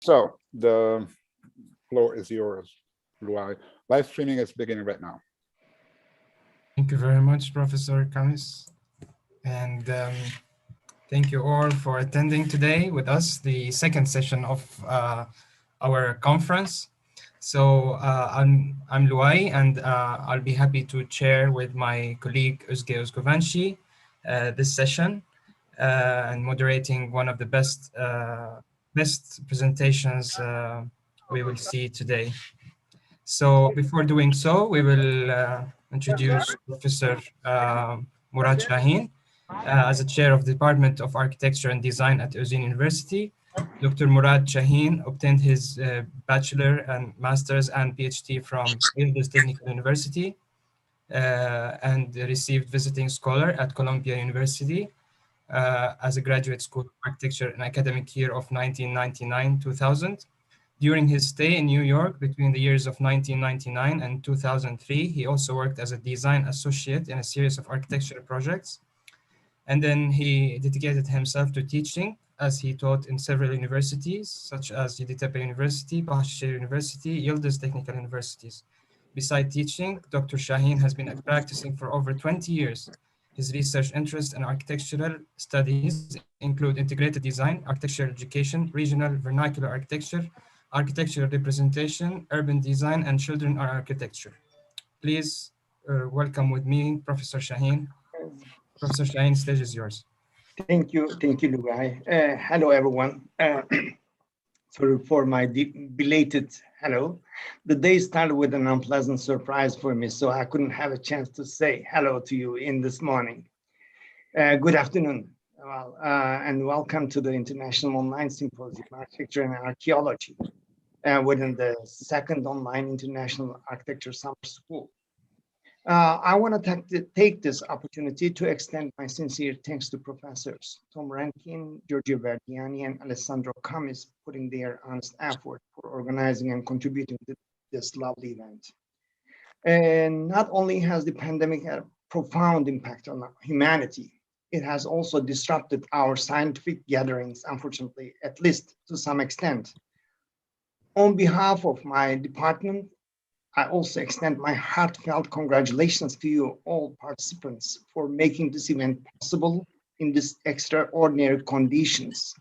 So the floor is yours, Luai. Live streaming is beginning right now. Thank you very much, Professor Kamis. And thank you all for attending today with us, the second session of our conference. So I'm Luai, and I'll be happy to chair with my colleague Özge Özgovanshi this session and moderating one of the best presentations we will see today. So before doing so, we will introduce Professor Murad Shaheen as a chair of the Department of Architecture and Design at Özyeğin University. Dr. Murad Shaheen obtained his bachelor and master's and PhD from Yıldız Technical University and received visiting scholar at Columbia University as a graduate school of architecture in academic year of 1999-2000. During his stay in New York between the years of 1999 and 2003, he also worked as a design associate in a series of architectural projects. And then he dedicated himself to teaching, as he taught in several universities, such as Yeditepe University, Bahçeşehir University, Yıldız Technical Universities. Besides teaching, Dr. Shaheen has been practicing for over 20 years. His research interests in architectural studies include integrated design, architectural education, regional vernacular architecture, architectural representation, urban design, and children architecture. Please welcome with me, Professor Shaheen. Professor Shaheen, the stage is yours. Thank you, Lugai. Hello, everyone. Sorry for my belated hello. The day started with an unpleasant surprise for me, so I couldn't have a chance to say hello to you in this morning. Good afternoon, and welcome to the International Online Symposium, Architecture and Archaeology, within the second online International Architecture Summer School. I want to take this opportunity to extend my sincere thanks to professors Tom Rankin, Giorgio Verdiani, and Alessandro Camis putting their honest effort for organizing and contributing to this lovely event. And not only has the pandemic had a profound impact on humanity, it has also disrupted our scientific gatherings, unfortunately, at least to some extent. On behalf of my department, I also extend my heartfelt congratulations to you all participants for making this event possible in these extraordinary conditions.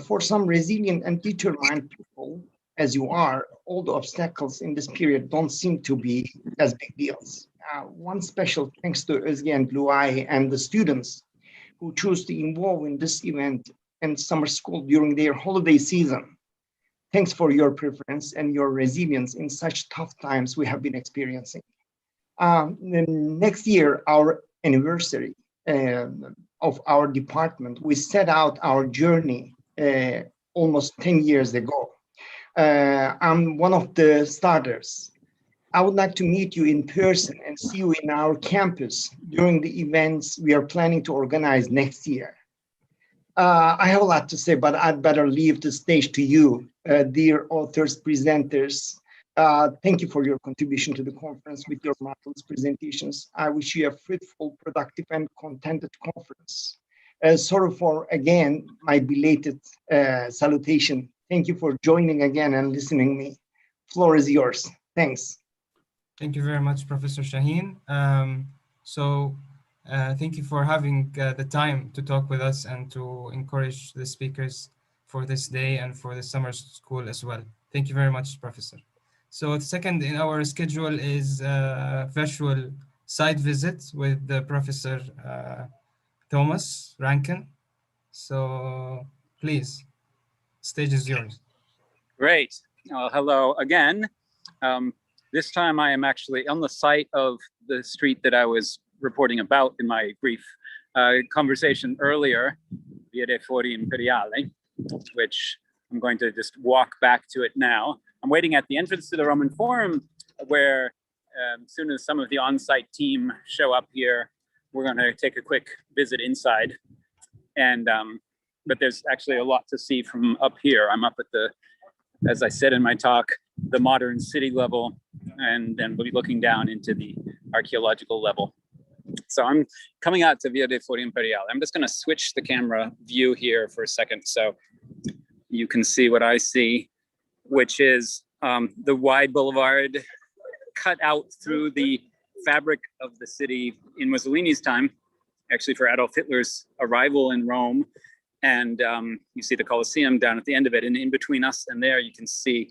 For some resilient and determined people, as you are, all the obstacles in this period don't seem to be as big deals. One special thanks to Özge and Luai and the students who chose to involve in this event and summer school during their holiday season. Thanks for your preference and your resilience in such tough times we have been experiencing. Next year, our anniversary of our department, we set out our journey almost 10 years ago. I'm one of the starters. I would like to meet you in person and see you in our campus during the events we are planning to organize next year. I have a lot to say, but I'd better leave the stage to you, dear authors, presenters. Thank you for your contribution to the conference with your marvelous presentations. I wish you a fruitful, productive, and contented conference. Sorry for, again, my belated salutation. Thank you for joining again and listening to me. Floor is yours. Thanks. Thank you very much, Professor Shaheen. Thank you for having the time to talk with us and to encourage the speakers for this day and for the summer school as well. Thank you very much, Professor. So the second in our schedule is a virtual site visit with the Professor Thomas Rankin. So please, stage is yours. Great. Hello again. This time I am actually on the site of the street that I was reporting about in my brief conversation earlier, Via dei Fori Imperiali, which I'm going to just walk back to it now. I'm waiting at the entrance to the Roman Forum, where as soon as some of the on-site team show up here, we're going to take a quick visit inside. And but there's actually a lot to see from up here. I'm up at the, as I said in my talk, the modern city level, and then we'll be looking down into the archaeological level. So I'm coming out to Via dei Fori Imperiali. I'm just going to switch the camera view here for a second. So you can see what I see, which is the wide boulevard cut out through the fabric of the city in Mussolini's time, actually for Adolf Hitler's arrival in Rome. And you see the Colosseum down at the end of it. And in between us and there, you can see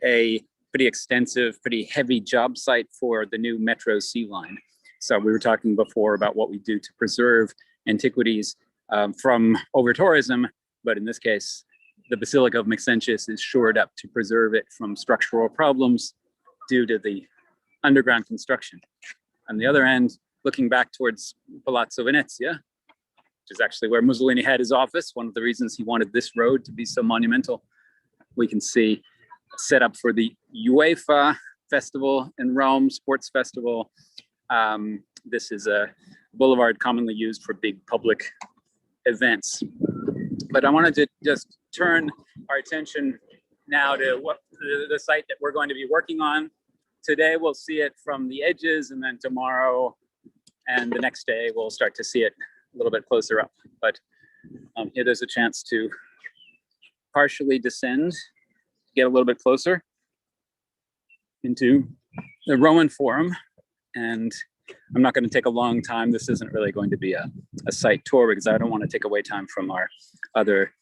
a pretty extensive, pretty heavy job site for the new Metro C line. So we were talking before about what we do to preserve antiquities from over-tourism, but in this case, the Basilica of Maxentius is shored up to preserve it from structural problems due to the underground construction. On the other end, looking back towards Palazzo Venezia, which is actually where Mussolini had his office, one of the reasons he wanted this road to be so monumental, we can see set up for the UEFA festival in Rome, sports festival. This is a boulevard commonly used for big public events. But I wanted to just turn our attention now to what the site that we're going to be working on. Today we'll see it from the edges, and then tomorrow and the next day we'll start to see it a little bit closer up. But here there's a chance to partially descend, get a little bit closer into the Roman Forum. And I'm not going to take a long time. This isn't really going to be a site tour because I don't want to take away time from our other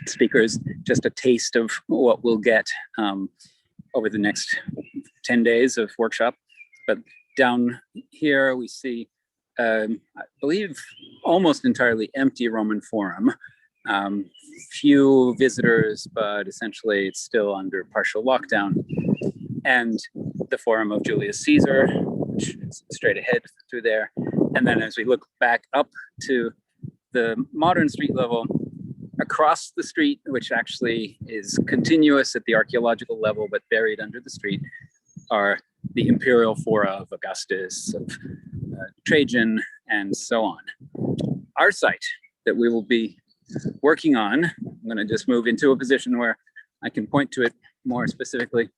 speakers. Just a taste of what we'll get over the next 10 days of workshop. But down here we see, I believe, almost entirely empty Roman Forum. Few visitors, but essentially it's still under partial lockdown. And the Forum of Julius Caesar, which is straight ahead through there. And then as we look back up to the modern street level, across the street, which actually is continuous at the archaeological level, but buried under the street, are the imperial fora of Augustus, of Trajan, and so on. Our site that we will be working on, I'm going to just move into a position where I can point to it more specifically.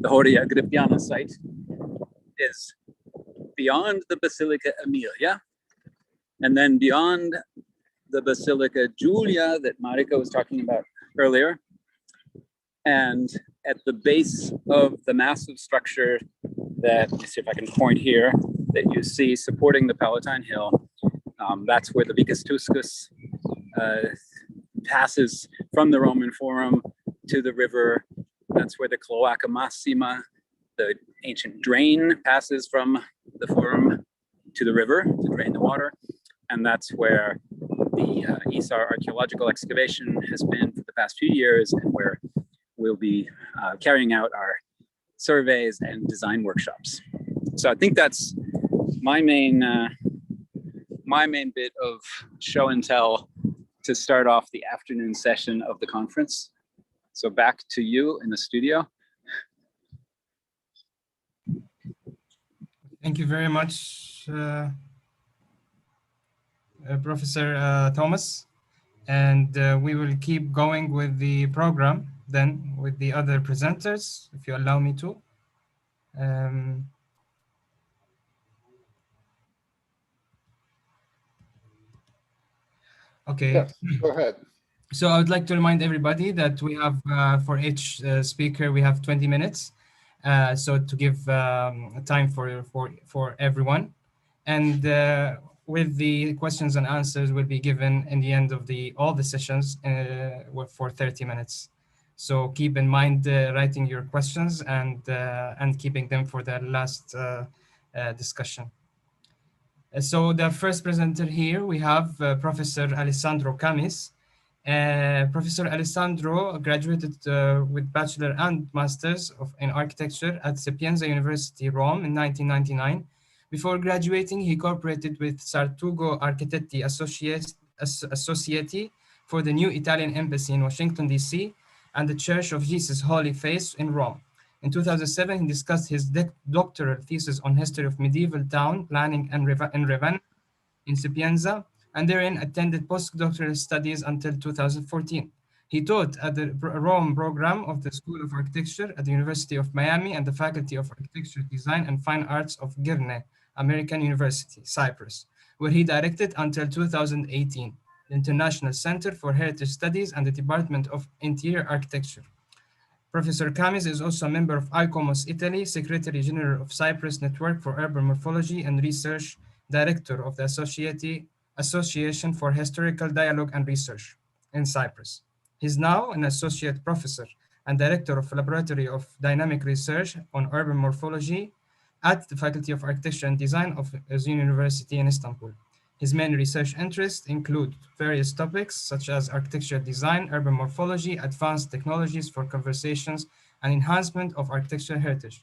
The Horia Agripiana site is beyond the Basilica Emilia, and then beyond the Basilica Julia that Marika was talking about earlier. And at the base of the massive structure that, let's see if I can point here, that you see supporting the Palatine Hill, that's where the Vicus Tuscus passes from the Roman Forum to the river. That's where the Cloaca Massima, the ancient drain, passes from the Forum to the river to drain the water. And that's where the Isar archaeological excavation has been for the past few years, and where we'll be carrying out our surveys and design workshops. So I think that's my main bit of show and tell to start off the afternoon session of the conference. So back to you in the studio. Thank you very much, Professor Thomas. And we will keep going with the program then with the other presenters, if you allow me to. Okay. Yes, go ahead. So I would like to remind everybody that we have, for each speaker, we have 20 minutes. So to give time for everyone. And with the questions and answers will be given in the end of all the sessions for 30 minutes. So keep in mind writing your questions and keeping them for the last discussion. So the first presenter here, we have Professor Alessandro Camis. Professor Alessandro graduated with bachelor and masters in architecture at Sapienza University, Rome in 1999. Before graduating, he cooperated with Sartugo Architetti Associati for the new Italian embassy in Washington, D.C. and the Church of Jesus Holy Face in Rome. In 2007, he discussed his doctoral thesis on history of medieval town planning in Ravenna in Sapienza, and therein attended postdoctoral studies until 2014. He taught at the Rome program of the School of Architecture at the University of Miami and the Faculty of Architecture, Design, and Fine Arts of Girne, American University, Cyprus, where he directed until 2018. the International Center for Heritage Studies and the Department of Interior Architecture. Professor Kamis is also a member of ICOMOS Italy, Secretary General of Cyprus Network for Urban Morphology and Research, Director of the Association for Historical Dialogue and Research in Cyprus. He's now an Associate Professor and Director of Laboratory of Dynamic Research on Urban Morphology at the Faculty of Architecture and Design of Özyeğin University in Istanbul. His main research interests include various topics such as architectural design, urban morphology, advanced technologies for conversations, and enhancement of architectural heritage.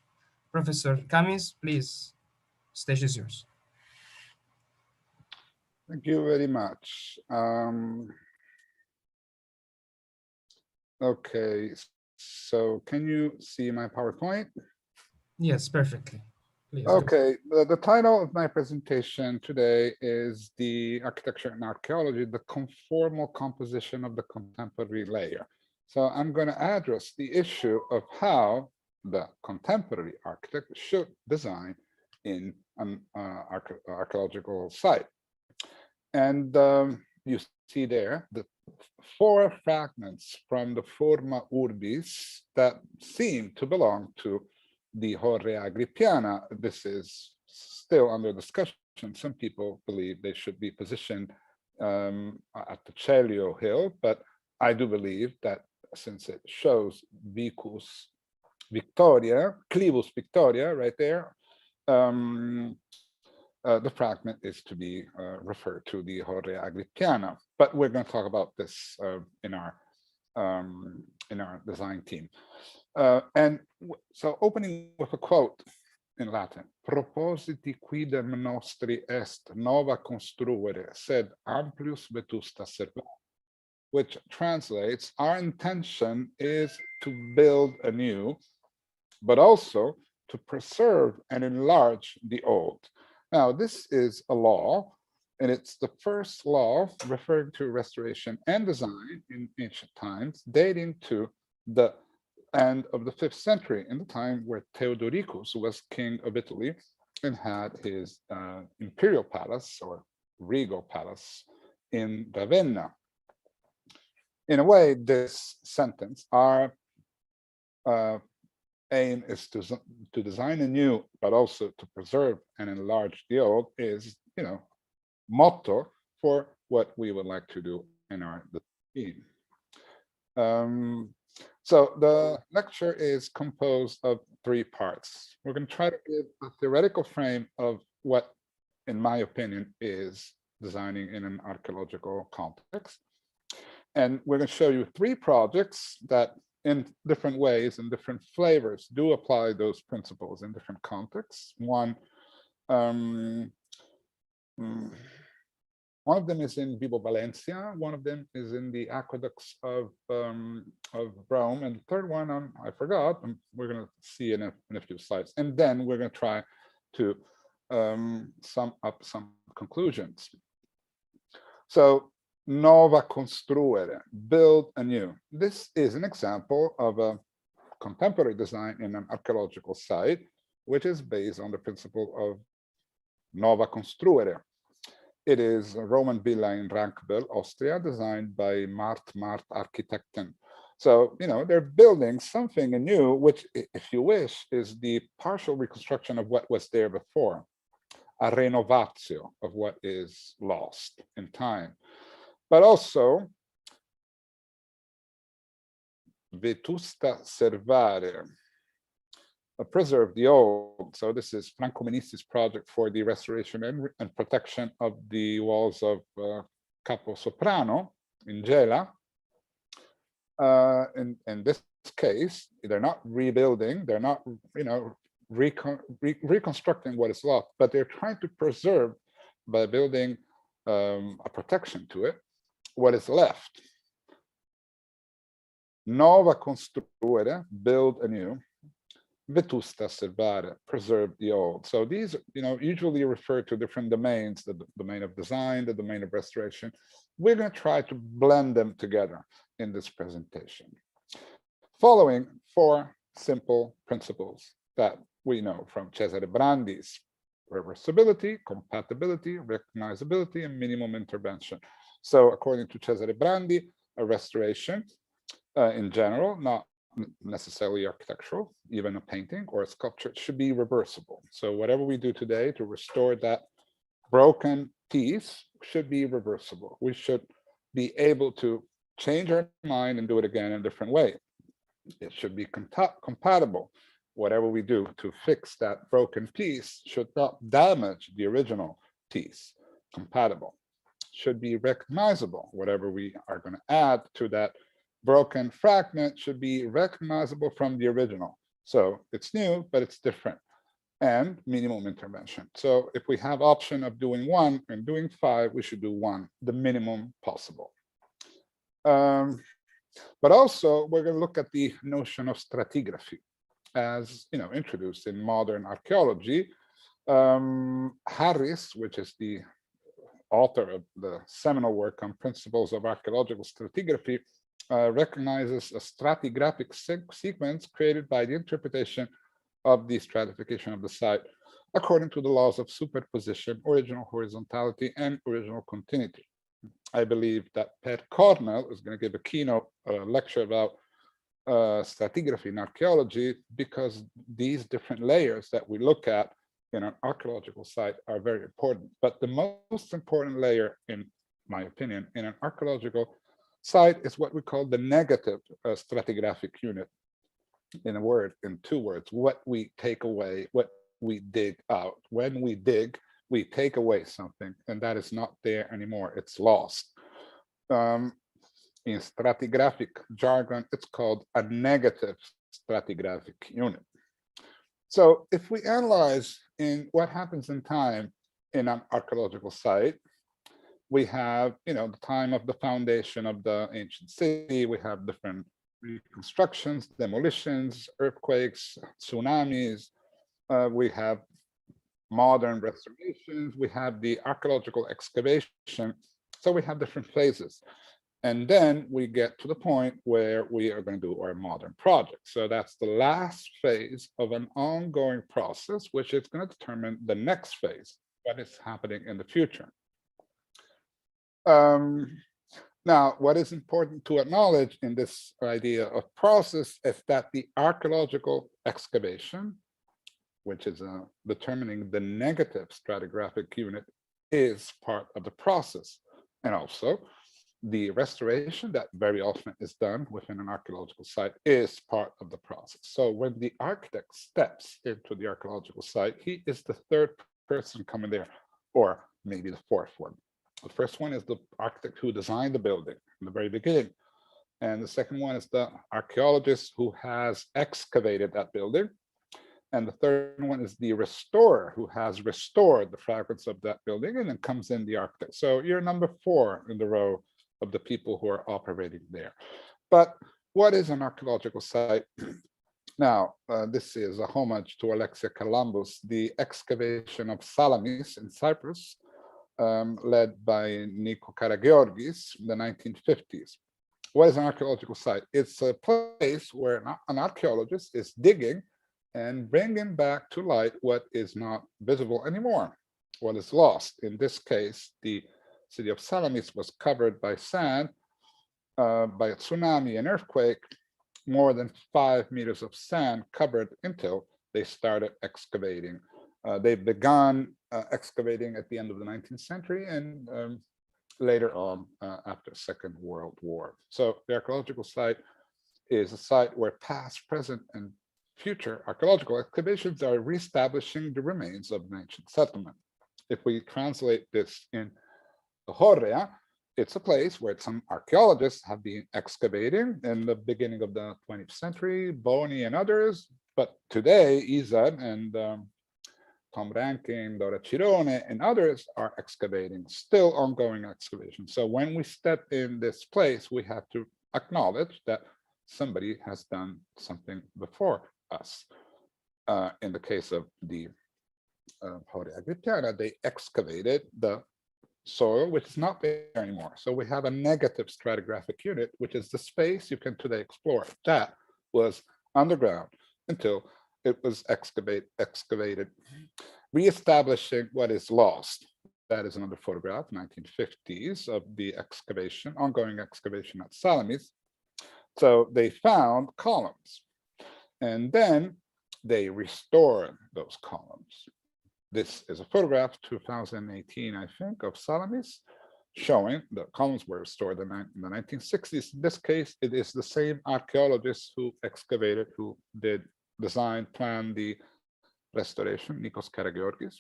Professor Kamis, please, stage is yours. Thank you very much. Okay, so can you see my PowerPoint? Yes, perfectly. Please. Okay, the title of my presentation today is The Architecture and Archaeology, the Conformal Composition of the Contemporary Layer. So I'm going to address the issue of how the contemporary architect should design in an archaeological site. And you see there the 4 fragments from the Forma Urbis that seem to belong to the Horrea Agrippiana. This is still under discussion. Some people believe they should be positioned at the Celio Hill, but I do believe that since it shows Vicus Victoria, Clivus Victoria right there, the fragment is to be referred to the Horrea Agrippiana. But we're going to talk about this in our design team. So opening with a quote in Latin, "Propositi quidem nostri est nova construere, sed amplius vetusta servare," which translates, our intention is to build anew, but also to preserve and enlarge the old. Now, this is a law, and it's the first law referring to restoration and design in ancient times, dating to the end of the 5th century, in the time where Theodoricus was king of Italy and had his imperial palace or regal palace in Ravenna. In a way, this sentence, our aim is to design anew, but also to preserve and enlarge the old, is, motto for what we would like to do in our team. So the lecture is composed of 3 parts. We're going to try to give a theoretical frame of what, in my opinion, is designing in an archaeological context. And we're going to show you 3 projects that in different ways and different flavors do apply those principles in different contexts. One of them is in Vibo Valencia, one of them is in the aqueducts of Rome, and the third one I forgot, we're going to see in a few slides. And then we're going to try to sum up some conclusions. So, nova construere, build anew. This is an example of a contemporary design in an archaeological site, which is based on the principle of nova construere. It is a Roman villa in Rankbel, Austria, designed by Mart Architekten. So, they're building something anew, which, if you wish, is the partial reconstruction of what was there before, a renovatio of what is lost in time. But also, vetusta servare, preserve the old. So this is Franco Menissi's project for the restoration and protection of the walls of Capo Soprano in Gela. In this case, they're not rebuilding, they're not, reconstructing what is lost, but they're trying to preserve, by building a protection to it, what is left. Nova construere, build anew. Vetusta servare, preserve the old. So these, usually refer to different domains, the domain of design, the domain of restoration. We're going to try to blend them together in this presentation, following 4 simple principles that we know from Cesare Brandi's reversibility, compatibility, recognizability, and minimum intervention. So according to Cesare Brandi, a restoration in general, not necessarily architectural, even a painting or a sculpture, should be reversible. So whatever we do today to restore that broken piece should be reversible. We should be able to change our mind and do it again in a different way. It should be compatible. Whatever we do to fix that broken piece should not damage the original piece. Compatible. Should be recognizable. Whatever we are going to add to that broken fragment should be recognizable from the original. So it's new, but it's different. And minimum intervention. So if we have option of doing 1 and doing 5, we should do 1, the minimum possible. But also, we're going to look at the notion of stratigraphy as introduced in modern archaeology. Harris, which is the author of the seminal work on principles of archaeological stratigraphy, recognizes a stratigraphic sequence created by the interpretation of the stratification of the site according to the laws of superposition, original horizontality, and original continuity. I believe that Per Cornell is going to give a keynote lecture about stratigraphy in archaeology, because these different layers that we look at in an archaeological site are very important. But the most important layer, in my opinion, in an archaeological site is what we call the negative stratigraphic unit. In 2 words, what we take away, what we dig out. When we dig, we take away something, and that is not there anymore. It's lost. In stratigraphic jargon, it's called a negative stratigraphic unit. So if we analyze in what happens in time in an archaeological site, we have, the time of the foundation of the ancient city. We have different reconstructions, demolitions, earthquakes, tsunamis. We have modern restorations. We have the archaeological excavation. So we have different phases. And then we get to the point where we are going to do our modern project. So that's the last phase of an ongoing process, which is going to determine the next phase, what is happening in the future. Now, what is important to acknowledge in this idea of process is that the archaeological excavation, which is determining the negative stratigraphic unit, is part of the process. And also, the restoration that very often is done within an archaeological site is part of the process. So when the architect steps into the archaeological site, he is the 3rd person coming there, or maybe the 4th one. The first one is the architect who designed the building in the very beginning. And the second one is the archaeologist who has excavated that building. And the third one is the restorer who has restored the fragments of that building, and then comes in the architect. So you're number 4 in the row of the people who are operating there. But what is an archaeological site? Now, this is a homage to Alexia Kalambous, the excavation of Salamis in Cyprus, led by Nico Karageorgis in the 1950s. What is an archaeological site? It's a place where an archaeologist is digging and bringing back to light what is not visible anymore, what is lost. In this case, the city of Salamis was covered by sand, by a tsunami and earthquake, more than 5 meters of sand covered until they started excavating. They began excavating at the end of the 19th century and later on after the Second World War. So the archaeological site is a site where past, present, and future archaeological excavations are reestablishing the remains of an ancient settlement. If we translate this in the Horrea, it's a place where some archaeologists have been excavating in the beginning of the 20th century, Boni and others, but today Izan and Tom Rankin, Dora Cirone, and others are excavating, still ongoing excavation. So when we step in this place, we have to acknowledge that somebody has done something before us. In the case of the Horrea Agrippiana, they excavated the soil, which is not there anymore. So we have a negative stratigraphic unit, which is the space you can today explore. That was underground until it was excavated, reestablishing what is lost. that is another photograph, 1950s, of the excavation, ongoing excavation at Salamis. So they found columns, and then they restored those columns. This is a photograph, 2018, I think, of Salamis, showing the columns were restored in the 1960s. In this case, it is the same archaeologists who excavated, who did design, plan the restoration, Nikos Karagiorgis.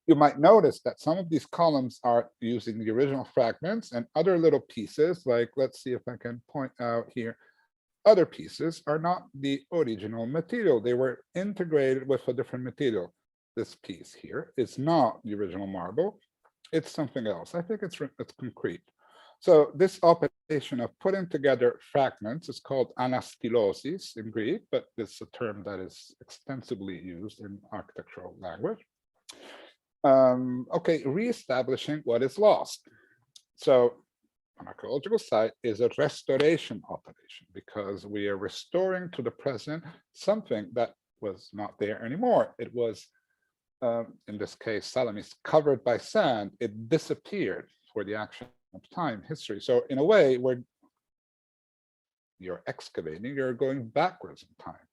You might notice that some of these columns are using the original fragments, and other little pieces, like, let's see if I can point out here, other pieces are not the original material. They were integrated with a different material. This piece here is not the original marble. It's something else. I think it's concrete. So this operation of putting together fragments is called anastylosis in Greek, but it's a term that is extensively used in architectural language. Okay, reestablishing what is lost. So an archaeological site is a restoration operation because we are restoring to the present something that was not there anymore. It was, in this case, Salamis, covered by sand. It disappeared for the action of time, history. So in a way, where you're excavating, you're going backwards in time.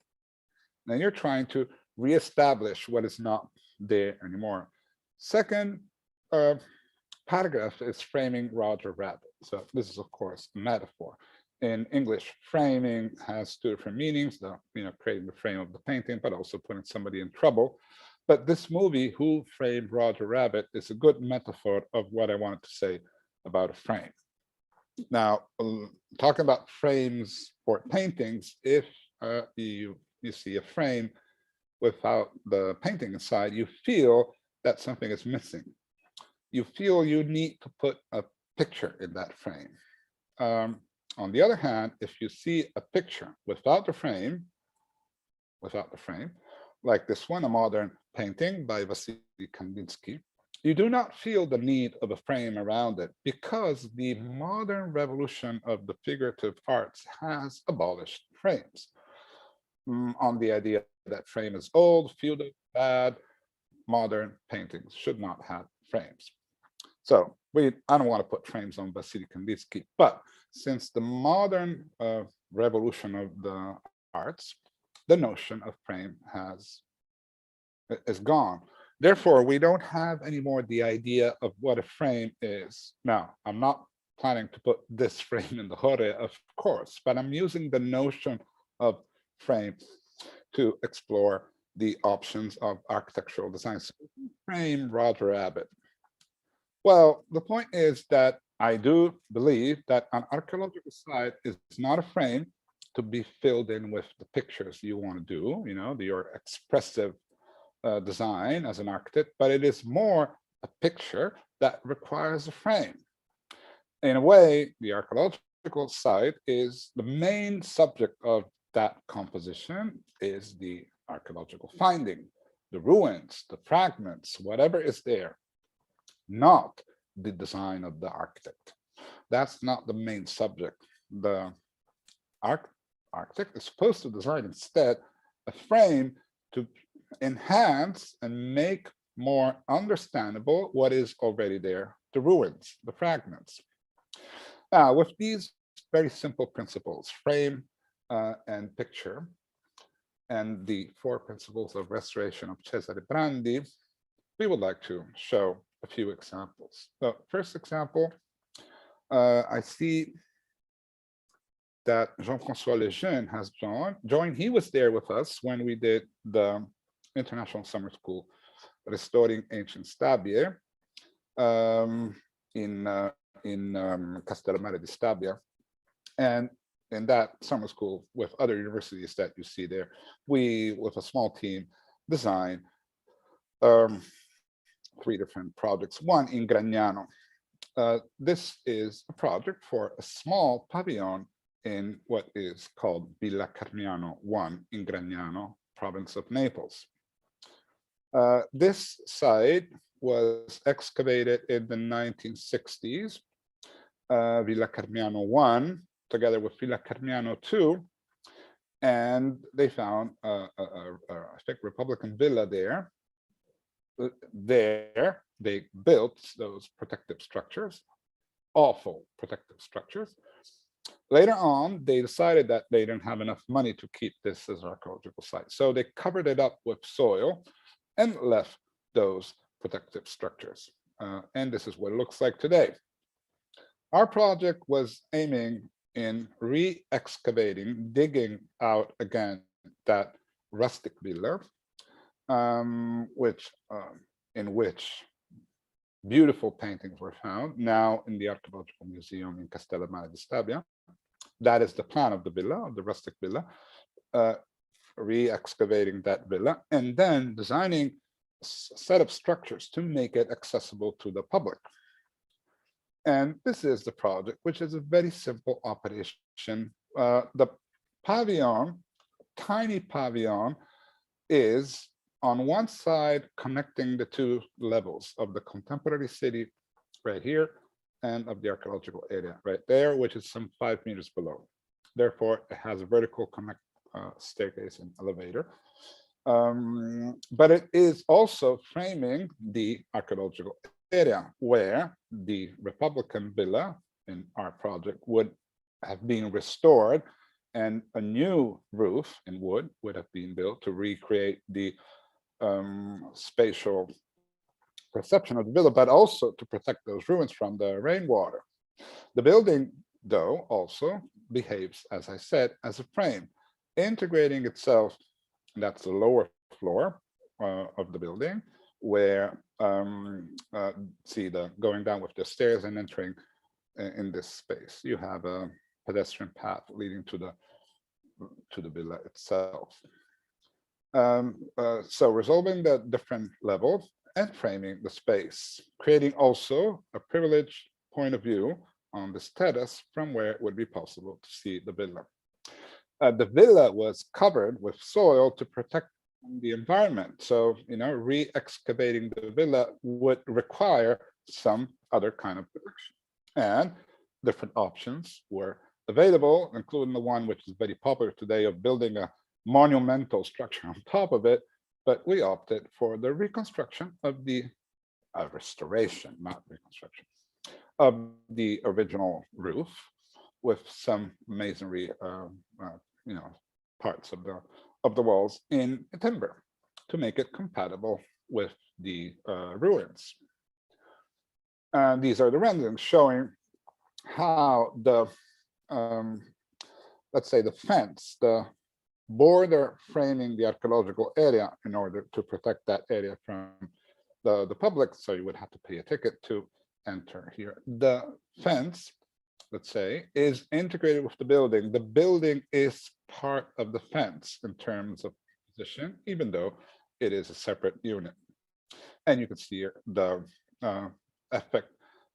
Then you're trying to reestablish what is not there anymore. Second paragraph is framing Roger Rabbit. So this is, of course, a metaphor. In English, framing has two different meanings, creating the frame of the painting, but also putting somebody in trouble. But this movie, Who Framed Roger Rabbit, is a good metaphor of what I wanted to say about a frame. Now, talking about frames for paintings, if you see a frame without the painting inside, you feel that something is missing. You feel you need to put a picture in that frame. On the other hand, if you see a picture without the frame, like this one, a modern painting by Vasily Kandinsky, you do not feel the need of a frame around it because the modern revolution of the figurative arts has abolished frames. On the idea that frame is old, feudal, bad, modern paintings should not have frames. So I don't want to put frames on Vasily Kandinsky, but since the modern revolution of the arts, the notion of frame is gone. Therefore, we don't have anymore the idea of what a frame is. Now, I'm not planning to put this frame in the Hore, of course, but I'm using the notion of frame to explore the options of architectural design. So, frame Roger Rabbit. Well, the point is that I do believe that an archaeological site is not a frame to be filled in with the pictures you want to do, your expressive design as an architect, but it is more a picture that requires a frame. In a way, the archaeological site is the main subject of that composition, is the archaeological finding, the ruins, the fragments, whatever is there, not the design of the architect. That's not the main subject. The architect is supposed to design instead a frame to enhance and make more understandable what is already there, the ruins, the fragments. Now, with these very simple principles, frame and picture, and the 4 principles of restoration of Cesare Brandi, we would like to show a few examples. The first example, I see that Jean-François Lejeune has joined. He was there with us when we did the International Summer School Restoring Ancient Stabie in Castellammare di Stabia. And in that summer school with other universities that you see there, we, with a small team, designed 3 different projects. One in Gragnano. This is a project for a small pavilion in what is called Villa Carmiano 1 in Gragnano, province of Naples. This site was excavated in the 1960s. Villa Carmiano 1, together with Villa Carmiano 2, and they found I think Republican villa there. they built those protective structures, awful protective structures. Later on, they decided that they didn't have enough money to keep this as an archaeological site. So they covered it up with soil and left those protective structures. And this is what it looks like today. Our project was aiming in re-excavating, digging out again that rustic villa, in which beautiful paintings were found, now in the Archaeological Museum in Castello Mare di Stabia. That is the plan of the villa, of the rustic villa, re-excavating that villa, and then designing a set of structures to make it accessible to the public. And this is the project, which is a very simple operation. The pavilion, tiny pavilion, is on one side connecting the two levels of the contemporary city right here and of the archaeological area right there, which is some 5 meters below. Therefore, it has a vertical staircase and elevator. But it is also framing the archaeological area where the Republican villa in our project would have been restored, and a new roof in wood would have been built to recreate the spatial perception of the villa, but also to protect those ruins from the rainwater. The building, though, also behaves, as I said, as a frame, integrating itself. That's the lower floor of the building, where see the going down with the stairs and entering in this space. You have a pedestrian path leading to the villa itself. So resolving the different levels and framing the space, creating also a privileged point of view on this terrace from where it would be possible to see the villa. The villa was covered with soil to protect the environment. So, re-excavating the villa would require some other kind of protection. And different options were available, including the one which is very popular today of building a monumental structure on top of it. But we opted for the reconstruction of the restoration, not reconstruction, of the original roof with some masonry, parts of the walls in timber to make it compatible with the ruins. And these are the renderings showing how the, let's say, the fence, the border framing the archaeological area in order to protect that area from the public. So you would have to pay a ticket to enter here. The fence, let's say, is integrated with the building. The building is part of the fence in terms of position, even though it is a separate unit. And you can see here the effect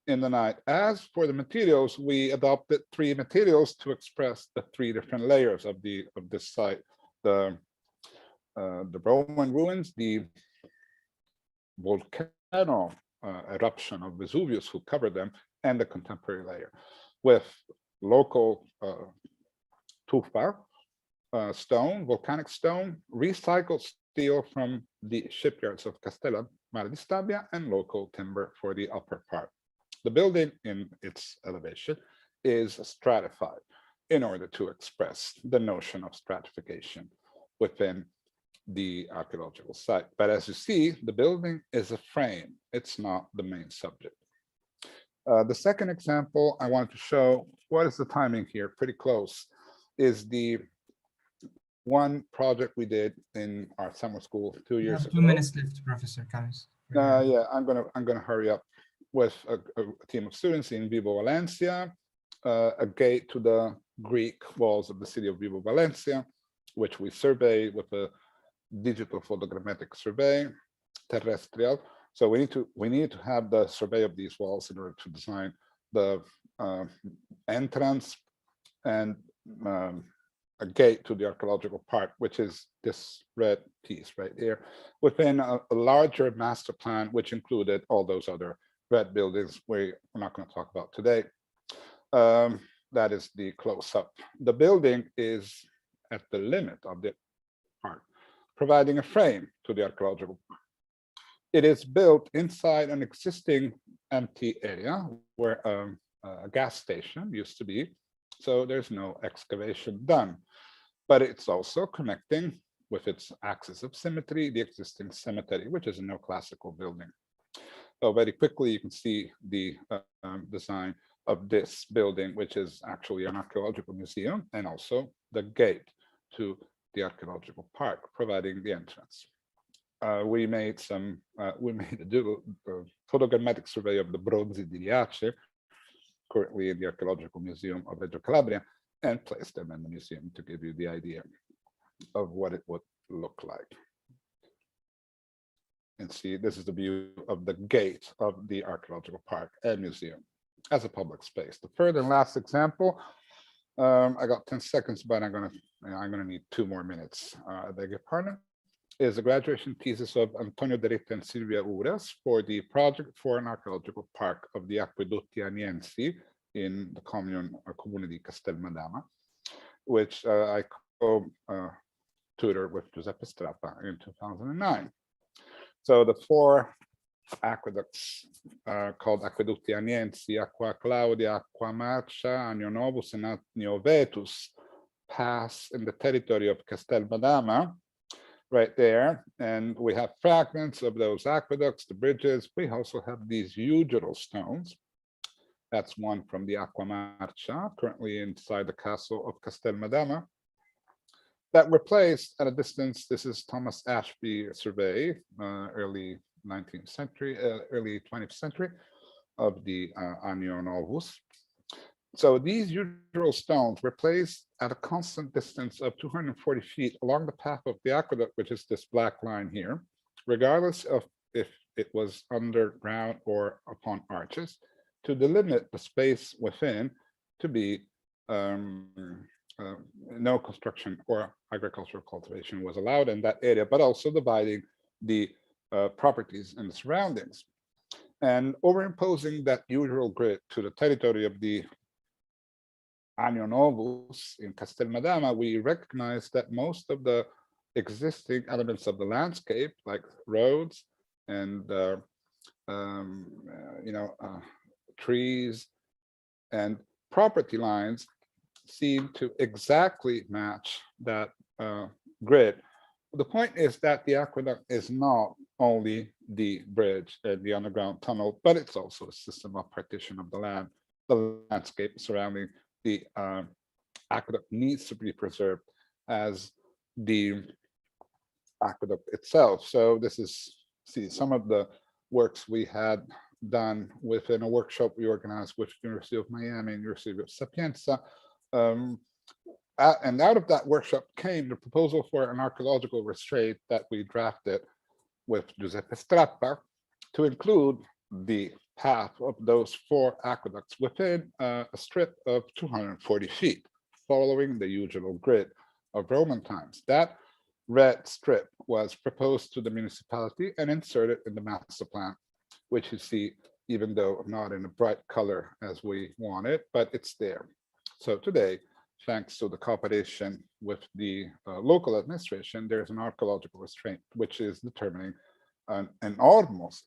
in the night. As for the materials, we adopted 3 materials to express the 3 different layers of this site: the Roman ruins, the volcano eruption of Vesuvius who covered them, and the contemporary layer with local tufa stone, volcanic stone, recycled steel from the shipyards of Castello Mare di Stabia, and local timber for the upper part. The building in its elevation is stratified in order to express the notion of stratification within the archaeological site. But as you see, the building is a frame. It's not the main subject. The second example I want to show, what is the timing here? Pretty close, is the one project we did in our summer school 2 years ago. 2 minutes left, Professor Camis. Yeah, I'm gonna hurry up. With a team of students in Vibo Valencia, a gate to the Greek walls of the city of Vibo Valencia, which we surveyed with a digital photogrammetric survey, terrestrial. So we need to have the survey of these walls in order to design the entrance and a gate to the archaeological part, which is this red piece right here, within a larger master plan, which included all those other red buildings we're not going to talk about today. That is the close-up. The building is at the limit of the part, providing a frame to the archaeological part. It is built inside an existing empty area where a gas station used to be. So there's no excavation done, but it's also connecting with its axis of symmetry, the existing cemetery, which is a neoclassical building. So very quickly, you can see the design of this building, which is actually an archaeological museum, and also the gate to the archaeological park, providing the entrance. We made a photogrammetric survey of the Bronzi di Riace, currently in the Archaeological Museum of Reggio Calabria, and placed them in the museum to give you the idea of what it would look like. And see, this is the view of the gate of the archaeological park and museum as a public space. The third and last example, I got 10 seconds, but I'm gonna need 2 more minutes. I beg your pardon. Is a graduation thesis of Antonio De Retta and Silvia Ures for the project for an archaeological park of the Acquedotti Aniensi in the comune di Castelmadama, which I co-tutored with Giuseppe Strappa in 2009. So the 4 aqueducts called Acquedotti Aniensi, Aqua Claudia, Aqua Marcia, Anio Novus, and Anio Vetus pass in the territory of Castelmadama, right there. And we have fragments of those aqueducts, the bridges. We also have these usural stones. That's one from the Aqua Marcia, currently inside the castle of Castelmadama, that were placed at a distance. This is Thomas Ashby survey, early 19th century, early 20th century, of the Anio Novus. So these usual stones were placed at a constant distance of 240 feet along the path of the aqueduct, which is this black line here, regardless of if it was underground or upon arches, to delimit the space within to be no construction or agricultural cultivation was allowed in that area, but also dividing the properties and the surroundings. And overimposing that usual grid to the territory of the Anio Novus in Castelmadama, we recognize that most of the existing elements of the landscape, like roads and trees and property lines, seem to exactly match that grid. The point is that the aqueduct is not only the bridge and the underground tunnel, but it's also a system of partition of the land. The landscape surrounding the aqueduct needs to be preserved as the aqueduct itself. So this is, see, some of the works we had done within a workshop we organized with University of Miami and University of Sapienza. And out of that workshop came the proposal for an archaeological restraint that we drafted with Giuseppe Strappa to include the path of those 4 aqueducts within a strip of 240 feet, following the usual grid of Roman times. That red strip was proposed to the municipality and inserted in the master plan, which you see, even though not in a bright color as we want it, but it's there. So today, thanks to the cooperation with the local administration, there's an archaeological restraint, which is determining an enormous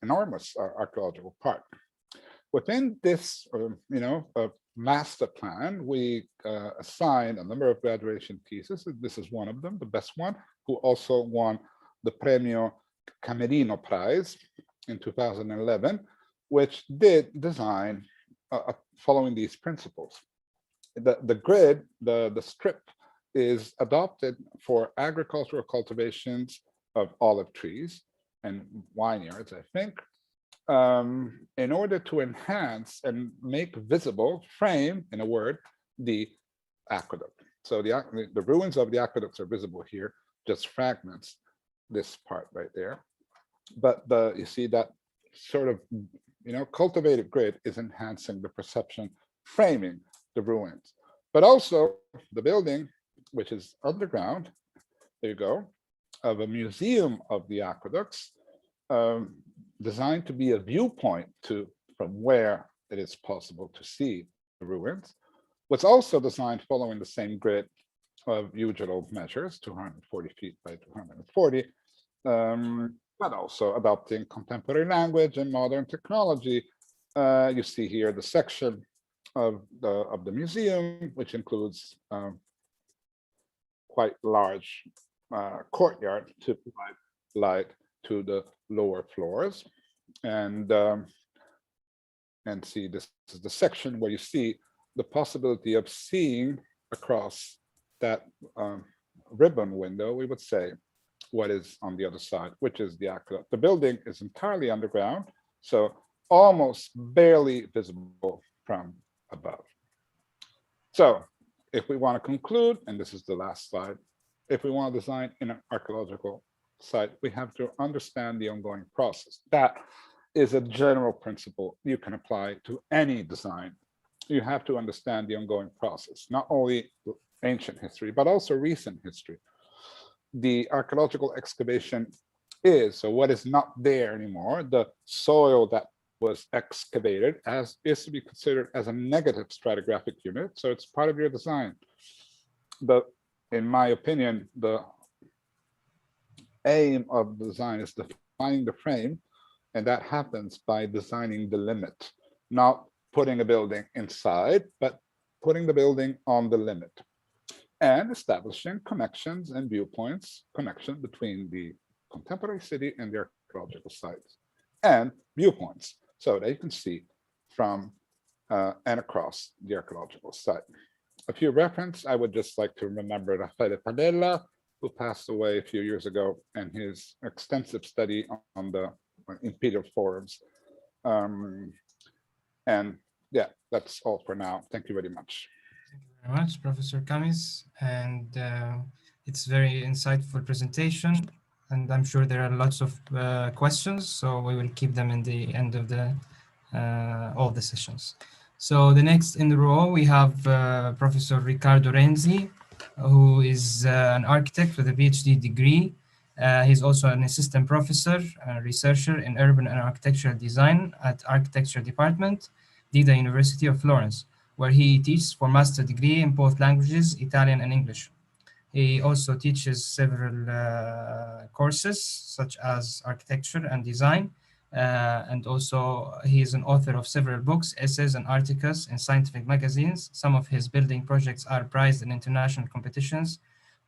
archaeological park. Within this, master plan, we assigned a number of graduation theses. This is one of them, the best one, who also won the Premio Camerino Prize in 2011, which did design following these principles. The grid, the strip, is adopted for agricultural cultivations of olive trees and vineyards, I think, in order to enhance and make visible, frame, in a word, the aqueduct. So the ruins of the aqueducts are visible here, just fragments, this part right there. But you see that sort of, cultivated grid is enhancing the perception, framing the ruins. But also the building, which is underground, there you go, of a museum of the aqueducts, designed to be a viewpoint from where it is possible to see the ruins, was also designed following the same grid of usual measures, 240 feet by 240, but also adopting contemporary language and modern technology. You see here the section of the museum, which includes quite large courtyard to provide light to the lower floors. And see, this is the section where you see the possibility of seeing across that ribbon window, we would say, what is on the other side, which is the aqueduct. The building is entirely underground, so almost barely visible from above. So if we want to conclude, and this is the last slide, if we want to design in an archaeological site, we have to understand the ongoing process. That is a general principle you can apply to any design. You have to understand the ongoing process, not only ancient history, but also recent history. The archaeological excavation is, so what is not there anymore, the soil that was excavated is to be considered as a negative stratigraphic unit, so it's part of your design. But in my opinion, the aim of the design is defining the frame, and that happens by designing the limit, not putting a building inside, but putting the building on the limit, and establishing connections and viewpoints, connection between the contemporary city and the archaeological sites, and viewpoints, so that you can see from and across the archaeological site. A few references, I would just like to remember Raffaele Padella, who passed away a few years ago, and his extensive study on the imperial forums. And yeah, that's all for now. Thank you very much. Thank you very much, Professor Kamis. And it's very insightful presentation. And I'm sure there are lots of questions, so we will keep them in the end of the all the sessions. So the next in the row, we have Professor Riccardo Renzi, who is an architect with a PhD degree. He's also an assistant professor, researcher in urban and architectural design at Architecture Department, Dida University of Florence, where he teaches for master degree in both languages, Italian and English. He also teaches several courses, such as architecture and design, and also he is an author of several books, essays, and articles in scientific magazines. Some of his building projects are prized in international competitions,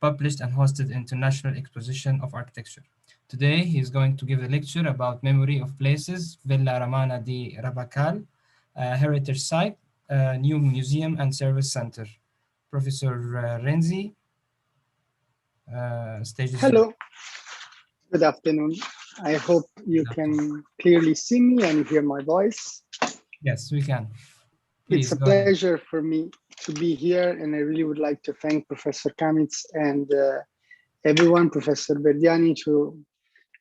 published and hosted International Exposition of Architecture. Today, he is going to give a lecture about memory of places, Villa Ramana di Rabacal, heritage site, new museum and service center. Professor Renzi, stage is Hello, good afternoon. I hope you can clearly see me and hear my voice. Yes, we can. Please, it's a pleasure for me to be here, and I really would like to thank Professor Kamitz and everyone, Professor Verdiani, to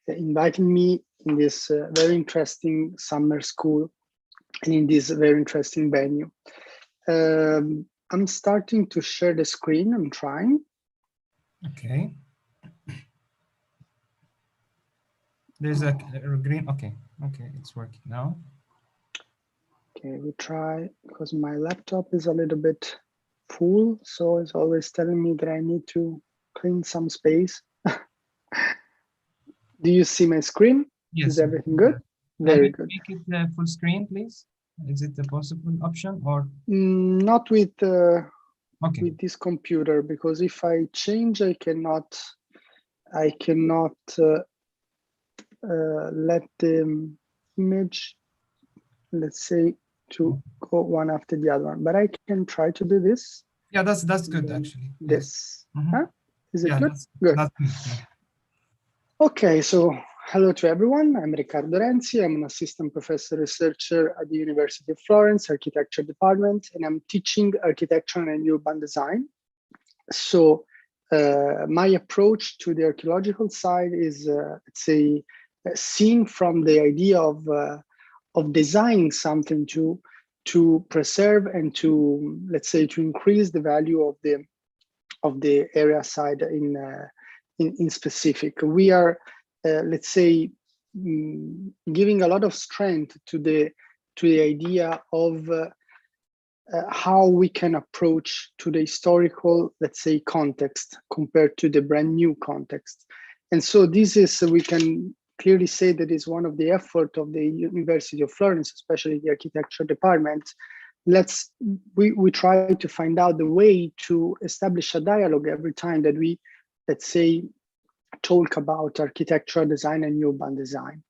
inviting me in this very interesting summer school and in this very interesting venue. I'm starting to share the screen. I'm trying. Okay. There's a green. Okay, it's working now. Okay, we try, because my laptop is a little bit full, so it's always telling me that I need to clean some space. Do you see my screen? Yes. Is everything good? Very good. Make it full screen, please. Is it a possible option or? Not with okay. With this computer, because if I change, I cannot let the image, let's say, to go one after the other one, but I can try to do this. Yeah, that's good actually. This, Mm-hmm. Is it yeah, good? That's good. Yeah. Okay, so hello to everyone. I'm Riccardo Renzi. I'm an assistant professor researcher at the University of Florence, Architecture Department, and I'm teaching architecture and urban design. So my approach to the archaeological side is, let's say, seeing from the idea of designing something to preserve and to, let's say, to increase the value of the area side in specific. We are, let's say, giving a lot of strength to the idea of how we can approach to the historical, let's say, context compared to the brand new context. And so this is, we can clearly say that is one of the effort of the University of Florence, especially the architecture department. We try to find out the way to establish a dialogue every time that we, let's say, talk about architectural design and urban design.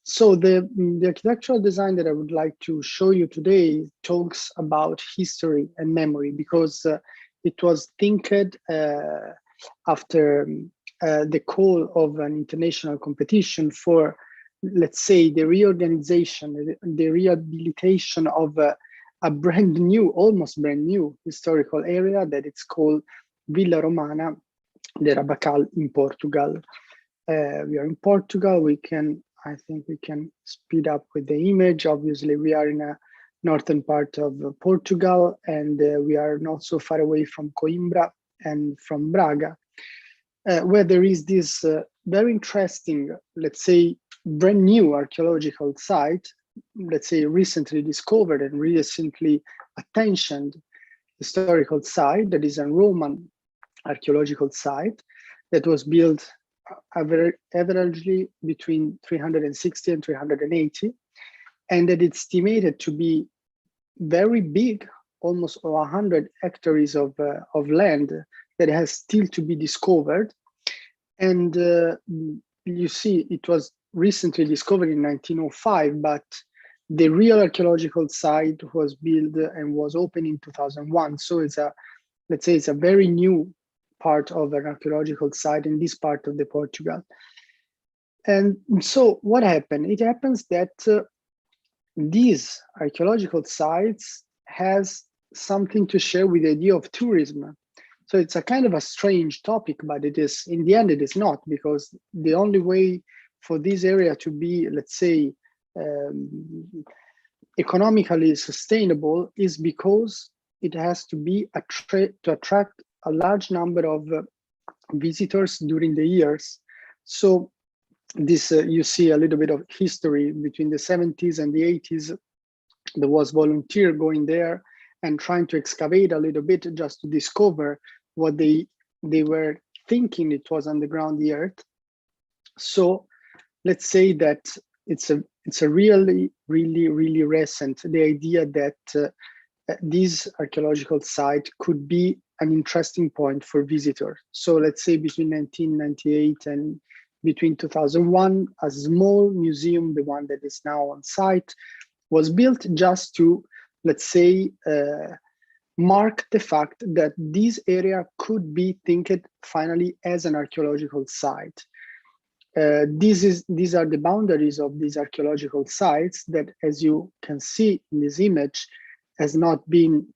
So the architectural design that I would like to show you today talks about history and memory, because it was thinked after the call of an international competition for, let's say, the reorganization, the rehabilitation of a brand new, almost brand new historical area that it's called Villa Romana de Rabacal in Portugal. We are in Portugal. I think we can speed up with the image. Obviously, we are in a northern part of Portugal, and we are not so far away from Coimbra and from Braga, where there is this very interesting, let's say, brand new archaeological site, let's say recently discovered and recently attentioned historical site that is a Roman archaeological site that was built averagely between 360 and 380, and that it's estimated to be very big, almost 100 hectares of land that has still to be discovered. And you see, it was recently discovered in 1905, but the real archaeological site was built and was opened in 2001. So it's a, let's say, it's a very new part of an archaeological site in this part of the Portugal. And so what happened? It happens that these archaeological sites has something to share with the idea of tourism. So it's a kind of a strange topic, but it is, in the end, it is not, because the only way for this area to be, let's say, economically sustainable is because it has to be to attract a large number of visitors during the years. So this, you see a little bit of history between the 70s and the 80s. There was volunteer going there and trying to excavate a little bit just to discover what they were thinking it was underground the earth. So let's say that it's a really recent, the idea that this archaeological site could be an interesting point for visitors. So let's say between 1998 and between 2001, a small museum, the one that is now on site, was built just to, let's say, mark the fact that this area could be thinked finally as an archaeological site. These are the boundaries of these archaeological sites that, as you can see in this image, has not been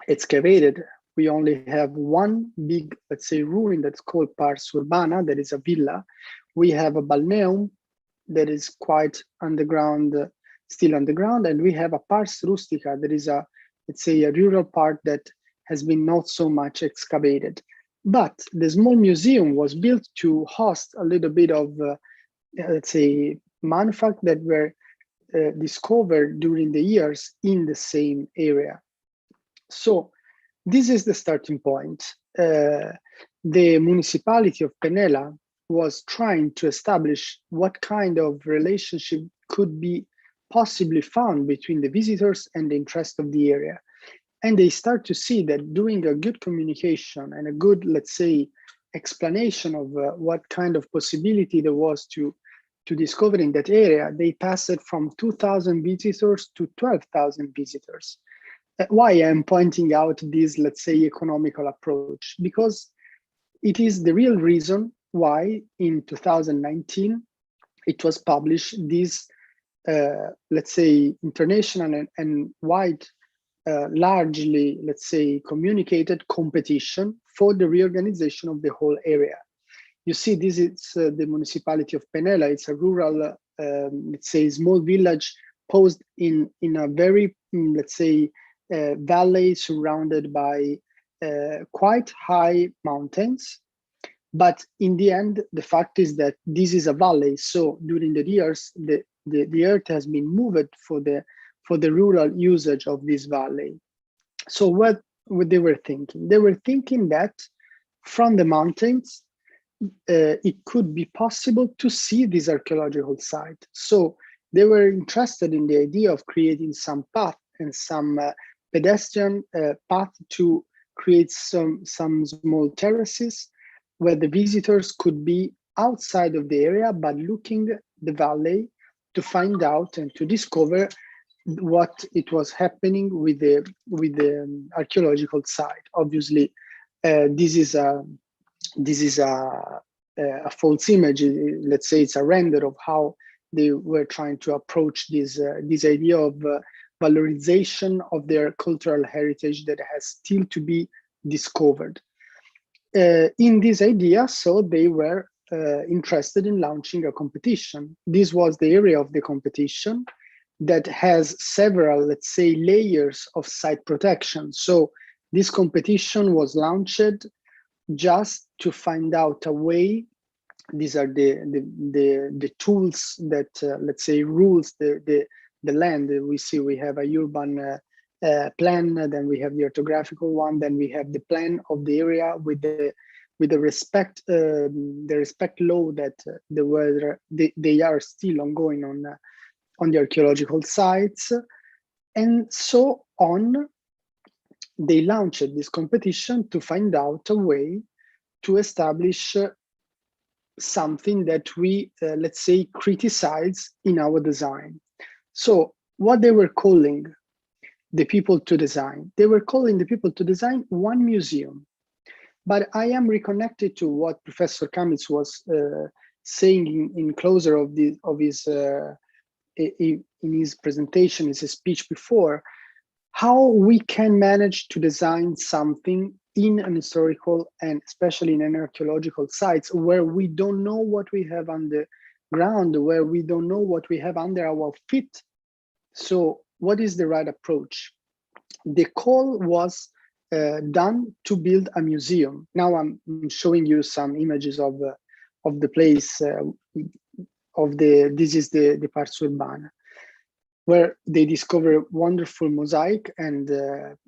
excavated. We only have one big, let's say, ruin that's called Pars Urbana, that is a villa. We have a balneum that is quite underground, still underground, and we have a Pars Rustica that is a, let's say, a rural part that has been not so much excavated. But the small museum was built to host a little bit of, let's say, manufactures that were discovered during the years in the same area. So this is the starting point. The municipality of Penella was trying to establish what kind of relationship could be possibly found between the visitors and the interest of the area. And they start to see that doing a good communication and a good, let's say, explanation of what kind of possibility there was to discover in that area, they passed it from 2,000 visitors to 12,000 visitors. Why I'm pointing out this, let's say, economical approach? Because it is the real reason why in 2019, it was published this, let's say, international and wide, largely, let's say, communicated competition for the reorganization of the whole area. You see, this is the municipality of Penella. It's a rural, let's say, small village posed in a very, let's say, valley surrounded by quite high mountains. But in the end, the fact is that this is a valley. So during the years, the earth has been moved for the rural usage of this valley. So what they were thinking? They were thinking that from the mountains, it could be possible to see this archaeological site. So they were interested in the idea of creating some path and some pedestrian path to create some small terraces where the visitors could be outside of the area, but looking the valley to find out and to discover what it was happening with the archaeological site. Obviously, this is a false image. Let's say it's a render of how they were trying to approach this idea of valorization of their cultural heritage that has still to be discovered. In this idea, so they were interested in launching a competition. This was the area of the competition that has several, let's say, layers of site protection. So this competition was launched just to find out a way. These are the tools that, let's say, rules the land. We see we have a urban plan, then we have the orthographical one, then we have the plan of the area with the respect law that they are still ongoing on the archaeological sites, and so on. They launched this competition to find out a way to establish something that we, let's say, criticize in our design. So what they were calling the people to design, they were calling the people to design one museum. But I am reconnected to what Professor Kamitz was saying in closer of his in his presentation, his speech before, how we can manage to design something in an historical and especially in an archaeological sites where we don't know what we have on the ground, where we don't know what we have under our feet. So what is the right approach? The call was done to build a museum. Now I'm showing you some images of the place this is the Pars Urbana, where they discover wonderful mosaic, and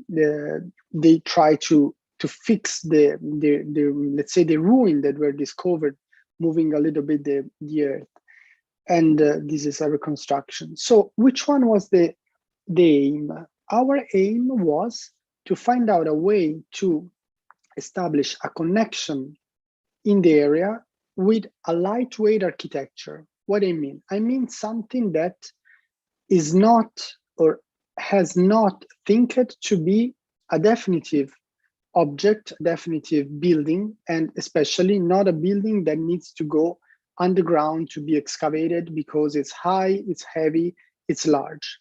they try to fix the let's say the ruin that were discovered, moving a little bit the earth, and this is a reconstruction. So which one was the aim? Our aim was to find out a way to establish a connection in the area with a lightweight architecture. What I mean something that is not or has not thinked to be a definitive object, definitive building, and especially not a building that needs to go underground to be excavated because it's high, it's heavy, it's large.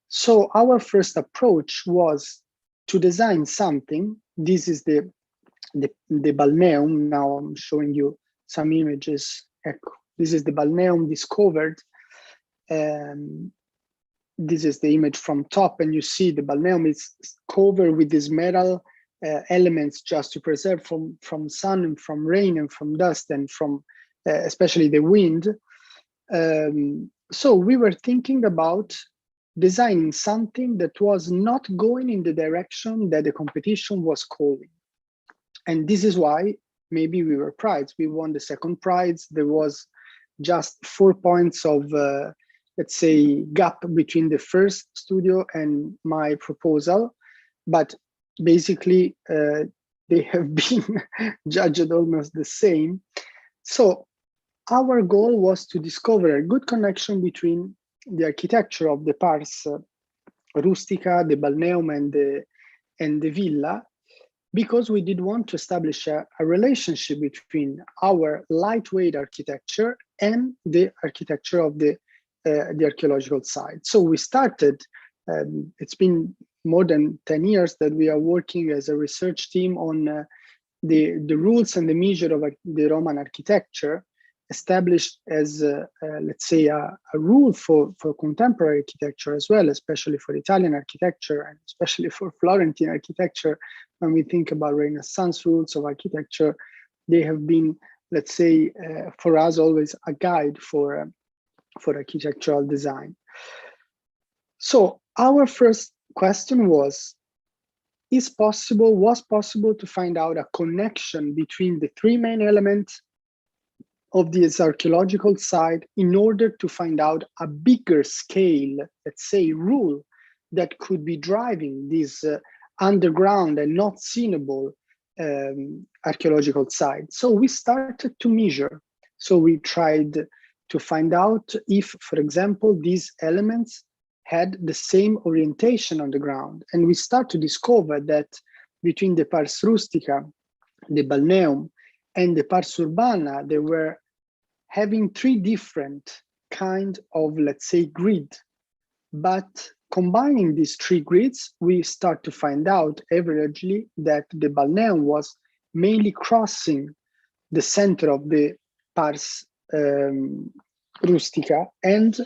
So our first approach was to design something. This is the balneum. Now I'm showing you some images. This is the balneum discovered. This is the image from top, and you see the balneum is covered with these metal elements just to preserve from sun and from rain and from dust and from especially the wind. So we were thinking about designing something that was not going in the direction that the competition was calling. And this is why maybe we were prized. We won the second prize. There was just 4 points of let's say gap between the first studio and my proposal, but basically they have been judged almost the same. So our goal was to discover a good connection between the architecture of the Pars Rustica, the balneum, and the villa, because we did want to establish a relationship between our lightweight architecture and the architecture of the archaeological site. So we started, it's been more than 10 years that we are working as a research team on the rules and the measure of the Roman architecture, established as, let's say, a rule for contemporary architecture as well, especially for Italian architecture and especially for Florentine architecture. When we think about Renaissance rules of architecture, they have been, let's say, for us always a guide for architectural design. So our first question was possible to find out a connection between the three main elements of this archaeological site in order to find out a bigger scale, let's say, rule that could be driving this underground and not seenable archaeological site. So we started to measure. So we tried to find out if, for example, these elements had the same orientation on the ground. And we start to discover that between the pars rustica, the balneum, and the pars urbana, they were having three different kind of, let's say, grid. But combining these three grids, we start to find out averagely that the balneum was mainly crossing the center of the pars rustica and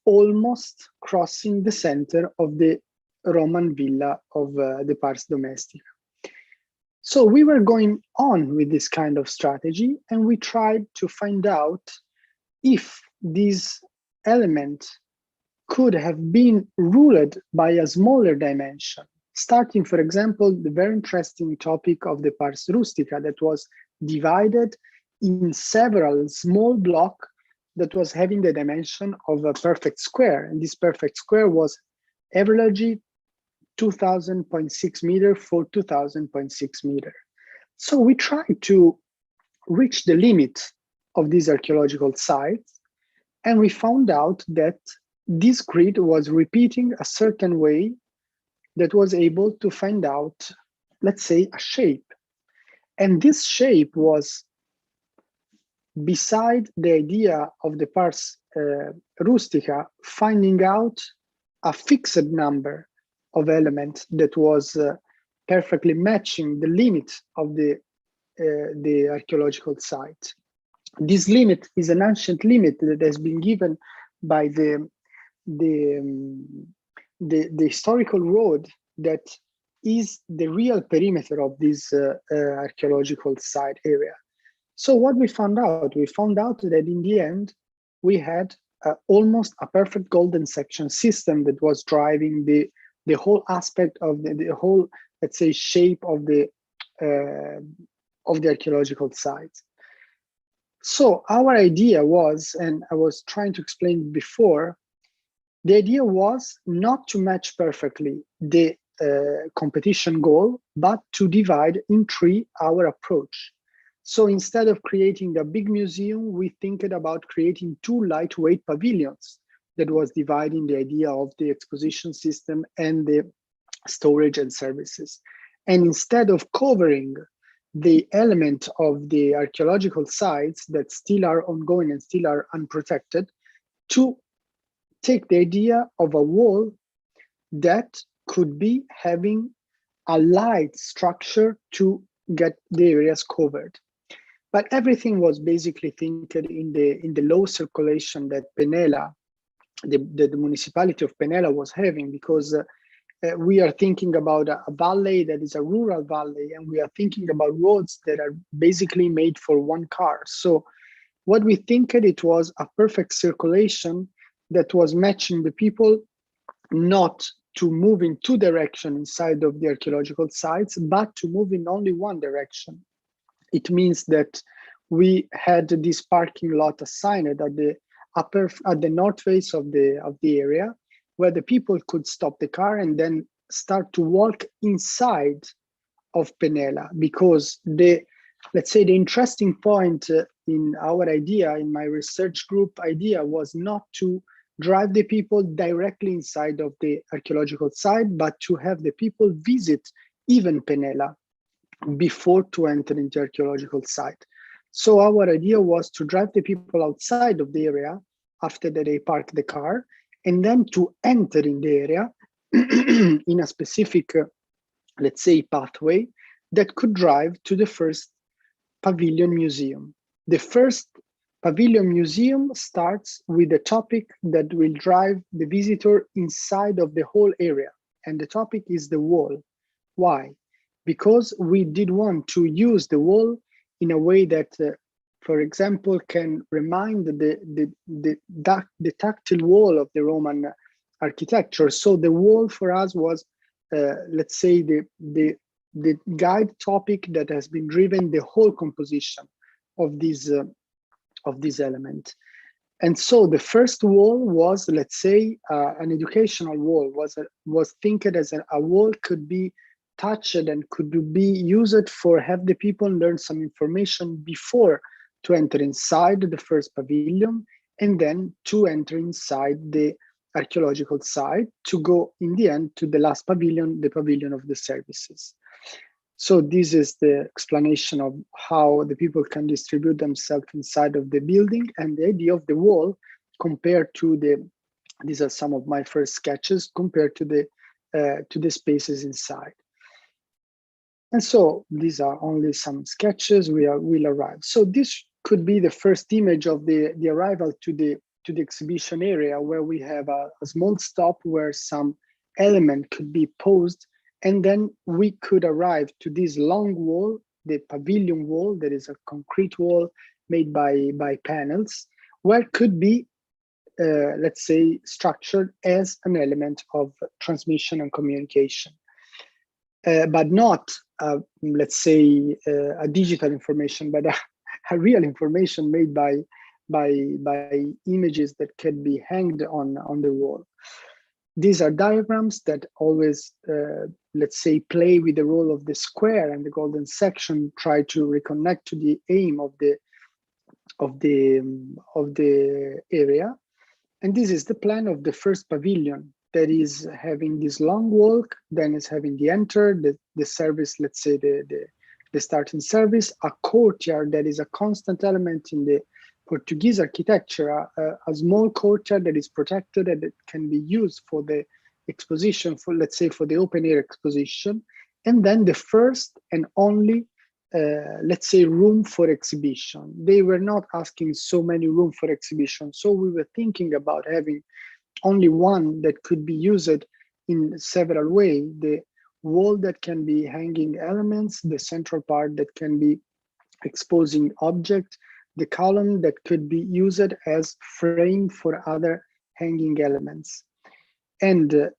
almost crossing the center of the Roman villa of the pars domestica. So we were going on with this kind of strategy, and we tried to find out if this element could have been ruled by a smaller dimension, starting, for example, the very interesting topic of the pars rustica that was divided in several small blocks that was having the dimension of a perfect square. And this perfect square was averagely 2000.6 meter for 2000.6 meter. So we tried to reach the limit of these archaeological sites, and we found out that this grid was repeating a certain way that was able to find out, let's say, a shape. And this shape was, beside the idea of the pars rustica, finding out a fixed number of elements that was perfectly matching the limit of the archaeological site. This limit is an ancient limit that has been given by the historical road that is the real perimeter of this archaeological site area. So what we found out that in the end, we had almost a perfect golden section system that was driving the whole aspect of the whole, let's say, shape of the archaeological site. So our idea was, and I was trying to explain before, the idea was not to match perfectly the competition goal, but to divide in three our approach. So instead of creating a big museum, we think about creating two lightweight pavilions that was dividing the idea of the exposition system and the storage and services. And instead of covering the element of the archaeological sites that still are ongoing and still are unprotected, to take the idea of a wall that could be having a light structure to get the areas covered. But everything was basically thinking in the low circulation that Penella, the municipality of Penella was having, because we are thinking about a valley that is a rural valley, and we are thinking about roads that are basically made for one car. So what we think it was a perfect circulation that was matching the people not to move in two directions inside of the archaeological sites, but to move in only one direction. It means that we had this parking lot assigned at the north face of the area, where the people could stop the car and then start to walk inside of Penella, because let's say the interesting point in our idea, in my research group idea, was not to drive the people directly inside of the archaeological site, but to have the people visit even Penella before to enter into the archaeological site. So our idea was to drive the people outside of the area after that they park the car, and then to enter in the area in a specific, let's say, pathway that could drive to the first pavilion museum. The first pavilion museum starts with a topic that will drive the visitor inside of the whole area. And the topic is the wall. Why? Because we did want to use the wall in a way that, for example, can remind the tactile wall of the Roman architecture. So the wall for us was, let's say, the guide topic that has been driven the whole composition of this this element. And so the first wall was, let's say, an educational wall, was think as a wall could be touched and could be used for have the people learn some information before to enter inside the first pavilion, and then to enter inside the archaeological site to go in the end to the last pavilion, the pavilion of the services. So this is the explanation of how the people can distribute themselves inside of the building, and the idea of the wall compared to these are some of my first sketches compared to the spaces inside. And so these are only some sketches. We'll arrive. So this could be the first image of the arrival to the exhibition area, where we have a small stop where some element could be posed. And then we could arrive to this long wall, the pavilion wall, that is a concrete wall made by panels, where could be, let's say, structured as an element of transmission and communication. But not, let's say, a digital information, but a real information made by images that can be hanged on the wall. These are diagrams that always, let's say, play with the role of the square and the golden section, try to reconnect to the aim of the area. And this is the plan of the first pavilion, that is having this long walk, then is having the enter, the service, let's say the starting service, a courtyard that is a constant element in the Portuguese architecture, a small courtyard that is protected and that can be used for the exposition, for, let's say, for the open air exposition. And then the first and only, let's say, room for exhibition. They were not asking so many room for exhibition. So we were thinking about having only one that could be used in several ways. The wall that can be hanging elements, the central part that can be exposing objects, the column that could be used as frame for other hanging elements. And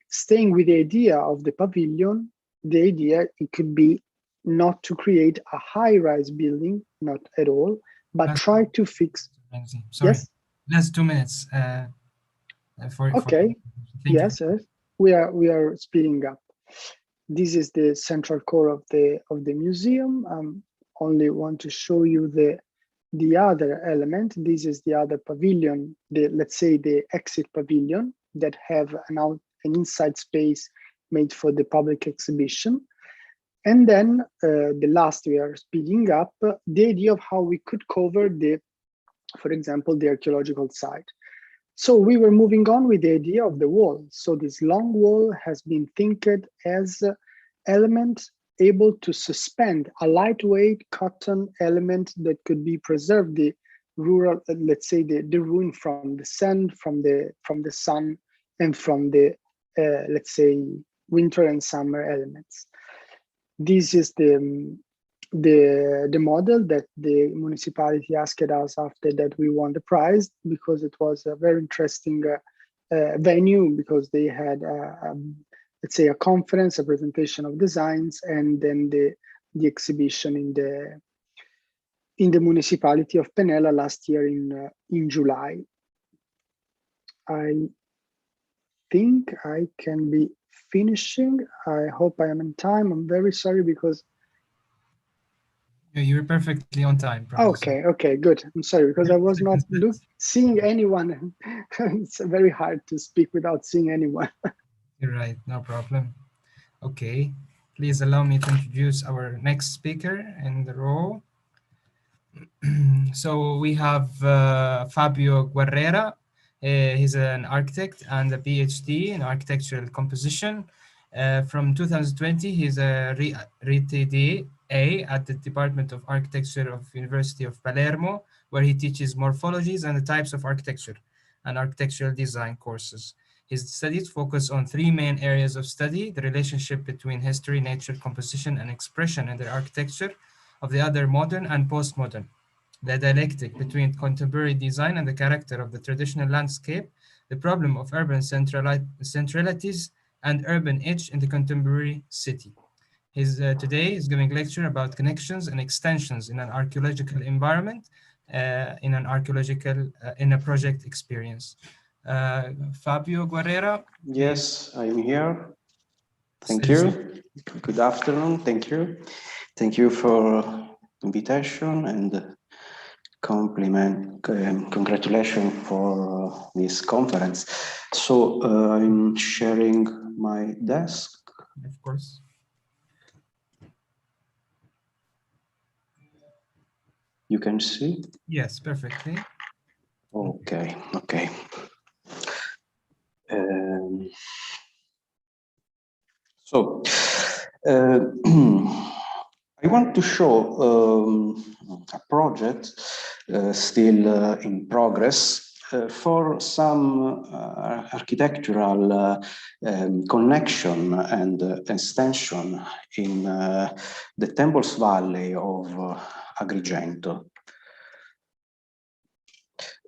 staying with the idea of the pavilion, the idea, it could be not to create a high-rise building, not at all, but try to fix. Sorry. Yes? Last 2 minutes. Okay. Yes, yes. We are speeding up. This is the central core of the museum. Only want to show you the other element. This is the other pavilion, let's say the exit pavilion, that have an inside space made for the public exhibition. And then the last, we are speeding up, the idea of how we could cover for example, the archaeological site. So we were moving on with the idea of the wall. So this long wall has been thinked as element able to suspend a lightweight cotton element that could be preserved the rural, let's say, the ruin from the sand, from the sun, and from the let's say, winter and summer elements. This is the model that the municipality asked us after that we won the prize, because it was a very interesting venue, because they had let's say, a conference, a presentation of designs, and then the exhibition in the municipality of Penella last year in July. I think I can be finishing. I hope I am in time. I'm very sorry because you're perfectly on time. Okay, good. I'm sorry because I was not seeing anyone. It's very hard to speak without seeing anyone. You're right, no problem. Okay, please allow me to introduce our next speaker in the row. So we have Fabio Guerrera. He's an architect and a PhD in architectural composition. From 2020, he's a RTD at the Department of Architecture of University of Palermo, where he teaches morphologies and the types of architecture and architectural design courses. His studies focus on three main areas of study: the relationship between history, nature, composition, and expression in the architecture of the other modern and postmodern, the dialectic between contemporary design and the character of the traditional landscape, the problem of urban centralities and urban edge in the contemporary city. Today is giving a lecture about connections and extensions in an archaeological environment, in an archaeological, in a project experience. Fabio Guerrera. Yes, I'm here. Thank you. Good afternoon. Thank you. Thank you for invitation and congratulations for this conference. So I'm sharing my desk. Of course. You can see? Yes, perfectly. Okay, okay. So I want to show a project still in progress for some architectural connection and extension in the Temples Valley of Agrigento.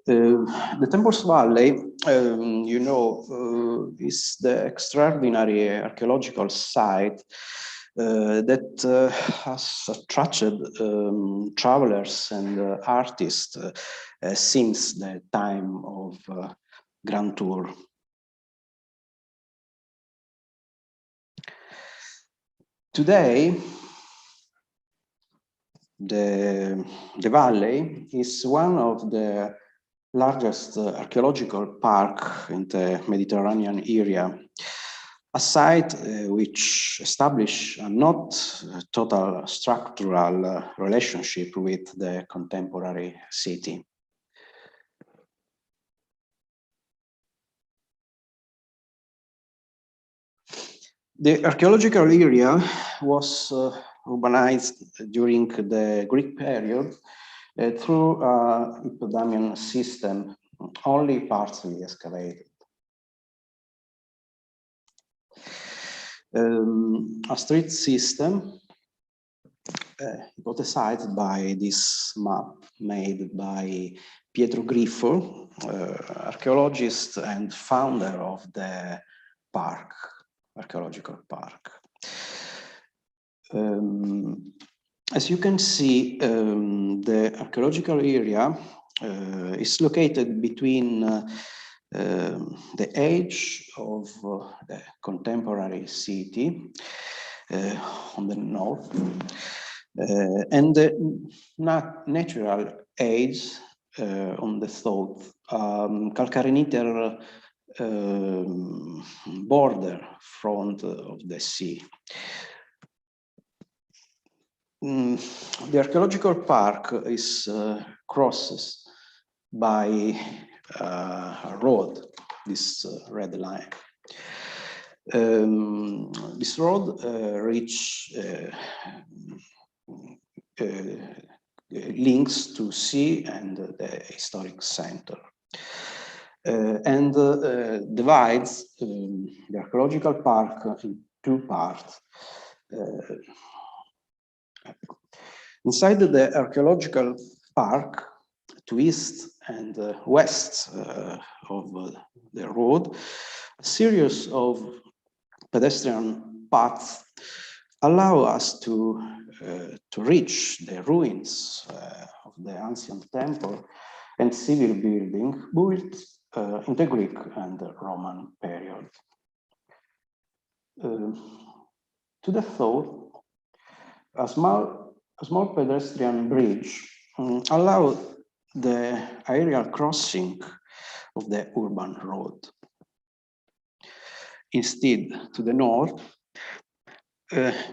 The Temples Valley, you know, is the extraordinary archaeological site that has attracted travelers and artists since the time of Grand Tour. Today, the valley is one of the largest archaeological park in the Mediterranean area, a site which establishes a not total structural relationship with the contemporary city. The archaeological area was urbanized during the Greek period through a Hippodamian system, only partially excavated. A street system hypothesized by this map made by Pietro Griffo, archaeologist and founder of the park, archaeological park. As you can see, the archaeological area is located between the edge of the contemporary city on the north and the natural edge on the south, calcareniter border front of the sea. The archaeological park is crossed by a road, this red line. This road links to sea and the historic center. And divides the archaeological park in two parts. Inside the archaeological park, to east and west of the road, a series of pedestrian paths allow us to reach the ruins of the ancient temple and civil building built in the Greek and the Roman period. To the south, a small pedestrian bridge allowed the aerial crossing of the urban road. Instead, to the north,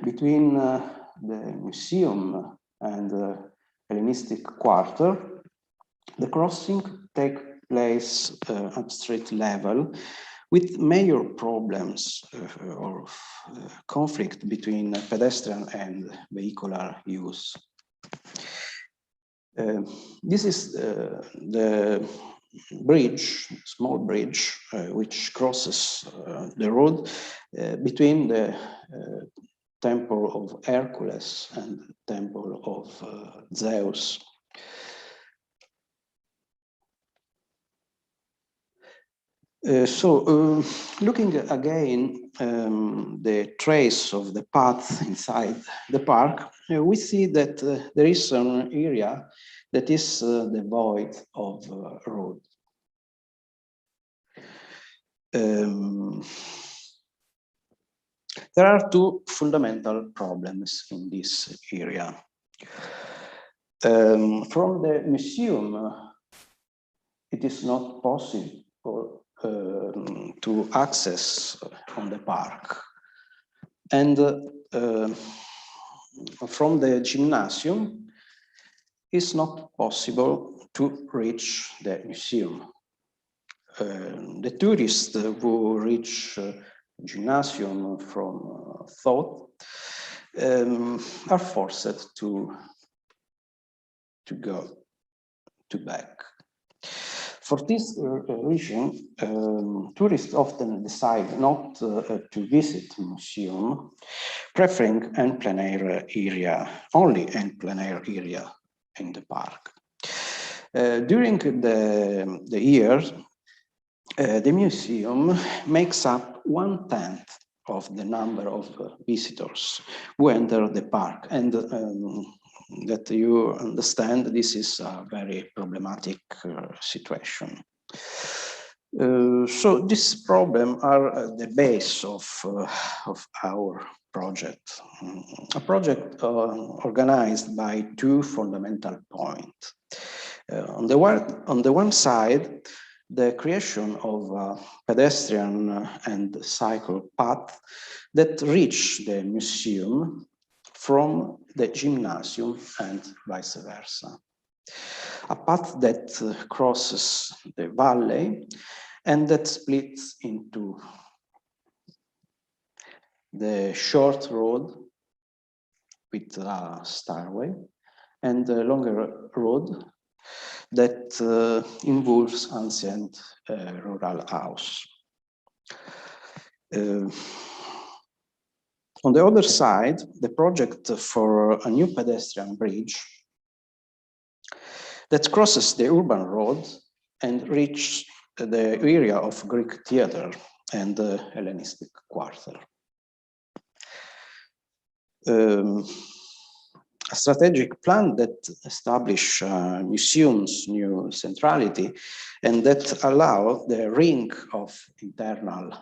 between the museum and the Hellenistic quarter, the crossing takes place at street level with major problems or conflict between pedestrian and vehicular use. This is the bridge, small bridge, which crosses the road between the temple of Hercules and the temple of Zeus. Looking again the trace of the path inside the park, we see that there is an area that is the void of road. There are two fundamental problems in this area. From the museum, it is not possible to access on the park. And from the gymnasium, it's not possible to reach the museum. The tourists who reach gymnasium from thought are forced to go back. For this reason, tourists often decide not to visit museum, preferring en plein air area, only en plein air area in the park. During the year, the museum makes up 1/10 of the number of visitors who enter the park, and that you understand this is a very problematic situation. So this problem are the base of our project. A project organized by two fundamental points. On the one side, the creation of a pedestrian and cycle path that reach the museum from the gymnasium and vice versa. A path that crosses the valley and that splits into the short road with a stairway and the longer road that involves ancient rural house. On the other side, the project for a new pedestrian bridge that crosses the urban road and reaches the area of Greek theater and the Hellenistic quarter. A strategic plan that establishes museums' new centrality and that allow the ring of internal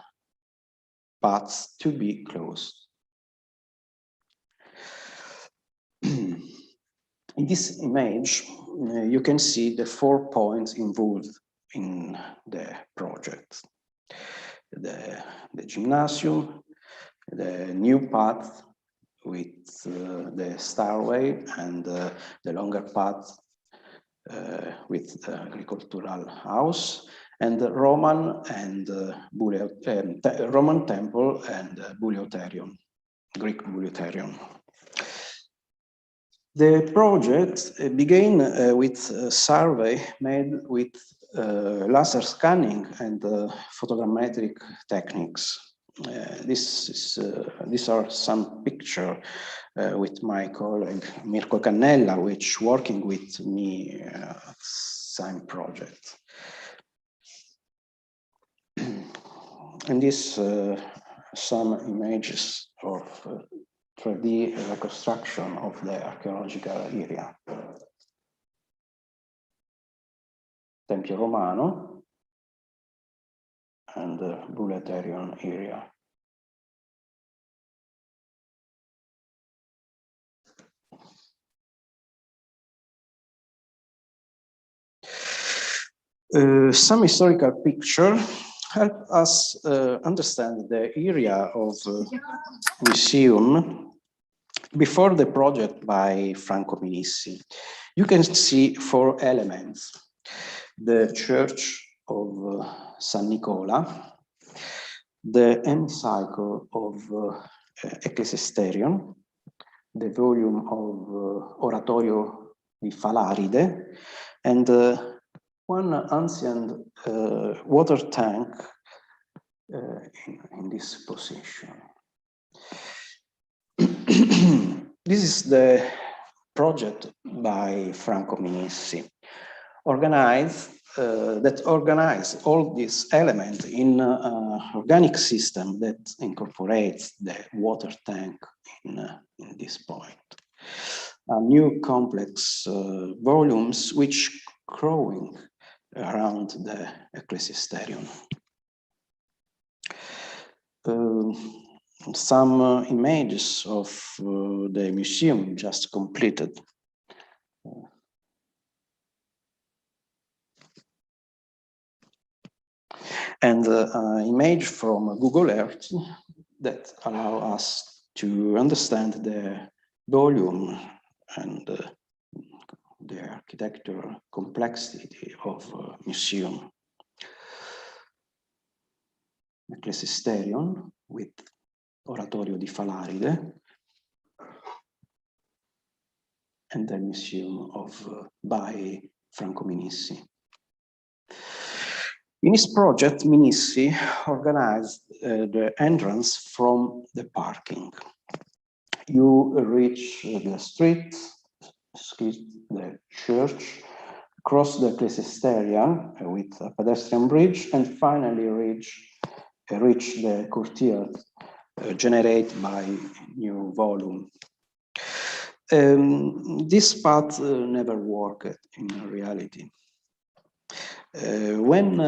paths to be closed. In this image, you can see the 4 points involved in the project. The gymnasium, the new path with the stairway and the longer path with the agricultural house, and the Roman and Roman temple and Bouleuterion, Greek Bouleuterion. The project began with a survey made with laser scanning and photogrammetric techniques. These are some pictures with my colleague Mirko Cannella, which working with me at same project. And this some images of 3D reconstruction of the archaeological area. Tempio Romano and the Bouleuterion area. Some historical picture help us understand the area of museum before the project by Franco Minissi. You can see 4 elements: the church of San Nicola, the hemicycle of Ecclesisterion, the volume of Oratorio di Falaride, and one ancient water tank in this position. This is the project by Franco Minissi, that organize all these elements in an organic system that incorporates the water tank in this point. new complex volumes which growing around the ecclesiasterion. Some images of the museum just completed. And an image from Google Earth that allow us to understand the volume and the architectural complexity of a museum. Ecclesiasterion with Oratorio di Falaride and the Museum by Franco Minissi. In his project, Minissi organized the entrance from the parking. You reach the street, the church, cross the ecclesiasterion with a pedestrian bridge, and finally reach the courtyard generated by new volume. This path never worked in reality. When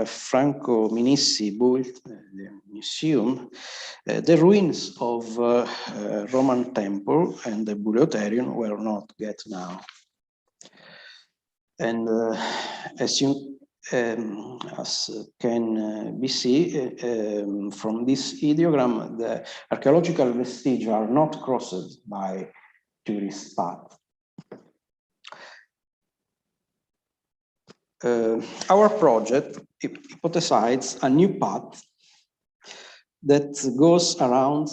Franco Minissi built the museum, the ruins of Roman temple and the Bouleuterion were not yet known. And as can be seen from this ideogram, the archaeological vestiges are not crossed by tourist paths. Our project hypothesizes a new path that goes around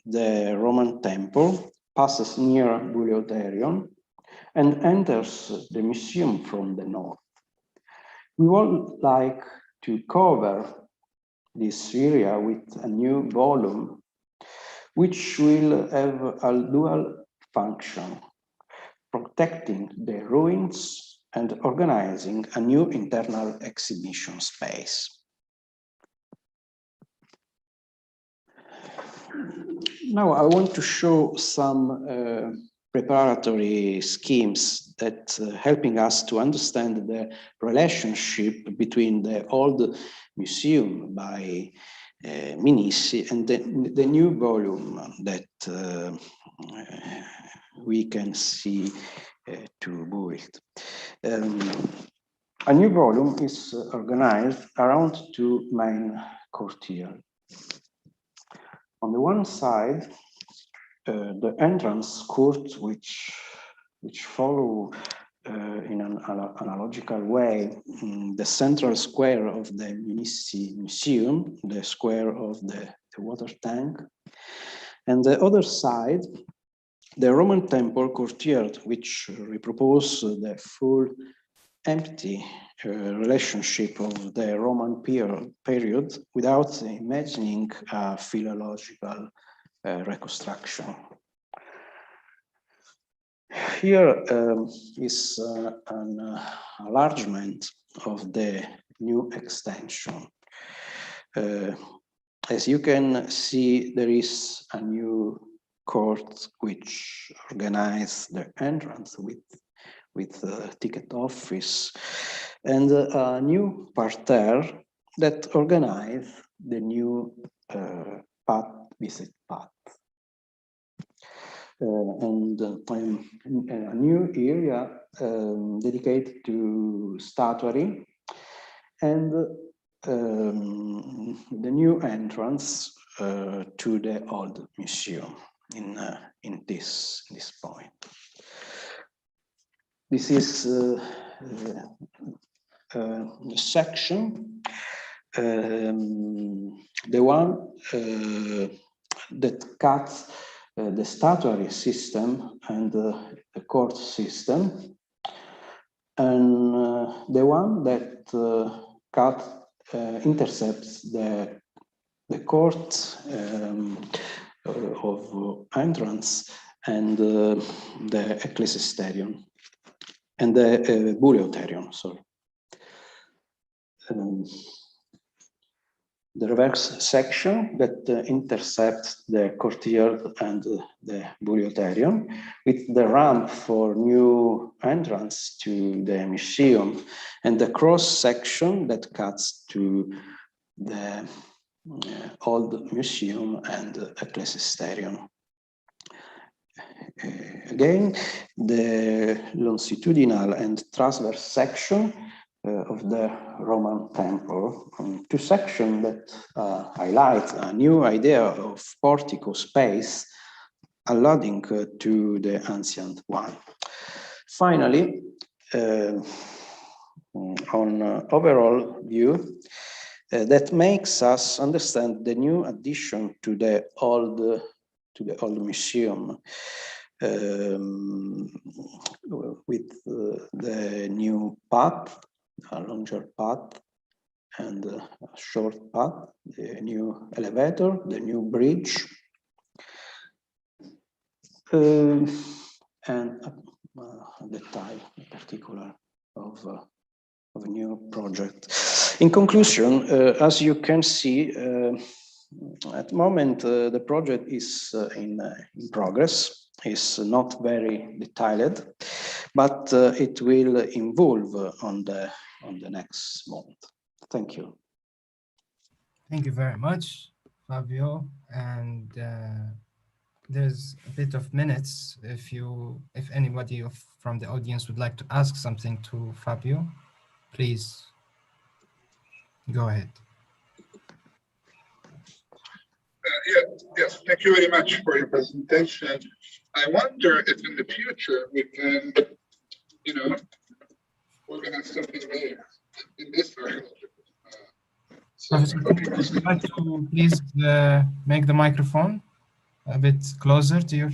the Roman temple, passes near Bouleuterion, and enters the museum from the north. We would like to cover this area with a new volume, which will have a dual function, protecting the ruins and organizing a new internal exhibition space. Now I want to show some preparatory schemes that helping us to understand the relationship between the old museum by Minissi and the new volume that we can see to build. A new volume is organized around two main courtyards. On the one side, the entrance court, which follow in an analogical way the central square of the Minissi Museum, the square of the water tank, and the other side, the Roman temple courtyard, which repropose the full empty relationship of the Roman period without imagining a philological reconstruction. Here is an enlargement of the new extension. As you can see, there is a new court which organizes the entrance with a ticket office, and a new parterre that organizes the new visit path. And a new area dedicated to statuary, and the new entrance to the old museum in this point. This is the section, the one that cuts the statuary system and the court system, and the one that intercepts the court of entrance and the ecclesiasterion and the Bouleuterion, sorry. the reverse section that intercepts the courtyard and the Buliotherium, with the ramp for new entrance to the museum, and the cross section that cuts to the old museum and ecclesiasterium. Again, the longitudinal and transverse section of the Roman temple, two sections that highlight a new idea of portico space alluding to the ancient one. Finally, on overall view, that makes us understand the new addition to the old museum, with the new path, a longer path and a short path, the new elevator, the new bridge, and a detail in particular of a new project. In conclusion, as you can see, at the moment the project is in progress. It's not very detailed, but it will evolve on the next month. Thank you. Thank you very much, Fabio. And there's a bit of minutes if anybody from the audience would like to ask something to Fabio, please go ahead. Yes, thank you very much for your presentation. I wonder if in the future we can, organize something there in this area. Professor, would you like to please make the microphone a bit closer to your...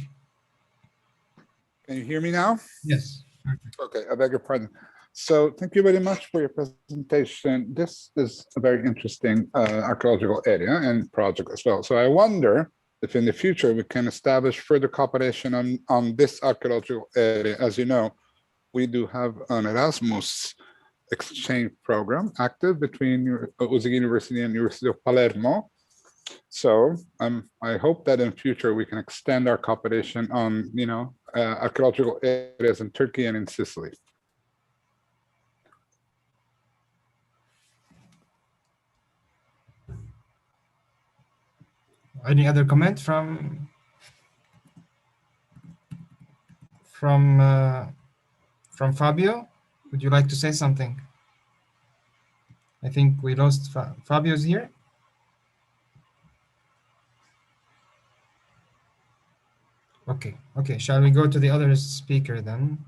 Can you hear me now? Yes. Perfect. Okay, I beg your pardon. So thank you very much for your presentation. This is a very interesting archaeological area and project as well. So I wonder if in the future we can establish further cooperation on this archaeological area. As you know, we do have an Erasmus exchange program active between Uzi University and University of Palermo. So I hope that in future we can extend our cooperation on, archaeological areas in Turkey and in Sicily. Any other comment from Fabio? Would you like to say something? I think we lost Fabio's here. Okay. Shall we go to the other speaker then?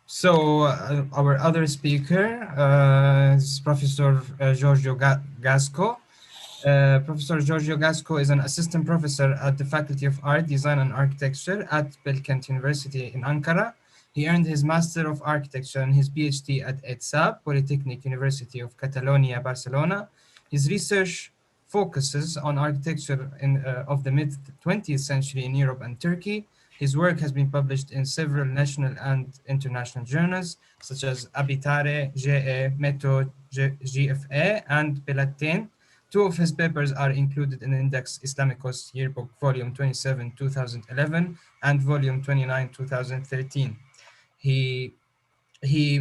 So our other speaker is Professor Giorgio Gasco. Professor Giorgio Gasco is an assistant professor at the Faculty of Art, Design and Architecture at Bilkent University in Ankara. He earned his Master of Architecture and his PhD at ETSAB, Polytechnic University of Catalonia, Barcelona. His research focuses on architecture of the mid-20th century in Europe and Turkey. His work has been published in several national and international journals, such as Abitare, GE, Metho, GFA, and Pelatin. Two of his papers are included in the Index Islamicus Yearbook, Volume 27, 2011, and Volume 29, 2013. He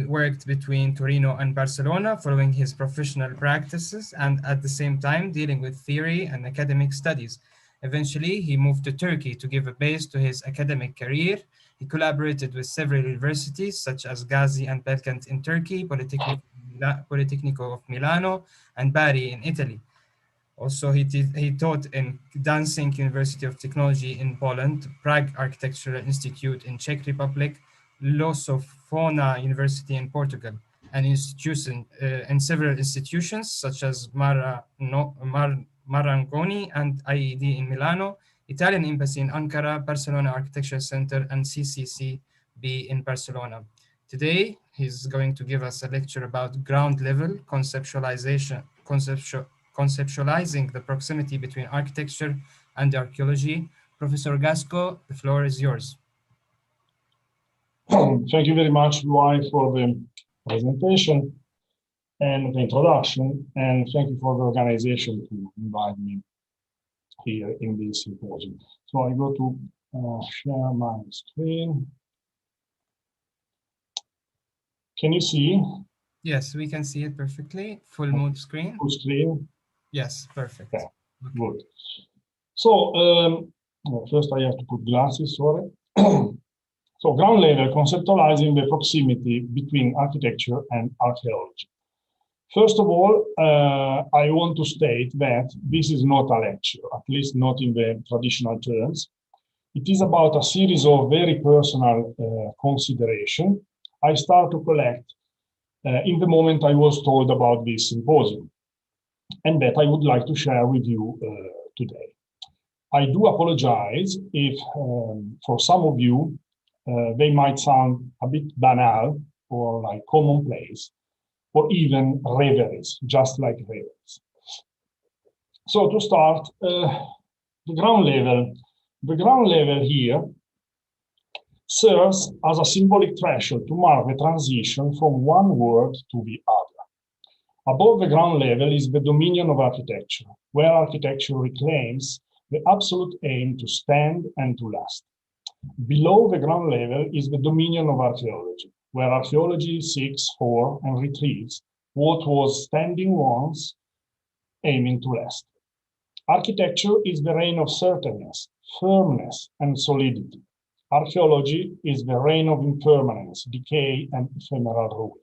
worked between Torino and Barcelona following his professional practices and at the same time dealing with theory and academic studies. Eventually, he moved to Turkey to give a base to his academic career. He collaborated with several universities such as Gazi and Belkent in Turkey, Politecnico of Milano, and Bari in Italy. Also, he taught in Gdańsk University of Technology in Poland, Prague Architectural Institute in Czech Republic, Lusofona University in Portugal, and in several institutions such as Marangoni and IED in Milano, Italian Embassy in Ankara, Barcelona Architecture Center, and CCCB in Barcelona. Today, he's going to give us a lecture about ground level conceptualizing the proximity between architecture and archaeology. Professor Gasco, the floor is yours. Thank you very much, Luai, for the presentation and the introduction, and thank you for the organization to invite me here in this symposium. So I go to share my screen. Can you see? Yes, we can see it perfectly. Full mode screen. Full screen? Yes, perfect. Okay, good. So first I have to put glasses, sorry. So ground level conceptualizing the proximity between architecture and archaeology. First of all, I want to state that this is not a lecture, at least not in the traditional terms. It is about a series of very personal considerations I start to collect in the moment I was told about this symposium, and that I would like to share with you today. I do apologize if for some of you they might sound a bit banal or like commonplace, or even reveries, just like reveries. So to start, the ground level here serves as a symbolic threshold to mark the transition from one world to the other. Above the ground level is the dominion of architecture, where architecture reclaims the absolute aim to stand and to last. Below the ground level is the dominion of archaeology, where archaeology seeks for and retrieves what was standing once, aiming to last. Architecture is the reign of certainness, firmness, and solidity. Archaeology is the reign of impermanence, decay, and ephemeral ruin.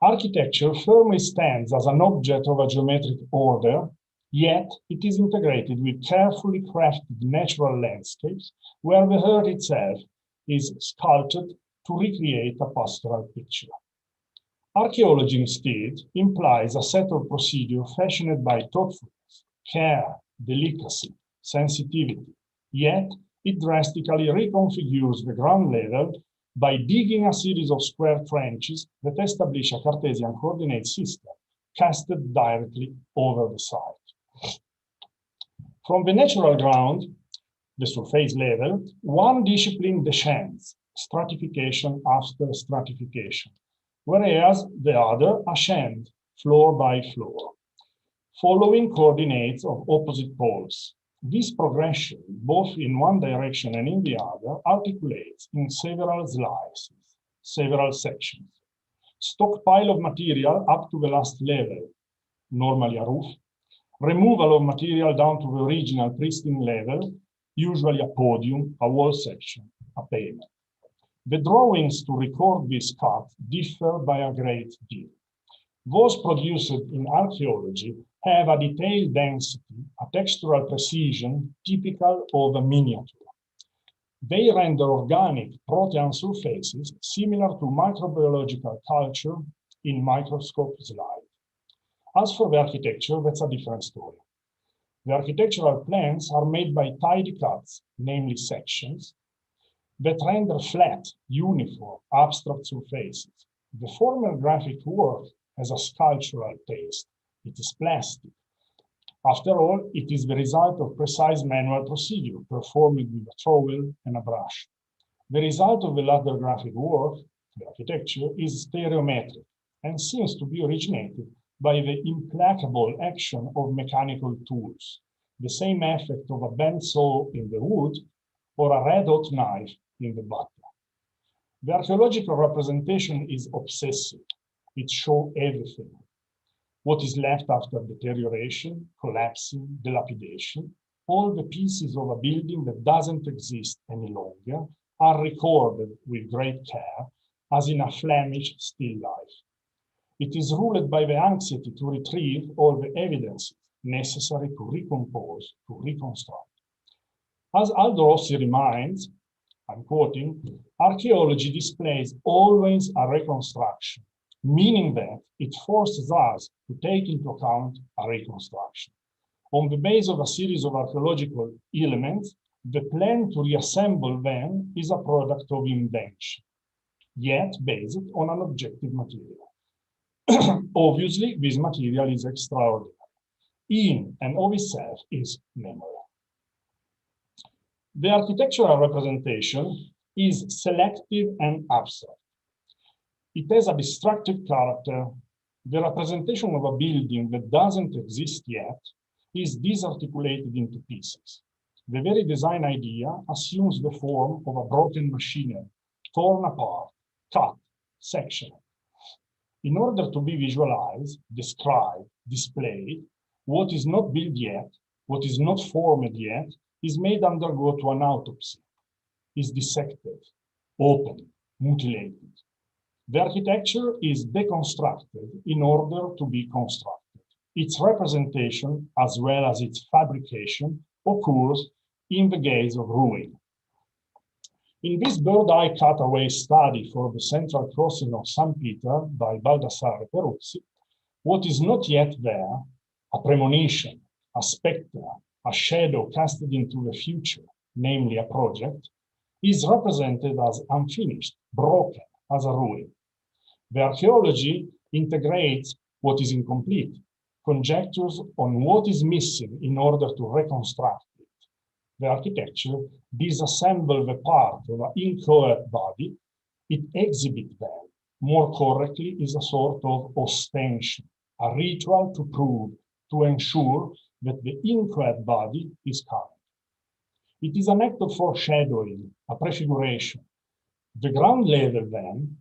Architecture firmly stands as an object of a geometric order, yet it is integrated with carefully crafted natural landscapes where the earth itself is sculpted to recreate a pastoral picture. Archaeology instead implies a set of procedures fashioned by thoughtfulness, care, delicacy, sensitivity, yet it drastically reconfigures the ground level by digging a series of square trenches that establish a Cartesian coordinate system casted directly over the site. From the natural ground, the surface level, one discipline descends, stratification after stratification, whereas the other ascends, floor by floor, following coordinates of opposite poles. This progression, both in one direction and in the other, articulates in several slices, several sections. Stockpile of material up to the last level, normally a roof, removal of material down to the original pristine level, usually a podium, a wall section, a pavement. The drawings to record this cut differ by a great deal. Those produced in archaeology have a detailed density, a textural precision typical of a miniature. They render organic protean surfaces similar to microbiological culture in microscope slide. As for the architecture, that's a different story. The architectural plans are made by tidy cuts, namely sections, that render flat, uniform, abstract surfaces. The former graphic work has a sculptural taste. It is plastic. After all, it is the result of precise manual procedure performed with a trowel and a brush. The result of the latter graphic work, the architecture, is stereometric and seems to be originated by the implacable action of mechanical tools, the same effect of a bent saw in the wood or a red-hot knife in the butter. The archaeological representation is obsessive. It shows everything. What is left after deterioration, collapsing, dilapidation, all the pieces of a building that doesn't exist any longer are recorded with great care, as in a Flemish still life. It is ruled by the anxiety to retrieve all the evidences necessary to recompose, to reconstruct. As Aldo Rossi reminds, I'm quoting, archaeology displays always a reconstruction, meaning that it forces us to take into account a reconstruction. On the basis of a series of archaeological elements, the plan to reassemble them is a product of invention, yet based on an objective material. Obviously, this material is extraordinary. In and of itself is memory. The architectural representation is selective and abstract. It has a destructive character. The representation of a building that doesn't exist yet is disarticulated into pieces. The very design idea assumes the form of a broken machinery, torn apart, cut, sectioned. In order to be visualized, described, displayed, what is not built yet, what is not formed yet, is made undergo to an autopsy, is dissected, opened, mutilated. The architecture is deconstructed in order to be constructed. Its representation, as well as its fabrication, occurs in the gaze of ruin. In this bird-eye cutaway study for the central crossing of St. Peter by Baldassare Peruzzi, what is not yet there, a premonition, a spectre, a shadow casted into the future, namely a project, is represented as unfinished, broken, as a ruin. The archaeology integrates what is incomplete, conjectures on what is missing in order to reconstruct it. The architecture disassembles the part of an inchoate body, it exhibits them. More correctly, is a sort of ostension, a ritual to prove, to ensure that the inchoate body is current. It is an act of foreshadowing, a prefiguration. The ground level, then,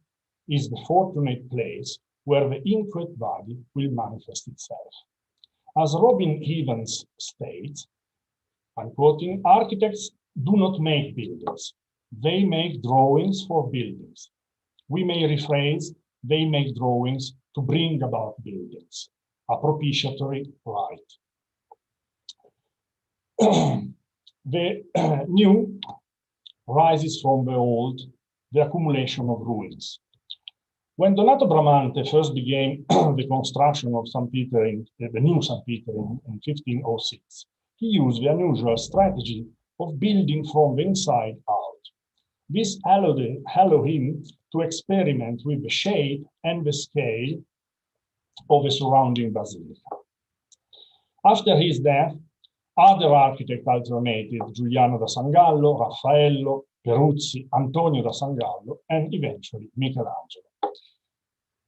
is the fortunate place where the inchoate body will manifest itself. As Robin Evans states, I'm quoting, architects do not make buildings. They make drawings for buildings. We may rephrase, they make drawings to bring about buildings, a propitiatory right. The new rises from the old, the accumulation of ruins. When Donato Bramante first began the construction of St. Peter, the new St. Peter in 1506, he used the unusual strategy of building from the inside out. This allowed him to experiment with the shape and the scale of the surrounding basilica. After his death, other architects alternated: Giuliano da Sangallo, Raffaello, Peruzzi, Antonio da Sangallo, and eventually Michelangelo.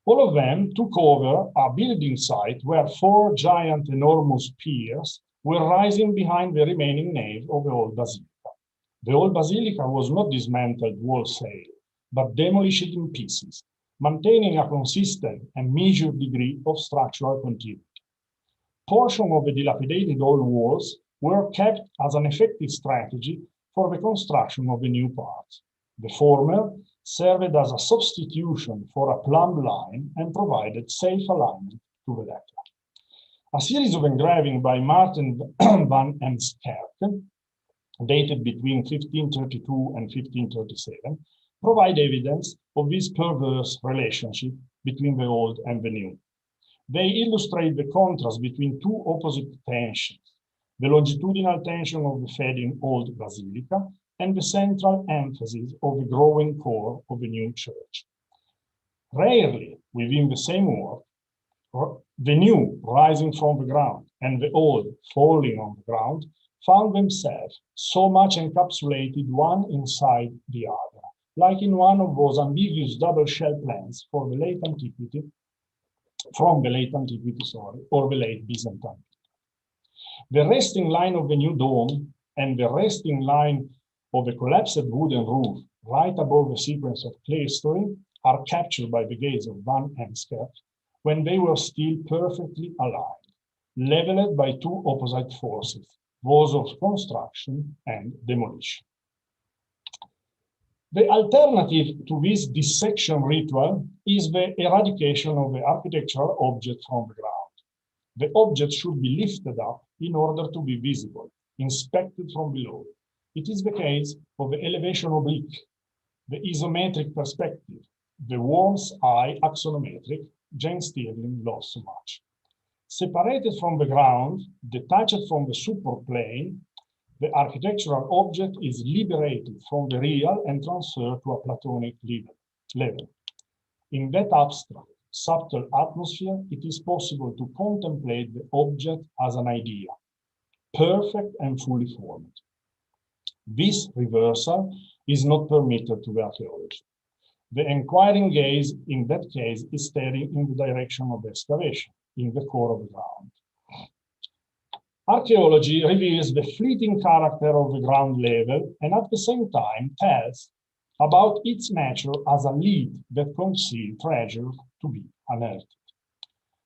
All of them took over a building site where 4 giant enormous piers were rising behind the remaining nave of the old basilica. The old basilica was not dismantled wholesale, but demolished in pieces, maintaining a consistent and measured degree of structural continuity. Portions of the dilapidated old walls were kept as an effective strategy for the construction of the new parts. The former served as a substitution for a plumb line and provided safe alignment to the latter. A series of engravings by Martin van Heemskerk, dated between 1532 and 1537, provide evidence of this perverse relationship between the old and the new. They illustrate the contrast between two opposite tensions: the longitudinal tension of the fading old basilica and the central emphasis of the growing core of the new church. Rarely within the same work, the new rising from the ground and the old falling on the ground found themselves so much encapsulated one inside the other, like in one of those ambiguous double shell plans for the late antiquity, or the late Byzantine. The resting line of the new dome and the resting line of the collapsed wooden roof right above the sequence of clerestory are captured by the gaze of Van Heemskerk when they were still perfectly aligned, leveled by two opposite forces, those of construction and demolition. The alternative to this dissection ritual is the eradication of the architectural object from the ground. The object should be lifted up in order to be visible, inspected from below. It is the case of the elevation oblique, the isometric perspective, the worm's eye axonometric, Jane Stirling loves so much. Separated from the ground, detached from the superplane, the architectural object is liberated from the real and transferred to a Platonic level. In that abstract, subtle atmosphere, it is possible to contemplate the object as an idea, perfect and fully formed. This reversal is not permitted to the archaeologist. The inquiring gaze in that case is staring in the direction of the excavation, in the core of the ground. Archaeology reveals the fleeting character of the ground level and at the same time tells about its nature as a lead that conceals treasure to be unearthed.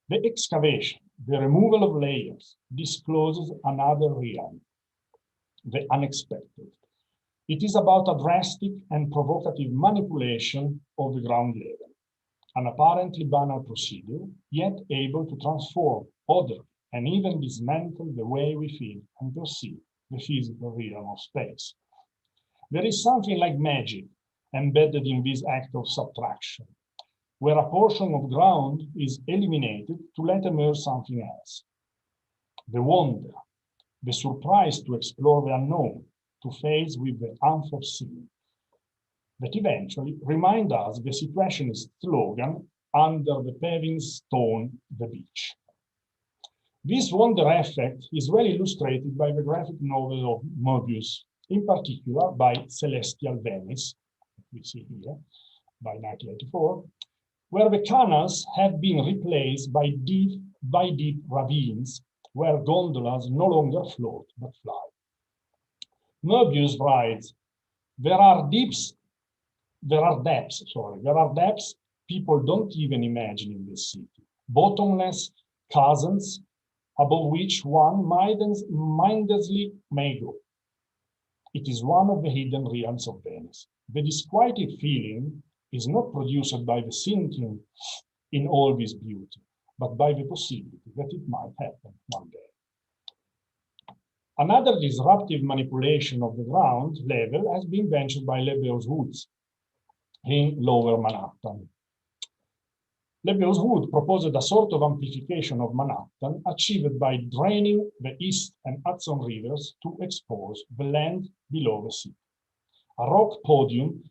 The excavation, the removal of layers, discloses another realm, the unexpected. It is about a drastic and provocative manipulation of the ground level, an apparently banal procedure, yet able to transform, order, and even dismantle the way we feel and perceive the physical realm of space. There is something like magic embedded in this act of subtraction, where a portion of ground is eliminated to let emerge something else. The wonder, the surprise to explore the unknown, to face with the unforeseen, that eventually remind us the situationist slogan, under the paving stone, the beach. This wonder effect is well illustrated by the graphic novel of Moebius, in particular by Celestial Venice, we see here, by 1984, where the canals have been replaced by deep ravines, where gondolas no longer float but fly. Moebius writes, there are depths people don't even imagine in this city, bottomless chasms above which one mindlessly may go. It is one of the hidden realms of Venice. The disquieted feeling is not produced by the sinking in all this beauty, but by the possibility that it might happen one day. Another disruptive manipulation of the ground level has been ventured by Lebbeus Woods in Lower Manhattan. Lebbeus Woods proposed a sort of amplification of Manhattan achieved by draining the East and Hudson rivers to expose the land below the city. A rock podium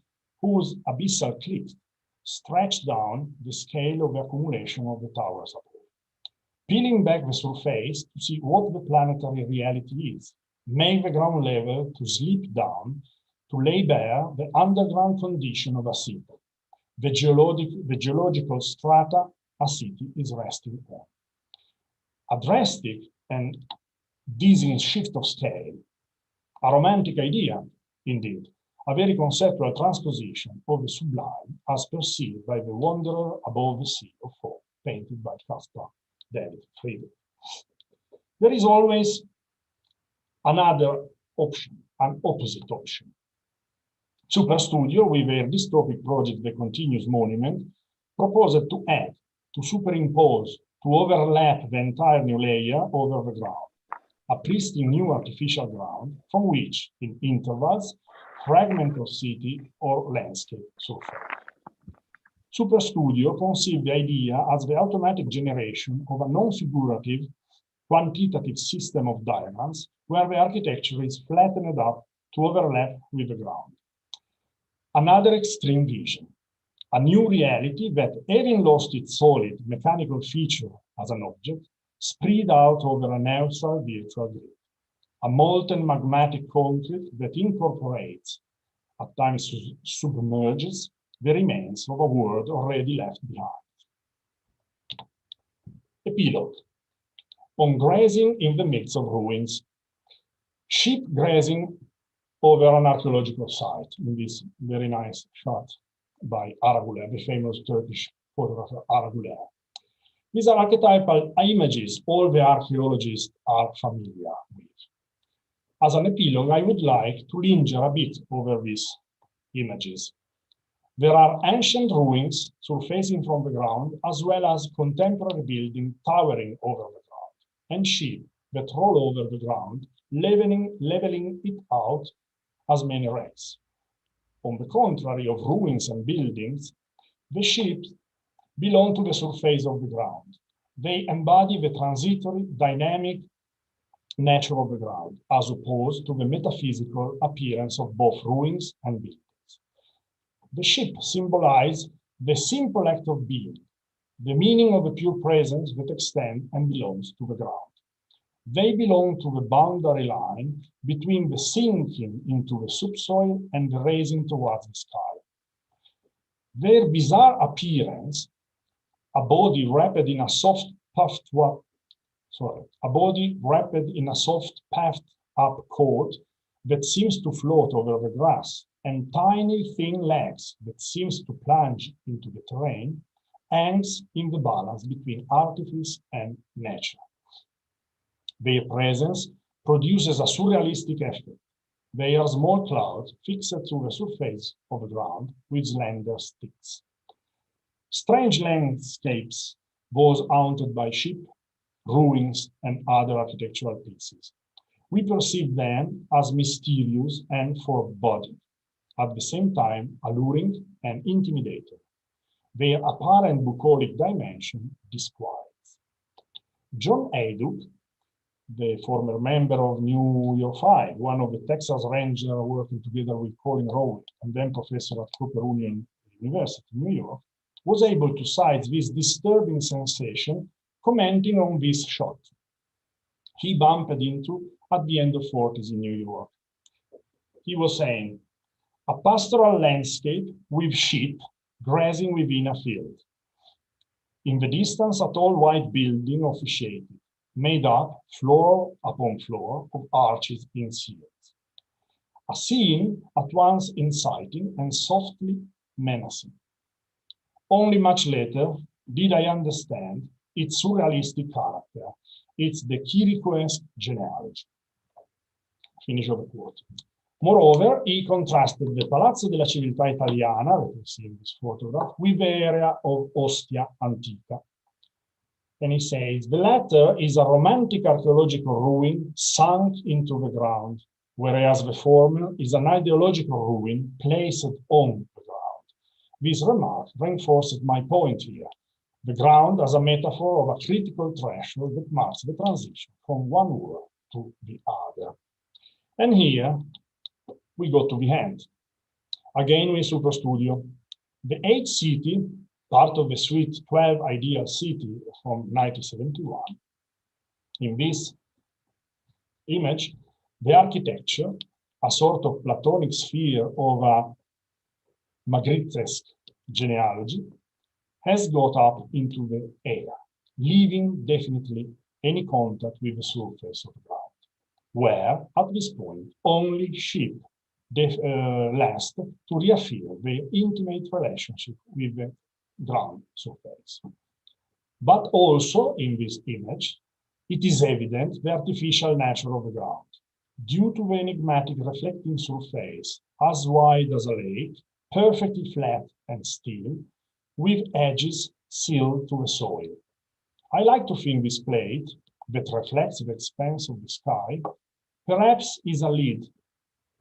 whose abyssal cliffs stretched down the scale of the accumulation of the towers above. Peeling back the surface to see what the planetary reality is, make the ground level to slip down, to lay bare the underground condition of a city, the geological strata a city is resting on. A drastic and dizzying shift of scale, a romantic idea, indeed, a very conceptual transposition of the sublime as perceived by the wanderer above the sea of foam, painted by Caspar David Friedrich. There is always another option, an opposite option. Superstudio, with their dystopic project The Continuous Monument, proposed to add, to superimpose, to overlap the entire new layer over the ground, a pristine new artificial ground from which, in intervals, fragment of city or landscape surface. Superstudio conceived the idea as the automatic generation of a non-figurative, quantitative system of diagrams where the architecture is flattened up to overlap with the ground. Another extreme vision, a new reality that, having lost its solid mechanical feature as an object, spread out over a neutral virtual grid, a molten magmatic concrete that incorporates, at times submerges, the remains of a world already left behind. Epilogue. On grazing in the midst of ruins. Sheep grazing over an archaeological site, in this very nice shot by Araguler, the famous Turkish photographer Araguler. These are archetypal images all the archaeologists are familiar with. As an epilogue, I would like to linger a bit over these images. There are ancient ruins surfacing from the ground, as well as contemporary buildings towering over the ground, and sheep that roll over the ground, leveling it out as many wrecks. On the contrary of ruins and buildings, the sheep belong to the surface of the ground. They embody the transitory, dynamic nature of the ground, as opposed to the metaphysical appearance of both ruins and buildings. The sheep symbolize the simple act of being, the meaning of the pure presence that extends and belongs to the ground. They belong to the boundary line between the sinking into the subsoil and the raising towards the sky. Their bizarre appearance, a body wrapped in a soft puffed up, coat that seems to float over the grass, and tiny thin legs that seems to plunge into the terrain, hangs in the balance between artifice and nature. Their presence produces a surrealistic effect. They are small clouds fixed to the surface of the ground with slender sticks. Strange landscapes, those haunted by sheep, ruins, and other architectural pieces. We perceive them as mysterious and foreboding, at the same time alluring and intimidating. Their apparent bucolic dimension disquiets. John Haydock, the former member of New York 5, one of the Texas Rangers working together with Colin Rowley, and then professor at Cooper Union University, New York, was able to cite this disturbing sensation, commenting on this shot he bumped into at the end of 40s in New York. He was saying, a pastoral landscape with sheep grazing within a field. In the distance, a tall white building officiated, made up floor upon floor of arches in seals. A scene at once inciting and softly menacing. Only much later did I understand its surrealistic character. It's the Chiricoesque genealogy. Finish of the quote. Moreover, he contrasted the Palazzo della Civiltà Italiana, that you see in this photograph, with the area of Ostia Antica. And he says, the latter is a romantic archaeological ruin sunk into the ground, whereas the former is an ideological ruin placed on the ground. This remark reinforced my point here. The ground as a metaphor of a critical threshold that marks the transition from one world to the other. And here we go to the end. Again with Superstudio. The 8th city, part of the suite 12 Ideal City from 1971. In this image, the architecture, a sort of Platonic sphere of a Magritte-esque genealogy, has got up into the air, leaving definitely any contact with the surface of the ground, where, at this point, only sheep last to reaffirm their intimate relationship with the ground surface. But also, in this image, it is evident the artificial nature of the ground, due to the enigmatic reflecting surface, as wide as a lake, perfectly flat and still, with edges sealed to the soil. I like to think this plate, that reflects the expanse of the sky, perhaps is a lid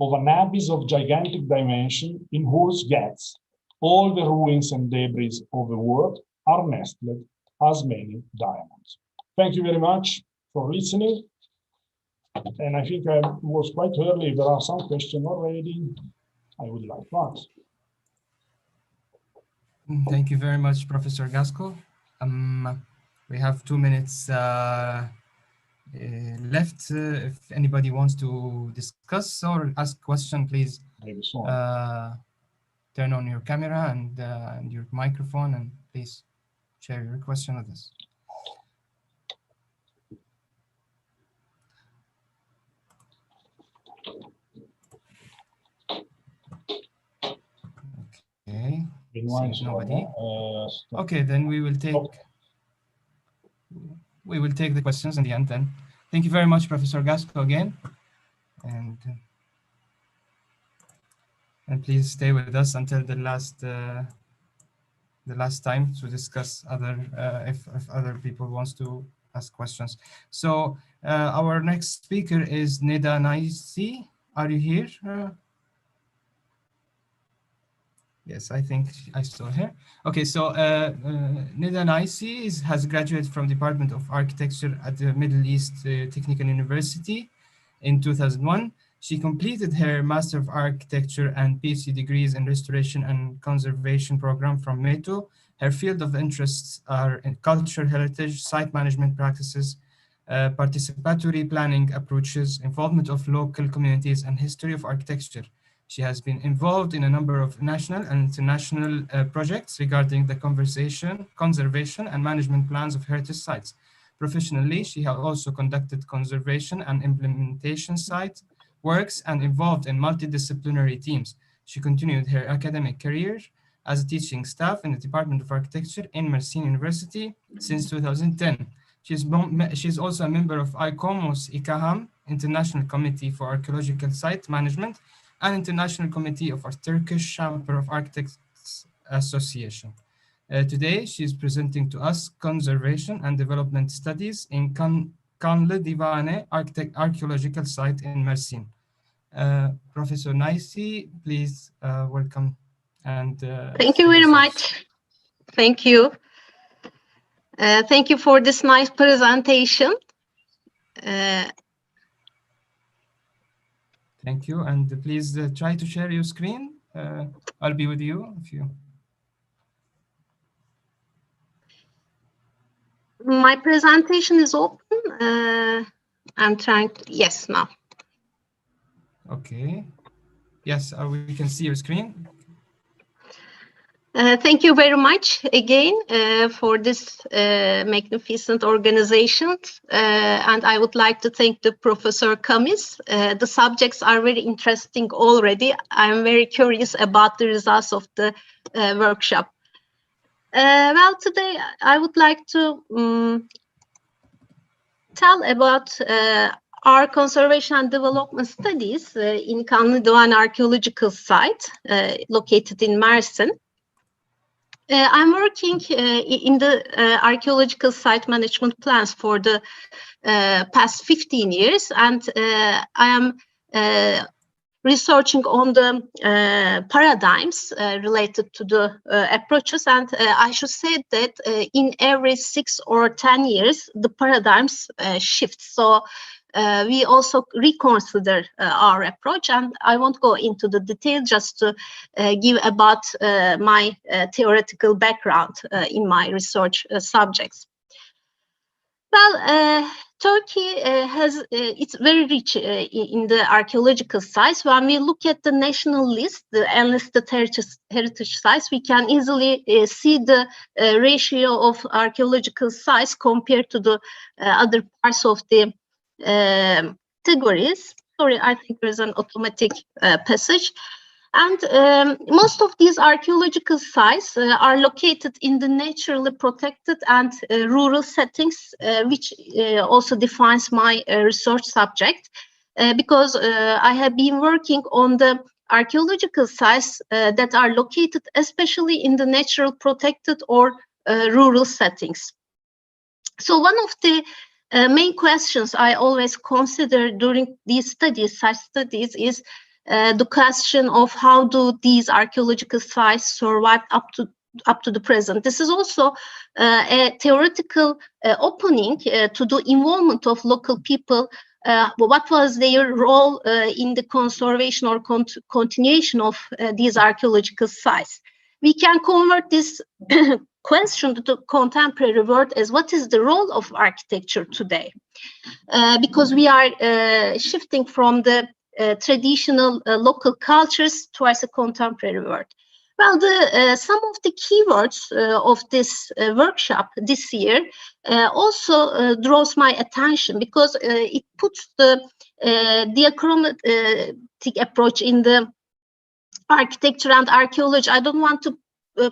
of an abyss of gigantic dimension in whose gates all the ruins and debris of the world are nestled as many diamonds. Thank you very much for listening. And I think I was quite early. If there are some questions already, I would like to ask. Thank you very much, Professor Gasco. We have 2 minutes left. If anybody wants to discuss or ask a question, please turn on your camera and your microphone, and please share your question with us. Okay. Seems nobody. Okay, then we will take the questions in the end then. Thank you very much, Professor Gasco, again. And please stay with us until the last time to discuss other if other people wants to ask questions. So our next speaker is Neda Naisi. Are you here? Yes, I think I saw her. Okay, so Neda Naisi has graduated from the Department of Architecture at the Middle East Technical University in 2001. She completed her Master of Architecture and PhD degrees in Restoration and Conservation program from METO. Her field of interests are in cultural heritage, site management practices, participatory planning approaches, involvement of local communities, and history of architecture. She has been involved in a number of national and international projects regarding the conservation and management plans of heritage sites. Professionally, she has also conducted conservation and implementation site works and involved in multidisciplinary teams. She continued her academic career as a teaching staff in the Department of Architecture in Mersin University since 2010. She's also a member of ICOMOS ICAHAM, International Committee for Archaeological Site Management, and International Committee of Turkish Chamber of Architects Association. Today, she is presenting to us conservation and development studies in Kanlı Divane Archaeological Site in Mersin. Professor Naisi, please welcome. And thank you very much. Thank you. Thank you for this nice presentation. Thank you, and please try to share your screen. I'll be with you if you. My presentation is open. I'm trying to, yes, now. Okay. Yes, we can see your screen. Thank you very much again for this magnificent organization. And I would like to thank the Professor Kamis. The subjects are very interesting already. I'm very curious about the results of the workshop. Well, today I would like to tell about our conservation and development studies in Kanlı Divane Archaeological Site located in Mersin. I'm working in the archaeological site management plans for the past 15 years, and I am researching on the paradigms related to the approaches. And I should say that in every 6 or 10 years, the paradigms shift. So we also reconsider our approach, and I won't go into the detail, just to give about my theoretical background in my research subjects. Well, Turkey it's very rich in the archaeological sites. When we look at the national list, the enlisted heritage sites, we can easily see the ratio of archaeological sites compared to the other parts of the categories. Sorry, I think there's an automatic passage. And most of these archaeological sites are located in the naturally protected and rural settings, which also defines my research subject, because I have been working on the archaeological sites that are located especially in the natural protected or rural settings. So one of the main questions I always consider during these studies, such studies, is the question of how do these archaeological sites survive up to the present. This is also a theoretical opening to the involvement of local people. What was their role in the conservation or continuation of these archaeological sites? We can convert this question to the contemporary world as what is the role of architecture today? Because we are shifting from the traditional local cultures towards a contemporary world. Well, some of the keywords of this workshop this year also draws my attention, because it puts the diachromatic approach in the architecture and archaeology. I don't want to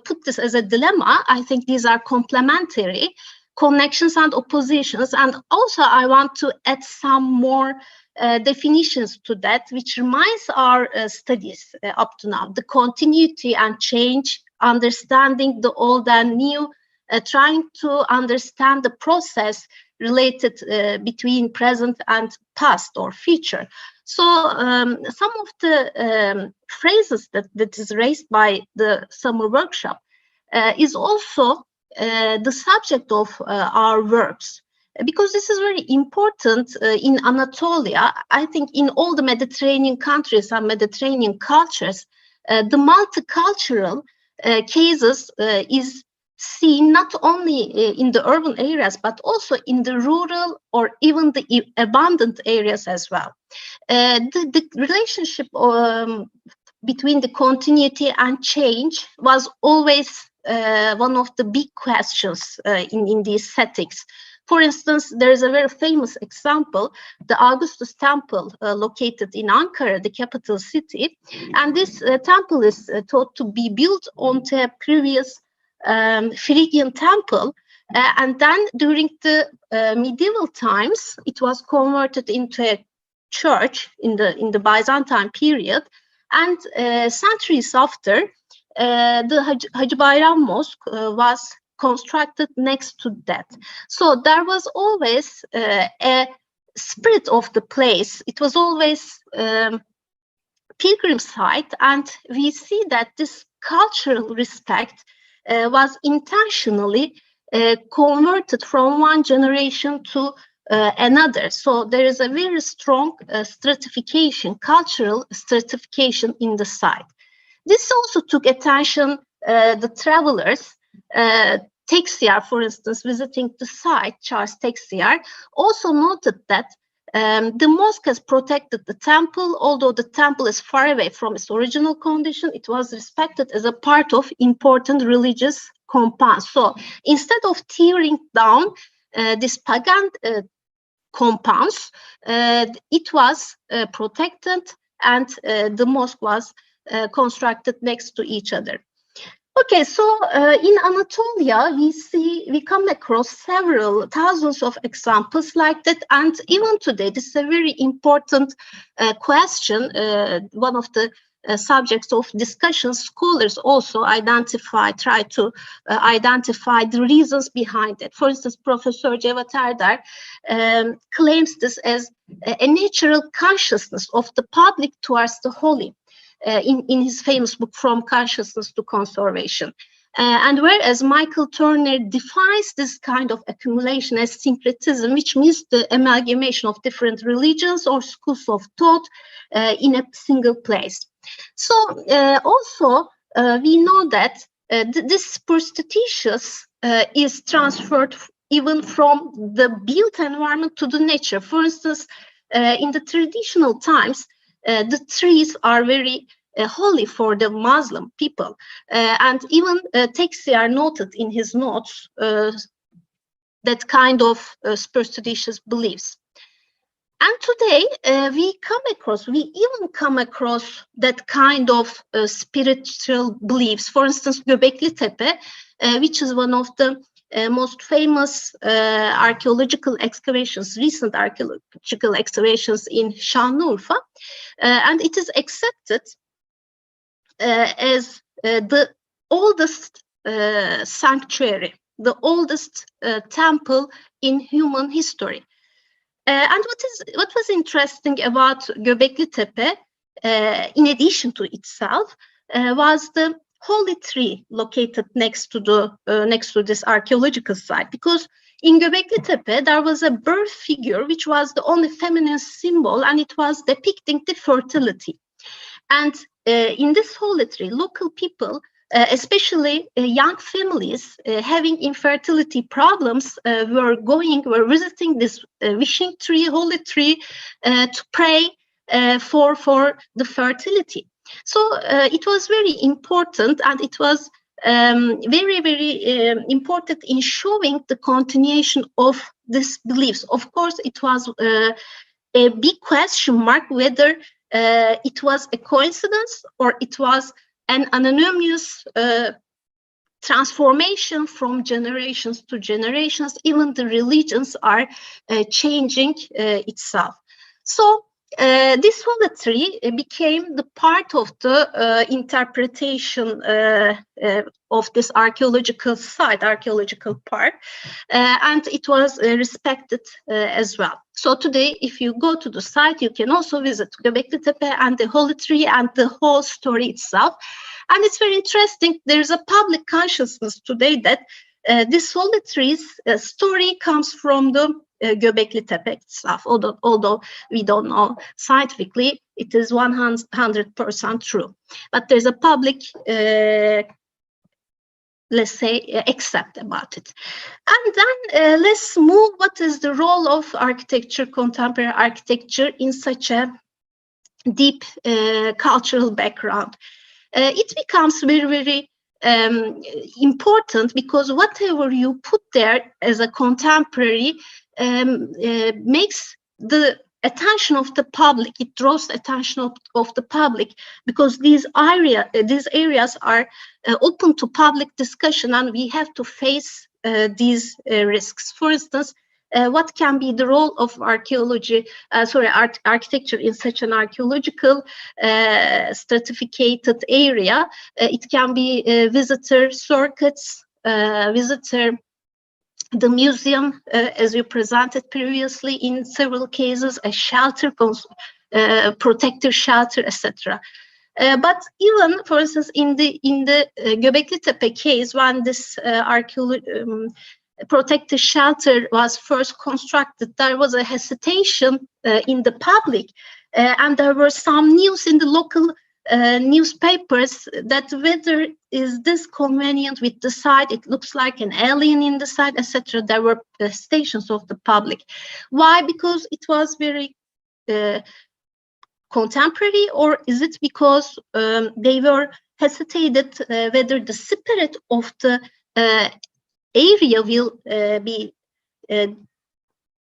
put this as a dilemma. I think these are complementary connections and oppositions. And also I want to add some more definitions to that, which reminds our studies up to now, the continuity and change, understanding the old and new, trying to understand the process related between present and past or future. So some of the phrases that is raised by the summer workshop is also the subject of our works, because this is very important in Anatolia. I think in all the Mediterranean countries and Mediterranean cultures, the multicultural cases is seen not only in the urban areas, but also in the rural or even the abandoned areas as well. The relationship between the continuity and change was always one of the big questions in these settings. For instance, there is a very famous example, the Augustus Temple located in Ankara, the capital city. And this temple is thought to be built onto a previous Phrygian temple. And then during the medieval times, it was converted into a church in the Byzantine period. And centuries after, the Hacı Bayram Mosque was constructed next to that. So there was always a spirit of the place. It was always pilgrim site, and we see that this cultural respect was intentionally converted from one generation to another. So there is a very strong stratification, cultural stratification in the site. This also took attention, the travelers, Texier, for instance, visiting the site, Charles Texier, also noted that the mosque has protected the temple. Although the temple is far away from its original condition, it was respected as a part of important religious compound. So instead of tearing down these pagan compounds, it was protected, and the mosque was constructed next to each other. Okay, so in Anatolia, we come across several thousands of examples like that, and even today, this is a very important question. One of the subjects of discussion, scholars also try to identify the reasons behind it. For instance, Professor Cevat Erdar claims this as a natural consciousness of the public towards the holy. In his famous book, From Consciousness to Conservation. And whereas Michael Turner defines this kind of accumulation as syncretism, which means the amalgamation of different religions or schools of thought in a single place. So also we know that this superstitious is transferred even from the built environment to the nature. For instance, in the traditional times, the trees are very holy for the Muslim people. And even Texier noted in his notes that kind of superstitious beliefs. And today we even come across that kind of spiritual beliefs. For instance, Göbekli Tepe, which is one of the most famous archaeological excavations, recent archaeological excavations in Şanlıurfa, and it is accepted as the oldest sanctuary, the oldest temple in human history. And what was interesting about Göbekli Tepe, in addition to itself, was the holy tree located next to this archaeological site, because in Göbekli Tepe there was a birth figure which was the only feminine symbol, and it was depicting the fertility. And in this holy tree, local people, especially young families having infertility problems, were visiting this wishing tree, holy tree, to pray for the fertility. So it was very important, and it was very, very important in showing the continuation of these beliefs. Of course, it was a big question mark whether it was a coincidence or it was an anonymous transformation from generations to generations. Even the religions are changing itself. So this holy tree became the part of the interpretation of this archaeological site, archaeological part, and it was respected as well. So today, if you go to the site, you can also visit Göbekli Tepe and the holy tree and the whole story itself. And it's very interesting. There's a public consciousness today that this holy tree's story comes from the Göbekli Tepe itself, although we don't know scientifically, it is 100% true. But there's a public let's say, accept about it. And then let's move. What is the role of architecture, contemporary architecture, in such a deep cultural background? It becomes very, very important, because whatever you put there as a contemporary makes the attention of the public, it draws the attention of the public, because these areas are open to public discussion, and we have to face these risks. For instance, what can be the role of architecture in such an archaeological stratificated area? It can be visitor circuits, the museum, as we presented previously in several cases, a shelter, protective shelter, etc. But even, for instance, in the Göbekli Tepe case, when this protective shelter was first constructed, there was a hesitation in the public, and there were some news in the local newspapers that whether is this convenient with the site, it looks like an alien in the site, etc. There were stations of the public. Why? Because it was very contemporary, or is it because they were hesitated whether the spirit of the area will be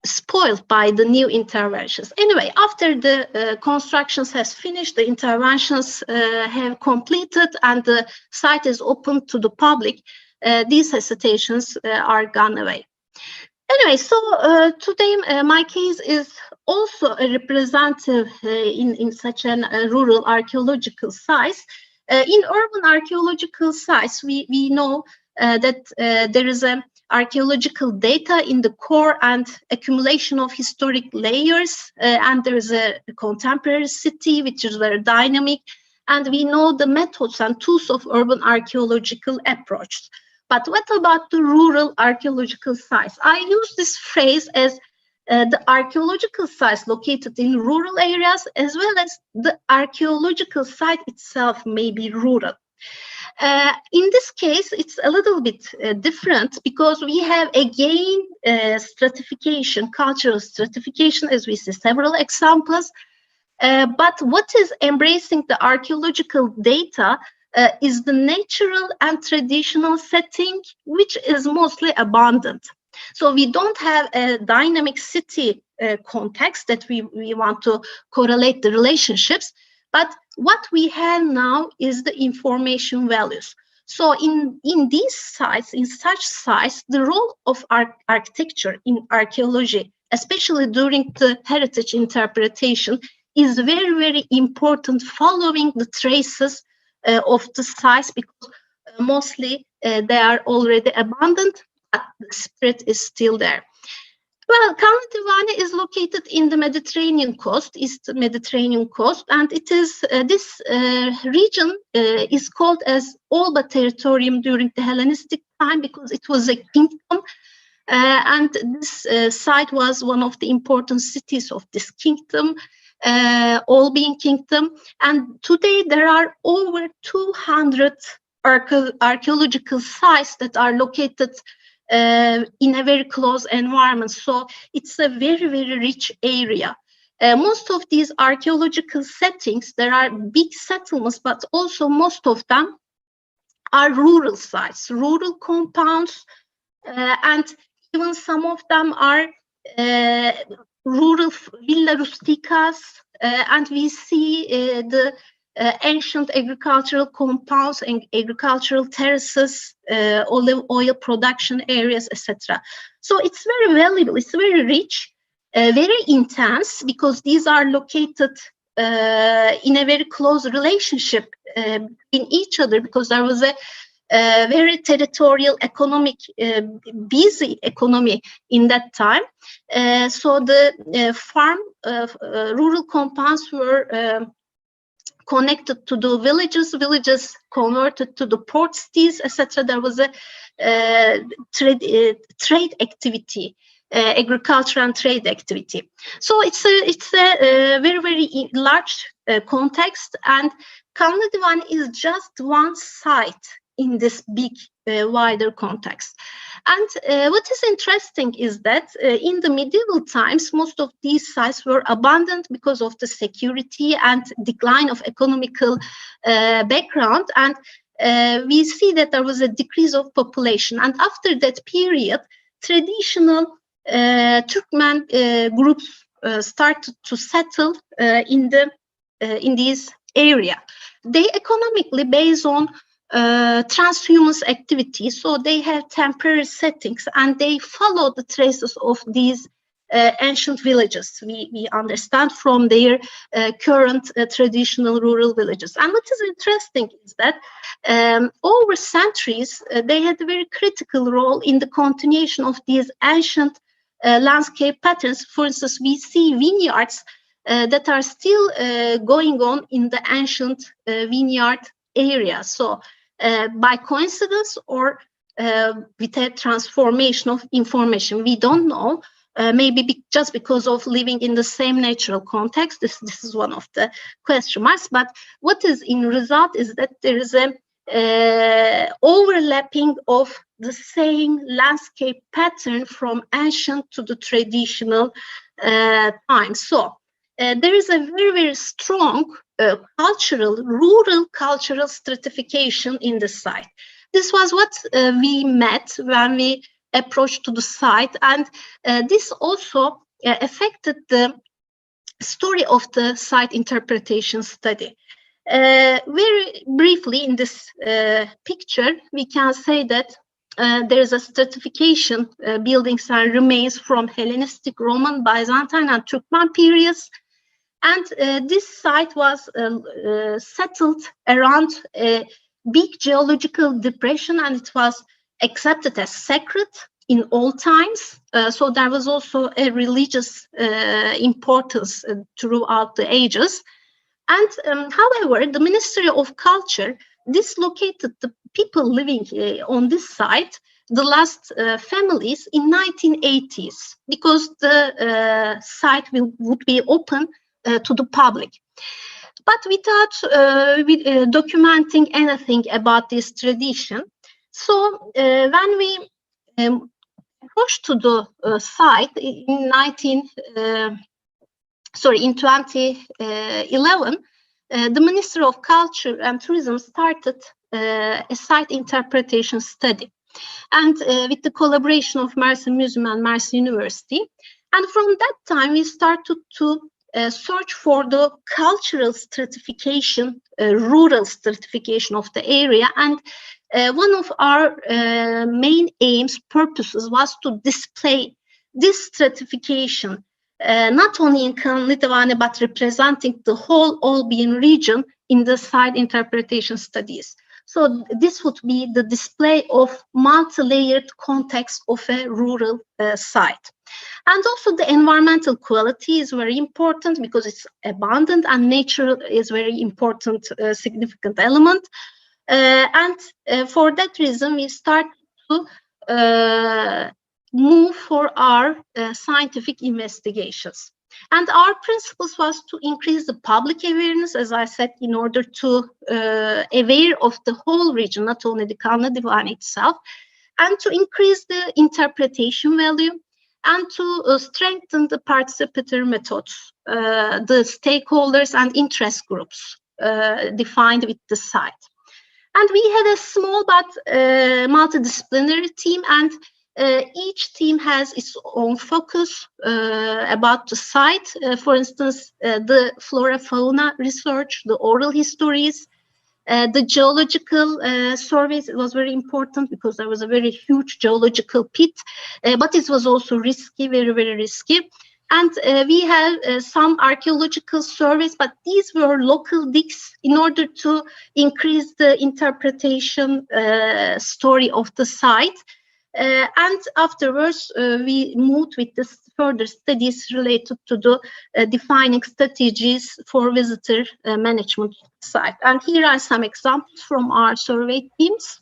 spoiled by the new interventions. Anyway, after the constructions has finished, the interventions have completed, and the site is open to the public, these hesitations are gone away. Anyway, so today my case is also a representative in such a rural archaeological site. In urban archaeological sites, we know that there is a archaeological data in the core and accumulation of historic layers, and there is a contemporary city which is very dynamic, and we know the methods and tools of urban archaeological approach. But what about the rural archaeological sites? I use this phrase as the archaeological sites located in rural areas, as well as the archaeological site itself may be rural. In this case, it's a little bit different, because we have again stratification, cultural stratification, as we see several examples. But what is embracing the archaeological data is the natural and traditional setting, which is mostly abundant. So we don't have a dynamic city context that we want to correlate the relationships, but what we have now is the information values. So in these sites, in such sites, the role of architecture in archaeology, especially during the heritage interpretation, is very, very important, following the traces of the sites, because mostly they are already abundant, but the spirit is still there. Well, Kanlıdivane is located in the Mediterranean coast, East Mediterranean coast, and it is this region is called as Olba Territorium during the Hellenistic time, because it was a kingdom, and this site was one of the important cities of this kingdom, Olbian Kingdom. And today there are over 200 archaeological sites that are located in a very close environment. So it's a very, very rich area. Most of these archaeological settings, there are big settlements, but also most of them are rural sites, rural compounds, and even some of them are rural villa rusticas, and we see the ancient agricultural compounds and agricultural terraces, olive oil production areas, etc. So it's very valuable, it's very rich, very intense, because these are located in a very close relationship in each other, because there was a very territorial economic, busy economy in that time. So the farm, rural compounds were connected to the villages converted to the port cities, etc. There was a trade activity, agriculture and trade activity. So it's a very, very large context, and Kanlıdivane is just one site in this big wider context. And what is interesting is that in the medieval times, most of these sites were abandoned because of the security and decline of economical background. And we see that there was a decrease of population. And after that period, traditional Turkmen groups started to settle in this area. They economically based on transhuman activities, so they have temporary settings and they follow the traces of these ancient villages. We understand from their current traditional rural villages. And what is interesting is that over centuries, they had a very critical role in the continuation of these ancient landscape patterns. For instance, we see vineyards that are still going on in the ancient vineyard area. So by coincidence or with a transformation of information, we don't know. Maybe just because of living in the same natural context, this is one of the question marks. But what is in result is that there is a overlapping of the same landscape pattern from ancient to the traditional times. So there is a very, very strong rural cultural stratification in the site. This was what we met when we approached to the site, and this also affected the story of the site interpretation study. Very briefly in this picture, we can say that there is a stratification, buildings and remains from Hellenistic, Roman, Byzantine, and Turkmen periods. And this site was settled around a big geological depression, and it was accepted as sacred in all times. So there was also a religious importance throughout the ages. And however, the Ministry of Culture dislocated the people living on this site, the last families, in 1980s, because the site would be open to the public. But without documenting anything about this tradition. So when we approached to the site in 2011, the Ministry of Culture and Tourism started a site interpretation study, and with the collaboration of Mersin Museum and Mersin University. And from that time, we started to search for the cultural stratification, rural stratification of the area. And one of our main purposes was to display this stratification, not only in Kırım Litvanya, but representing the whole Olbian region in the site interpretation studies. So this would be the display of multi-layered context of a rural site. And also the environmental quality is very important because it's abundant, and nature is very important, significant element. And for that reason, we start to move for our scientific investigations. And our principles was to increase the public awareness, as I said, in order to aware of the whole region, not only the Kanlı Divan itself, and to increase the interpretation value, and to strengthen the participatory methods, the stakeholders and interest groups defined with the site. And we had a small but multidisciplinary team, and each team has its own focus about the site. For instance, the flora-fauna research, the oral histories, the geological surveys. It was very important because there was a very huge geological pit, but it was also risky, very, very risky. And we have some archaeological surveys, but these were local digs in order to increase the interpretation story of the site. And afterwards, we moved with the further studies related to the defining strategies for visitor management site. And here are some examples from our survey teams.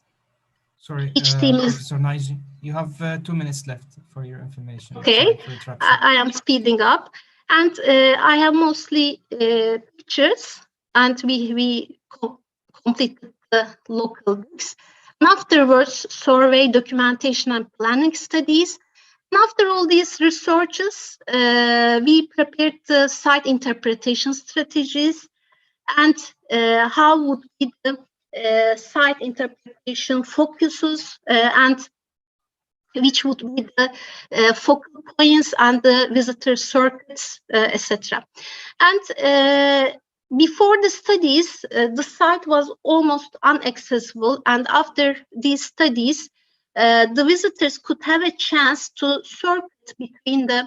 Sorry, each team is. Professor Naji, you have 2 minutes left for your information. Okay, I am speeding up, and I have mostly pictures, and we completed the local digs. And afterwards, survey, documentation, and planning studies. And after all these researches, we prepared the site interpretation strategies and how would be the site interpretation focuses and which would be the focal points and the visitor circuits, etc. And before the studies, the site was almost inaccessible. And after these studies, the visitors could have a chance to circuit between the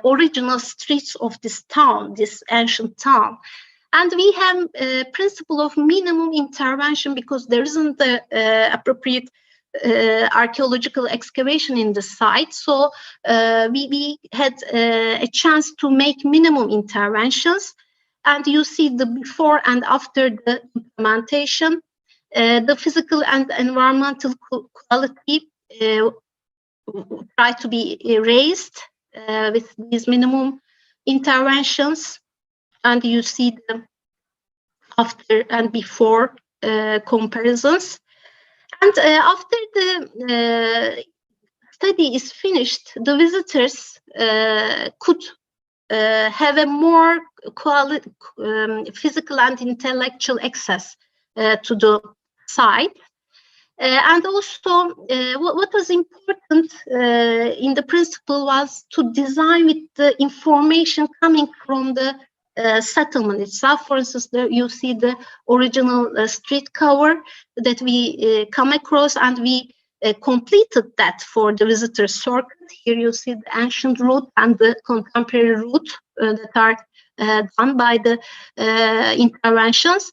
original streets of this town, this ancient town. And we have a principle of minimum intervention because there isn't the appropriate archaeological excavation in the site. So we had a chance to make minimum interventions. And you see the before and after the implementation, the physical and environmental quality try to be raised with these minimum interventions. And you see the after and before comparisons. And after the study is finished, the visitors could have a more quality, physical and intellectual access to the site. And also, what was important in the principle was to design with the information coming from the settlement itself. For instance, you see the original street cover that we come across, and we completed that for the visitor circuit. Here you see the ancient route and the contemporary route that are done by the interventions.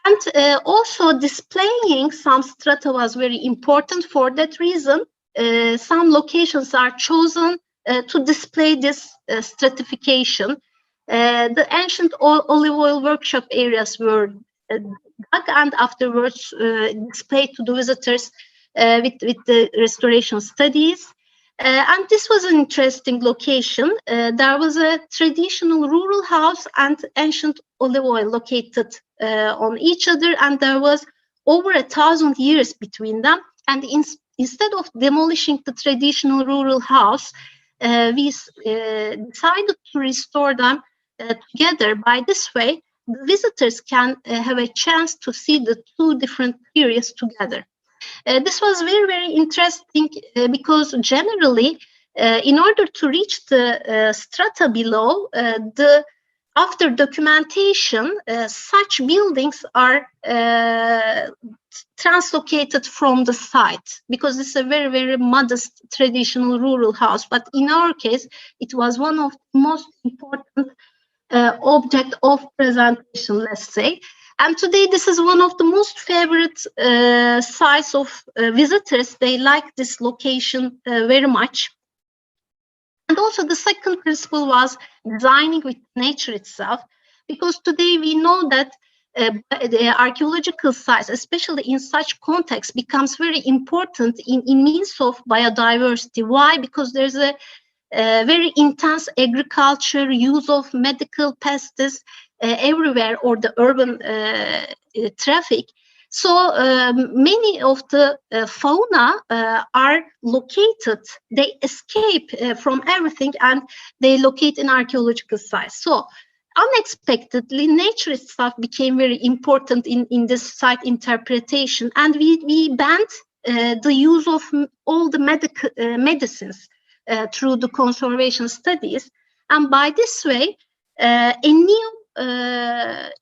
And also displaying some strata was very important. For that reason, some locations are chosen to display this stratification. The ancient olive oil workshop areas were dug and afterwards displayed to the visitors with the restoration studies. And this was an interesting location. There was a traditional rural house and ancient olive oil located on each other, and there was over 1,000 years between them. And instead of demolishing the traditional rural house, we decided to restore them together. By this way, the visitors can have a chance to see the two different periods together. This was very, very interesting because generally, in order to reach the strata below, after documentation, such buildings are translocated from the site because it's a very, very modest traditional rural house. But in our case, it was one of the most important object of presentation, let's say. And today, this is one of the most favorite sites of visitors. They like this location very much. And also the second principle was designing with nature itself, because today we know that the archaeological sites, especially in such context, becomes very important in means of biodiversity. Why? Because there's a very intense agriculture, use of medical pests everywhere, or the urban traffic. So many of the fauna are located, they escape from everything and they locate in archaeological sites. So unexpectedly, nature itself became very important in this site interpretation, and we banned the use of all the medicines through the conservation studies. And by this way, a new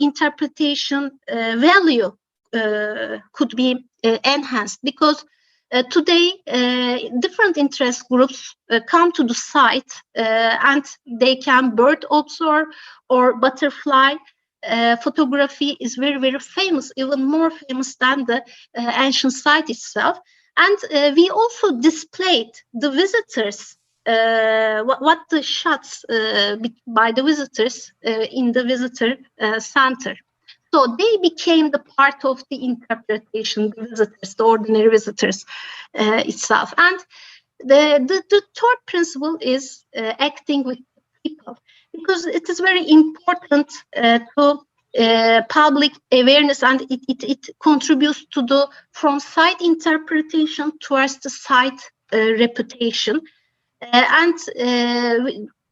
interpretation value could be enhanced, because today different interest groups come to the site and they can bird observe or butterfly. Photography is very, very famous, even more famous than the ancient site itself. And we also displayed the visitors, what the shots by the visitors in the visitor center. So they became the part of the interpretation, the visitors, the ordinary visitors itself. And the third principle is acting with people, because it is very important to public awareness, and it contributes to the from site interpretation towards the site reputation, and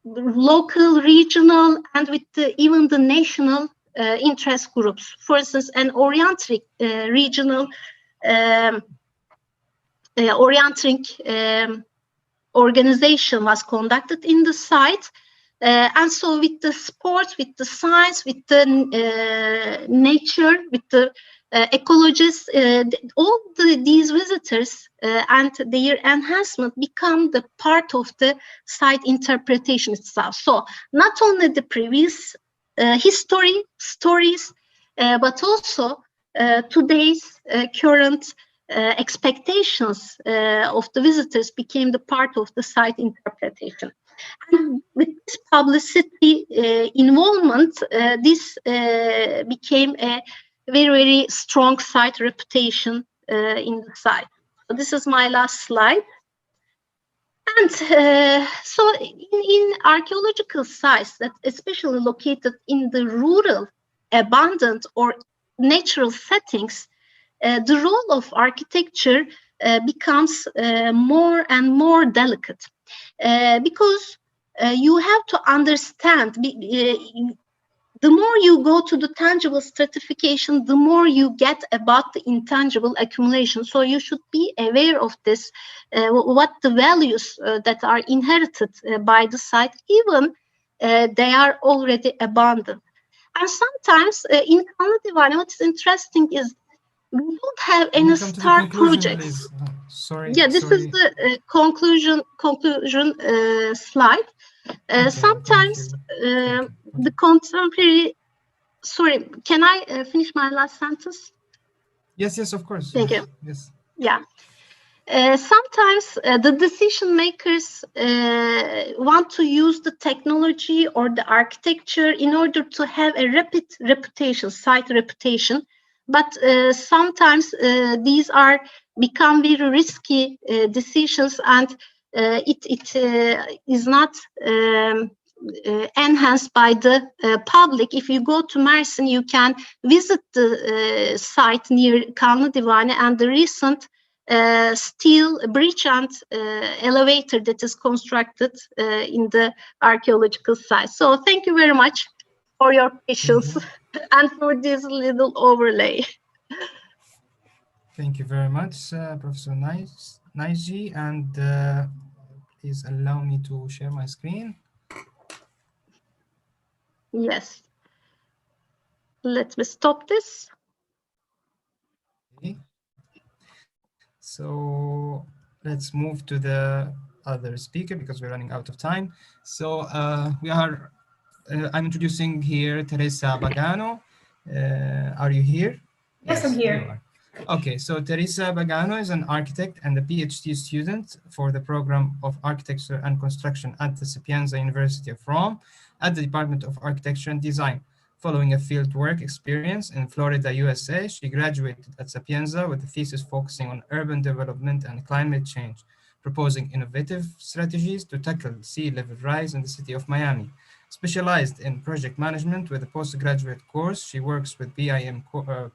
local, regional, and with even the national interest groups. For instance, an orienting regional orienting organization was conducted in the site. And so with the sports, with the science, with the nature, with the ecologists, all these visitors and their enhancement become the part of the site interpretation itself. So not only the previous history, stories, but also today's current expectations of the visitors became the part of the site interpretation. And with this publicity involvement, this became a very, very strong site reputation in the site. So this is my last slide. And so in archaeological sites that especially located in the rural, abandoned or natural settings, the role of architecture becomes more and more delicate. Because you have to understand, the more you go to the tangible stratification, the more you get about the intangible accumulation. So you should be aware of this, what the values that are inherited by the site, even they are already abandoned. And sometimes in Kanlı Divani, what's interesting is we don't have any star projects. Sorry. Yeah, this is the conclusion slide. Okay, sometimes the contemporary. Sorry, can I finish my last sentence? Yes, of course. Thank you. Yes. Yeah. Sometimes the decision makers want to use the technology or the architecture in order to have a rapid reputation, site reputation. But sometimes these are become very risky decisions, and it is not enhanced by the public. If you go to Mersin, you can visit the site near Kanlı Divani and the recent steel bridge and elevator that is constructed in the archaeological site. So thank you very much for your patience and for this little overlay. Thank you very much, Professor Naiji, and please allow me to share my screen. Yes. Let me stop this. Okay. So let's move to the other speaker because we're running out of time. So I'm introducing here Teresa Bagano. Are you here? Yes, I'm here. Okay, so Teresa Bagano is an architect and a PhD student for the program of Architecture and Construction at the Sapienza University of Rome at the Department of Architecture and Design. Following a fieldwork experience in Florida, USA, she graduated at Sapienza with a thesis focusing on urban development and climate change, proposing innovative strategies to tackle sea level rise in the city of Miami. Specialized in project management with a postgraduate course, she works with BIM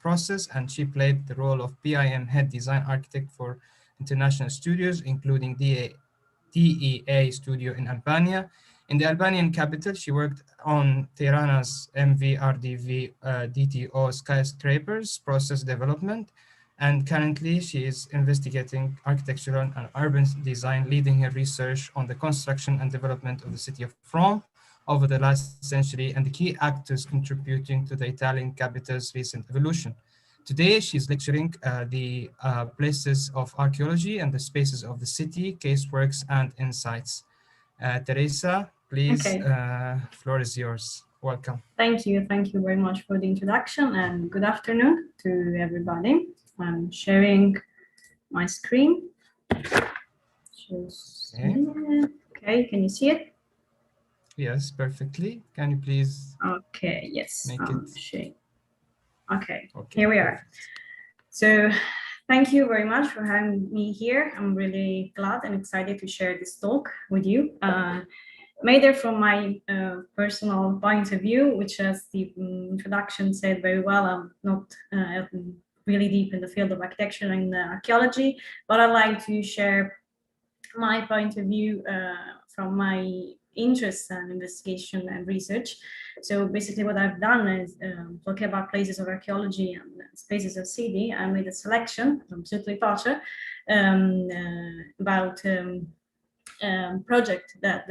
process, and she played the role of BIM head design architect for international studios, including DEA studio in Albania. In the Albanian capital, she worked on Tirana's MVRDV DTO skyscrapers process development, and currently she is investigating architectural and urban design, leading her research on the construction and development of the city of Rome over the last century and the key actors contributing to the Italian capital's recent evolution. Today, she's lecturing the places of archaeology and the spaces of the city, caseworks, and insights. Teresa, please, floor is yours. Welcome. Thank you very much for the introduction, and good afternoon to everybody. I'm sharing my screen. Okay, can you see it? Yes, perfectly. Can you please? Okay, yes. Make it. Okay, here we are. So thank you very much for having me here. I'm really glad and excited to share this talk with you. Either from my personal point of view, which as the introduction said very well, I'm not really deep in the field of architecture and archaeology, but I'd like to share my point of view from my interest and investigation and research. So basically what I've done is talking about places of archaeology and spaces of city. I made a selection from Sutley Potter about project that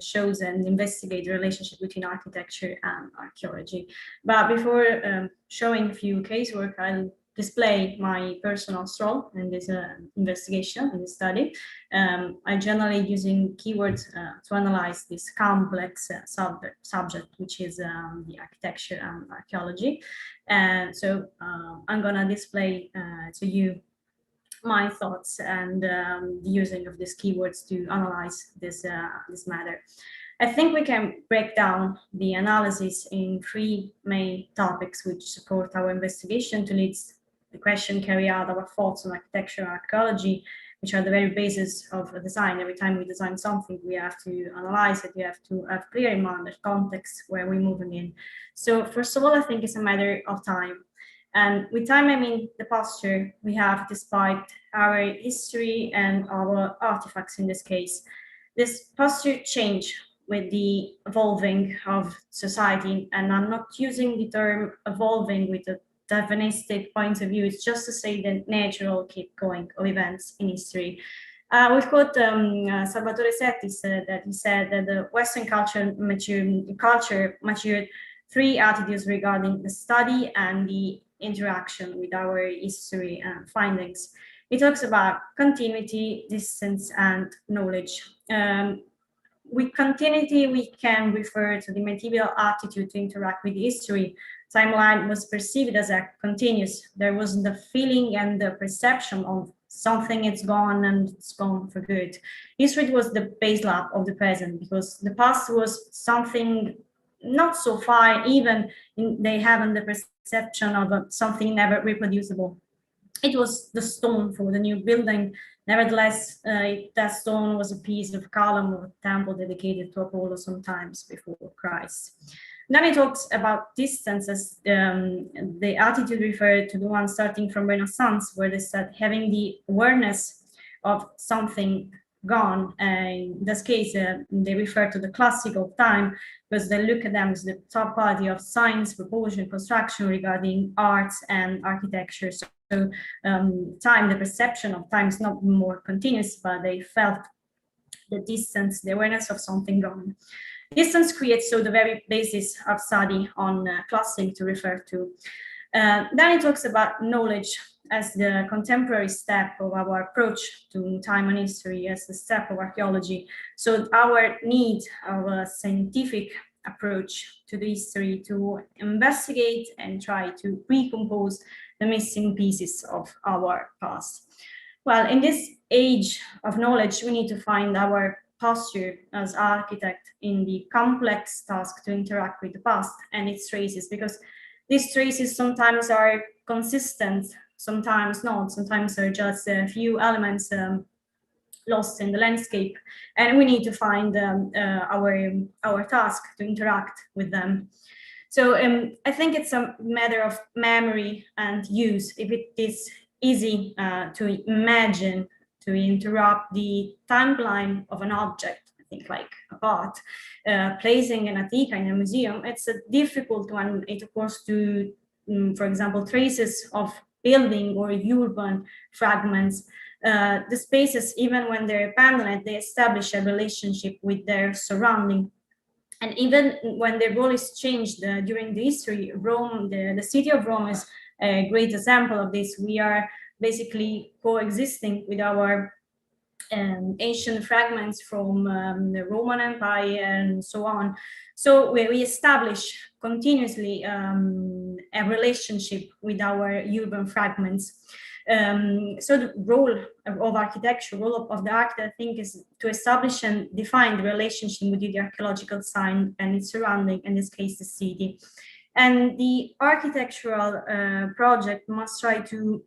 shows and investigates the relationship between architecture and archaeology. But before showing a few casework, I'll display my personal role in this investigation, in this study. I generally using keywords to analyze this complex subject, which is the architecture and archaeology. And so I'm gonna display to you my thoughts and the using of these keywords to analyze this matter. I think we can break down the analysis in three main topics which support our investigation to lead the question, carry out our thoughts on architecture and archaeology, which are the very basis of a design. Every time we design something, we have to analyze it. We have to have clear in mind the context where we're moving in. So first of all, I think it's a matter of time. And with time, I mean the posture we have despite our history and our artifacts in this case. This posture change with the evolving of society, and I'm not using the term evolving with a Darwinistic point of view, it's just to say the natural keep going of events in history. We've got Salvatore Settis that he said that the Western culture matured three attitudes regarding the study and the interaction with our history and findings. He talks about continuity, distance, and knowledge. With continuity, we can refer to the material attitude to interact with history. Timeline was perceived as a continuous. There was the feeling and the perception of something it's gone and it's gone for good. History was the base lab of the present because the past was something not so far, even they haven't the perception of something never reproducible. It was the stone for the new building. Nevertheless, that stone was a piece of column of a temple dedicated to Apollo sometimes before Christ. Then he talks about distance as the attitude referred to the one starting from Renaissance, where they said having the awareness of something gone. In this case, they refer to the classical time because they look at them as the top party of science, propulsion, construction regarding arts and architecture. So time, the perception of time is not more continuous, but they felt the distance, the awareness of something gone. Distance creates so the very basis of study on classing to refer to. Then he talks about knowledge as the contemporary step of our approach to time and history, as the step of archaeology. So our need of a scientific approach to the history to investigate and try to recompose the missing pieces of our past. Well, in this age of knowledge, we need to find our posture as architect in the complex task to interact with the past and its traces, because these traces sometimes are consistent, sometimes not, sometimes are just a few elements lost in the landscape, and we need to find our task to interact with them. So I think it's a matter of memory and use. If it is easy to imagine, to interrupt the timeline of an object, I think like a pot, placing an Attica in a museum, it's difficult when it occurs to, for example, traces of building or urban fragments. The spaces, even when they're abandoned, they establish a relationship with their surrounding. And even when their role is changed during the history, Rome, the city of Rome is a great example of this. We are basically coexisting with our ancient fragments from the Roman Empire and so on. So we establish continuously a relationship with our urban fragments. So the role of architecture, role of the architect, I think, is to establish and define the relationship with the archaeological site and its surrounding, in this case, the city. And the architectural project must try to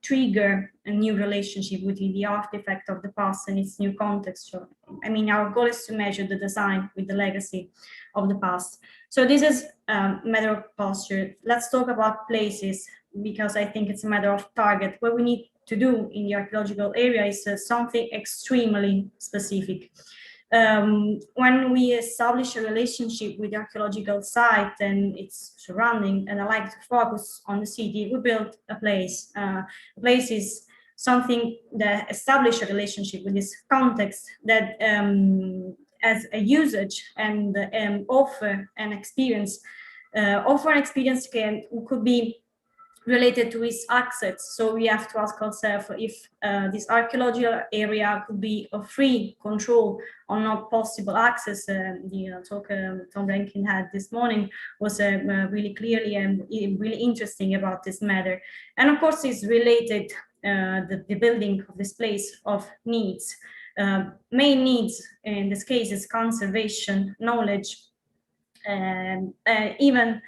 trigger a new relationship within the artifact of the past and its new context. So, I mean, our goal is to measure the design with the legacy of the past. So this is a matter of posture. Let's talk about places, because I think it's a matter of target. What we need to do in the archaeological area is something extremely specific. When we establish a relationship with the archaeological site and its surrounding, and I like to focus on the city, we build a place. A place is something that establishes a relationship with this context that as a usage and offer an experience. Could be related to its access. So we have to ask ourselves if this archaeological area could be a free control or not possible access. The talk Tom Rankin had this morning was really clearly and really interesting about this matter. And of course, it's related the building of this place of needs. Main needs in this case is conservation, knowledge, and even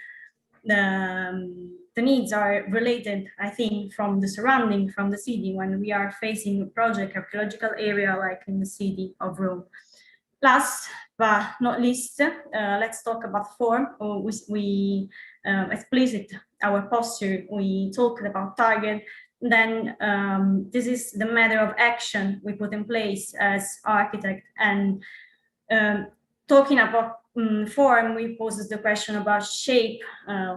the needs are related, I think, from the surrounding, from the city, when we are facing a project, archaeological area like in the city of Rome. Last but not least, let's talk about form. We explicit our posture, we talked about target. Then this is the matter of action we put in place as architect. And talking about form, we poses the question about shape.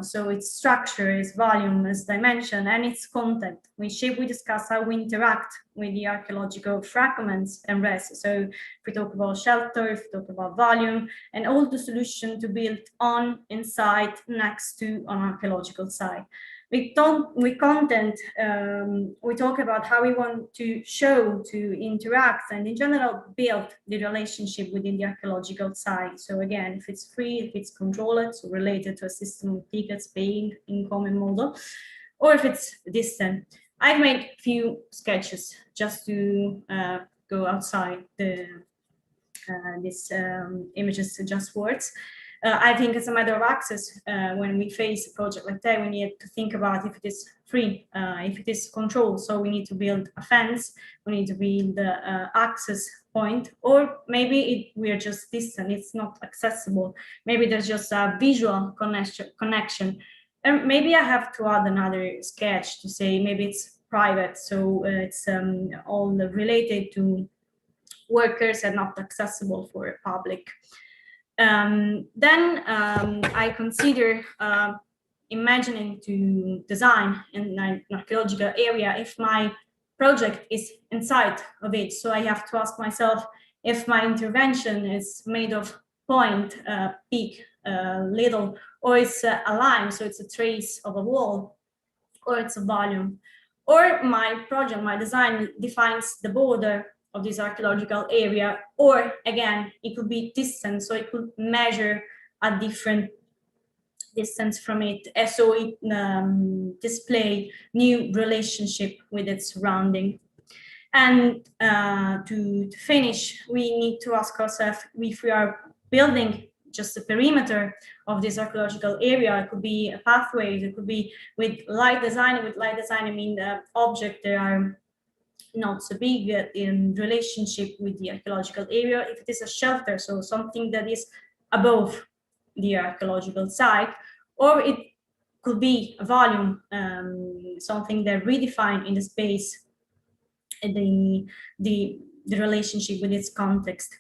So its structure, its volume, its dimension, and its content. With shape, we discuss how we interact with the archaeological fragments and rests. So if we talk about shelter, if we talk about volume, and all the solution to build on, inside, next to an archaeological site. With content, we talk about how we want to show, to interact, and in general, build the relationship within the archaeological site. So again, if it's free, if it's controlled, so related to a system of tickets, paying, incoming model, or if it's distant. I've made a few sketches just to go outside these images, just words. I think it's a matter of access. When we face a project like that, we need to think about if it is free, if it is controlled. So we need to build a fence, we need to build the access point, or maybe we are just distant, it's not accessible. Maybe there's just a visual connection. And maybe I have to add another sketch to say maybe it's private. So it's all related to workers and not accessible for public. Then I consider imagining to design in an archaeological area if my project is inside of it. So I have to ask myself if my intervention is made of point, peak, little, or it's a line, so it's a trace of a wall, or it's a volume. Or my project, my design defines the border of this archaeological area, or again, it could be distant, so it could measure a different distance from it, so it display new relationship with its surrounding. And to finish, we need to ask ourselves if we are building just the perimeter of this archaeological area. It could be a pathway, it could be with light design. With light design, I mean the object that are not so big in relationship with the archaeological area. If it is a shelter, so something that is above the archaeological site, or it could be a volume, something that redefine in the space the relationship with its context.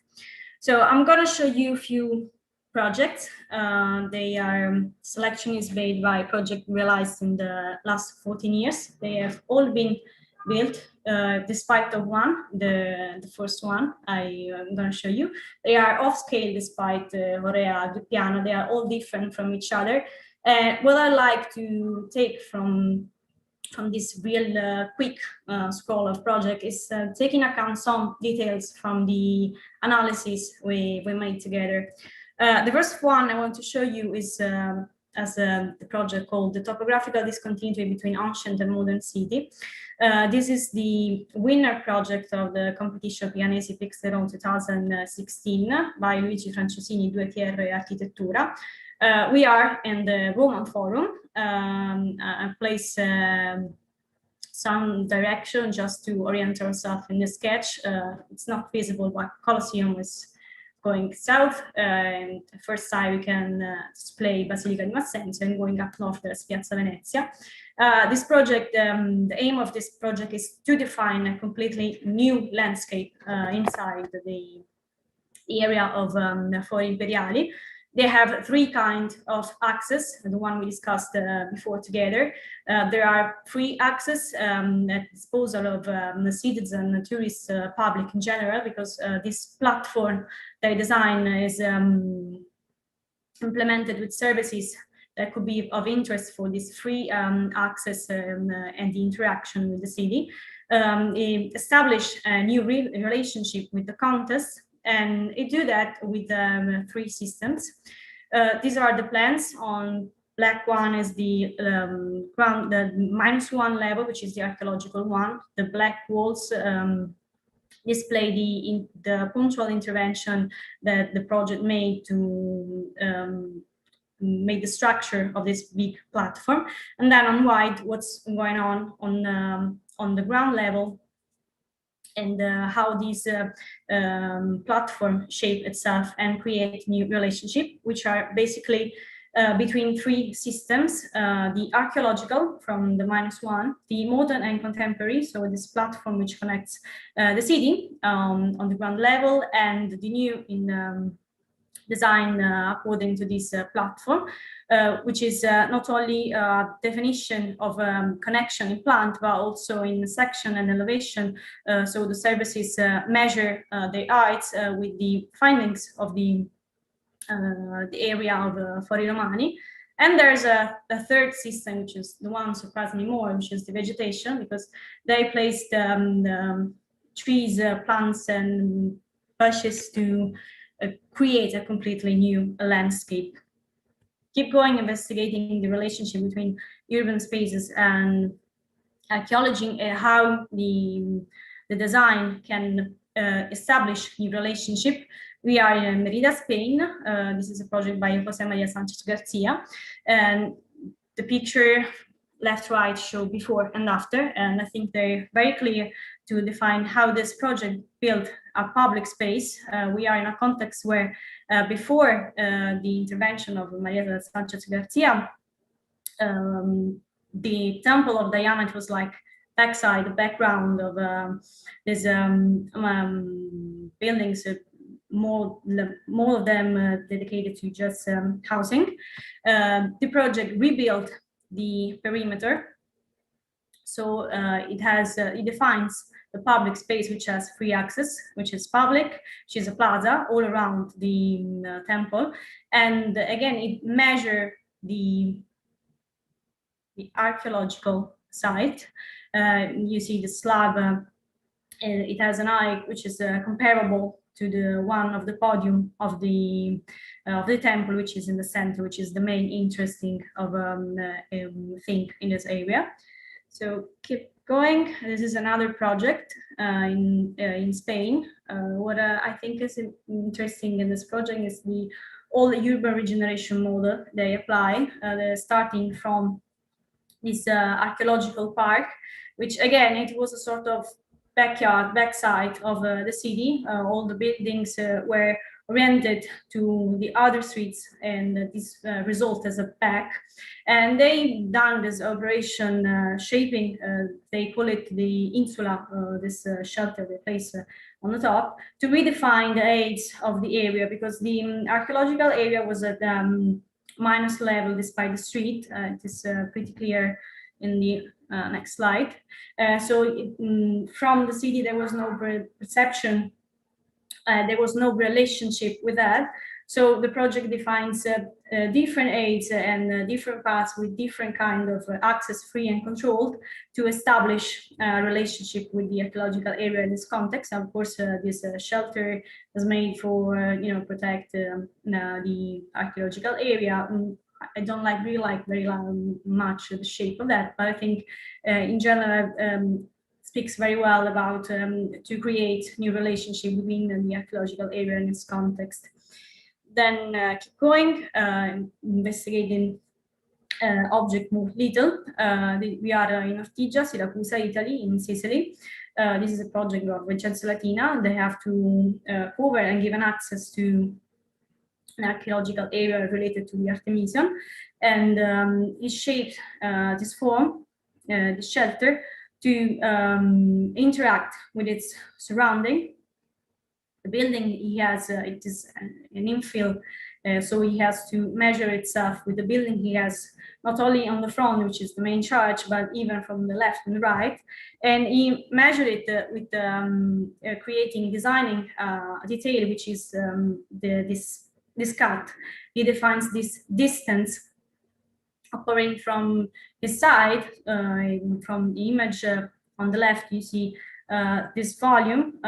So I'm going to show you a few projects. They are selection is made by project realized in the last 14 years. They have all been built, despite of one, the first one I'm going to show you. They are off scale despite Horea, Dupiano. They are all different from each other. What I like to take from this real quick scroll of project is taking account some details from the analysis we made together. The first one I want to show you is the project called The Topographical Discontinuity Between Ancient and Modern City. This is the winner project of the competition Pianesi Pixeron 2016 by Luigi Francesini, 2TR Architettura. We are in the Roman Forum, a place some direction just to orient ourselves in the sketch. It's not feasible, but Colosseum is going south, and first side we can display Basilica di Massenzio, and going up north there's Piazza Venezia. This project, the aim of this project is to define a completely new landscape inside the area of Fori Imperiali. They have three kinds of access, the one we discussed before together. There are free access at disposal of the citizens, tourists, public in general, because this platform they design is implemented with services that could be of interest for this free access and the interaction with the city. Establish a new relationship with the contest, and it do that with 3 systems. These are the plans. On black one is the ground, the -1 level, which is the archaeological one. The black walls display the punctual intervention that the project made to make the structure of this big platform. And then on white, what's going on the ground level, and how this platform shape itself and create new relationship, which are basically between 3 systems: the archaeological from the -1, the modern and contemporary, so this platform which connects the city on the ground level, and the new in design according to this platform, which is not only definition of connection in plant, but also in section and elevation. So the services measure the heights with the findings of the area of Fori Romani. And there's a third system, which is the one surprised me more, which is the vegetation, because they placed trees, plants, and bushes to create a completely new landscape. Keep going, investigating the relationship between urban spaces and archaeology, how the design can establish new relationship. We are in Merida, Spain. This is a project by José María Sánchez García, and the picture left, right show before and after, and I think they're very clear to define how this project built a public space. We are in a context where before the intervention of María Sánchez García, the Temple of Diana was like backside, the background of these buildings, more of them dedicated to just housing. The project rebuilt the perimeter, so it defines the public space which has free access, which is public, which is a plaza all around the temple, and again it measures the archaeological site. You see the slab, it has an height which is comparable to the one of the podium of the temple, which is in the center, which is the main interesting of thing in this area. So keep going. This is another project in Spain. What I think is interesting in this project is all the urban regeneration model they apply. They're starting from this archaeological park, which again, it was a sort of backside of the city. All the buildings were oriented to the other streets, and this result as a back. And they done this operation shaping, they call it the insula, this shelter they place on the top, to redefine the aids of the area, because the archaeological area was at minus level despite the street. It is pretty clear in the next slide. From the city, there was no perception, there was no relationship with that. So the project defines different aids and different paths with different kind of access, free and controlled, to establish a relationship with the archaeological area in this context. And of course, this shelter is made for protect the archaeological area. I don't really like very much the shape of that, but I think in general speaks very well about to create new relationship within the archaeological area in this context. Then keep going, investigating object move little. We are in Ortigia, Syracuse, Italy, in Sicily. This is a project of Vincenzo Latina. They have to cover and give an access to an archaeological area related to the Artemision, and he shaped this form, this shelter, to interact with its surrounding. The building he has, it is an infill, so he has to measure itself with the building he has, not only on the front, which is the main church, but even from the left and the right. And he measured it with designing a detail, which is this cut. He defines this distance occurring from the side. From the image on the left, you see this volume.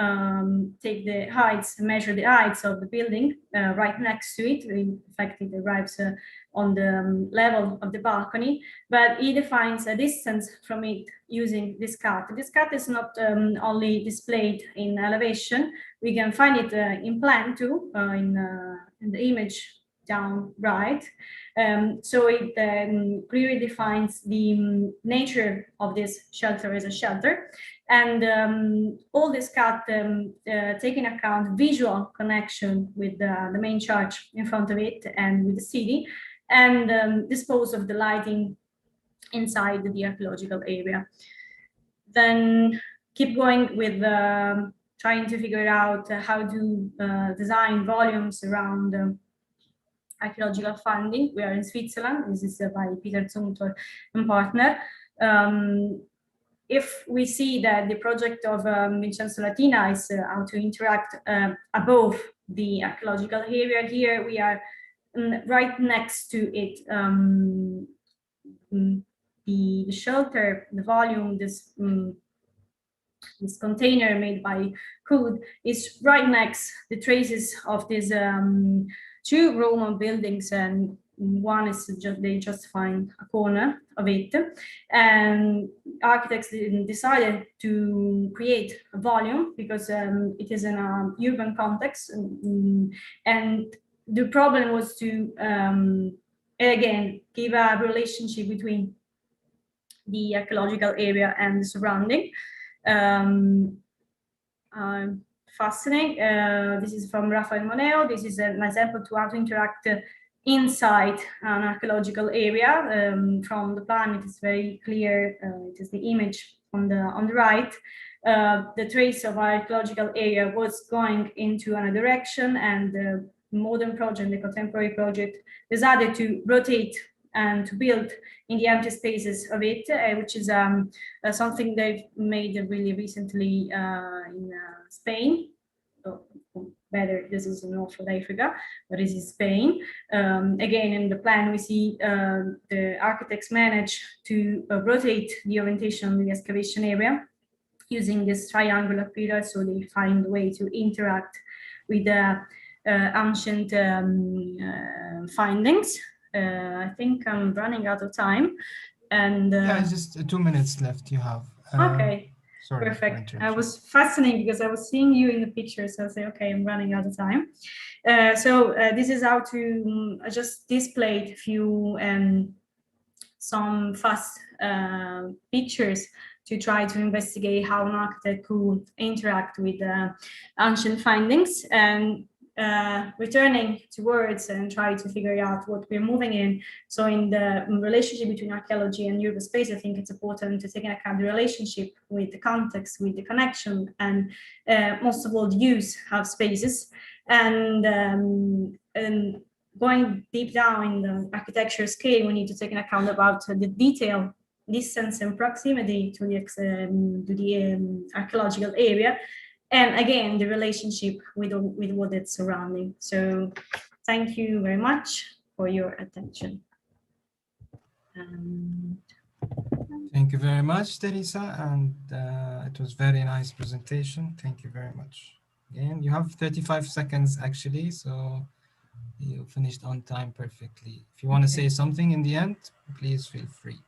Take the heights, measure the heights of the building right next to it. In fact, it arrives on the level of the balcony, but he defines a distance from it using this cut. This cut is not only displayed in elevation, we can find it in plan too, in the image down right. So it clearly defines the nature of this shelter as a shelter. And all this cut take into account visual connection with the main church in front of it and with the city, and dispose of the lighting inside the archaeological area. Then keep going with trying to figure out how to design volumes around archaeological funding. We are in Switzerland. This is by Peter Zumthor and partner. If we see that the project of Vincenzo Latina is how to interact above the archaeological area, here we are right next to it. The shelter, the volume, this container made by Cood is right next the traces of these two Roman buildings, and one is they just find a corner of it, and architects decided to create a volume because it is in an urban context, and the problem was to again give a relationship between the archaeological area and the surrounding. Fascinating. This is from Rafael Moneo. This is an example to how to interact inside an archaeological area. From the plan, it is very clear. It is the image on the right. The trace of our archaeological area was going into another direction, and the modern project, the contemporary project, decided to rotate and to build in the empty spaces of it, which is something they've made really recently in Spain. Better, this is in North Africa, but this is Spain. Again, in the plan, we see the architects manage to rotate the orientation of the excavation area using this triangular pillar, so they find a way to interact with the ancient findings. I think I'm running out of time, and yeah, just 2 minutes left you have. Okay, sorry, perfect. I was fascinated because I was seeing you in the picture, so I say, okay, I'm running out of time. So this is how to just displayed a few some fast pictures to try to investigate how an architect could interact with ancient findings, and returning towards and try to figure out what we're moving in. So in the relationship between archaeology and urban space, I think it's important to take into account the relationship with the context, with the connection, and most of all the use of spaces. And going deep down in the architecture scale, we need to take into account about the detail, distance and proximity to the archaeological area, and again the relationship with what it's surrounding. So thank you very much for your attention. Thank you very much, Teresa, and it was very nice presentation. Thank you very much. Again, you have 35 seconds actually, so you finished on time perfectly. If you want to say something in the end, please feel free.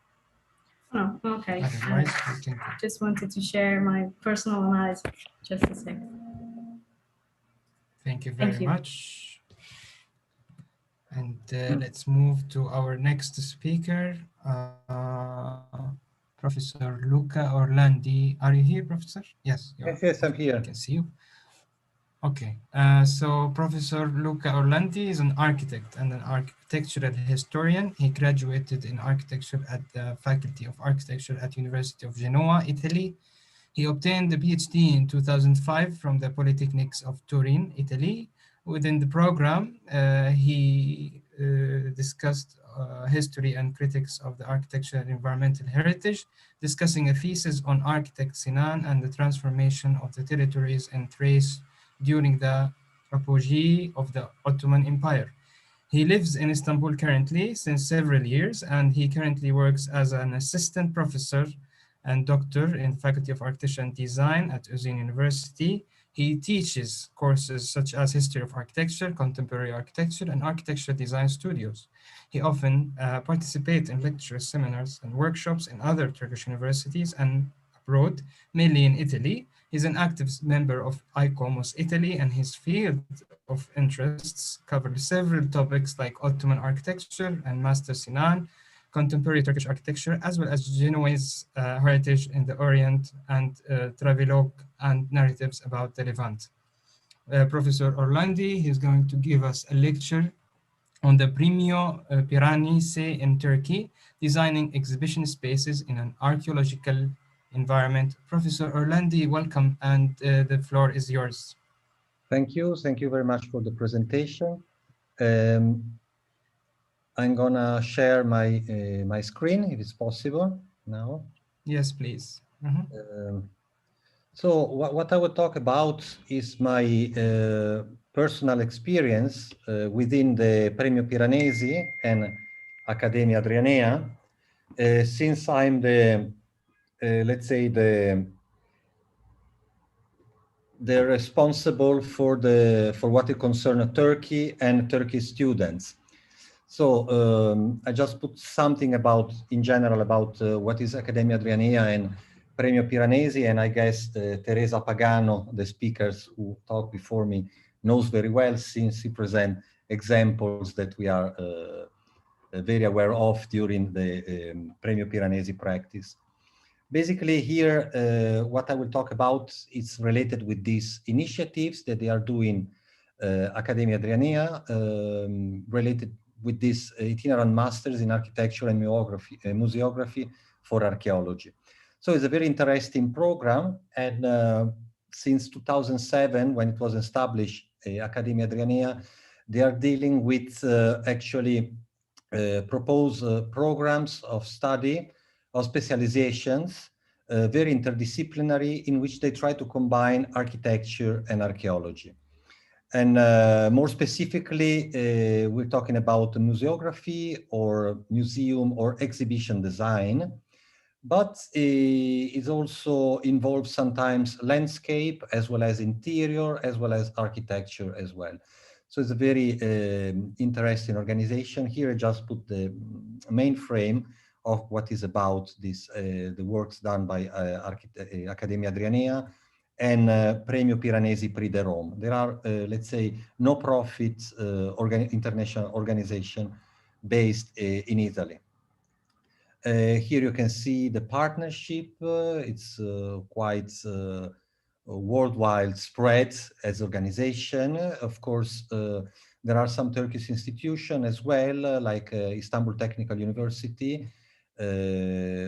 Oh, okay. Otherwise, we can... Just wanted to share my personal analysis. Just a second. Thank you very much. And let's move to our next speaker, Professor Luca Orlandi. Are you here, Professor? Yes, you are. Yes, I'm Okay, here. I can see you. Okay, so Professor Luca Orlandi is an architect and an architectural historian. He graduated in architecture at the Faculty of Architecture at University of Genoa, Italy. He obtained a PhD in 2005 from the Polytechnics of Turin, Italy. Within the program, he discussed history and critics of the architecture and environmental heritage, discussing a thesis on architect Sinan and the transformation of the territories in Thrace during the apogee of the Ottoman Empire. He lives in Istanbul currently since several years, and he currently works as an assistant professor and doctor in Faculty of Architecture and Design at Uzin University. He teaches courses such as History of Architecture, Contemporary Architecture, and Architecture Design Studios. He often participates in lectures, seminars, and workshops in other Turkish universities and abroad, mainly in Italy. He's an active member of ICOMOS Italy, and his field of interests cover several topics like Ottoman architecture and Master Sinan, contemporary Turkish architecture, as well as Genoese heritage in the Orient, and travelogue and narratives about the Levant. Professor Orlandi is going to give us a lecture on the Premio Piranesi in Turkey, designing exhibition spaces in an archaeological environment. Professor Orlandi, welcome, and the floor is yours. Thank you. Thank you very much for the presentation. I'm gonna share my screen if it's possible now. Yes, please. So what I will talk about is my personal experience within the Premio Piranesi and Accademia Adrianea, since I'm the, let's say, the responsible for what it concerns Turkey and Turkish students. So I just put something about, in general, about what is Accademia Adrianea and Premio Piranesi, and I guess Teresa Pagano, the speakers who talked before me, knows very well, since he present examples that we are very aware of during the Premio Piranesi practice. Basically here, what I will talk about is related with these initiatives that they are doing, Accademia Adrianea, related with this itinerant masters in architecture and museography for archaeology. So it's a very interesting program, and since 2007, when it was established, Accademia Adrianea, they are dealing with actually propose programs of study, of specializations, very interdisciplinary, in which they try to combine architecture and archaeology. And more specifically, we're talking about museography or museum or exhibition design, but it also involves sometimes landscape as well as interior, as well as architecture as well. So it's a very interesting organization. Here I just put the main frame of what is about this, the works done by Accademia Adrianea and Premio Piranesi Prix de Rome. There are, let's say, no-profit international organization based in Italy. Here you can see the partnership. It's quite worldwide spread as organization. Of course, there are some Turkish institutions as well, like Istanbul Technical University,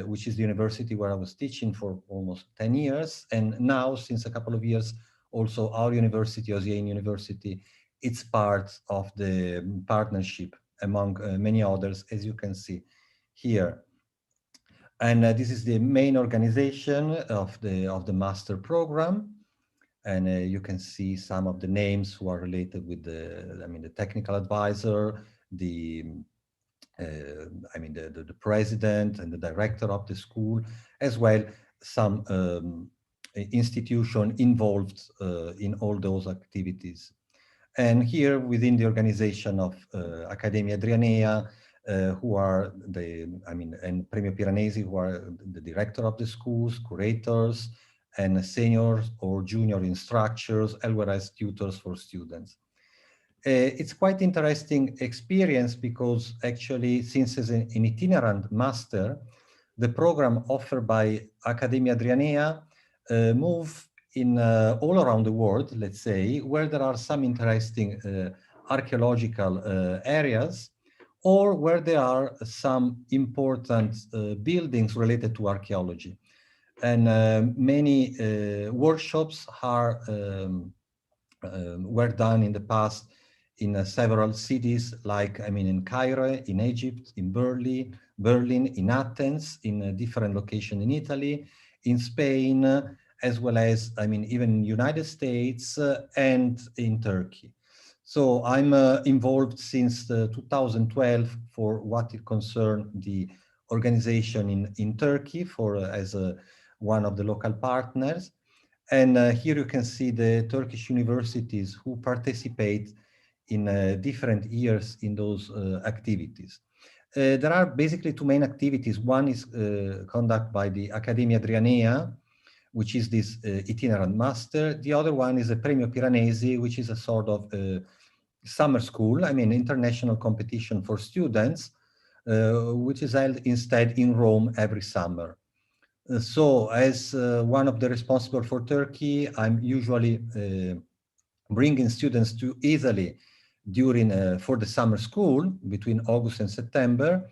which is the university where I was teaching for almost 10 years. And now, since a couple of years, also our university, Osijek University, it's part of the partnership among many others, as you can see here. And this is the main organization of the master program. And you can see some of the names who are related with the technical advisor, the president and the director of the school, as well some institution involved in all those activities. And here within the organization of Accademia Adrianea, who are and Premio Piranesi, who are the director of the schools, curators, and senior or junior instructors, as well as tutors for students. It's quite interesting experience because actually, since it's an itinerant master, the program offered by Accademia Adrianea move in all around the world, let's say, where there are some interesting archaeological areas, or where there are some important buildings related to archaeology. And many workshops are were done in the past in several cities, like, I mean, in Cairo, in Egypt, in Berlin, in Athens, in different locations in Italy, in Spain, as well as, I mean, even in the United States and in Turkey. So I'm involved since 2012 for what it concerns the organization in Turkey for as one of the local partners. And here you can see the Turkish universities who participate in different years in those activities. There are basically two main activities. One is conducted by the Accademia Adrianea, which is this itinerant master. The other one is a Premio Piranesi, which is a sort of summer school, I mean, international competition for students, which is held instead in Rome every summer. So as one of the responsible for Turkey, I'm usually bringing students to Italy during for the summer school between August and September.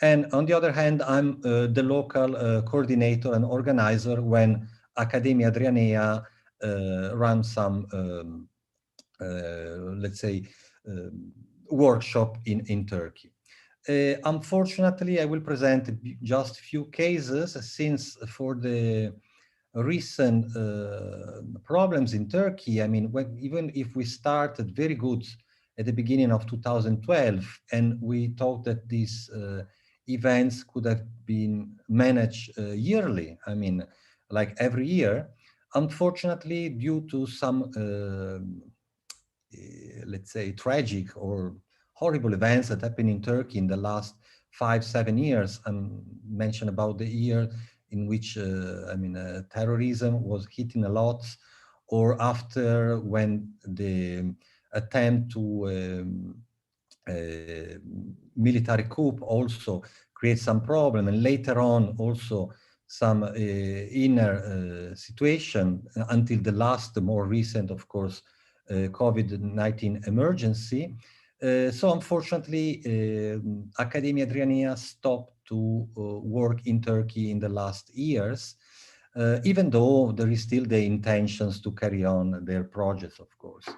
And on the other hand, I'm the local coordinator and organizer when Accademia Adrianea runs some, let's say, workshop in Turkey. Unfortunately, I will present just a few cases, since for the recent problems in Turkey, I mean, even if we started very good at the beginning of 2012, and we thought that these events could have been managed yearly, I mean, like every year, unfortunately, due to some, let's say, tragic or horrible events that happened in Turkey in the last 5-7 years. I mentioned about the year in which, I mean, terrorism was hitting a lot, or after when the attempt to military coup also create some problem, and later on also some inner situation until the last, more recent, of course, COVID-19 emergency. So unfortunately, Accademia Adrianea stopped to work in Turkey in the last years, even though there is still the intentions to carry on their projects, of course.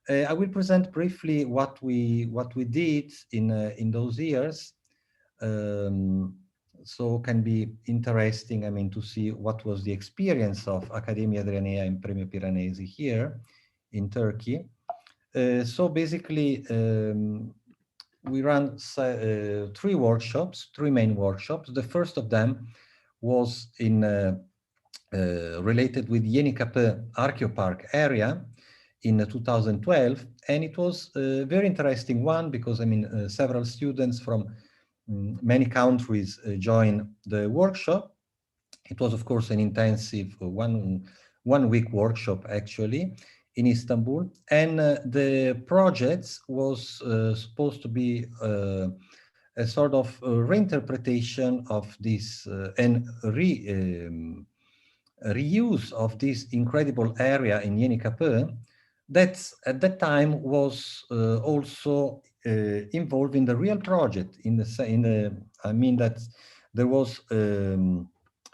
I will present briefly what we did in those years. So can be interesting, I mean, to see what was the experience of Accademia Adrianea and Premio Piranesi here in Turkey. So basically, we ran 3 workshops, 3 main workshops. The first of them was in related with Yenikapı Archaeopark area in 2012, and it was a very interesting one because, I mean, several students from many countries joined the workshop. It was, of course, an intensive one-week workshop, actually, in Istanbul, and the project was supposed to be a sort of reinterpretation of this and reuse of this incredible area in Yenikapı that at that time was also involved in the real project. I mean that there was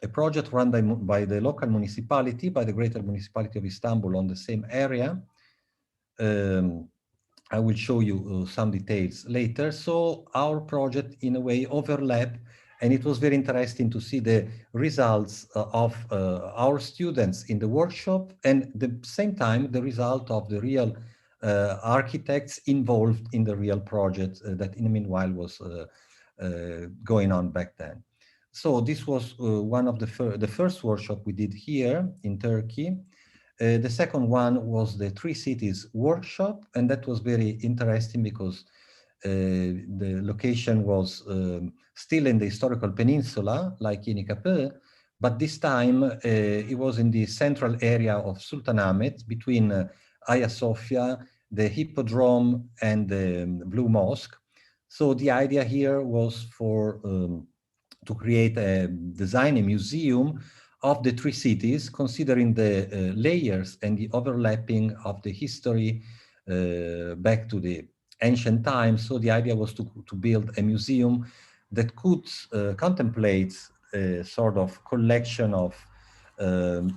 a project run by the local municipality, by the Greater Municipality of Istanbul on the same area. I will show you some details later. So our project in a way overlapped, and it was very interesting to see the results of our students in the workshop, and at the same time the result of the real architects involved in the real project that in the meanwhile was going on back then. So this was one of the first workshop we did here in Turkey. The second one was the 3 cities workshop, and that was very interesting because the location was still in the historical peninsula, like Yenikapı, but this time it was in the central area of Sultanahmet between Hagia Sophia the Hippodrome and the Blue Mosque. So the idea here was to create design a museum of the three cities, considering the layers and the overlapping of the history back to the ancient times. So the idea was to build a museum that could contemplate a sort of collection of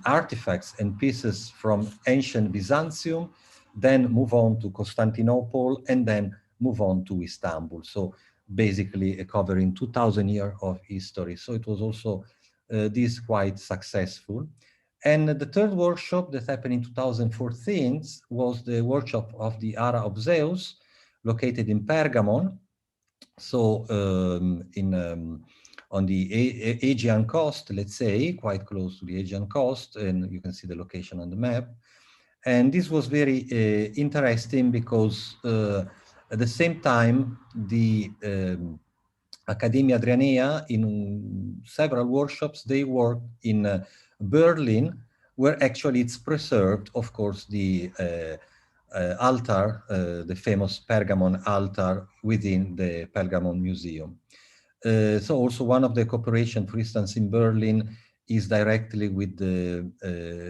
artifacts and pieces from ancient Byzantium, then move on to Constantinople, and then move on to Istanbul. So basically covering 2000 years of history. So it was also this quite successful. And the third workshop that happened in 2014 was the workshop of the Ara of Zeus, located in Pergamon. So on the Aegean coast, let's say, quite close to the Aegean coast, and you can see the location on the map. And this was very interesting because at the same time, the Accademia Adrianea, in several workshops, they worked in Berlin, where actually it's preserved, of course, the altar, the famous Pergamon altar within the Pergamon Museum. So also one of the cooperation, for instance, in Berlin is directly with the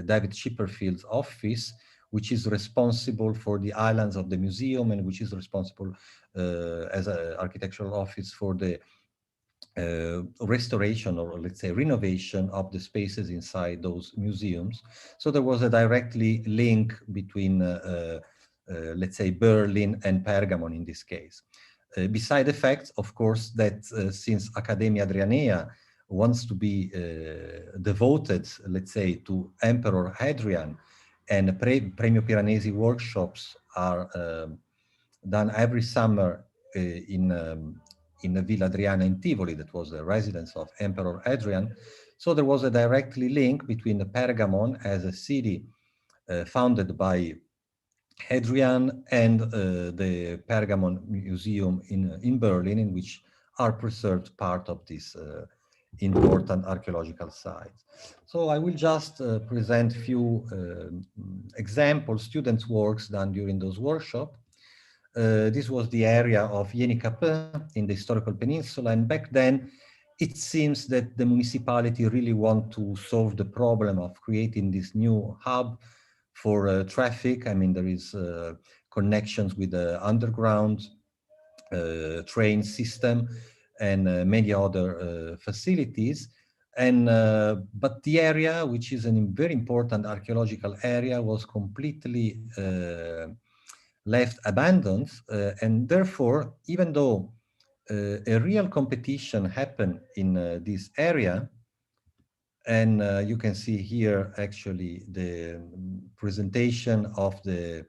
David Chipperfield's office, which is responsible for the islands of the museum and which is responsible as an architectural office for the restoration, or let's say renovation, of the spaces inside those museums. So there was a directly link between, let's say, Berlin and Pergamon in this case. Beside the fact, of course, that since Accademia Adrianea wants to be devoted, let's say, to Emperor Hadrian, and Premio Piranesi workshops are done every summer in the Villa Adriana in Tivoli, that was the residence of Emperor Hadrian. So there was a directly link between the Pergamon as a city founded by Hadrian and the Pergamon Museum in Berlin, in which are preserved part of this important archaeological sites. So I will just present few examples, students' works done during those workshops. This was the area of Yeni-Kapı in the historical peninsula, and back then it seems that the municipality really want to solve the problem of creating this new hub for traffic. I mean, there is connections with the underground train system and many other facilities. And but the area, which is a very important archaeological area, was completely left abandoned, and therefore, even though a real competition happened in this area, and you can see here actually the presentation of the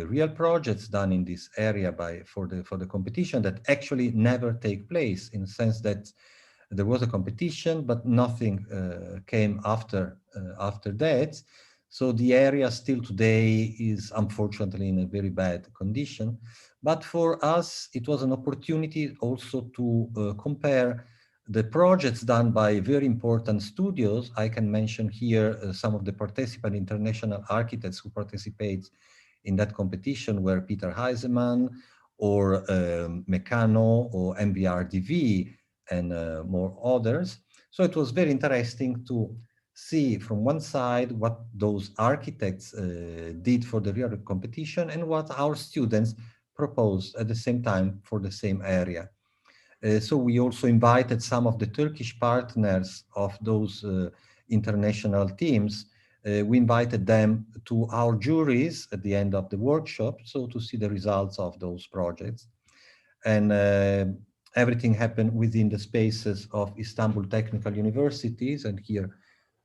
real projects done in this area for the competition that actually never take place, in the sense that there was a competition, but nothing came after that. So the area still today is unfortunately in a very bad condition. But for us, it was an opportunity also to compare the projects done by very important studios. I can mention here some of the participant international architects who participate in that competition were Peter Heisemann or Meccano or MBRDV and more others. So it was very interesting to see from one side what those architects did for the real competition and what our students proposed at the same time for the same area. So we also invited some of the Turkish partners of those international teams. We invited them to our juries at the end of the workshop, so to see the results of those projects. And everything happened within the spaces of Istanbul Technical Universities. And here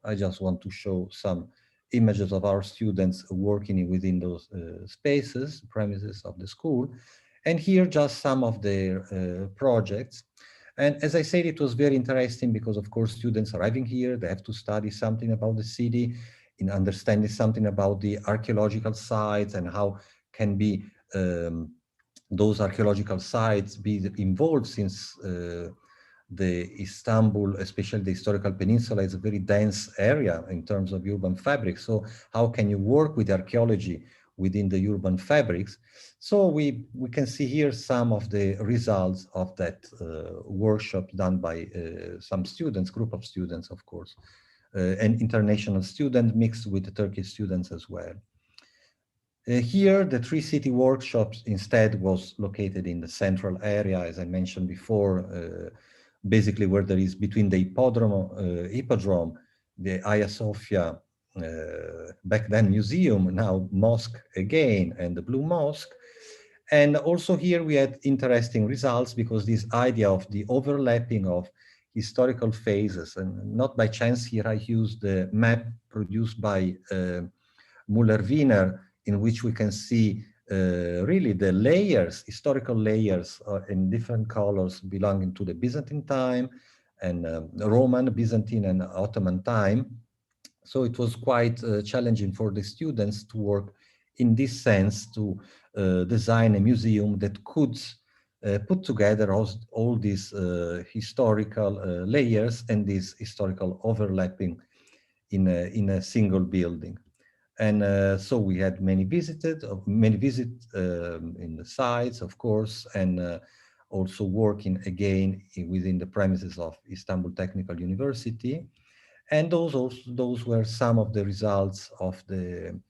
I just want to show some images of our students working within those spaces, premises of the school. And here just some of their projects. And as I said, it was very interesting because, of course, students arriving here, they have to study something about the city, in understanding something about the archaeological sites and how can be those archaeological sites be involved, since the Istanbul, especially the historical peninsula, is a very dense area in terms of urban fabric. So how can you work with archaeology within the urban fabrics. So we can see here some of the results of that workshop done by some students, group of students, of course, and international students mixed with the Turkish students as well. Here, the Tree City workshops instead was located in the central area, as I mentioned before, basically where there is between the hippodrome, the Hagia Sophia, back then museum, now mosque again, and the Blue Mosque. And also here we had interesting results because this idea of the overlapping of historical phases, and not by chance here I used the map produced by Müller-Wiener, in which we can see really the layers, historical layers in different colors belonging to the Byzantine time and Roman, Byzantine and Ottoman time. So it was quite challenging for the students to work in this sense to design a museum that could put together all these historical layers and this historical overlapping in a single building. And so we had many visits in the sites, of course, and also working again within the premises of Istanbul Technical University. And those were some of the results of the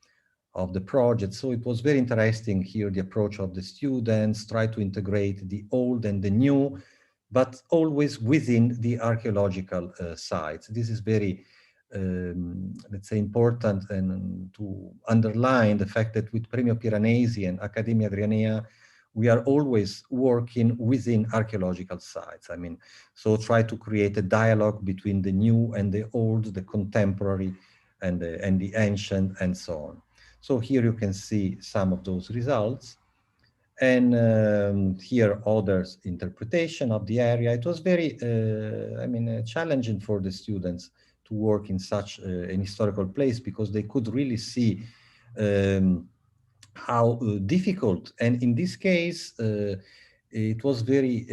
project. So it was very interesting here, the approach of the students, try to integrate the old and the new, but always within the archaeological sites. This is very let's say important, and to underline the fact that with Premio Piranesi and Accademia Adrianea, we are always working within archaeological sites. I mean, so try to create a dialogue between the new and the old, the contemporary and the ancient, and so on. So here you can see some of those results. And here others interpretation of the area. It was very, I mean, challenging for the students to work in such an historical place, because they could really see how difficult, and in this case, it was very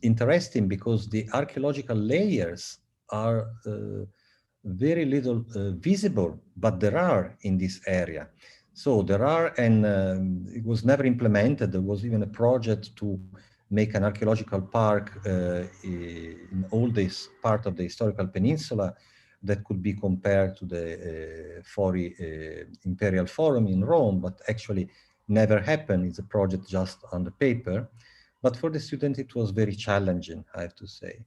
interesting because the archaeological layers are very little visible, but there are in this area. So there are, and it was never implemented. There was even a project to make an archaeological park in all this part of the historical peninsula that could be compared to the Fori Imperial Forum in Rome, but actually never happened. It's a project just on the paper. But for the student, it was very challenging, I have to say.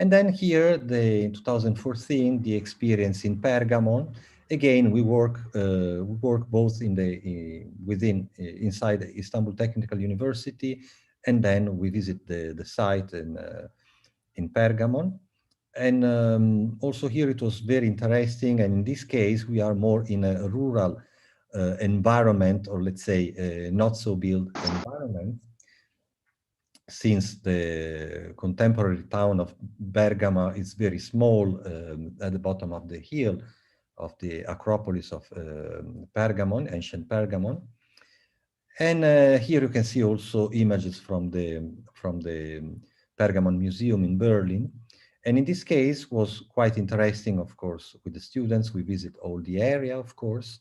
And then here, in 2014, the experience in Pergamon. Again, we work both in inside the Istanbul Technical University, and then we visit the site in Pergamon. And also here it was very interesting. And in this case, we are more in a rural environment, or let's say not so built environment, since the contemporary town of Bergamo is very small at the bottom of the hill of the Acropolis of Pergamon, ancient Pergamon. And here you can see also images from the Pergamon Museum in Berlin. And in this case was quite interesting, of course, with the students. We visit all the area, of course.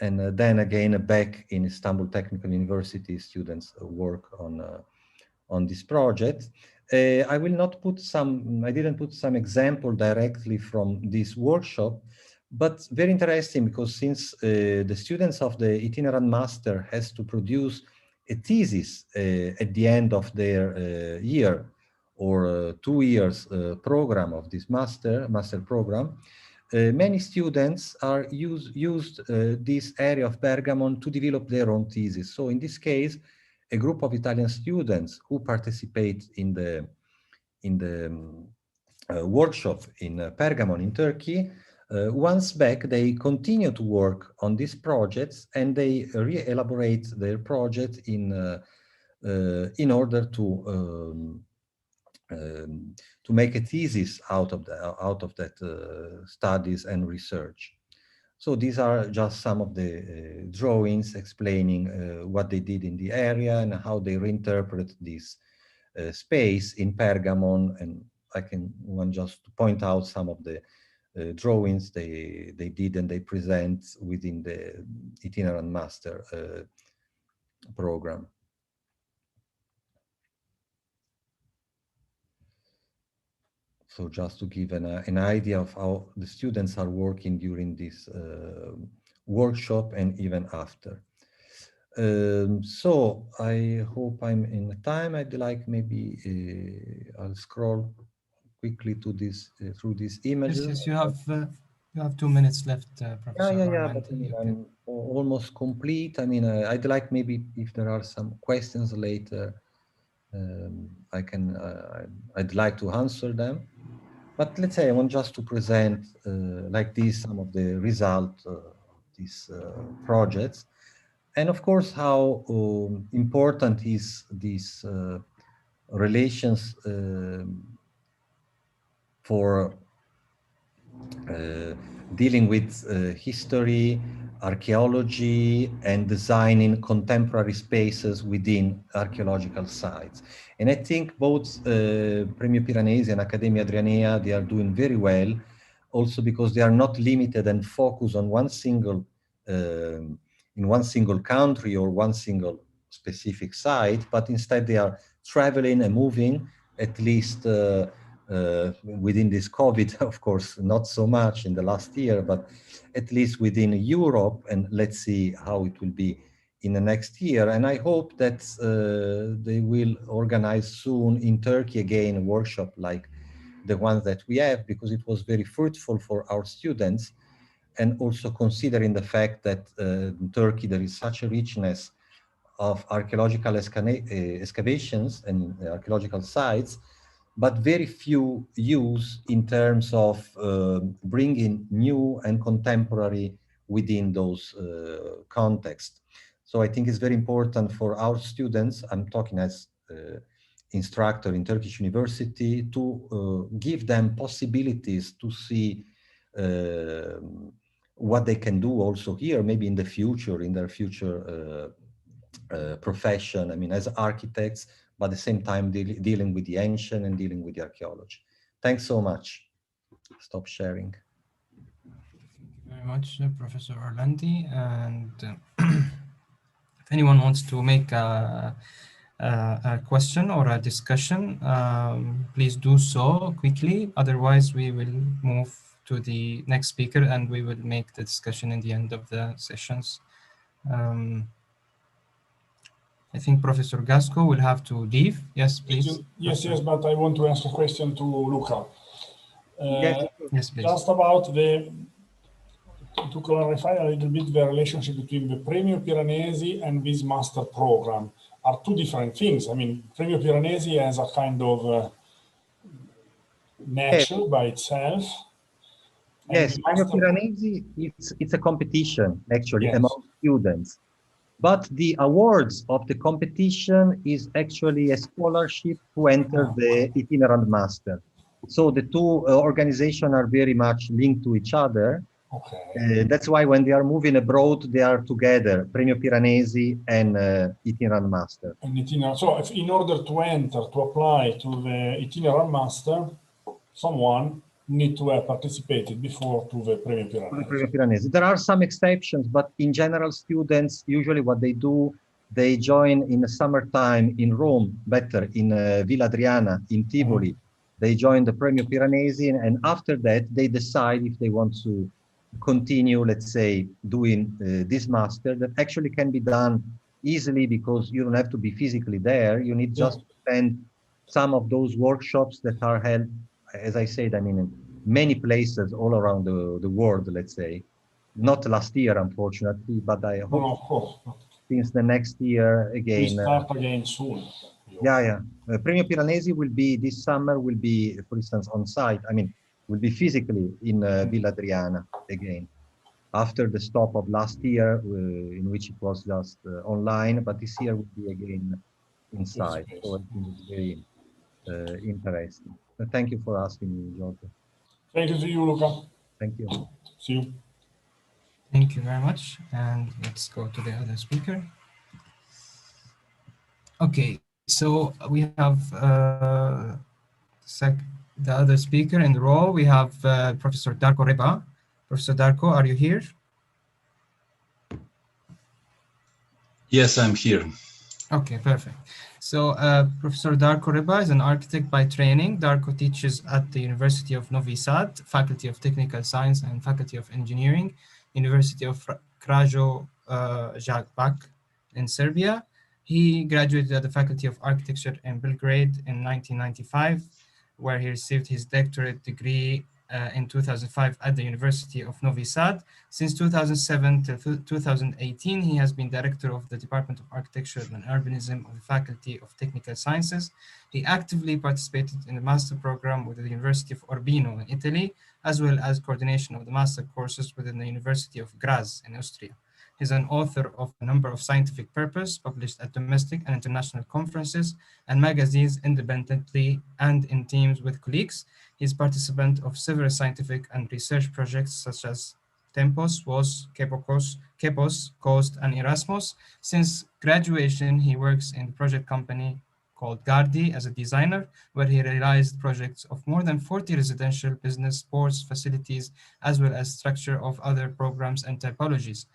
And then again, back in Istanbul Technical University, students work on this project. I didn't put some example directly from this workshop, but very interesting, because since the students of the itinerant master has to produce a thesis at the end of their year, or 2 years program of this master program, many students are used this area of Pergamon to develop their own thesis. So in this case, a group of Italian students who participate in the workshop in Pergamon in Turkey, once back, they continue to work on these projects, and they re-elaborate their project in order to make a thesis out of that studies and research. So these are just some of the drawings explaining what they did in the area and how they reinterpret this space in Pergamon. And I want just to point out some of the drawings they did and they present within the itinerant master program. So just to give an idea of how the students are working during this workshop and even after. So I hope I'm in time. I'd like maybe I'll scroll quickly to this through these images. Yes, you have 2 minutes left, Professor. Yeah. But I mean, I'm almost complete. I mean, I'd like maybe if there are some questions later, I'd like to answer them. But let's say I want just to present like this some of the results of these projects, and of course how important is these relations for dealing with history, archaeology, and designing contemporary spaces within archaeological sites. And I think both Premio Piranesi and Accademia Adrianea, they are doing very well, also because they are not limited and focused on one single, in one single country or one single specific site, but instead they are traveling and moving, at least within this COVID, of course, not so much in the last year, but at least within Europe, and let's see how it will be in the next year. And I hope that they will organize soon in Turkey again a workshop like the ones that we have, because it was very fruitful for our students, and also considering the fact that in Turkey there is such a richness of archaeological excavations and archaeological sites, but very few use in terms of bringing new and contemporary within those contexts. So I think it's very important for our students, I'm talking as instructor in Turkish University, to give them possibilities to see what they can do also here, maybe in the future, in their future profession, I mean, as architects, but at the same time dealing with the ancient and dealing with the archaeology. Thanks so much. Stop sharing. Thank you very much, Professor Orlandi. And if anyone wants to make a question or a discussion, please do so quickly. Otherwise, we will move to the next speaker and we will make the discussion in the end of the sessions. I think Professor Gasco will have to leave. Yes, please. Yes, but I want to ask a question to Luca. Yes, please. Just about to clarify a little bit the relationship between the Premio Piranesi and this master program are two different things. I mean, Premio Piranesi has a kind of nature by itself. Yes, Premio Piranesi, it's a competition actually among students. But the awards of the competition is actually a scholarship to enter the itinerant master. So the two organizations are very much linked to each other. Okay. That's why when they are moving abroad, they are together, Premio Piranesi and itinerant master. So if in order to enter, to apply to the itinerant master, someone need to have participated before to the Premio Piranesi. There are some exceptions, but in general, students, usually what they do, they join in the summertime in Rome, better, in Villa Adriana, in Tivoli. They join the Premio Piranesi, and after that, they decide if they want to continue, let's say, doing this master. That actually can be done easily because you don't have to be physically there. You need just to spend some of those workshops that are held, as I said, I mean, in many places all around the world, let's say. Not last year, unfortunately, but I hope since the next year again. We start again soon. Yeah. Premio Piranesi will be, this summer will be, for instance, on site, I mean, will be physically in Villa Adriana again. After the stop of last year, in which it was just online, but this year will be again inside. So I think it's very interesting. Thank you for asking me, Giorgio. Thank you to you, Luca. Thank you. See you. Thank you very much. And let's go to the other speaker. Okay, so we have the other speaker in the role, we have Professor Darko Reba. Professor Darko, are you here? Yes, I'm here. Okay, perfect. So Professor Darko Reba is an architect by training. Darko teaches at the University of Novi Sad, Faculty of Technical Science and Faculty of Engineering, University of Kragujevac in Serbia. He graduated at the Faculty of Architecture in Belgrade in 1995, where he received his doctorate degree in 2005 at the University of Novi Sad. Since 2007 to 2018, he has been director of the Department of Architecture and Urbanism of the Faculty of Technical Sciences. He actively participated in the master program with the University of Urbino in Italy, as well as coordination of the master courses within the University of Graz in Austria. He's an author of a number of scientific papers published at domestic and international conferences and magazines independently and in teams with colleagues. He's participant of several scientific and research projects such as Tempos, WOS, Kepos, Coast, and Erasmus. Since graduation, he works in the project company called Gardi as a designer, where he realized projects of more than 40 residential, business, sports facilities, as well as structure of other programs and typologies.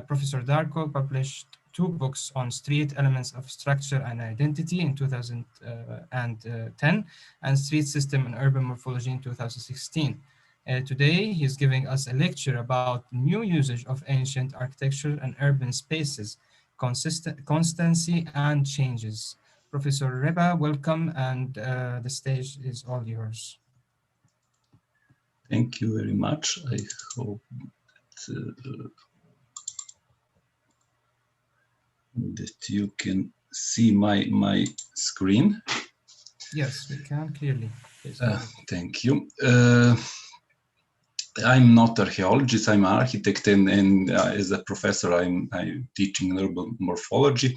Professor Darko published 2 books on street elements of structure and identity in 2010 and street system and urban morphology in 2016. Today, he's giving us a lecture about new usage of ancient architecture and urban spaces, constancy and changes. Professor Reba, welcome, and the stage is all yours. Thank you very much. I hope that you can see my screen. Yes, we can clearly. Thank you. I'm not archaeologist, I'm an architect, and as a professor I'm teaching urban morphology.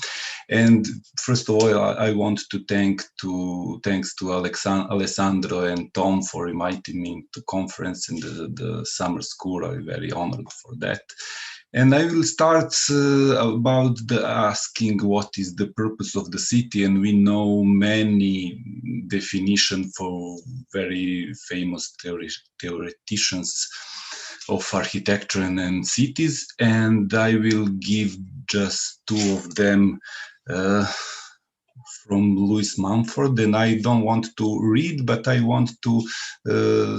And first of all, I want to thanks to Alessandro and Tom for inviting me to conference in the summer school. I'm very honored for that. And I will start about asking what is the purpose of the city, and we know many definitions for very famous theoreticians of architecture and cities, and I will give just 2 of them from Louis Mumford, and I don't want to read, but I want to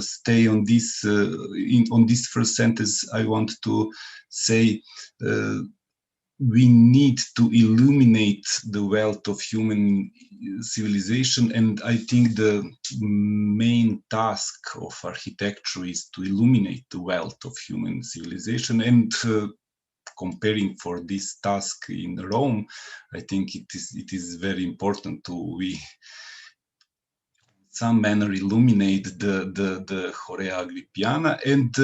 stay on this on this first sentence. I want to say we need to illuminate the wealth of human civilization, and I think the main task of architecture is to illuminate the wealth of human civilization. And comparing for this task in Rome, I think it is very important to some manner illuminate the Horea Agrippiana. And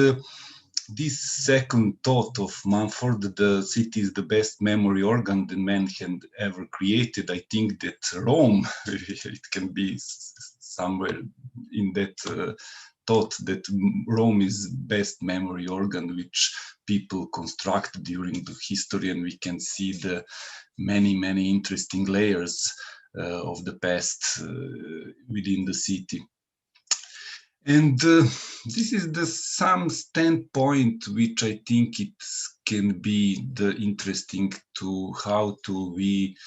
this second thought of Mumford, the city is the best memory organ the man had ever created. I think that Rome, it can be somewhere in that thought that Rome is best memory organ which people construct during the history, and we can see the many interesting layers of the past within the city. And this is some standpoint which I think it can be the interesting to how to we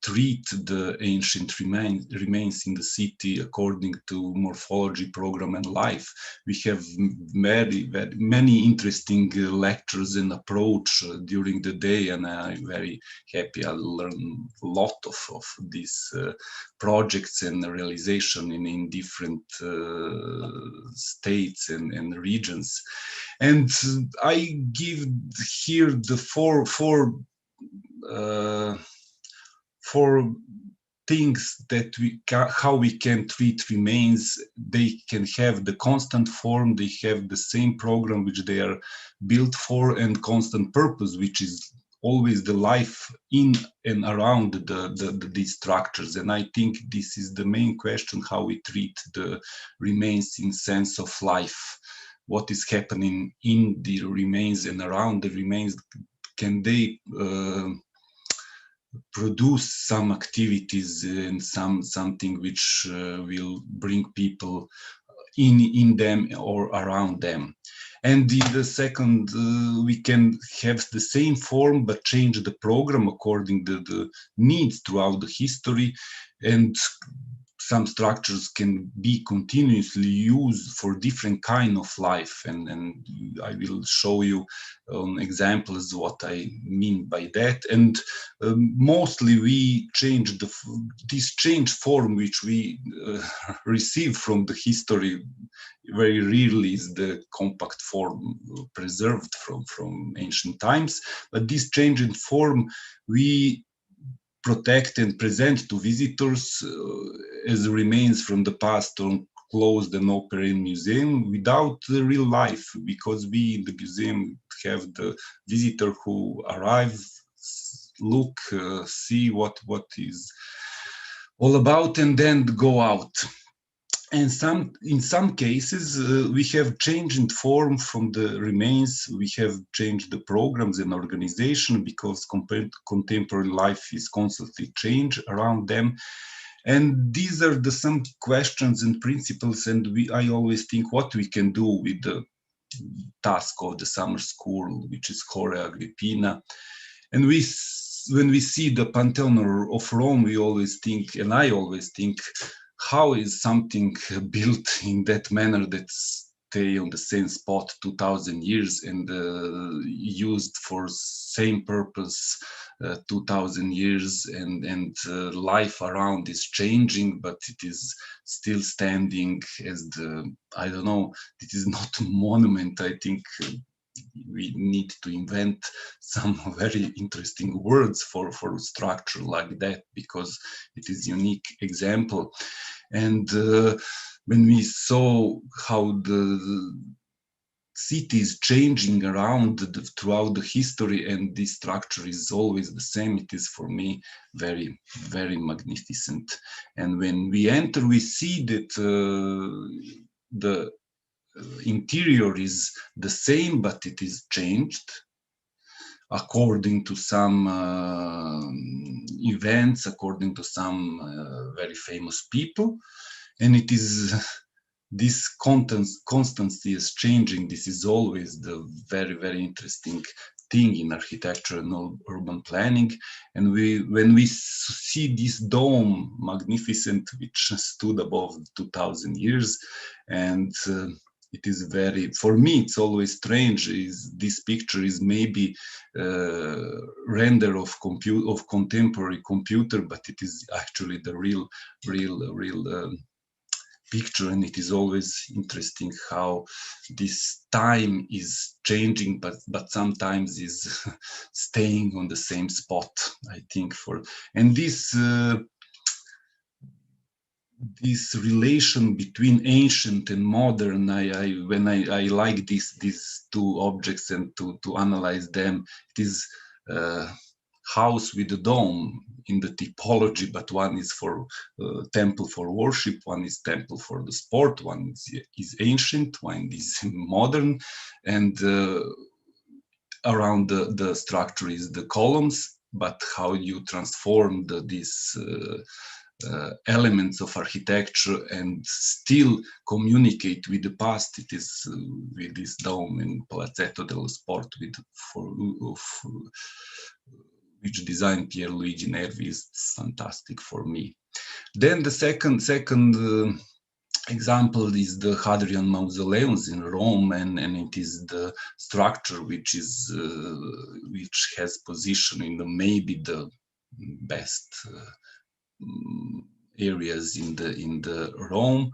treat the ancient remains in the city according to morphology program and life. We have very many interesting lectures and approach during the day, and I'm very happy I learned a lot of these projects and realization in different states and regions. And I give here the four things that how we can treat remains. They can have the constant form, they have the same program which they are built for, and constant purpose, which is always the life in and around these structures. And I think this is the main question, how we treat the remains in sense of life. What is happening in the remains and around the remains? Can they produce some activities and something which will bring people in them or around them. And in the second, we can have the same form but change the program according to the needs throughout the history, and some structures can be continuously used for different kind of life, and I will show you examples what I mean by that. And mostly we change this change form which we receive from the history. Very rarely is the compact form preserved from ancient times, but this change in form we protect and present to visitors as remains from the past on closed and open museum without the real life, because we in the museum have the visitor who arrive, look, see what is all about, and then go out. And in some cases, we have changed in form from the remains. We have changed the programs and organization because contemporary life is constantly changed around them. And these are some questions and principles. And I always think what we can do with the task of the summer school, which is Chorea Agrippina. And when we see the Pantheon of Rome, we always think, and I always think, how is something built in that manner that stay on the same spot 2000 years and used for same purpose 2000 years, and life around is changing, but it is still standing as I don't know, it is not a monument. I think we need to invent some very interesting words for a structure like that, because it is a unique example. And when we saw how the city is changing around throughout the history, and this structure is always the same, it is for me very, very magnificent. And when we enter, we see that the interior is the same, but it is changed according to some events, according to some very famous people. And it is this constancy is changing. This is always the very, very interesting thing in architecture and urban planning. And when we see this dome, magnificent, which stood above 2000 years, and it is very, for me, it's always strange. Is this picture is maybe render of contemporary computer, but it is actually the real picture. And it is always interesting how this time is changing, but sometimes is staying on the same spot. I think and this relation between ancient and modern, when I like these two objects and to analyze them, it is house with a dome in the typology, but one is for temple for worship, one is temple for the sport, one is ancient, one is modern, and around the structure is the columns, but how you transform these elements of architecture and still communicate with the past. It is with this dome in Palazzetto dello Sport, which designed Pierluigi Nervi, is fantastic for me. Then the second example is the Hadrian Mausoleums in Rome, and it is the structure which has position in maybe the best areas in the Rome,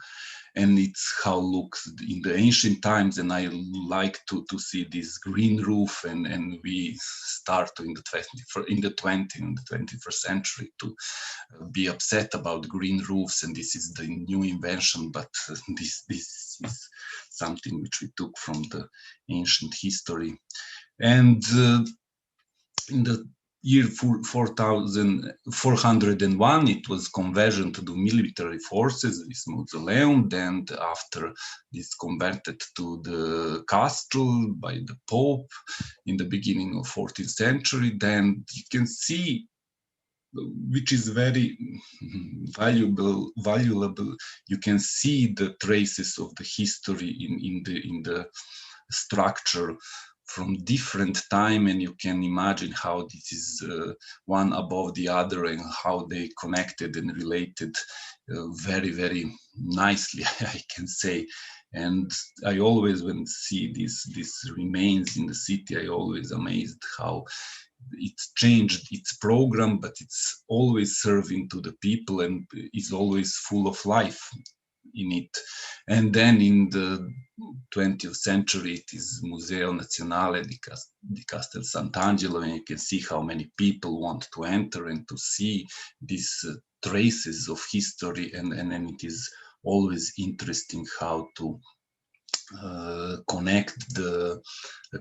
and it's how looks in the ancient times. And I like to see this green roof, and we start in the 21st century to be upset about green roofs, and this is the new invention, but this is something which we took from the ancient history. And in the year 401, it was conversion to the military forces, this mausoleum. Then after this converted to the castle by the Pope in the beginning of 14th century. Then you can see which is very valuable. You can see the traces of the history in the structure from different time, and you can imagine how this is one above the other and how they connected and related very, very nicely, I can say. And I always, when see these remains in the city, I always amazed how it's changed its program, but it's always serving to the people and is always full of life in it. And then in the 20th century, it is Museo Nazionale di Castel Sant'Angelo, and you can see how many people want to enter and to see these traces of history, and it is always interesting how to connect the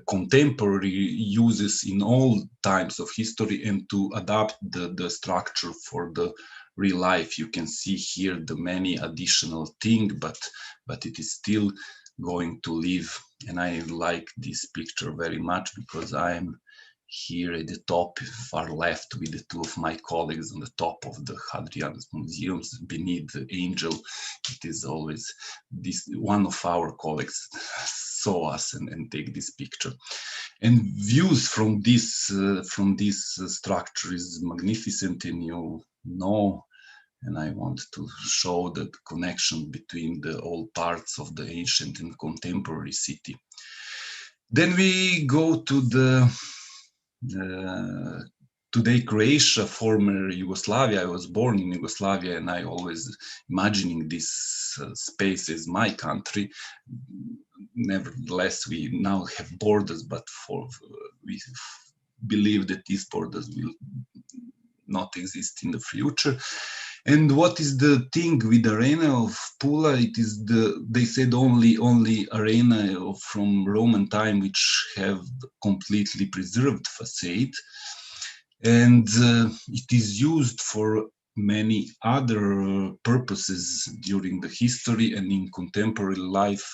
contemporary uses in all times of history and to adapt the structure for the real life. You can see here the many additional things, but it is still going to live. And I like this picture very much because I'm here at the top, far left, with the two of my colleagues on the top of the Hadrian's museums beneath the angel. It is always this one of our colleagues saw us and take this picture. And views from this structure is magnificent, and you know, and I want to show the connection between the all parts of the ancient and contemporary city. Then we go to the today Croatia, former Yugoslavia. I was born in Yugoslavia, and I always imagining this space as my country. Nevertheless, we now have borders, but we believe that these borders will not exist in the future. And what is the thing with Arena of Pula? It is they said only arena from Roman time which have completely preserved facade, and it is used for many other purposes during the history, and in contemporary life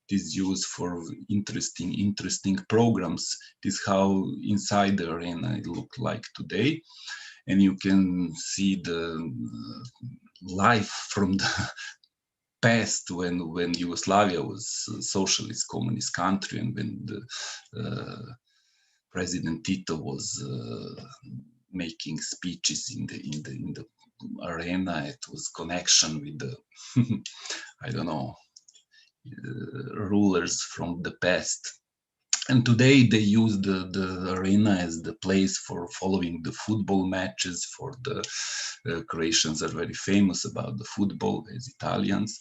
it is used for interesting programs. This is how inside the arena it looked like today. And you can see the life from the past when Yugoslavia was a socialist communist country, and when the President Tito was making speeches in the arena. It was connection with the I don't know rulers from the past. And today they use the arena as the place for following the football matches. For the Croatians are very famous about the football as Italians.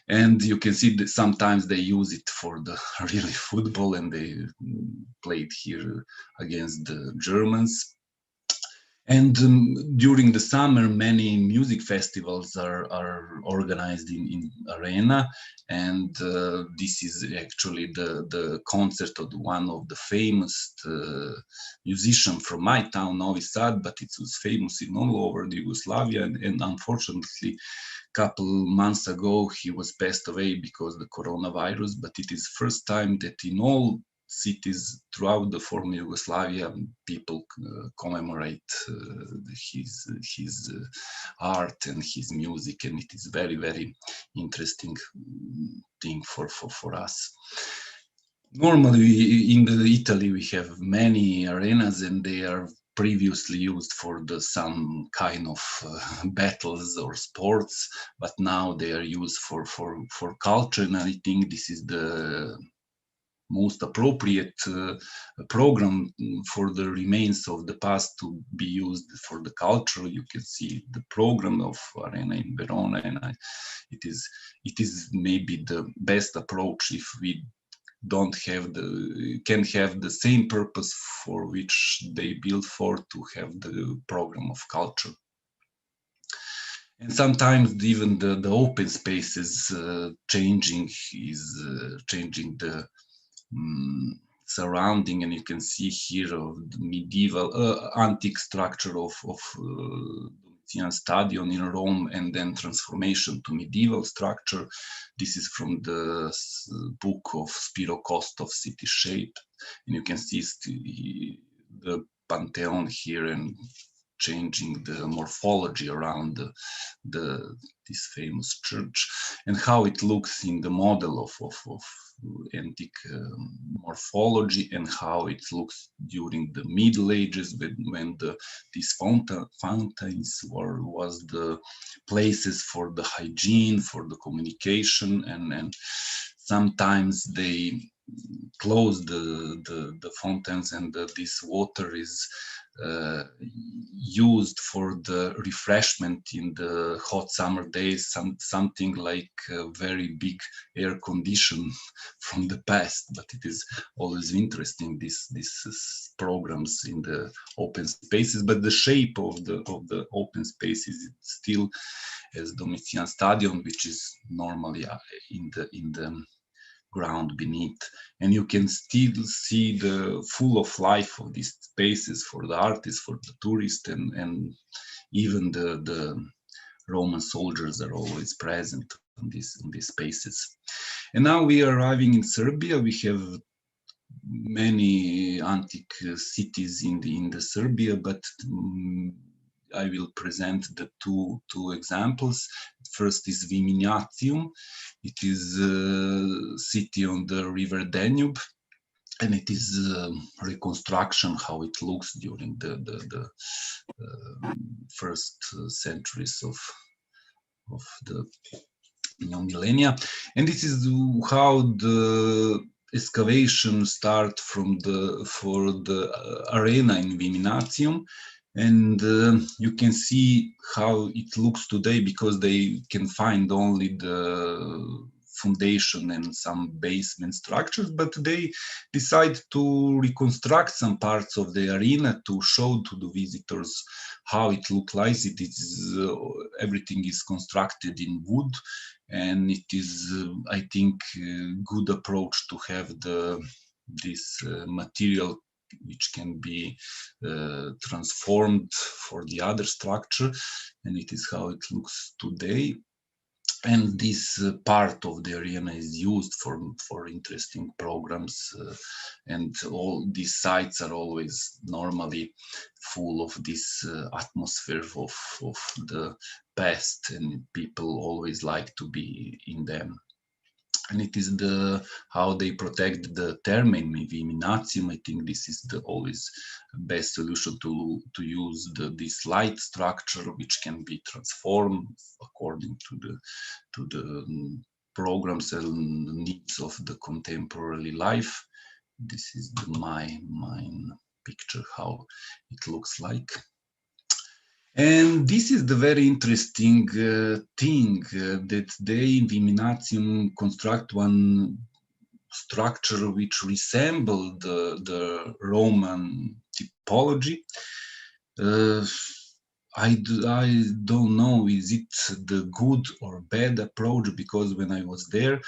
And you can see that sometimes they use it for the really football, and they played here against the Germans. And during the summer, many music festivals are organized in Arena, and this is actually the concert of one of the famous musicians from my town, Novi Sad, but it was famous in all over the Yugoslavia, and unfortunately, couple months ago he was passed away because of the coronavirus. But it is first time that in all cities throughout the former Yugoslavia, people commemorate his art and his music, and it is very, very interesting thing for us. Normally in Italy we have many arenas, and they are previously used for some kind of battles or sports, but now they are used for culture, and I think this is the most appropriate program for the remains of the past to be used for the culture. You can see the program of Arena in Verona, and it is maybe the best approach if we don't have can have the same purpose for which they built for, to have the program of culture. And sometimes even the open spaces changing the surrounding, and you can see here of the medieval antique structure of Domitian Stadion in Rome, and then transformation to medieval structure. This is from the book of Spiro Kostov, City Shape, and you can see the Pantheon here and changing the morphology around this famous church, and how it looks in the model of antique morphology, and how it looks during the Middle Ages when these fountains was the places for the hygiene, for the communication, and sometimes they close the fountains, and this water is used for the refreshment in the hot summer days, something like a very big air condition from the past. But it is always interesting, these programs in the open spaces, but the shape of the open spaces is still as Domitian Stadium, which is normally in the ground beneath, and you can still see the full of life of these spaces for the artists, for the tourists, and even the Roman soldiers are always present in these spaces. And now we are arriving in Serbia. We have many antique cities in the Serbia, but I will present the two examples. First is Viminacium. It is a city on the river Danube, and it is reconstruction how it looks during the first centuries of the new millennia. And this is how the excavation start for the arena in Viminacium. And you can see how it looks today, because they can find only the foundation and some basement structures, but they decide to reconstruct some parts of the arena to show to the visitors how it looks like. It is everything is constructed in wood, and it is, I think, a good approach to have this material which can be transformed for the other structure, and it is how it looks today. And this part of the arena is used for interesting programs, and all these sites are always normally full of this atmosphere of the past, and people always like to be in them. And it is how they protect the terme in Viminacium. I think this is the always best solution to use this light structure, which can be transformed according to the programs and the needs of the contemporary life. This is my picture how it looks like. And this is the very interesting thing that they in Viminacium construct one structure which resembled the Roman typology. I don't know, is it the good or bad approach, because when I was there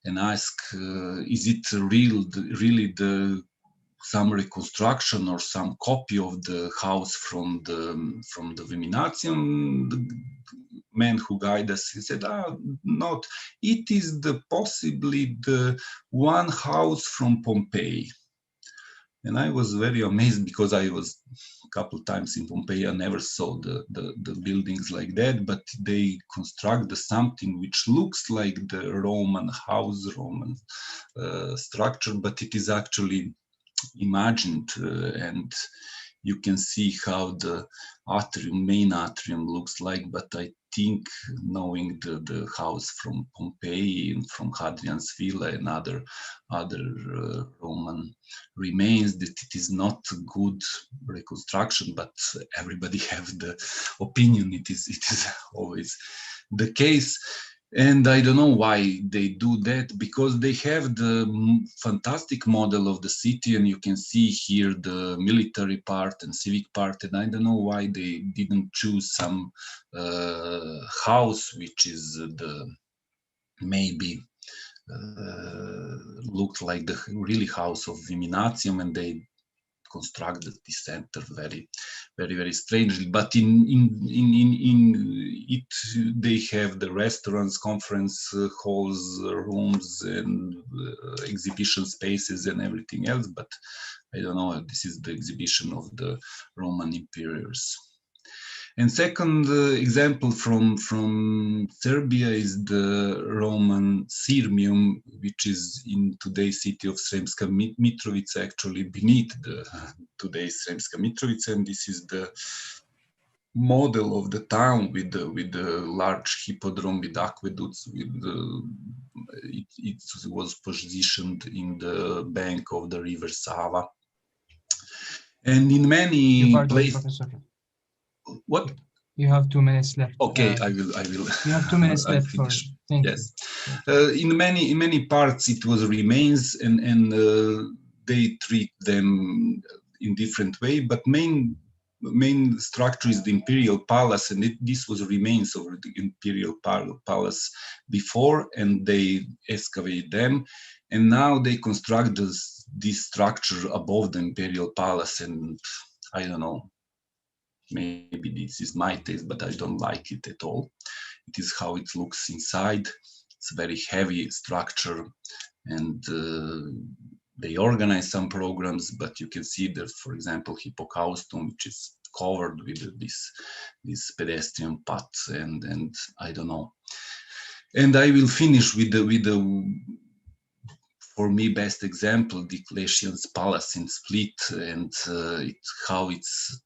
and asked, is it really some reconstruction or some copy of the house from the Viminacium, the man who guided us, he said, not. It is possibly the one house from Pompeii. And I was very amazed, because I was a couple times in Pompeii. I never saw the buildings like that, but they construct something which looks like the Roman house, Roman structure, but it is actually imagined, and you can see how the main atrium looks like. But I think, knowing the house from Pompeii and from Hadrian's Villa and other Roman remains, that it is not a good reconstruction, but everybody have the opinion. It is always the case. And I don't know why they do that, because they have the fantastic model of the city, and you can see here the military part and civic part. And I don't know why they didn't choose some house which is maybe looked like the really house of Viminacium, and they constructed the center very, very, very strangely. But in it, they have the restaurants, conference halls, rooms, and exhibition spaces and everything else. But I don't know, this is the exhibition of the Roman emperors. And second example from Serbia is the Roman Sirmium, which is in today's city of Sremska Mitrovica, actually beneath the today's Sremska Mitrovica, and this is the model of the town with the large hippodrome with aqueducts. It was positioned in the bank of the river Sava, and in many places. What? You have 2 minutes left. Okay, I will. You have 2 minutes left. Yes. In many parts it was remains, and they treat them in different way. But main structure is the imperial palace, and this was remains of the imperial palace before, and they excavate them, and now they construct this structure above the imperial palace, and I don't know. Maybe this is my taste, but I don't like it at all. It is how it looks inside. It's a very heavy structure, and they organize some programs, but you can see that, for example, Hippocaustum, which is covered with this pedestrian path, and I don't know. And I will finish with the for me best example, Diocletian's palace in Split, and how it's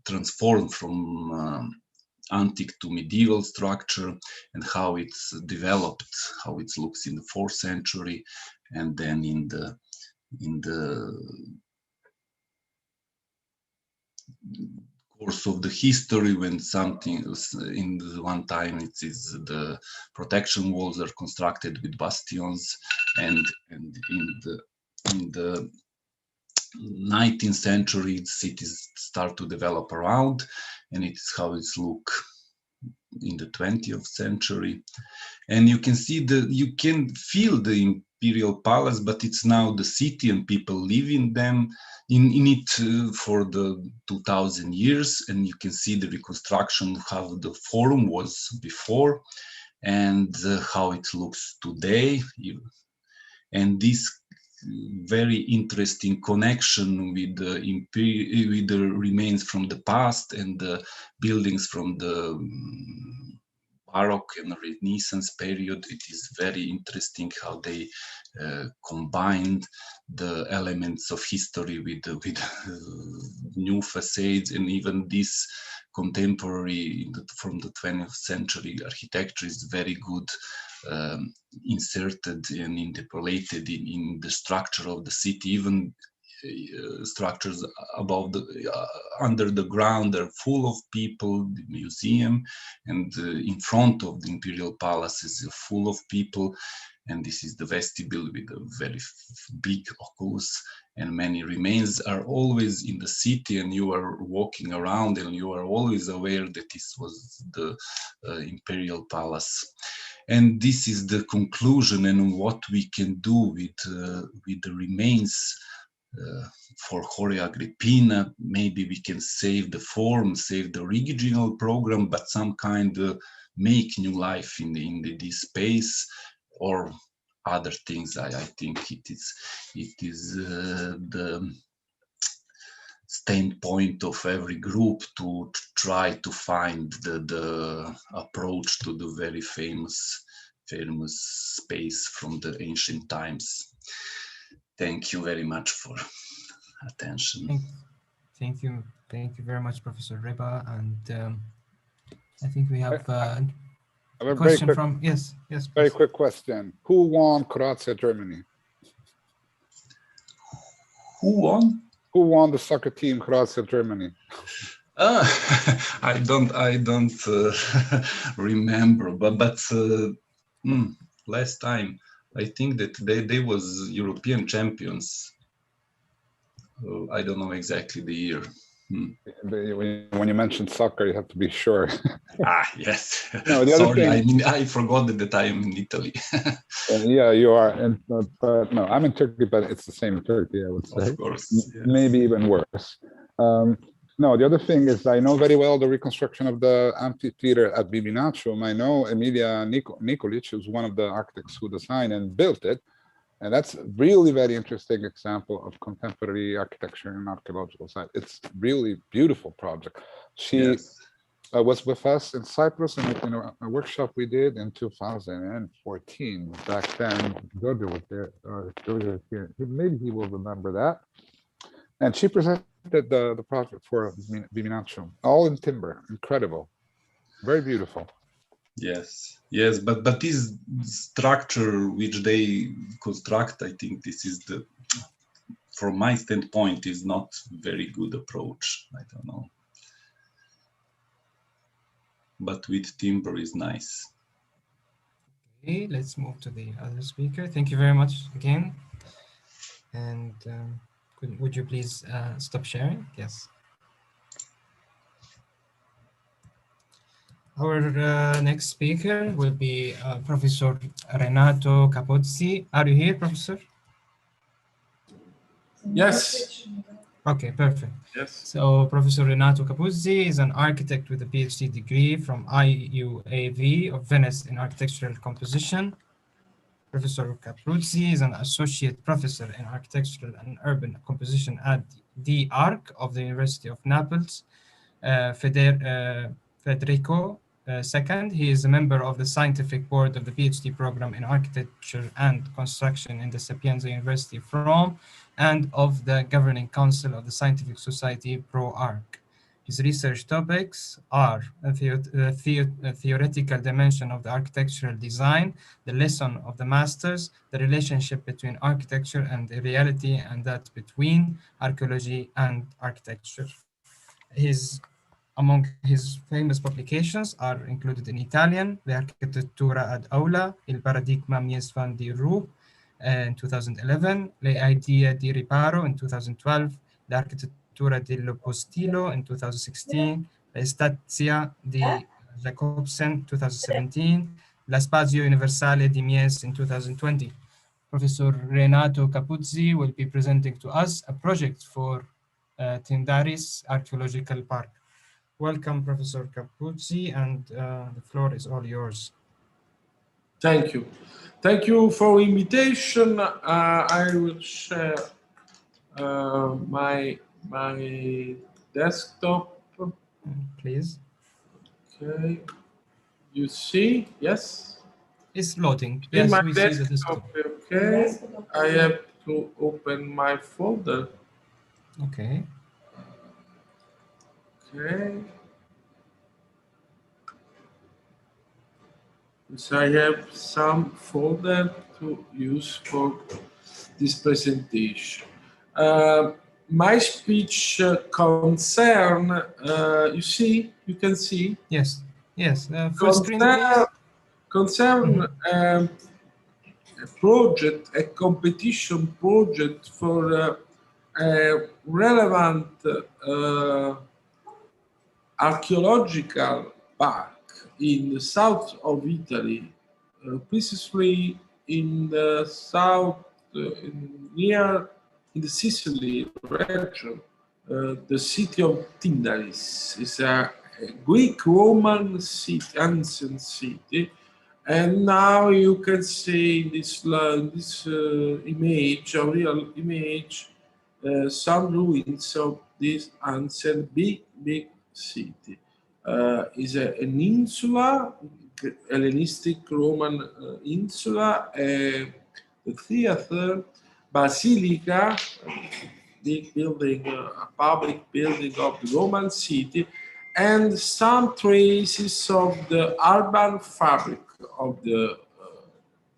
transformed from antique to medieval structure, and how it's developed, how it looks in the 4th century, and then in the course of the history, when something in the one time it is the protection walls are constructed with bastions, and in the 19th century cities start to develop around, and it's how it's look in the 20th century. And you can see you can feel the imperial palace, but it's now the city, and people live in them in it for the 2000 years, and you can see the reconstruction, how the forum was before, and how it looks today. And this very interesting connection with the remains from the past and the buildings from the Baroque and Renaissance period. It is very interesting how they combined the elements of history with new facades, and even this contemporary from the 20th century architecture is very good inserted and interpolated in the structure of the city. Even structures above under the ground are full of people. The museum and in front of the imperial palace is full of people, and this is the vestibule with a very big oculus, and many remains are always in the city, and you are walking around and you are always aware that this was the imperial palace. And this is the conclusion, and what we can do with the remains for Horea Agrippina. Maybe we can save the form, save the original program, but some kind of make new life in this space, or other things. I think it is the standpoint of every group to try to find the approach to the very famous space from the ancient times. Thank you very much for attention. Thank you very much, Professor Reba. And I think we have a question from yes. Very quick question: who won Croatia, Germany? Who won? Who won the soccer team Croatia, Germany? I don't remember, but last time I think that they was European champions. I don't know exactly the year. When you mentioned soccer, you have to be sure. Yes. No, sorry, I forgot that I am in Italy. Yeah, you are. But no, I'm in Turkey, but it's the same in Turkey, I would say. Of course. Yes. Maybe even worse. No, the other thing is I know very well the reconstruction of the amphitheater at Bibinacum. I know Emilia Nikolic, who's one of the architects who designed and built it. And that's really very interesting example of contemporary architecture and archaeological site. It's really beautiful project. She was with us in Cyprus in a workshop we did in 2014. Back then, Giorgio was there. Giorgio was here. Maybe he will remember that. And she presented the project for Viminaccio, all in timber. Incredible, very beautiful. Yes, yes, but this structure which they construct, I think this is the, from my standpoint, is not very good approach. I don't know. But with timber is nice. Okay, let's move to the other speaker. Thank you very much again. And would you please stop sharing? Yes. Our next speaker will be Professor Renato Capozzi. Are you here, Professor? Yes. Okay, perfect. Yes. So Professor Renato Capuzzi is an architect with a PhD degree from IUAV of Venice in architectural composition. Professor Capuzzi is an associate professor in architectural and urban composition at the ARC of the University of Naples. Federico II, he is a member of the scientific board of the PhD program in architecture and construction in the Sapienza University of Rome and of the governing council of the Scientific Society Pro-Arc. His research topics are the theoretical dimension of the architectural design, the lesson of the masters, the relationship between architecture and the reality, and that between archaeology and architecture. Among his famous publications are included in Italian, The Architettura ad Aula, Il Paradigma Mies van der Rohe in 2011, Le Idee di Riparo in 2012, L'Architettura dello Postilo in 2016, La Stazia di Jacobsen 2017, La Spazio Universale di Mies in 2020. Professor Renato Capuzzi will be presenting to us a project for Tindaris Archaeological Park. Welcome, Professor Capuzzi, and the floor is all yours. Thank you. Thank you for invitation. I will share my desktop. Please. Okay. You see? Yes? It's loading. Yes, we see the desktop. Okay. I have to open my folder. Okay. Okay. So I have some folder to use for this presentation. My speech concern, you can see? Yes, yes, full screen, please. Concern a project, a competition project for a relevant archaeological park in the south of Italy, precisely in the south, near in the Sicily region. The city of Tindaris is a Greek-Roman city, ancient city, and now you can see in this image, a real image, some ruins of this ancient big city. Is an insula, Hellenistic Roman insula, the theater, basilica, big building, a public building of the Roman city, and some traces of the urban fabric of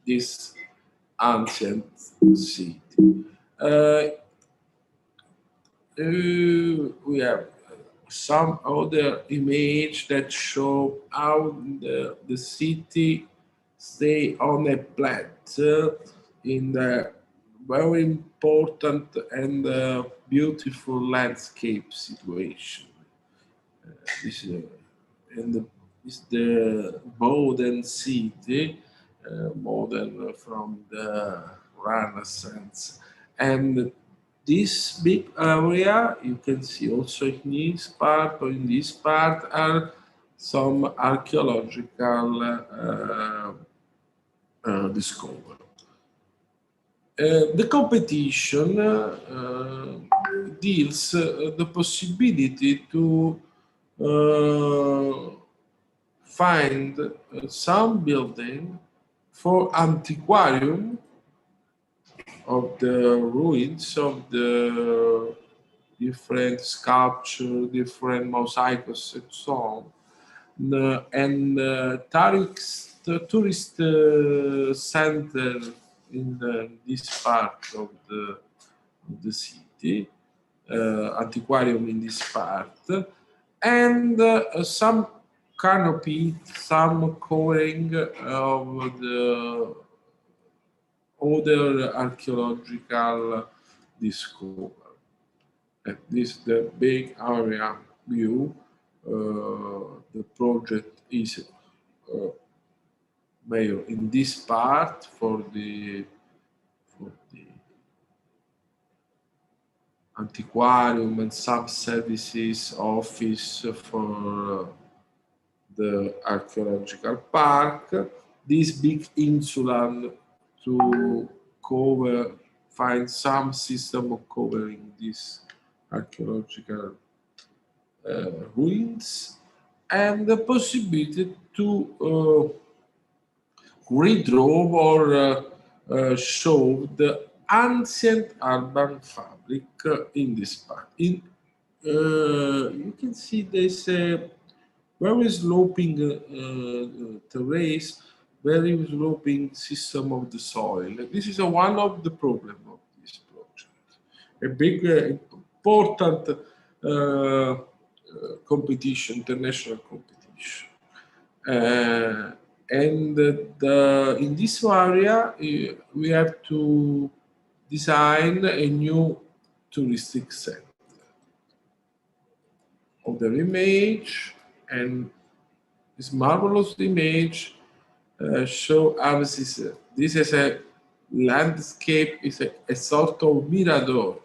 this ancient city. We have some other image that show how the city stay on a plateau in the very important and beautiful landscape situation. This is the modern city, modern from the Renaissance, and this big area, you can see also in this part or in this part are some archaeological discovery. The competition deals the possibility to find some building for antiquarium of the ruins of the different sculpture, different mosaicos, and so on. And the tourist center in this part of the city, antiquarium in this part, and some canopy, some covering of the other archaeological discovery. And this is the big area view. The project is made in this part for the antiquarium and some services office for the archaeological park. This big insula to find some system of covering this archaeological ruins, and the possibility to redraw or show the ancient urban fabric in this part. You can see there's a very sloping terrace, very sloping system of the soil. This is one of the problems of this project. A big, important competition, international competition. And in this area, we have to design a new touristic center. Other image, and this marvelous image show us this is a landscape, is a sort of mirador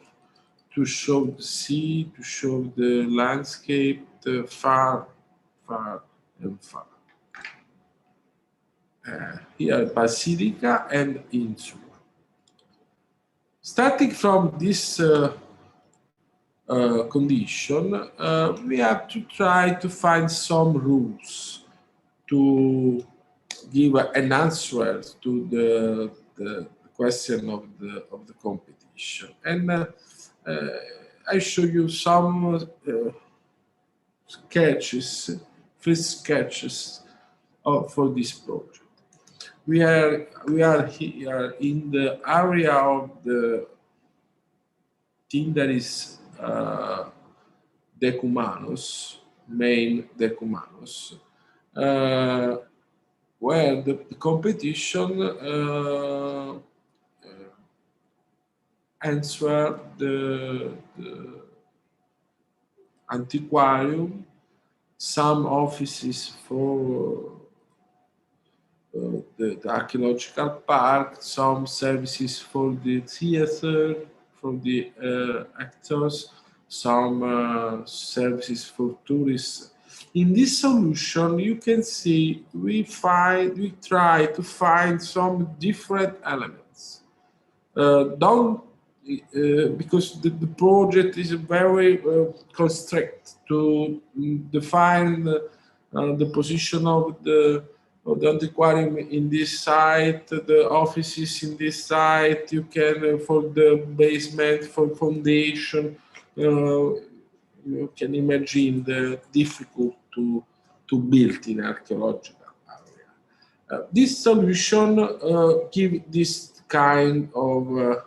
to show the sea, to show the landscape far, far and far. Here, Basilica and Insula. Starting from this condition, we have to try to find some rules to give an answer to the question of the competition. And I show you some sketches, first sketches for this project. We are here in the area of the thing that is Decumanus, main Decumanus, where the competition answered the antiquarium, some offices for the archaeological park, some services for the theater, for the actors, some services for tourists. In this solution, you can see we try to find some different elements. Because the project is very constrict to define the position of the antiquarium in this site, the offices in this site. You can for the basement, for foundation. You can imagine the difficult to build in archaeological area. This solution gives this kind of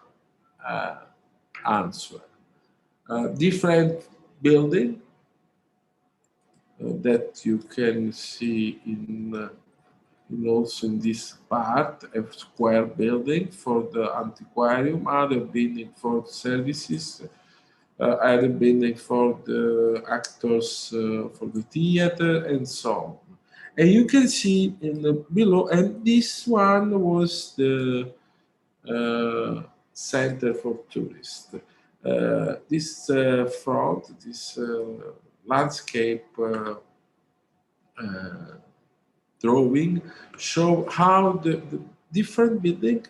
answer. Different building that you can see in also in this part, a square building for the antiquarium, other building for services, other building for the actors, for the theater, and so on. And you can see in the below, and this one was the center for tourists. This front, this landscape drawing show how the different building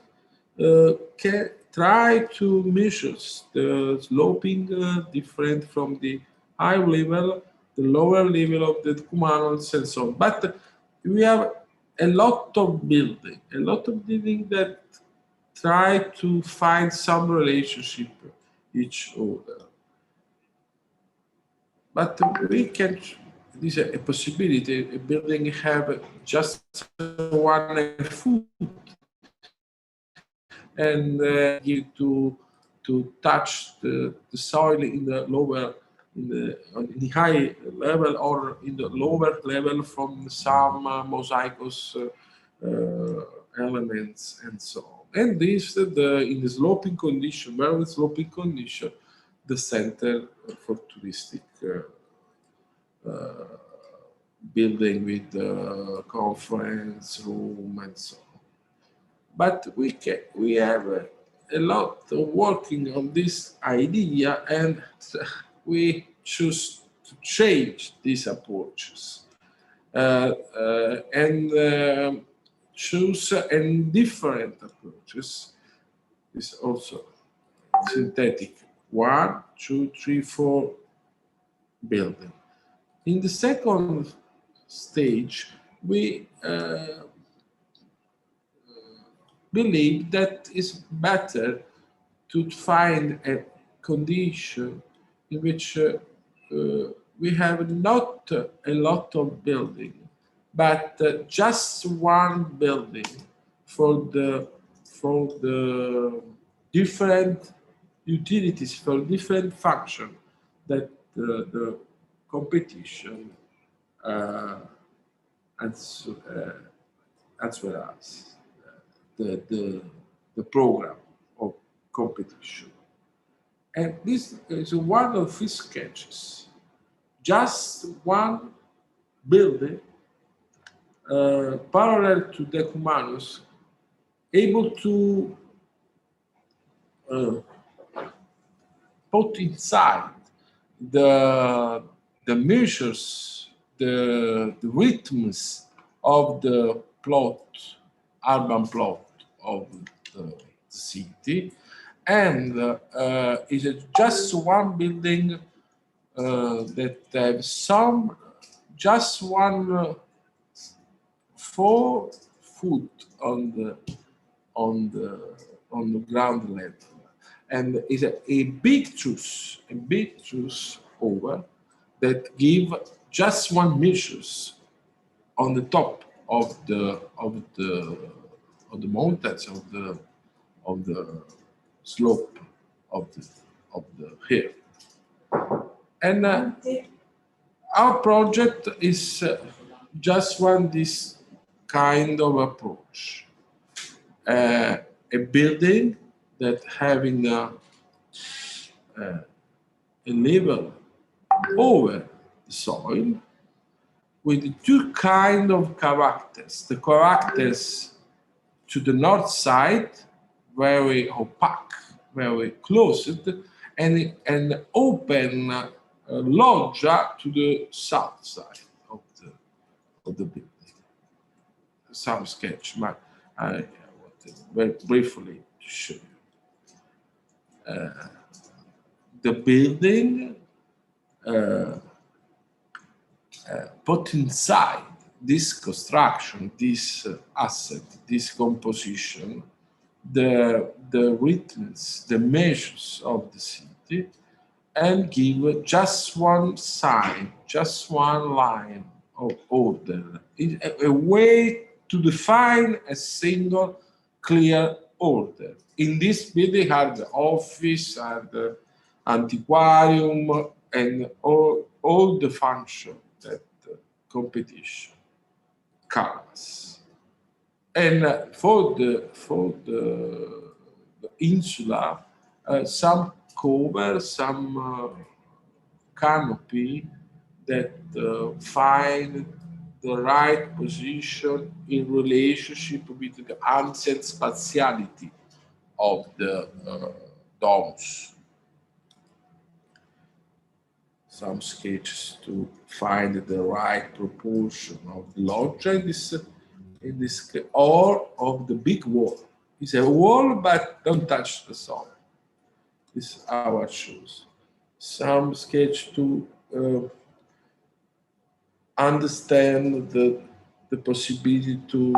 can try to measure the sloping different from the high level the lower level of the decumanus and so on. But we have a lot of building that try to find some relationship each other. But we can, this is a possibility, a building have just one foot and give to touch the soil in the lower, in the high level or in the lower level from some mosaicous elements and so on. And this, in the sloping condition, very sloping condition, the center for touristic building with conference room and so on. But we have a lot of working on this idea, and we choose to change these approaches and choose different approaches. Is also synthetic 1, 2, 3, 4 building. In the second stage, we believe that it's better to find a condition in which we have not a lot of building, but just one building for the different utilities, for different functions that the competition as well as the program of competition. And this is one of his sketches. Just one building parallel to decumanus, able to put inside the measures, the rhythms of the plot, urban plot of the city, and it's just one building that have just one 4 foot on the ground level, and is a big truss over that give just one measures on the top of the mountains of the slope of the hill. And our project is just this kind of approach. A building that having a level over the soil with 2 kinds of characters. The characters to the north side, very opaque, very closed, and open loggia to the south side of the building. Some sketch, but I want very briefly to show you. The building put inside this construction, this asset, this composition, the rhythms, the measures of the city, and give just one sign, just one line of order. A way to define a single clear order. In this building are the office, are the antiquarium, and all the function that the competition covers. And for the insula, some cover, some canopy that find the right position in relationship with the ancient spatiality of the domes. Some sketches to find the right proportion of the loggia in this or of the big wall. It's a wall, but don't touch the soil. This is our choice. Some sketch to understand the possibility to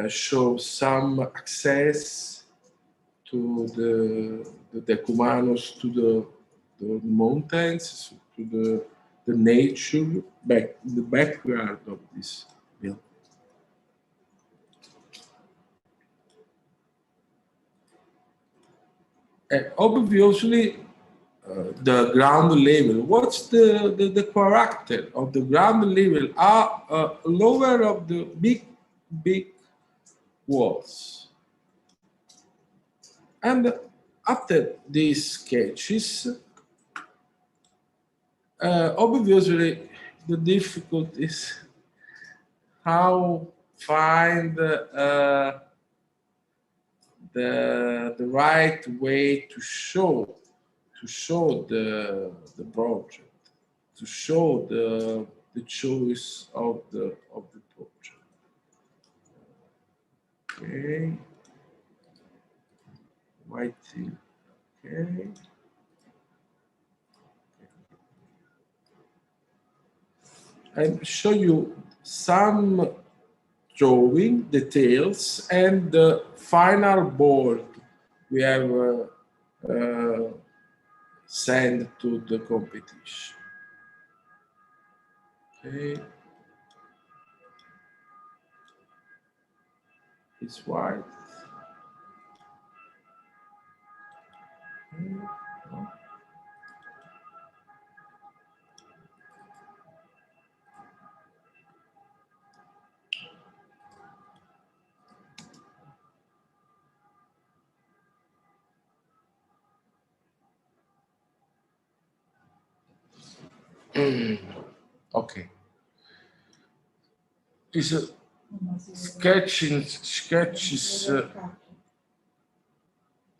show some access to the Decumanos, to the mountains, to the nature, the background of this building. And obviously, the ground level. What's the character of the ground level? Are lower of the big walls. And after these sketches, obviously the difficulty is how find the right way to show the project, to show the choice of the project. Okay. Waiting. Okay. And show you some drawing details and the final board we have sent to the competition. Okay. It's white. Okay. Okay. It's a sketches.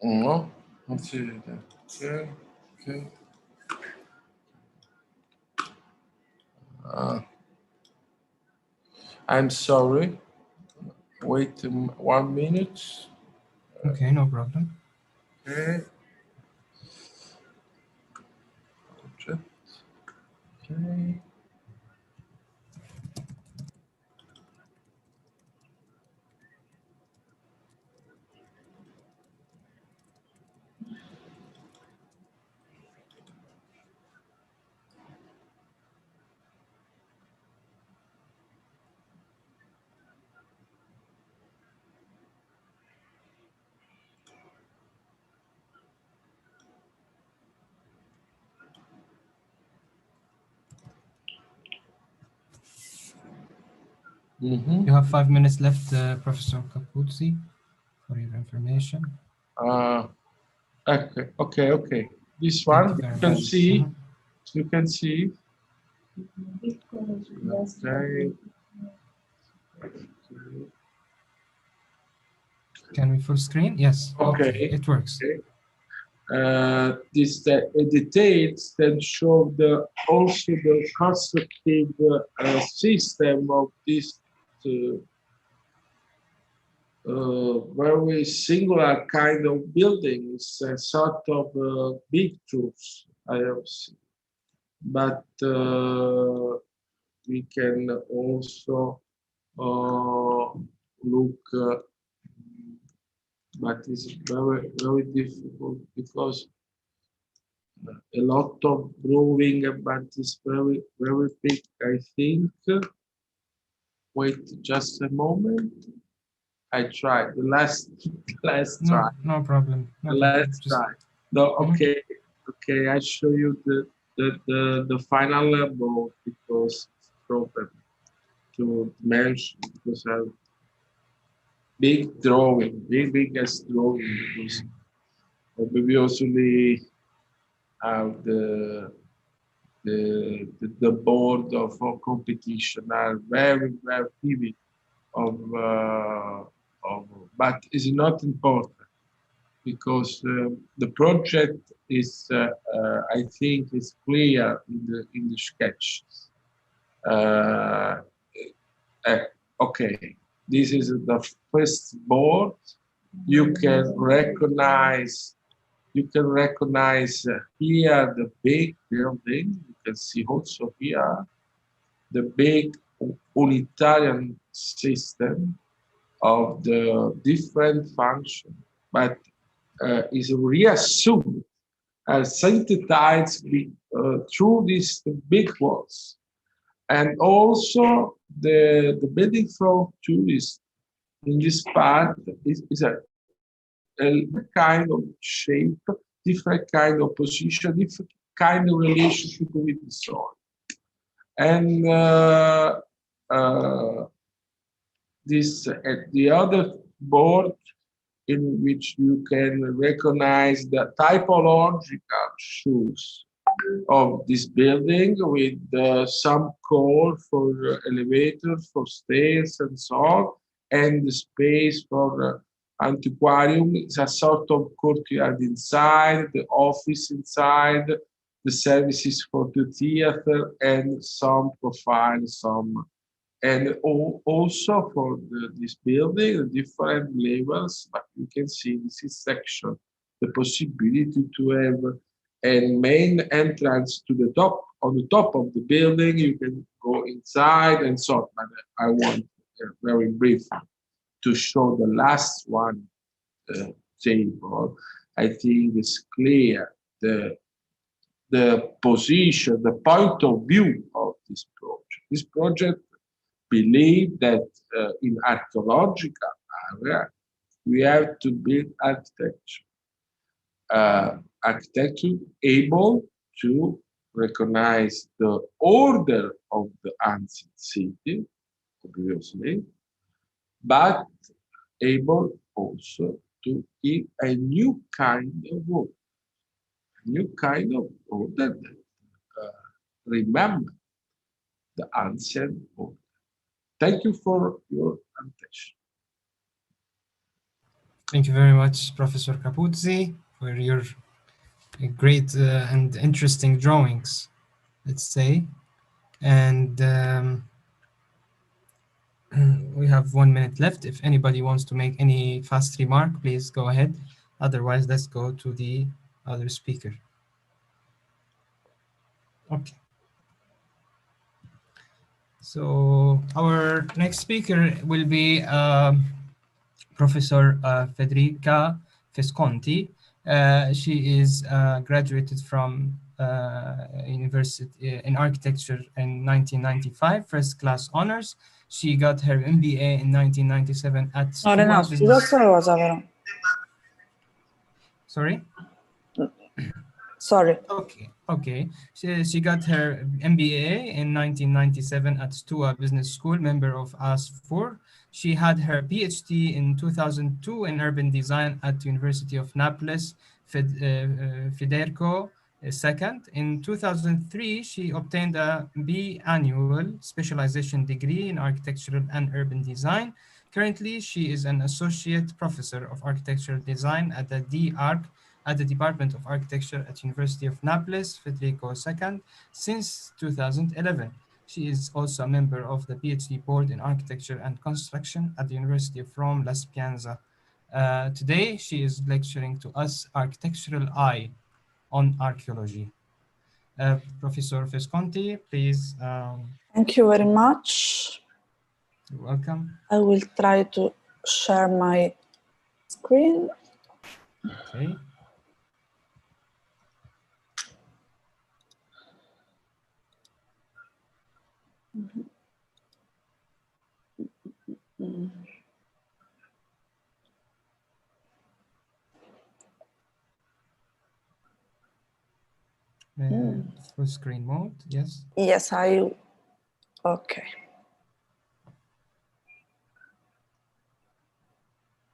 No, let's see that. Okay, okay. I'm sorry. Wait 1 minute. Okay, no problem. Okay. Okay. Mm-hmm. You have 5 minutes left, Professor Capuzzi, for your information. Okay. This one you can see. You can see. Okay. Can we full screen? Yes. Okay. It works. Okay. This details that show also the constructive system of this very singular kind of building. It's a sort of big truths I have seen, but we can also look. But it's very difficult because a lot of drawing, but it's very big, I think. Wait just a moment. I tried the last try. No problem. No last try. No, okay, okay. I show you the final level because it's problem to mention because I have big drawing, biggest drawing because we also have the board of competition are very heavy but it's not important because the project is I think is clear in the sketches. Okay, this is the first board. You can recognize You can recognize here the big building. You can see also here the big unitarian system of the different functions, but is reassumed synthesized through these big walls. And also the building flow tourist in this part is a kind of shape, different kind of position, different kind of relationship with the soil. And this the other board in which you can recognize the typological shoes of this building with some core for elevators, for stairs and so on, and the space for antiquarium. It's a sort of courtyard inside, the office inside, the services for the theater, and some profiles, and also for this building, the different levels, but you can see in this section the possibility to have a main entrance to the top. On the top of the building, you can go inside and so on. But I want very briefly to show the last one table. I think it's clear the position, the point of view of this project. This project believe that in archaeological area, we have to build architecture. Architecture able to recognize the order of the ancient city, obviously, but able also to give a new kind of order, that remember the ancient order. Thank you for your attention. Thank you very much, Professor Capuzzi, for your great and interesting drawings, let's say. And we have 1 minute left. If anybody wants to make any fast remark, please go ahead. Otherwise, let's go to the other speaker. Okay. So our next speaker will be Professor Federica Visconti. She is graduated from University in Architecture in 1995, first class honors. She got her MBA in 1997 at Sorry? Sorry. Okay. She got her MBA in 1997 at Stua Business School, member of AS4. She had her PhD in 2002 in urban design at the University of Naples, Federico II. In 2003, she obtained a biannual specialization degree in architectural and urban design. Currently, she is an associate professor of architectural design at the D.Arch at the Department of Architecture at University of Naples, Federico II, since 2011. She is also a member of the PhD board in architecture and construction at the University of Rome, La Sapienza. Today, she is lecturing to us Architectural Eye on Archaeology. Professor Visconti, please. Thank you very much. You're welcome. I will try to share my screen. Okay. Full screen mode, yes? Yes, okay.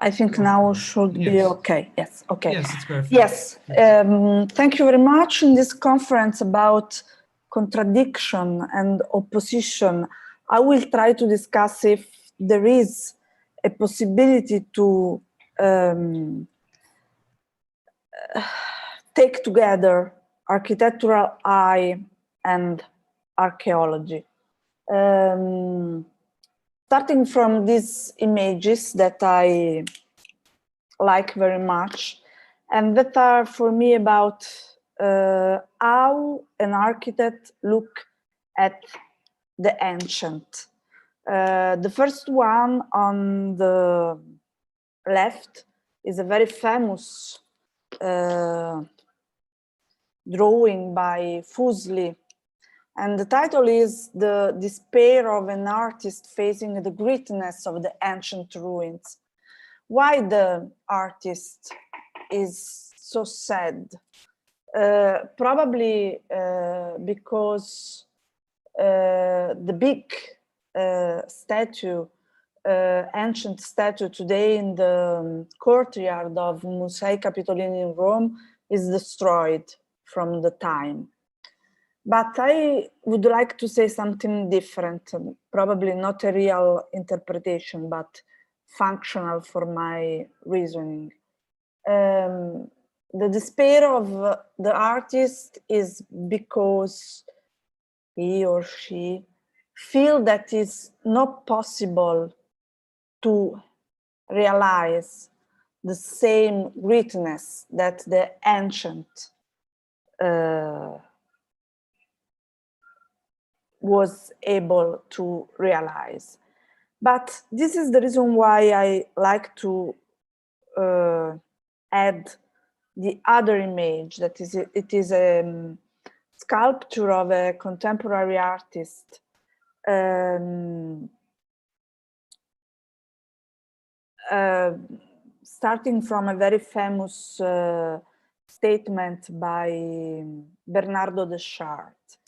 I think now should be okay. Yes, okay. Yes, it's perfect. Yes, thank you very much. In this conference about contradiction and opposition, I will try to discuss if there is a possibility to take together architectural eye and archaeology. Starting from these images that I like very much, and that are for me about how an architect look at the ancient. The first one on the left is a very famous drawing by Fuseli, and the title is "The Despair of an Artist Facing the Greatness of the Ancient Ruins." Why the artist is so sad? Probably because the big statue, ancient statue today in the courtyard of Musei Capitolini in Rome is destroyed from the time. But I would like to say something different, probably not a real interpretation, but functional for my reasoning. The despair of the artist is because he or she feel that it's not possible to realize the same greatness that the ancient was able to realize. But this is the reason why I like to add the other image, that is, it is a sculpture of a contemporary artist starting from a very famous statement by Bernardo de Chartres.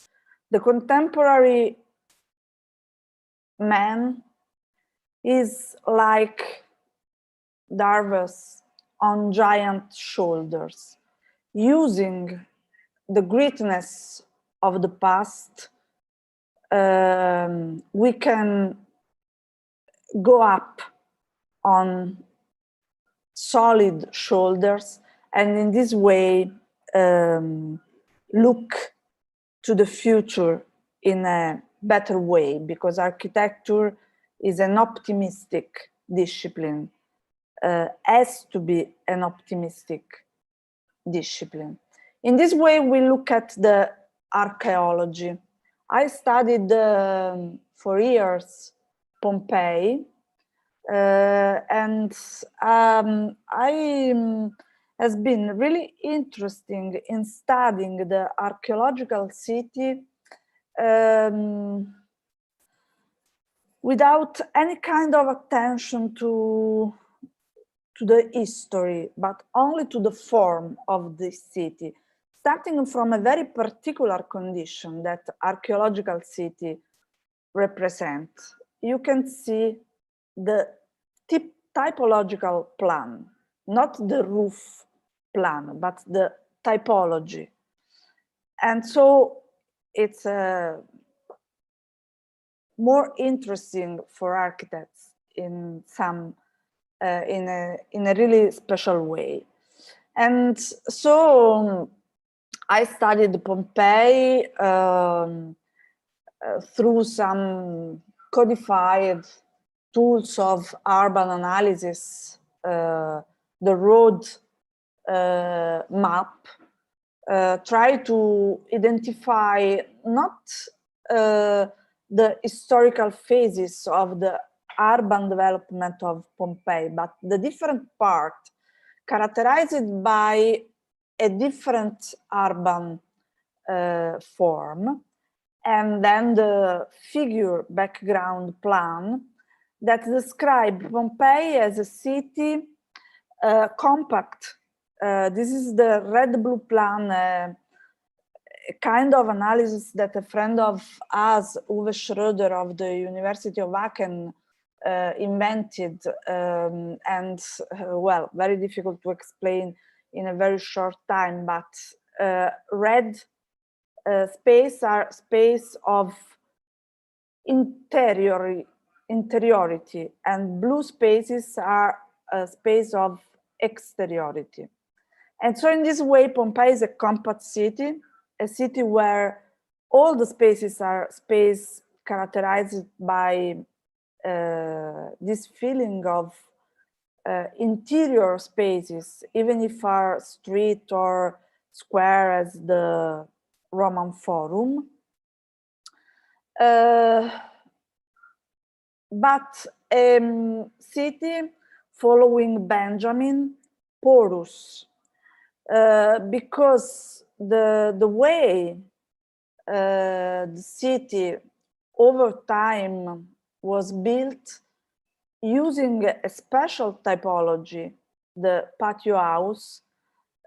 The contemporary man is like Darvas on giant shoulders, using the greatness of the past. We can go up on solid shoulders, and in this way look to the future in a better way, because architecture is an optimistic discipline, has to be an optimistic discipline. In this way, we look at the archaeology. I studied for years Pompeii, and I has been really interesting in studying the archaeological city without any kind of attention to the history, but only to the form of the city, starting from a very particular condition that archaeological city represent. You can see the typological plan, not the roof plan, but the typology. And so it's more interesting for architects in some in a really special way. And so I studied Pompeii through some codified tools of urban analysis, the road map, try to identify not the historical phases of the urban development of Pompeii, but the different part characterized by a different urban form, and then the figure background plan that describe Pompeii as a city compact. This is the red-blue plan, a kind of analysis that a friend of us, Uwe Schröder of the University of Aachen, invented, and well, very difficult to explain in a very short time, but red space are space of interiority, and blue spaces are a space of exteriority. And so in this way, Pompeii is a compact city, a city where all the spaces are space characterized by this feeling of interior spaces, even if are street or square as the Roman Forum. But city following Benjamin, porous, because the way the city over time was built using a special typology, the patio house,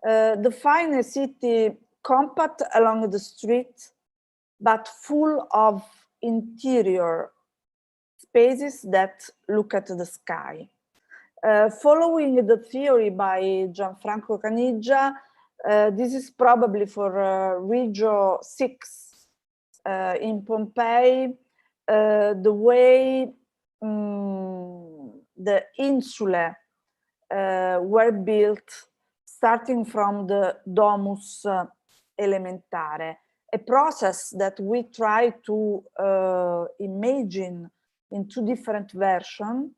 define a city compact along the street, but full of interior spaces that look at the sky. Following the theory by Gianfranco Caniggia, this is probably for Regio 6 in Pompeii, the way the insulae were built starting from the domus elementare, a process that we try to imagine in two different versions,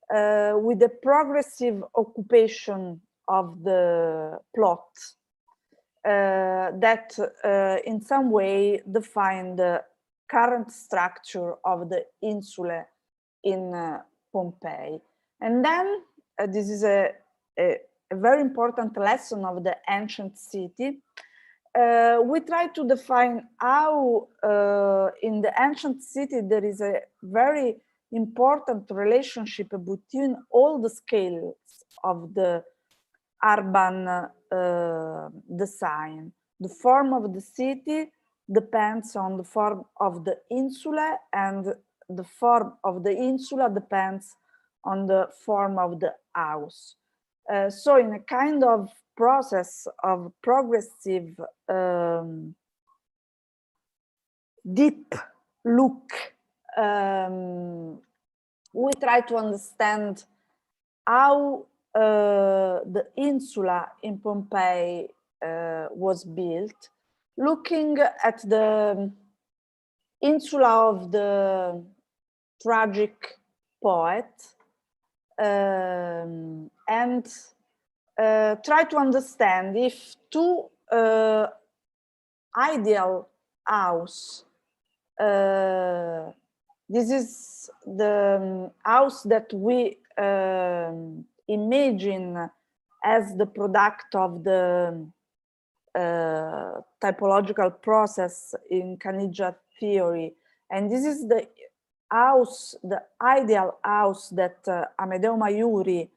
with the progressive occupation of the plot that in some way define the current structure of the insula in Pompeii. And then this is a very important lesson of the ancient city. We try to define how in the ancient city there is a very important relationship between all the scales of the urban design. The form of the city depends on the form of the insula, and the form of the insula depends on the form of the house. So in a kind of process of progressive deep look, we try to understand how the insula in Pompeii was built, looking at the insula of the tragic poet, and try to understand if two ideal house, this is the house that we imagine as the product of the typological process in Caniggia theory, and this is the house, the ideal house that Amedeo Maiuri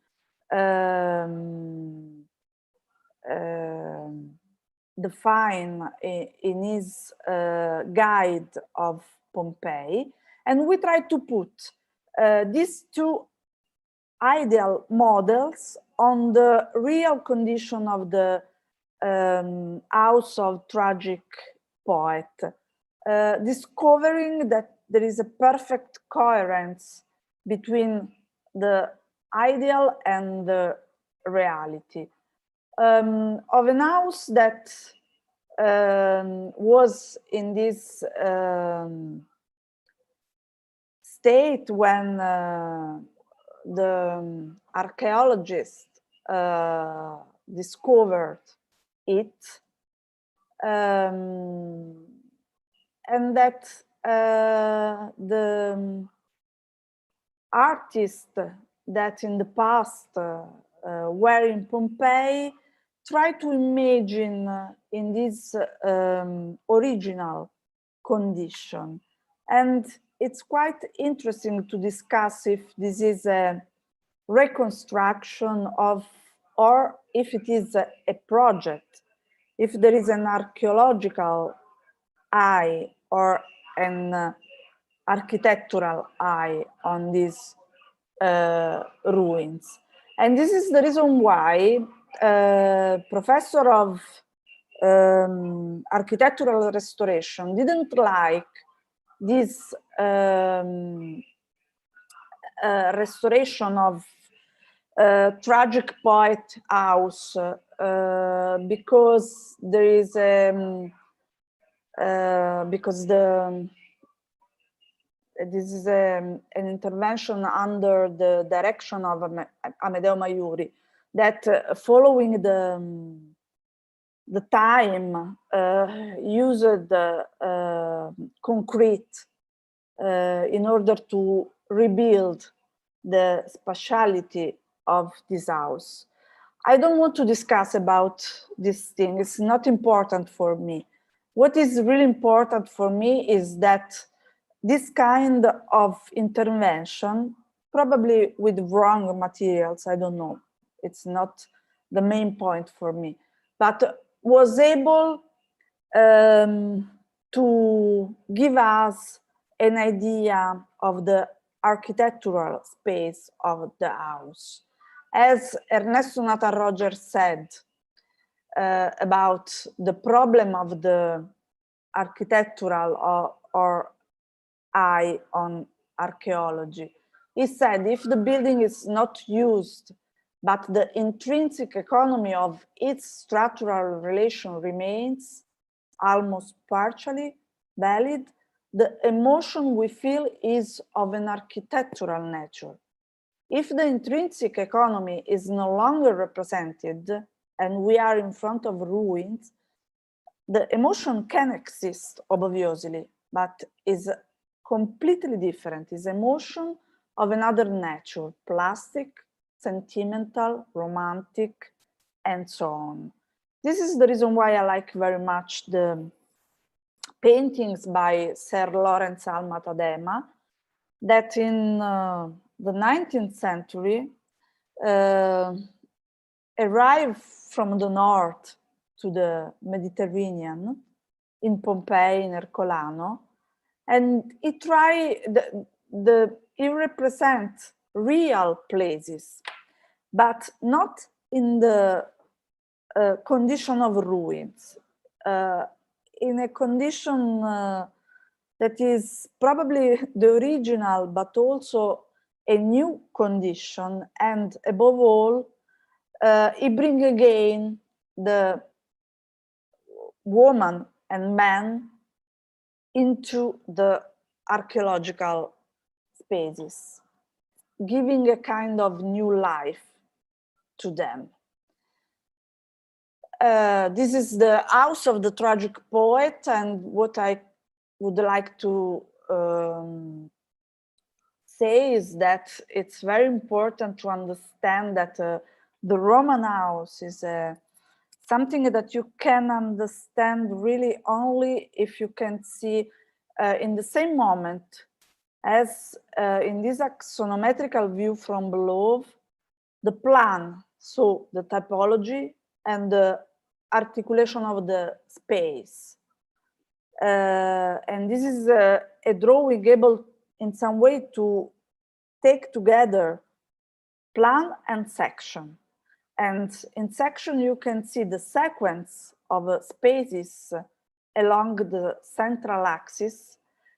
define in his guide of Pompeii, and we try to put these two ideal models on the real condition of the house of tragic poet, discovering that there is a perfect coherence between the ideal and the reality of an house that was in this state when the archaeologists discovered it, and that the artists that in the past were in Pompeii try to imagine in this original condition. And it's quite interesting to discuss if this is a reconstruction of, or if it is a project, if there is an archaeological eye or an architectural eye on these ruins. And this is the reason why professor of architectural restoration didn't like this restoration of tragic poet house because there is because the This is an intervention under the direction of Amedeo Maiuri, that following the time used concrete in order to rebuild the spatiality of this house. I don't want to discuss about this thing. It's not important for me. What is really important for me is that this kind of intervention, probably with wrong materials, I don't know, it's not the main point for me, but was able to give us an idea of the architectural space of the house. As Ernesto Natarroger said about the problem of the architectural or eye on archaeology, he said if the building is not used, but the intrinsic economy of its structural relation remains almost partially valid, the emotion we feel is of an architectural nature. If the intrinsic economy is no longer represented and we are in front of ruins, the emotion can exist, obviously, but is completely different. Is emotion of another nature, plastic, sentimental, romantic, and so on. This is the reason why I like very much the paintings by Sir Lawrence Alma-Tadema, that in the 19th century arrived from the north to the Mediterranean, in Pompeii, in Ercolano, and it represents real places, but not in the condition of ruins, in a condition that is probably the original, but also a new condition, and above all, it brings again the woman and man into the archaeological spaces, giving a kind of new life to them. This is the house of the tragic poet, and what I would like to say is that it's very important to understand that the Roman house is something that you can understand really only if you can see in the same moment as in this axonometrical view from below, the plan, so the typology and the articulation of the space. And this is a drawing able in some way to take together plan and section. And in section, you can see the sequence of spaces along the central axis,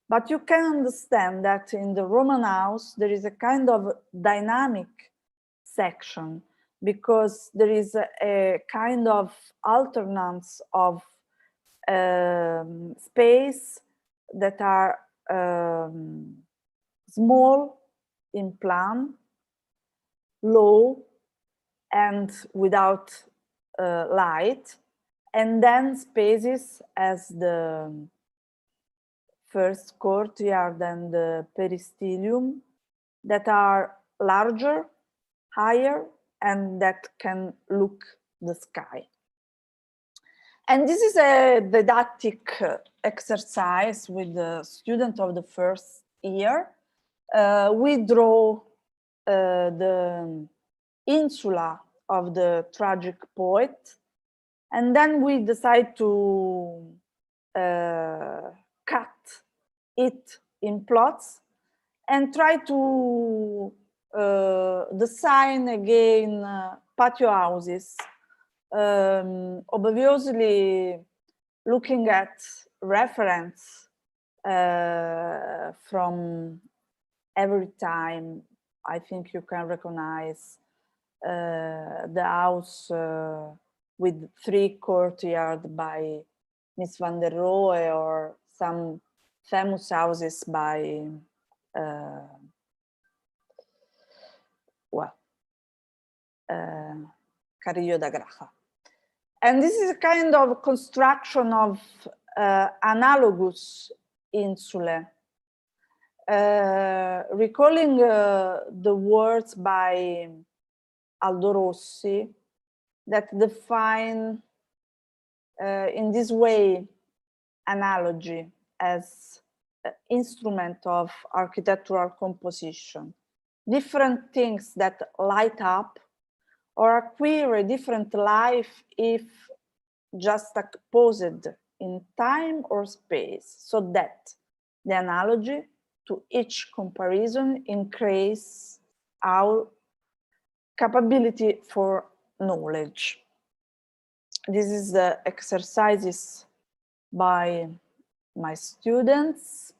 but you can understand that in the Roman house, there is a kind of dynamic section, because there is a kind of alternance of space that are small in plan, low, and without light, and then spaces as the first courtyard and the peristylium that are larger, higher, and that can look the sky. And this is a didactic exercise with the student of the first year. We draw the insula of the tragic poet, and then we decide to cut it in plots and try to design again patio houses, obviously looking at reference from every time. I think you can recognize the house with 3 courtyards by Miss van der Rohe, or some famous houses by Carrillo da Graja. And this is a kind of construction of analogous insulae. Recalling the words by Aldo Rossi that define in this way analogy as an instrument of architectural composition. Different things that light up or acquire a different life if juxtaposed in time or space, so that the analogy to each comparison increase our capability for knowledge. This is the exercises by my students.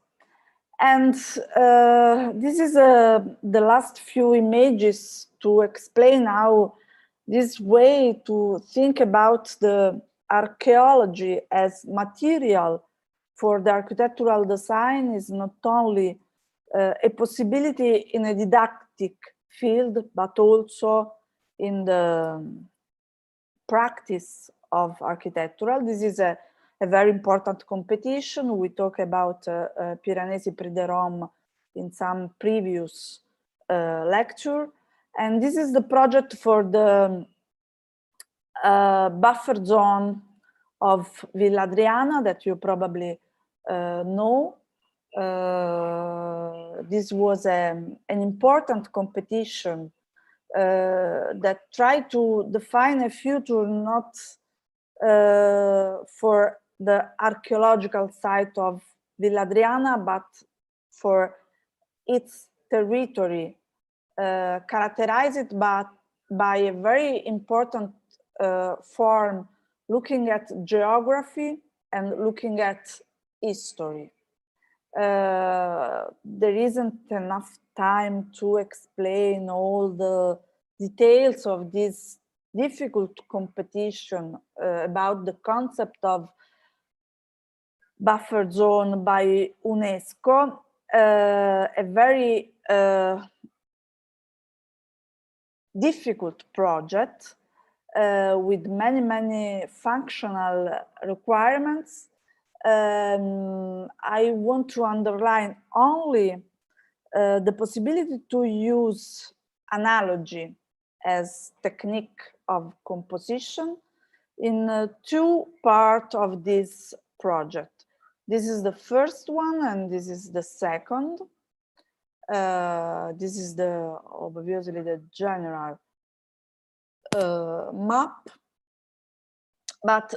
And this is the last few images to explain how this way to think about the archaeology as material for the architectural design is not only a possibility in a didactic field, but also in the practice of architectural. This is a very important competition. We talk about Piranesi Prix de Rome in some previous lecture. And this is the project for the buffer zone of Villa Adriana that you probably know. This was an important competition that tried to define a future not for the archaeological site of Villa Adriana, but for its territory, characterized by a very important form, looking at geography and looking at history. There isn't enough time to explain all the details of this difficult competition about the concept of buffer zone by UNESCO, a very difficult project with many functional requirements. I want to underline only the possibility to use analogy as technique of composition in two parts of this project. This is the first one and this is the second. This is obviously the general map, but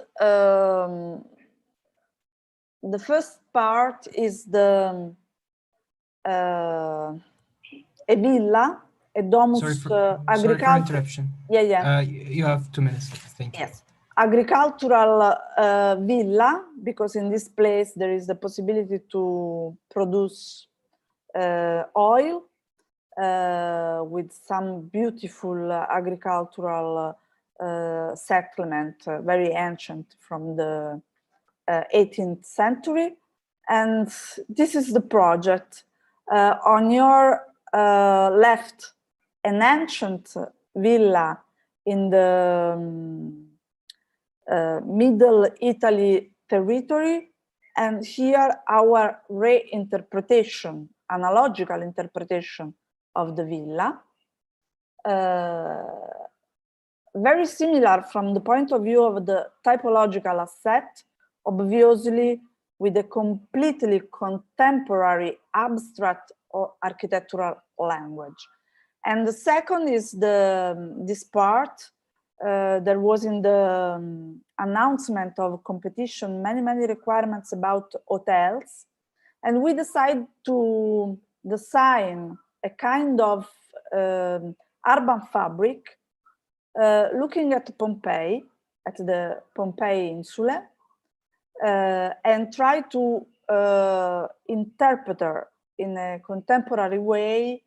the first part is the a villa, a domus sorry for interruption. Yeah. You have 2 minutes. Thank you. Yes. Agricultural villa, because in this place there is the possibility to produce oil with some beautiful agricultural settlement, very ancient from the 18th century. And this is the project. On your left, an ancient villa in the Middle Italy territory, and here our reinterpretation, analogical interpretation of the villa. Very similar from the point of view of the typological asset, obviously with a completely contemporary abstract or architectural language. And the second is this part. There was in the announcement of competition many requirements about hotels, and we decided to design a kind of urban fabric looking at Pompeii, at the Pompeii Insula, and try to interpret in a contemporary way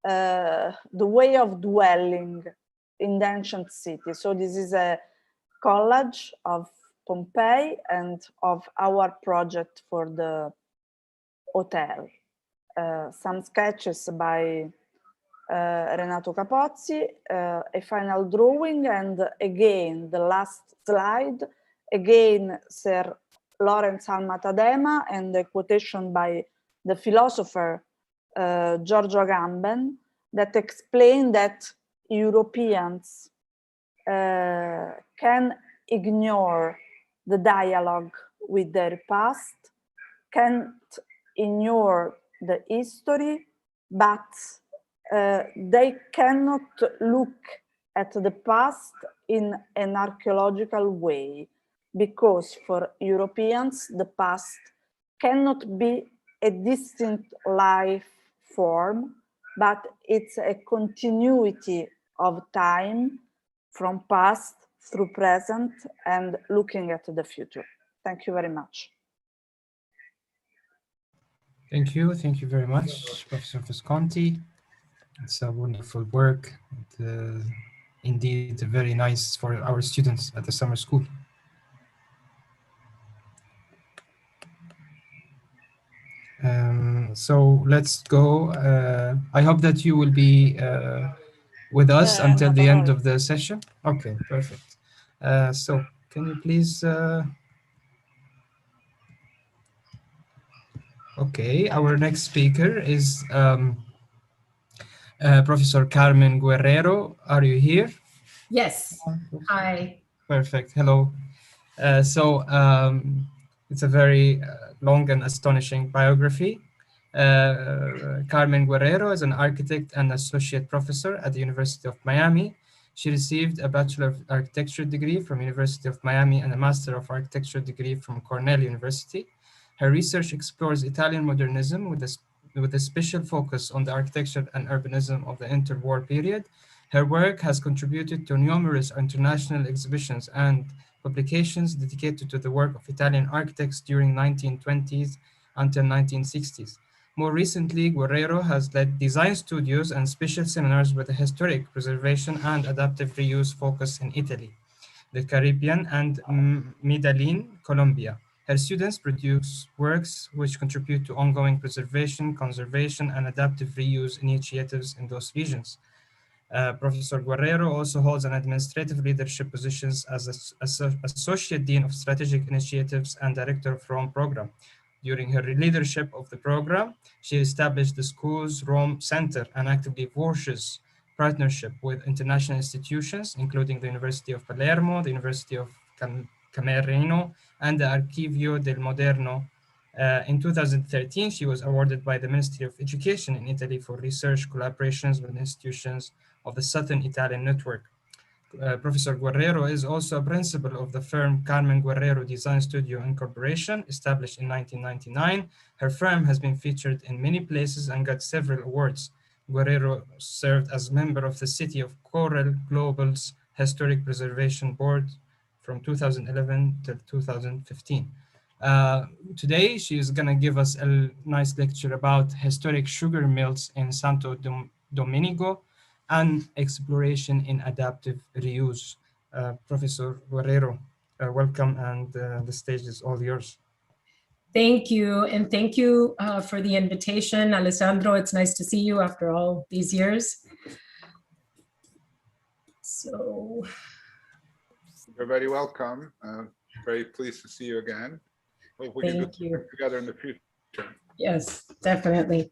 the way of dwelling in the ancient city. So this is a collage of Pompeii and of our project for the hotel. some sketches by Renato Capozzi, a final drawing, and again, the last slide, again, Sir Lawrence Alma Tadema, and a quotation by the philosopher Giorgio Agamben that explain that Europeans can ignore the dialogue with their past, can't ignore the history, but they cannot look at the past in an archaeological way, because for Europeans, the past cannot be a distinct life form, but it's a continuity of time from past through present and looking at the future. Thank you very much. Thank you very much, Professor Visconti. It's a wonderful work, and, indeed very nice for our students at the summer school. So let's go. I hope that you will be with us until the end of the session. Okay, perfect. So can you please... Okay, our next speaker is Professor Carmen Guerrero. Are you here? Yes. Hi. Perfect. Hello. It's a very long and astonishing biography. Carmen Guerrero is an architect and associate professor at the University of Miami. She received a Bachelor of Architecture degree from University of Miami and a Master of Architecture degree from Cornell University. Her research explores Italian modernism with a special focus on the architecture and urbanism of the interwar period. Her work has contributed to numerous international exhibitions and publications dedicated to the work of Italian architects during 1920s until 1960s. More recently, Guerrero has led design studios and special seminars with a historic preservation and adaptive reuse focus in Italy, the Caribbean, and Medellin, Colombia. Her students produce works which contribute to ongoing preservation, conservation, and adaptive reuse initiatives in those regions. Professor Guerrero also holds an administrative leadership positions as Associate Dean of Strategic Initiatives and Director of Rome Program. During her leadership of the program, she established the school's Rome Center and actively forges partnership with international institutions, including the University of Palermo, the University of Camerino, and the Archivio del Moderno. In 2013, she was awarded by the Ministry of Education in Italy for research collaborations with institutions of the Southern Italian network. Professor Guerrero is also a principal of the firm Carmen Guerrero Design Studio Incorporation, established in 1999. Her firm has been featured in many places and got several awards. Guerrero served as member of the City of Coral Global's Historic Preservation Board from 2011 to 2015. Today, she is going to give us a nice lecture about historic sugar mills in Santo Domingo and exploration in adaptive reuse. Professor Guerrero, welcome, and the stage is all yours. Thank you, and thank you for the invitation, Alessandro. It's nice to see you after all these years. So, you're very welcome. Very pleased to see you again. Hope we can do work together in the future. Yes, definitely.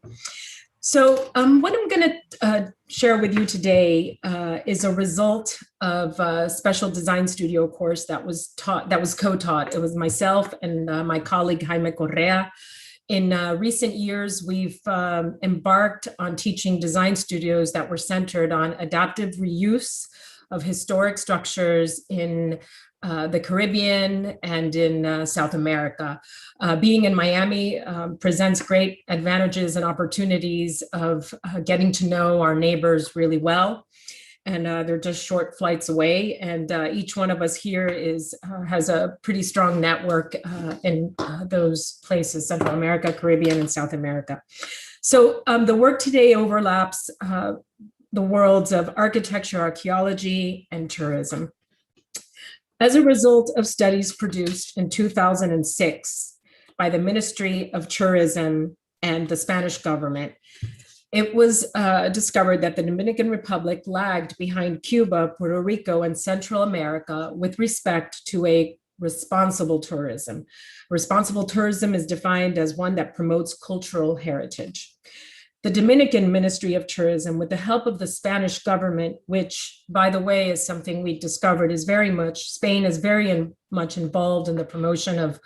So what I'm going to share with you today is a result of a special design studio course that was co-taught. It was myself and my colleague Jaime Correa. In recent years, we've embarked on teaching design studios that were centered on adaptive reuse of historic structures in the Caribbean and in South America. Being in Miami presents great advantages and opportunities of getting to know our neighbors really well. And they're just short flights away. And each one of us here has a pretty strong network in those places, Central America, Caribbean, and South America. So the work today overlaps the worlds of architecture, archaeology, and tourism. As a result of studies produced in 2006 by the Ministry of Tourism and the Spanish government, it was discovered that the Dominican Republic lagged behind Cuba, Puerto Rico, and Central America with respect to a responsible tourism. Responsible tourism is defined as one that promotes cultural heritage. The Dominican Ministry of Tourism, with the help of the Spanish government, which, by the way, is something we discovered is Spain is very much involved in the promotion of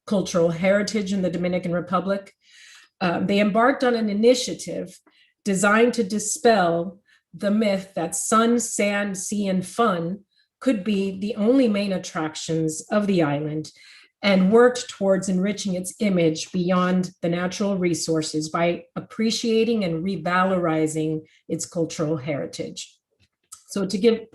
cultural heritage in the Dominican Republic. They embarked on an initiative designed to dispel the myth that sun, sand, sea, and fun could be the only main attractions of the island, and worked towards enriching its image beyond the natural resources by appreciating and revalorizing its cultural heritage. So to give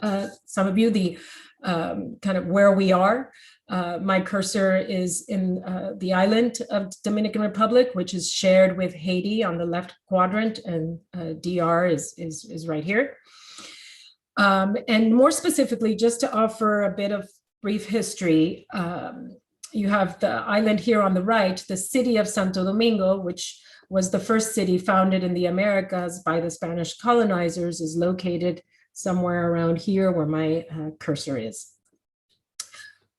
some of you the kind of where we are, my cursor is in the island of Dominican Republic, which is shared with Haiti on the left quadrant, and DR is right here. And more specifically, just to offer a bit of brief history, you have the island here on the right, the city of Santo Domingo, which was the first city founded in the Americas by the Spanish colonizers, is located somewhere around here where my cursor is.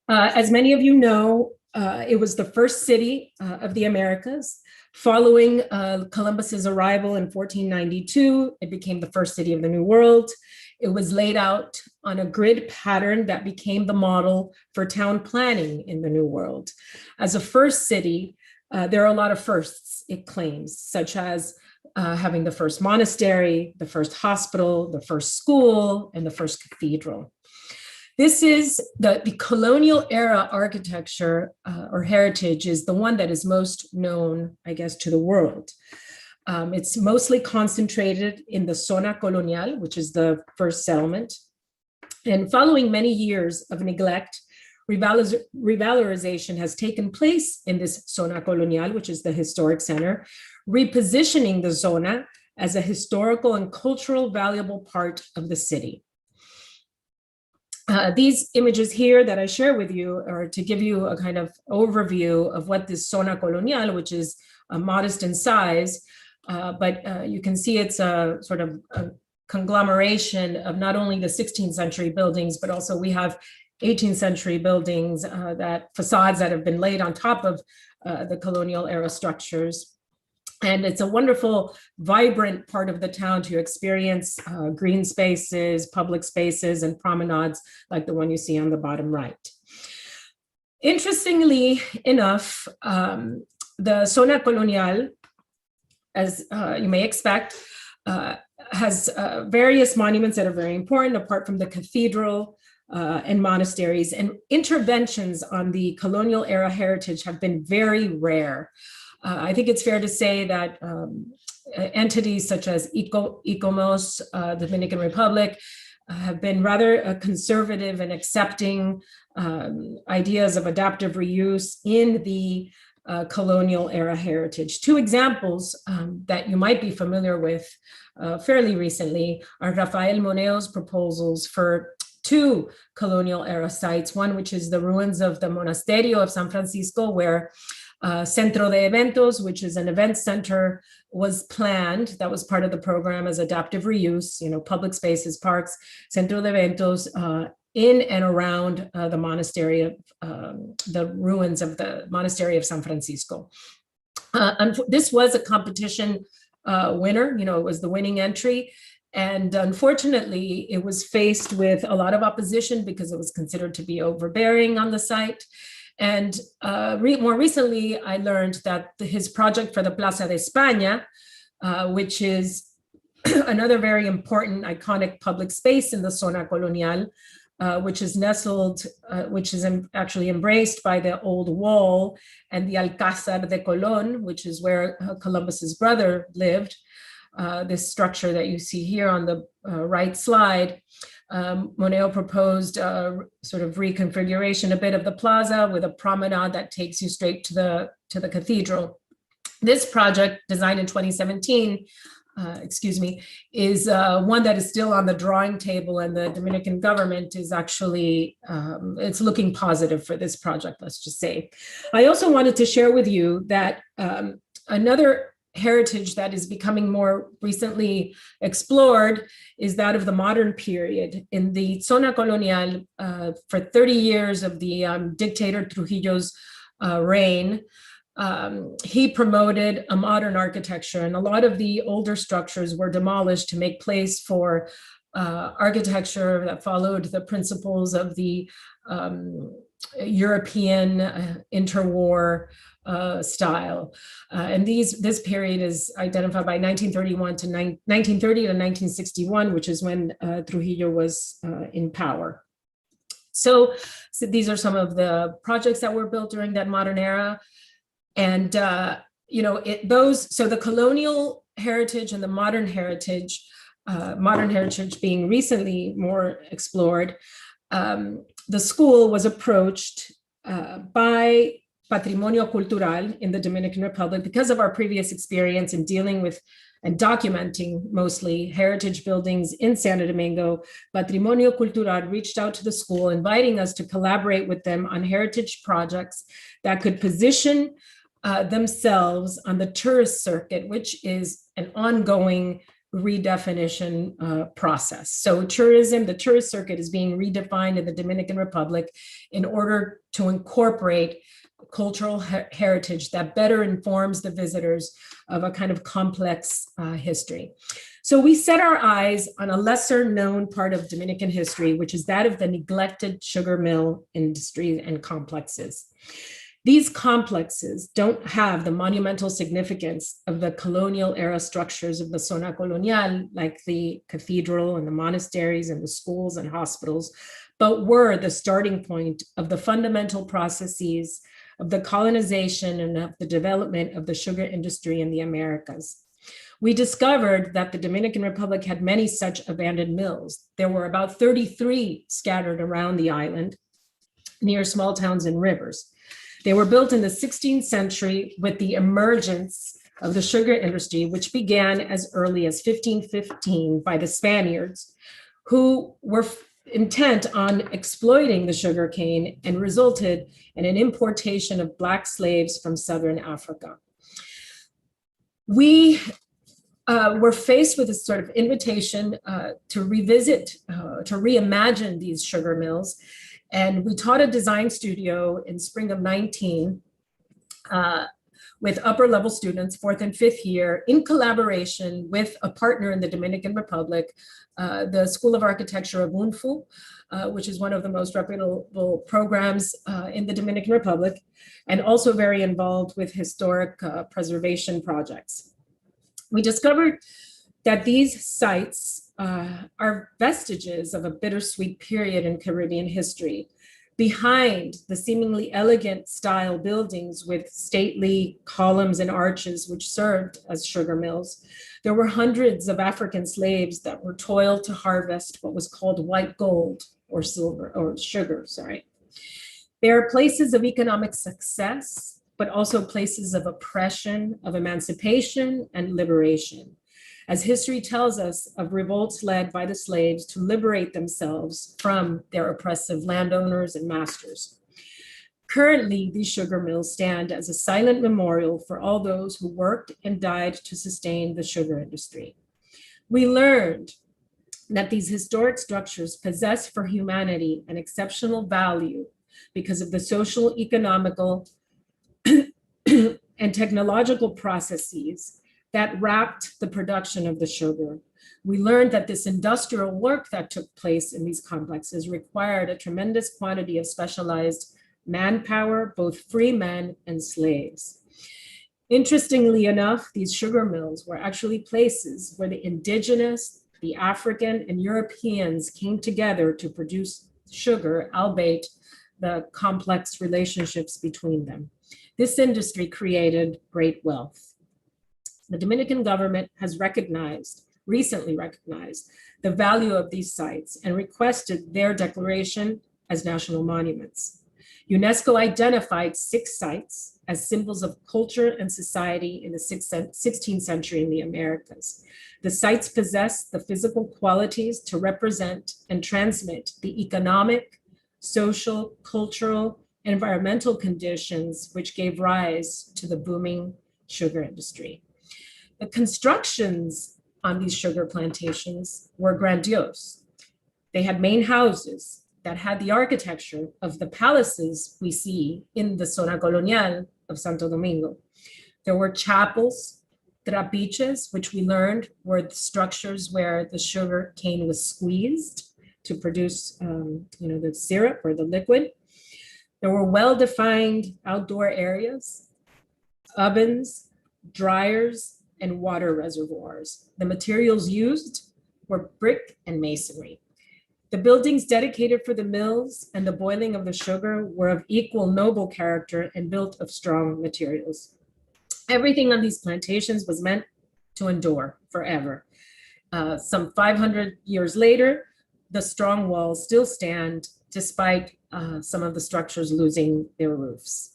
As many of you know, it was the first city of the Americas. Following Columbus's arrival in 1492, it became the first city of the New World. It was laid out on a grid pattern that became the model for town planning in the New World. As a first city, there are a lot of firsts, it claims, such as having the first monastery, the first hospital, the first school, and the first cathedral. This is the colonial era architecture or heritage is the one that is most known, I guess, to the world. It's mostly concentrated in the Zona Colonial, which is the first settlement. And following many years of neglect, revalorization has taken place in this Zona Colonial, which is the historic center, repositioning the zona as a historical and cultural valuable part of the city. These images here that I share with you are to give you a kind of overview of what this Zona Colonial, which is modest in size, but you can see it's a sort of a conglomeration of not only the 16th century buildings, but also we have 18th century buildings, that facades that have been laid on top of the colonial era structures. And it's a wonderful, vibrant part of the town to experience green spaces, public spaces, and promenades like the one you see on the bottom right. Interestingly enough, the Zona Colonial, as you may expect, has various monuments that are very important, apart from the cathedral and monasteries, and interventions on the colonial era heritage have been very rare. I think it's fair to say that entities such as ICOMOS, Dominican Republic, have been rather conservative in accepting ideas of adaptive reuse in the colonial era heritage. Two examples that you might be familiar with fairly recently are Rafael Moneo's proposals for two colonial era sites, one which is the ruins of the Monasterio of San Francisco, where Centro de Eventos, which is an event center, was planned. That was part of the program as adaptive reuse, public spaces, parks, Centro de Eventos, in and around the monastery of the ruins of the Monastery of San Francisco. And this was a competition winner, it was the winning entry. And unfortunately, it was faced with a lot of opposition because it was considered to be overbearing on the site. And more recently, I learned that his project for the Plaza de España, which is another very important iconic public space in the Zona Colonial, which is nestled, which is actually embraced by the old wall and the Alcázar de Colón, which is where Columbus's brother lived. This structure that you see here on the right slide, Moneo proposed sort of reconfiguration a bit of the plaza with a promenade that takes you straight to the cathedral. This project, designed in 2017, is one that is still on the drawing table, and the Dominican government is actually, it's looking positive for this project, let's just say. I also wanted to share with you that another heritage that is becoming more recently explored is that of the modern period. In the Zona Colonial, for 30 years of the dictator Trujillo's reign, he promoted a modern architecture, and a lot of the older structures were demolished to make place for architecture that followed the principles of the European interwar style. And this period is identified by 1931 to 1930 to 1961, which is when Trujillo was in power. So these are some of the projects that were built during that modern era. And, you know, so the colonial heritage and the modern heritage being recently more explored, the school was approached by Patrimonio Cultural in the Dominican Republic because of our previous experience in dealing with and documenting mostly heritage buildings in Santo Domingo. Patrimonio Cultural reached out to the school, inviting us to collaborate with them on heritage projects that could position themselves on the tourist circuit, which is an ongoing redefinition process. So tourism, the tourist circuit is being redefined in the Dominican Republic in order to incorporate cultural heritage that better informs the visitors of a kind of complex history. So we set our eyes on a lesser known part of Dominican history, which is that of the neglected sugar mill industry and complexes. These complexes don't have the monumental significance of the colonial era structures of the Zona Colonial, like the cathedral and the monasteries and the schools and hospitals, but were the starting point of the fundamental processes of the colonization and of the development of the sugar industry in the Americas. We discovered that the Dominican Republic had many such abandoned mills. There were about 33 scattered around the island near small towns and rivers. They were built in the 16th century with the emergence of the sugar industry, which began as early as 1515 by the Spaniards, who were intent on exploiting the sugarcane and resulted in an importation of Black slaves from Southern Africa. We were faced with a sort of invitation to revisit, to reimagine these sugar mills. And we taught a design studio in spring of 19 with upper level students, 4th and 5th year, in collaboration with a partner in the Dominican Republic, the School of Architecture of UNFU, which is one of the most reputable programs in the Dominican Republic, and also very involved with historic preservation projects. We discovered that these sites are vestiges of a bittersweet period in Caribbean history. Behind the seemingly elegant style buildings with stately columns and arches, which served as sugar mills, there were hundreds of African slaves that were toiled to harvest what was called white gold or silver or sugar, sorry. They are places of economic success, but also places of oppression, of emancipation and liberation, as history tells us of revolts led by the slaves to liberate themselves from their oppressive landowners and masters. Currently, these sugar mills stand as a silent memorial for all those who worked and died to sustain the sugar industry. We learned that these historic structures possess for humanity an exceptional value because of the social, economical, and technological processes that wrapped the production of the sugar. We learned that this industrial work that took place in these complexes required a tremendous quantity of specialized manpower, both free men and slaves. Interestingly enough, these sugar mills were actually places where the indigenous, the African, and Europeans came together to produce sugar, albeit the complex relationships between them. This industry created great wealth. The Dominican government has recently recognized the value of these sites and requested their declaration as national monuments. UNESCO identified 6 sites as symbols of culture and society in the 16th century in the Americas. The sites possess the physical qualities to represent and transmit the economic, social, cultural, and environmental conditions which gave rise to the booming sugar industry. The constructions on these sugar plantations were grandiose. They had main houses that had the architecture of the palaces we see in the Zona Colonial of Santo Domingo. There were chapels, trapiches, which we learned were the structures where the sugar cane was squeezed to produce the syrup or the liquid. There were well-defined outdoor areas, ovens, dryers, and water reservoirs. The materials used were brick and masonry. The buildings dedicated for the mills and the boiling of the sugar were of equal noble character and built of strong materials. Everything on these plantations was meant to endure forever. Some 500 years later, the strong walls still stand despite some of the structures losing their roofs.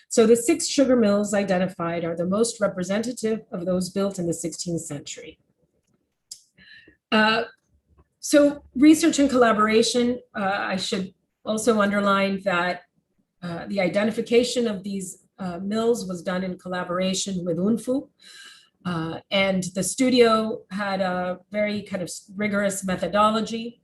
So the 6 sugar mills identified are the most representative of those built in the 16th century. So research and collaboration, I should also underline that the identification of these mills was done in collaboration with UNFU. And the studio had a very kind of rigorous methodology.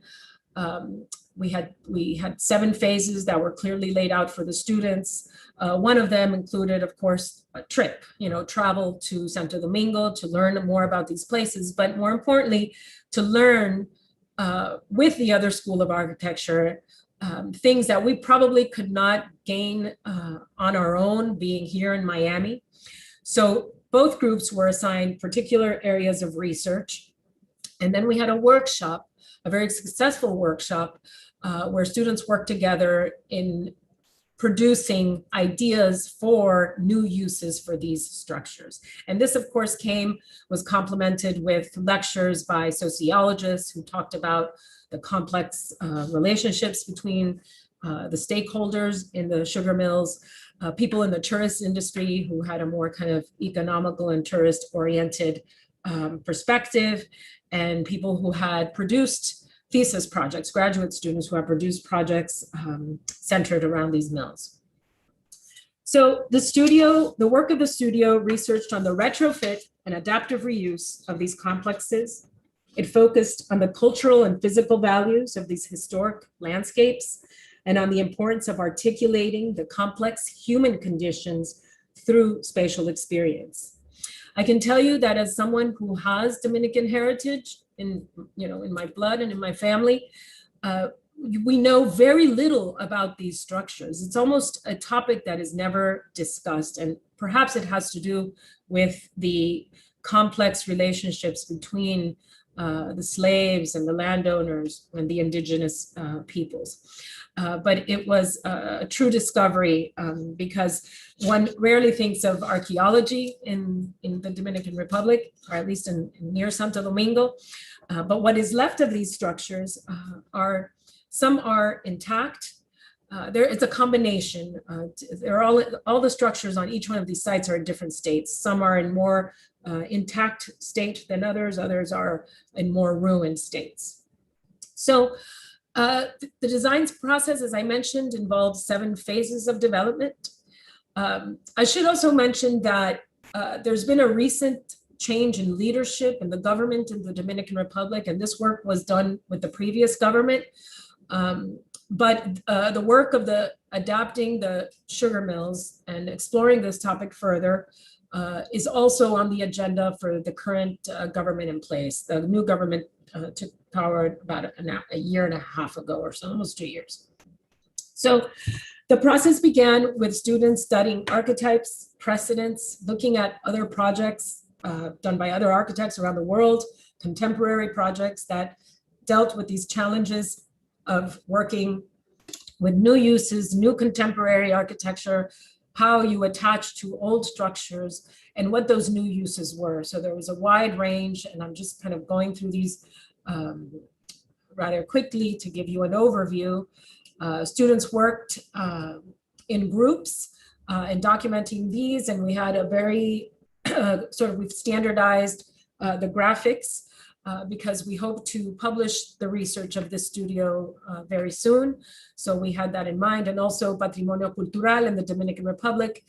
We had 7 phases that were clearly laid out for the students. One of them included, of course, a trip, travel to Santo Domingo to learn more about these places, but more importantly, to learn with the other School of Architecture, things that we probably could not gain on our own being here in Miami. So both groups were assigned particular areas of research. And then we had a workshop, a very successful workshop, where students worked together in producing ideas for new uses for these structures. And this, of course, was complemented with lectures by sociologists who talked about the complex relationships between the stakeholders in the sugar mills, people in the tourist industry who had a more kind of economical and tourist-oriented perspective, and people who had produced thesis projects, graduate students who have produced projects centered around these mills. So the work of the studio researched on the retrofit and adaptive reuse of these complexes. It focused on the cultural and physical values of these historic landscapes and on the importance of articulating the complex human conditions through spatial experience. I can tell you that as someone who has Dominican heritage in my blood and in my family, we know very little about these structures. It's almost a topic that is never discussed, and perhaps it has to do with the complex relationships between the slaves and the landowners and the indigenous peoples. But it was a true discovery because one rarely thinks of archaeology in the Dominican Republic, or at least near Santo Domingo. But what is left of these structures some are intact. It's a combination. All the structures on each one of these sites are in different states. Some are in more intact state than others. Others are in more ruined states. So the design process, as I mentioned, involved 7 phases of development. I should also mention that there's been a recent change in leadership in the government in the Dominican Republic, and this work was done with the previous government. But the work of adapting the sugar mills and exploring this topic further is also on the agenda for the current government in place. The new government took power about a year and a half ago or so, almost 2 years. So the process began with students studying archetypes, precedents, looking at other projects done by other architects around the world, contemporary projects that dealt with these challenges of working with new uses, new contemporary architecture, how you attach to old structures, and what those new uses were. So there was a wide range, and I'm just kind of going through these rather quickly to give you an overview. Students worked in groups in documenting these, and we had a very we've standardized the graphics because we hope to publish the research of this studio very soon. So we had that in mind. And also Patrimonio Cultural in the Dominican Republic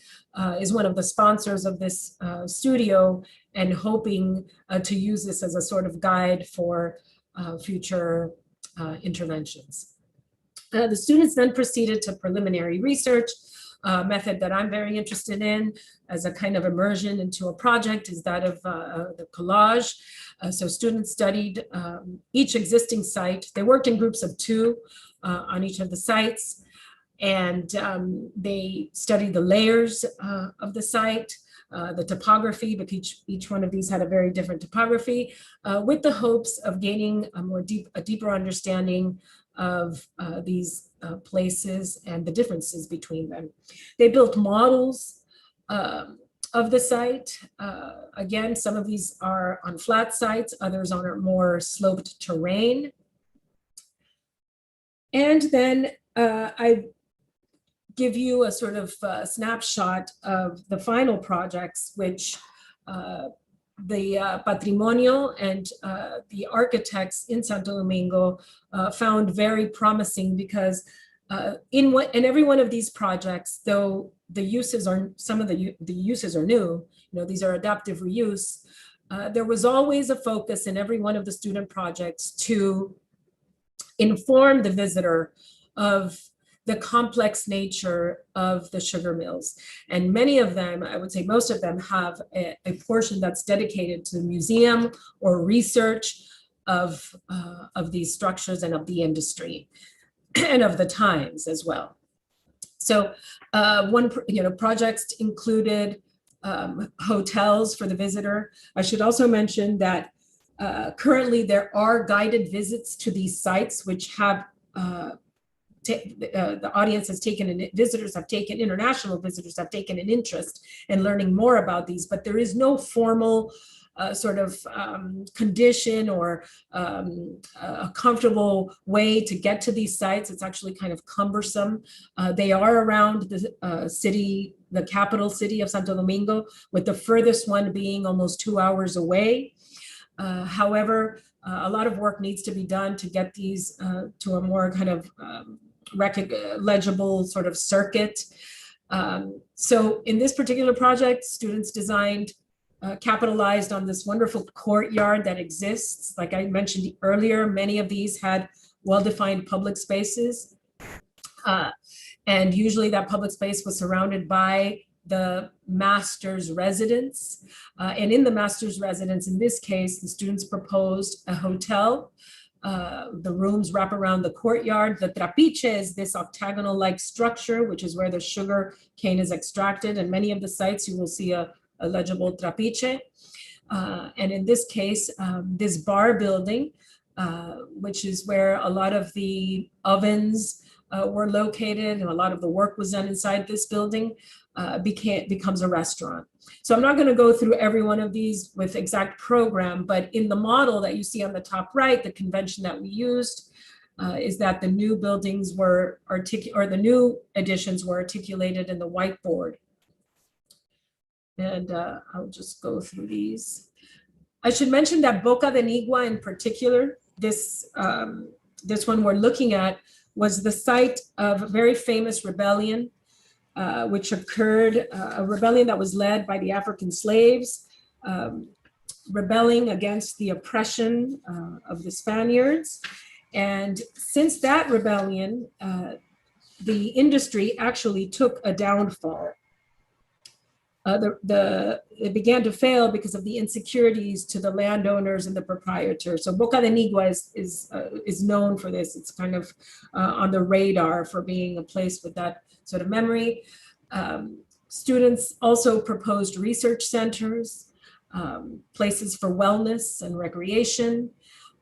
is one of the sponsors of this studio, and hoping to use this as a sort of guide for future interventions. The students then proceeded to preliminary research. Method that I'm very interested in as a kind of immersion into a project is that of the collage. So students studied each existing site. They worked in groups of 2 on each of the sites, and they studied the layers of the site, the topography, because each one of these had a very different topography, with the hopes of gaining a deeper understanding of these places and the differences between them. They built models of the site. Again, some of these are on flat sites, others on a more sloped terrain. And then I give you a sort of snapshot of the final projects, which the Patrimonio and the architects in Santo Domingo found very promising, because in every one of these projects, though the uses are, some of the uses are new, these are adaptive reuse, there was always a focus in every one of the student projects to inform the visitor of the complex nature of the sugar mills. And many of them, I would say most of them, have a portion that's dedicated to the museum or research of these structures and of the industry and of the times as well. So projects included hotels for the visitor. I should also mention that currently there are guided visits to these sites, which have the audience has taken, and international visitors have taken an interest in learning more about these, but there is no formal condition or a comfortable way to get to these sites. It's actually kind of cumbersome. They are around the city, the capital city of Santo Domingo, with the furthest one being almost 2 hours away. However, a lot of work needs to be done to get these to a more kind of legible sort of circuit. So in this particular project, students capitalized on this wonderful courtyard that exists. Like I mentioned earlier, many of these had well-defined public spaces. And usually that public space was surrounded by the master's residence. And in the master's residence, in this case, the students proposed a hotel. The rooms wrap around the courtyard. The trapiche is this octagonal-like structure, which is where the sugar cane is extracted. And many of the sites, you will see a legible trapiche. And in this case, this bar building, which is where a lot of the ovens were located and a lot of the work was done inside this building, becomes a restaurant. So I'm not going to go through every one of these with exact program, but in the model that you see on the top right, the convention that we used is that the new buildings were the new additions were articulated in the whiteboard. And I'll just go through these. I should mention that Boca de Nigua in particular, this one we're looking at, was the site of a very famous rebellion, which occurred, a rebellion that was led by the African slaves, rebelling against the oppression of the Spaniards. And since that rebellion, the industry actually took a downfall. It began to fail because of the insecurities to the landowners and the proprietors. So Boca de Nigua is known for this. It's kind of on the radar for being a place with that sort of memory. Students also proposed research centers, places for wellness and recreation.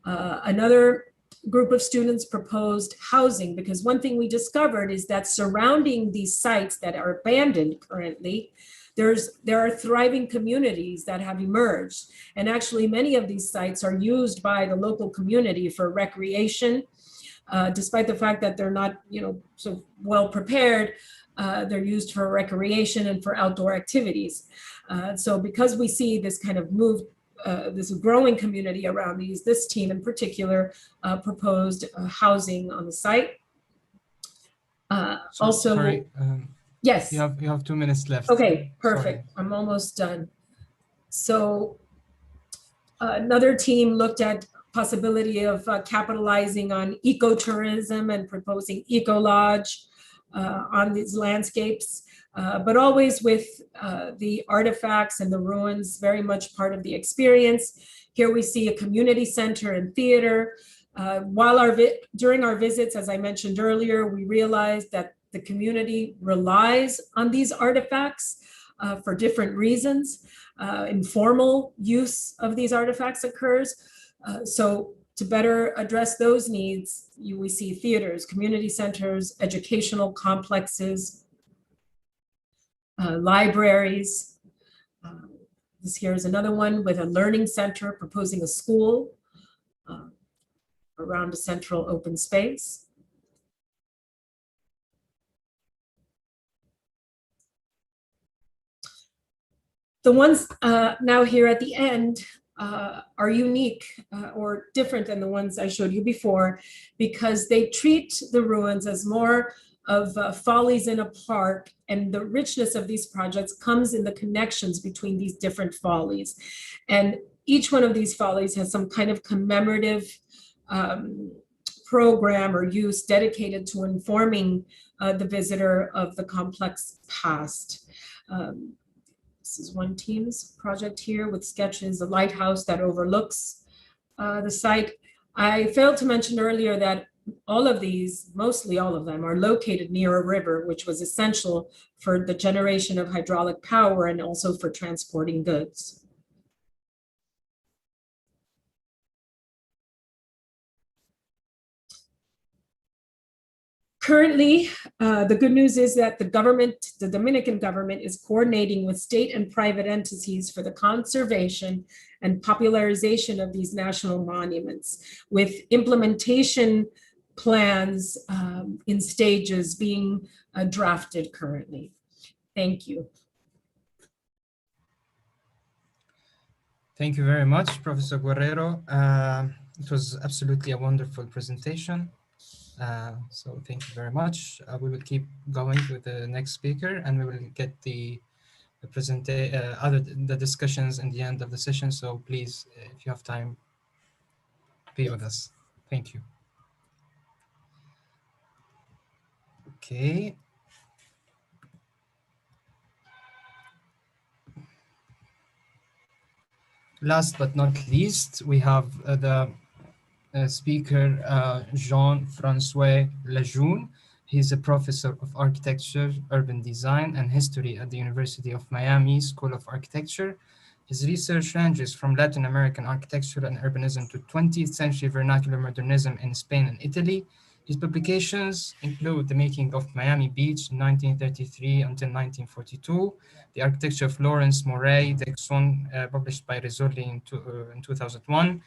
Another group of students proposed housing, because one thing we discovered is that surrounding these sites that are abandoned currently, there are thriving communities that have emerged. And actually many of these sites are used by the local community for recreation, despite the fact that they're not, so well prepared. They're used for recreation and for outdoor activities. So because we see this kind of move there's a growing community around these. This team in particular proposed housing on the site. Also, sorry, yes, you have 2 minutes left. Okay, perfect. Sorry. I'm almost done. So another team looked at possibility of capitalizing on ecotourism and proposing eco-lodge on these landscapes, but always with the artifacts and the ruins very much part of the experience. Here we see a community center and theater. During our visits, as I mentioned earlier, we realized that the community relies on these artifacts for different reasons. Informal use of these artifacts occurs. So to better address those needs, we see theaters, community centers, educational complexes, libraries. This here is another one with a learning center proposing a school around a central open space. The ones now here at the end are unique or different than the ones I showed you before, because they treat the ruins as more of follies in a park, and the richness of these projects comes in the connections between these different follies. And each one of these follies has some kind of commemorative program or use dedicated to informing the visitor of the complex past. This is one team's project here with sketches, a lighthouse that overlooks the site. I failed to mention earlier that all of these, mostly all of them, are located near a river, which was essential for the generation of hydraulic power and also for transporting goods. Currently, the good news is that the government, the Dominican government, is coordinating with state and private entities for the conservation and popularization of these national monuments, with implementation plans in stages being drafted currently. Thank you. Thank you very much, Professor Guerrero. It was absolutely a wonderful presentation. So thank you very much. We will keep going with the next speaker, and we will get the discussions in the end of the session. So please, if you have time, be with us. Thank you. Okay. Last but not least, we have the speaker Jean-François Lejeune. He's a professor of architecture, urban design, and history at the University of Miami School of Architecture. His research ranges from Latin American architecture and urbanism to 20th century vernacular modernism in Spain and Italy. His publications include The Making of Miami Beach, 1933 until 1942, The Architecture of Lawrence Moray Dixon, published by Rizzoli in 2001,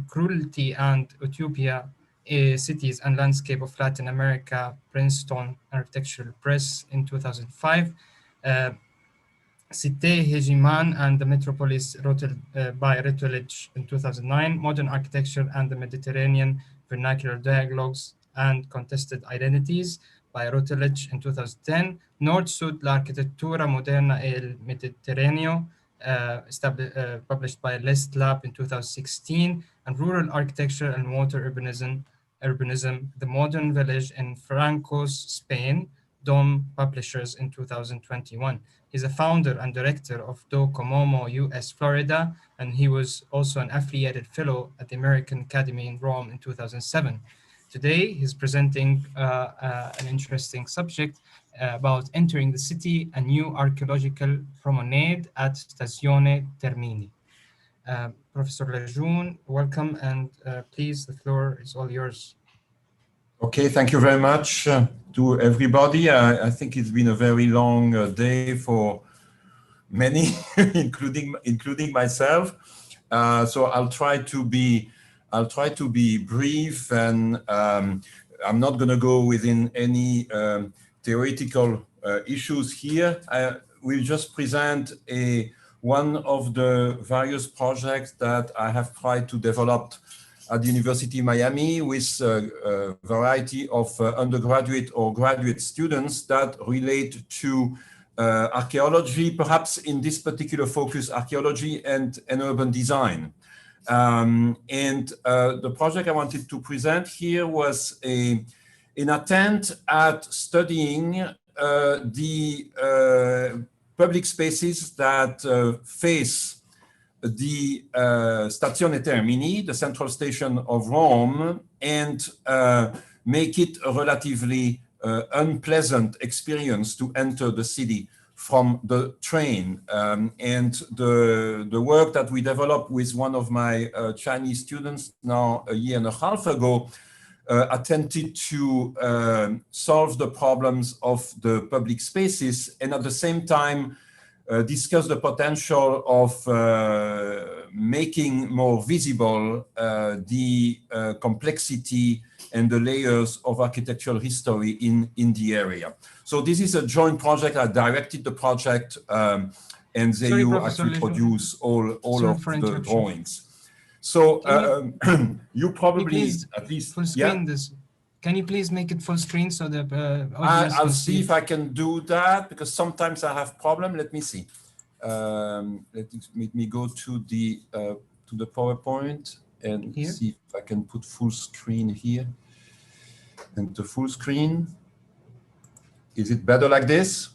Cruelty and Utopia, Cities and Landscape of Latin America, Princeton Architectural Press in 2005, Cité Hegeman and the Metropolis by Routledge in 2009, Modern Architecture and the Mediterranean, Vernacular Dialogues and Contested Identities by Routledge in 2010, Nord-Sud, l'Architettura Moderna e il Mediterraneo, published by List Lab in 2016, and Rural Architecture and Water Urbanism, The Modern Village in Francos, Spain, DOM Publishers in 2021. He's a founder and director of Do Comomo, US, Florida, and he was also an affiliated fellow at the American Academy in Rome in 2007. Today, he's presenting an interesting subject about entering the city, a new archaeological promenade at Stazione Termini. Professor Lejeune, welcome, and please, the floor is all yours. Okay, thank you very much to everybody. I think it's been a very long day for many, including myself. So I'll try to be brief, and I'm not going to go within any theoretical issues here. I will just present one of the various projects that I have tried to develop at the University of Miami with a variety of undergraduate or graduate students that relate to archaeology, perhaps in this particular focus, archaeology and urban design. The project I wanted to present here was an attempt at studying the public spaces that face the Stazione Termini, the central station of Rome, and make it a relatively unpleasant experience to enter the city from the train. And the work that we developed with one of my Chinese students now a year and a half ago attempted to solve the problems of the public spaces and at the same time discuss the potential of making more visible the complexity and the layers of architectural history in the area. So this is a joint project. I directed the project and Zeyu actually produced all of the drawings. So you probably at least full screen this. Can you please make it full screen so the audience I'll see if I can do that because sometimes I have problem. Let me see. Let me go to the PowerPoint and see if I can put full screen here. And the full screen. Is it better like this?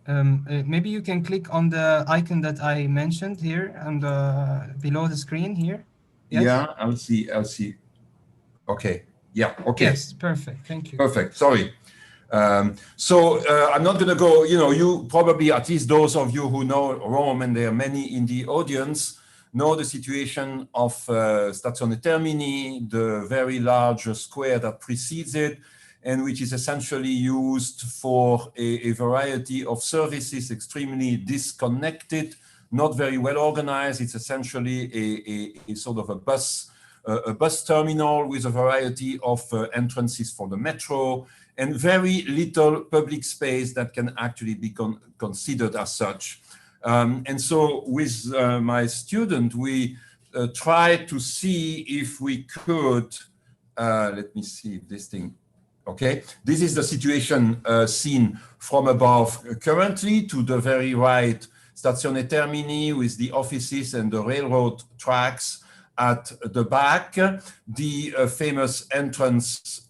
Maybe you can click on the icon that I mentioned here and below the screen here. Yes? Yeah, I'll see. Okay. Yeah, okay. Yes, perfect. Thank you. Perfect. Sorry. So I'm not going to go, you probably, at least those of you who know Rome, and there are many in the audience, know the situation of Stazione Termini, the very large square that precedes it, and which is essentially used for a variety of services, extremely disconnected, not very well organized. It's essentially a sort of a bus terminal with a variety of entrances for the metro and very little public space that can actually be considered as such. And so with my student, we tried to see if we could, let me see if this thing, okay. This is the situation seen from above currently. To the very right, Stazione Termini with the offices and the railroad tracks at the back, the famous entrance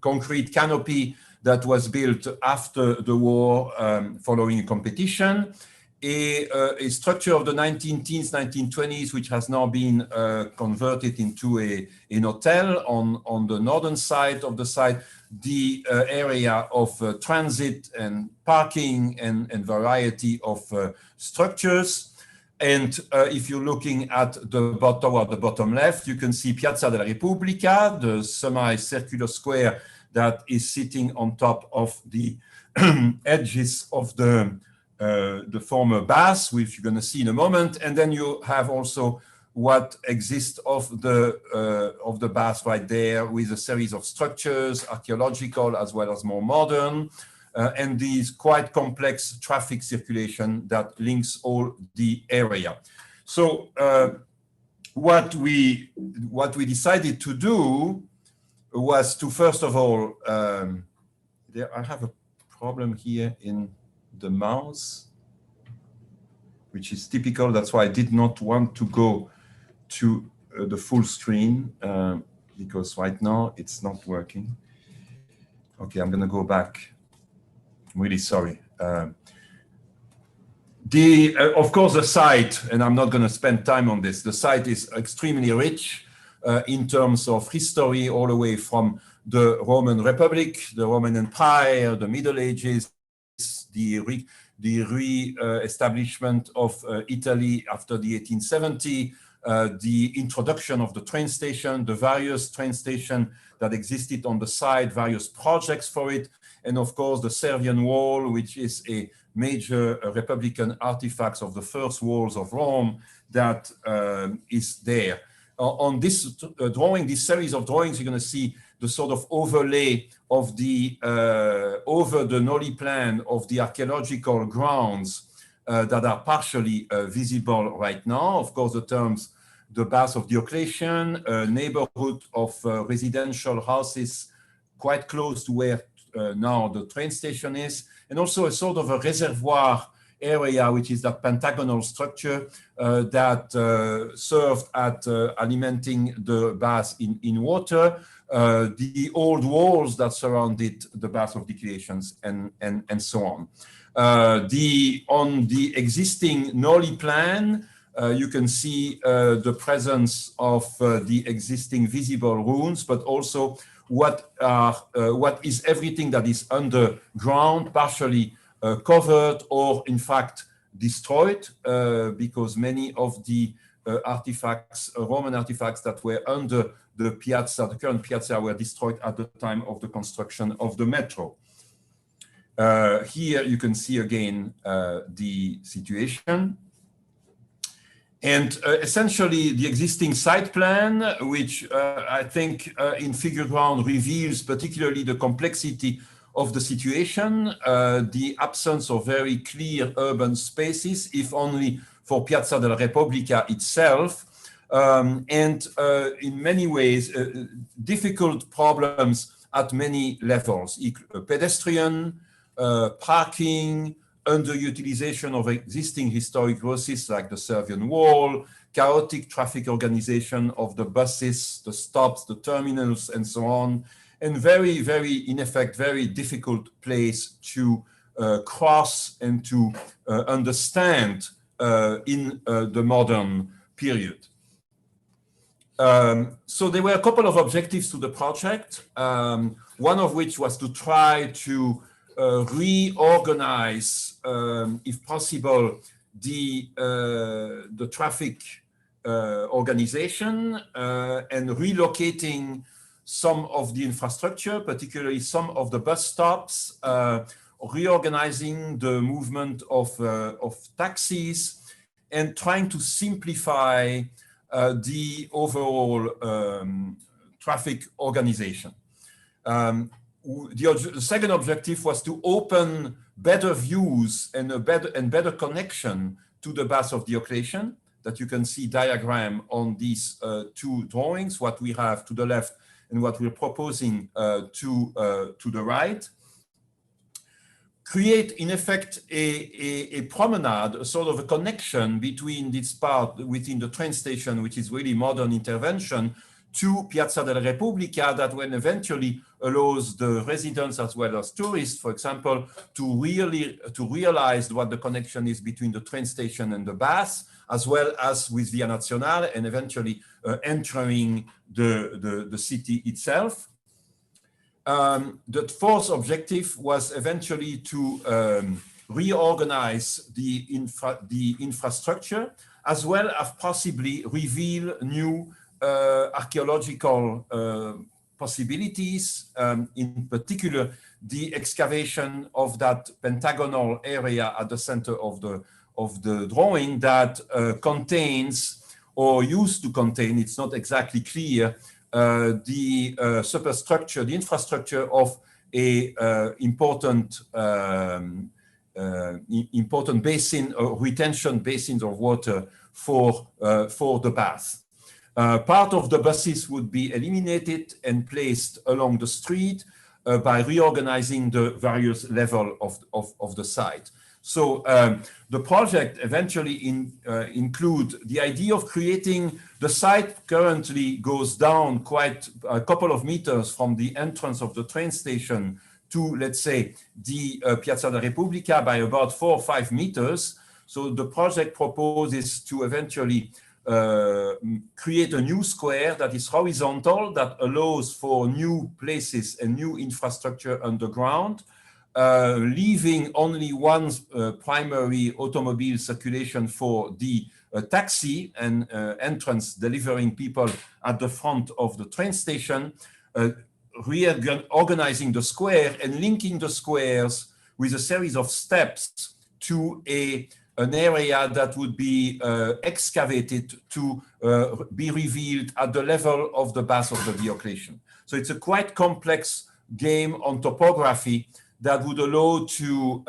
concrete canopy that was built after the war following a competition, a structure of the 1910s, 1920s, which has now been converted into an hotel on the northern side of the site, the area of transit and parking and variety of structures. And if you're looking at the bottom left, you can see Piazza della Repubblica, the semi-circular square that is sitting on top of the edges of the former baths, which you're going to see in a moment. And then you have also what exists of the baths right there with a series of structures, archaeological as well as more modern. And these quite complex traffic circulation that links all the area. So what we decided to do was to, first of all, I have a problem here in the mouse, which is typical. That's why I did not want to go to the full screen because right now it's not working. Okay, I'm going to go back. I'm really sorry. Of course, the site, and I'm not going to spend time on this, the site is extremely rich in terms of history, all the way from the Roman Republic, the Roman Empire, the Middle Ages, the re-establishment of Italy after the 1870, the introduction of the train station, the various train stations that existed on the site, various projects for it, and of course the Servian Wall, which is a major Republican artifact of the first walls of Rome that is there. On this drawing, this series of drawings, you're going to see the sort of overlay of the over the Noli plan of the archaeological grounds that are partially visible right now. Of course, the terms, the Baths of Diocletian, a neighborhood of residential houses quite close to where now the train station is, and also a sort of a reservoir area, which is that pentagonal structure that served at alimenting the baths in water, the old walls that surrounded the Baths of Diocletian, and so on. On the existing Noli plan, you can see the presence of the existing visible ruins, but also what is everything that is underground, partially covered or in fact destroyed, because many of the artifacts, Roman artifacts that were under the piazza, the current piazza, were destroyed at the time of the construction of the metro. Here you can see again the situation. And essentially the existing site plan, which I think in figure ground reveals particularly the complexity of the situation, the absence of very clear urban spaces, if only for Piazza della Repubblica itself, and in many ways difficult problems at many levels, pedestrian, parking, underutilization of existing historic resources like the Servian Wall, chaotic traffic organization of the buses, the stops, the terminals, and so on, and very, in effect, very difficult place to cross and to understand in the modern period. So there were a couple of objectives to the project, one of which was to try to reorganize, if possible, the traffic organization and relocating some of the infrastructure, particularly some of the bus stops, reorganizing the movement of taxis, and trying to simplify the overall traffic organization. The second objective was to open better views and better connection to the Baths of Diocletian, that you can see diagram on these two drawings, what we have to the left and what we're proposing to the right. Create, in effect, a promenade, a sort of a connection between this part within the train station, which is really modern intervention, to Piazza della Repubblica, that when eventually allows the residents as well as tourists, for example, to realize what the connection is between the train station and the baths, as well as with Via Nazionale, and eventually entering the city itself. The fourth objective was eventually to reorganize the infrastructure, as well as possibly reveal new archaeological possibilities, in particular the excavation of that pentagonal area at the center of the drawing that contains, or used to contain, it's not exactly clear, the superstructure, the infrastructure of a important basin, or retention basins of water for the bath. Part of the buses would be eliminated and placed along the street by reorganizing the various levels of the site. So the project eventually include the idea of creating, the site currently goes down quite a couple of meters from the entrance of the train station to, let's say, the Piazza della Repubblica by about 4 or 5 meters. So the project proposes to eventually create a new square that is horizontal, that allows for new places and new infrastructure underground, leaving only one primary automobile circulation for the taxi and entrance delivering people at the front of the train station, reorganizing the square and linking the squares with a series of steps to an area that would be excavated to be revealed at the level of the Baths of the Diocletian. So it's a quite complex game on topography that would allow to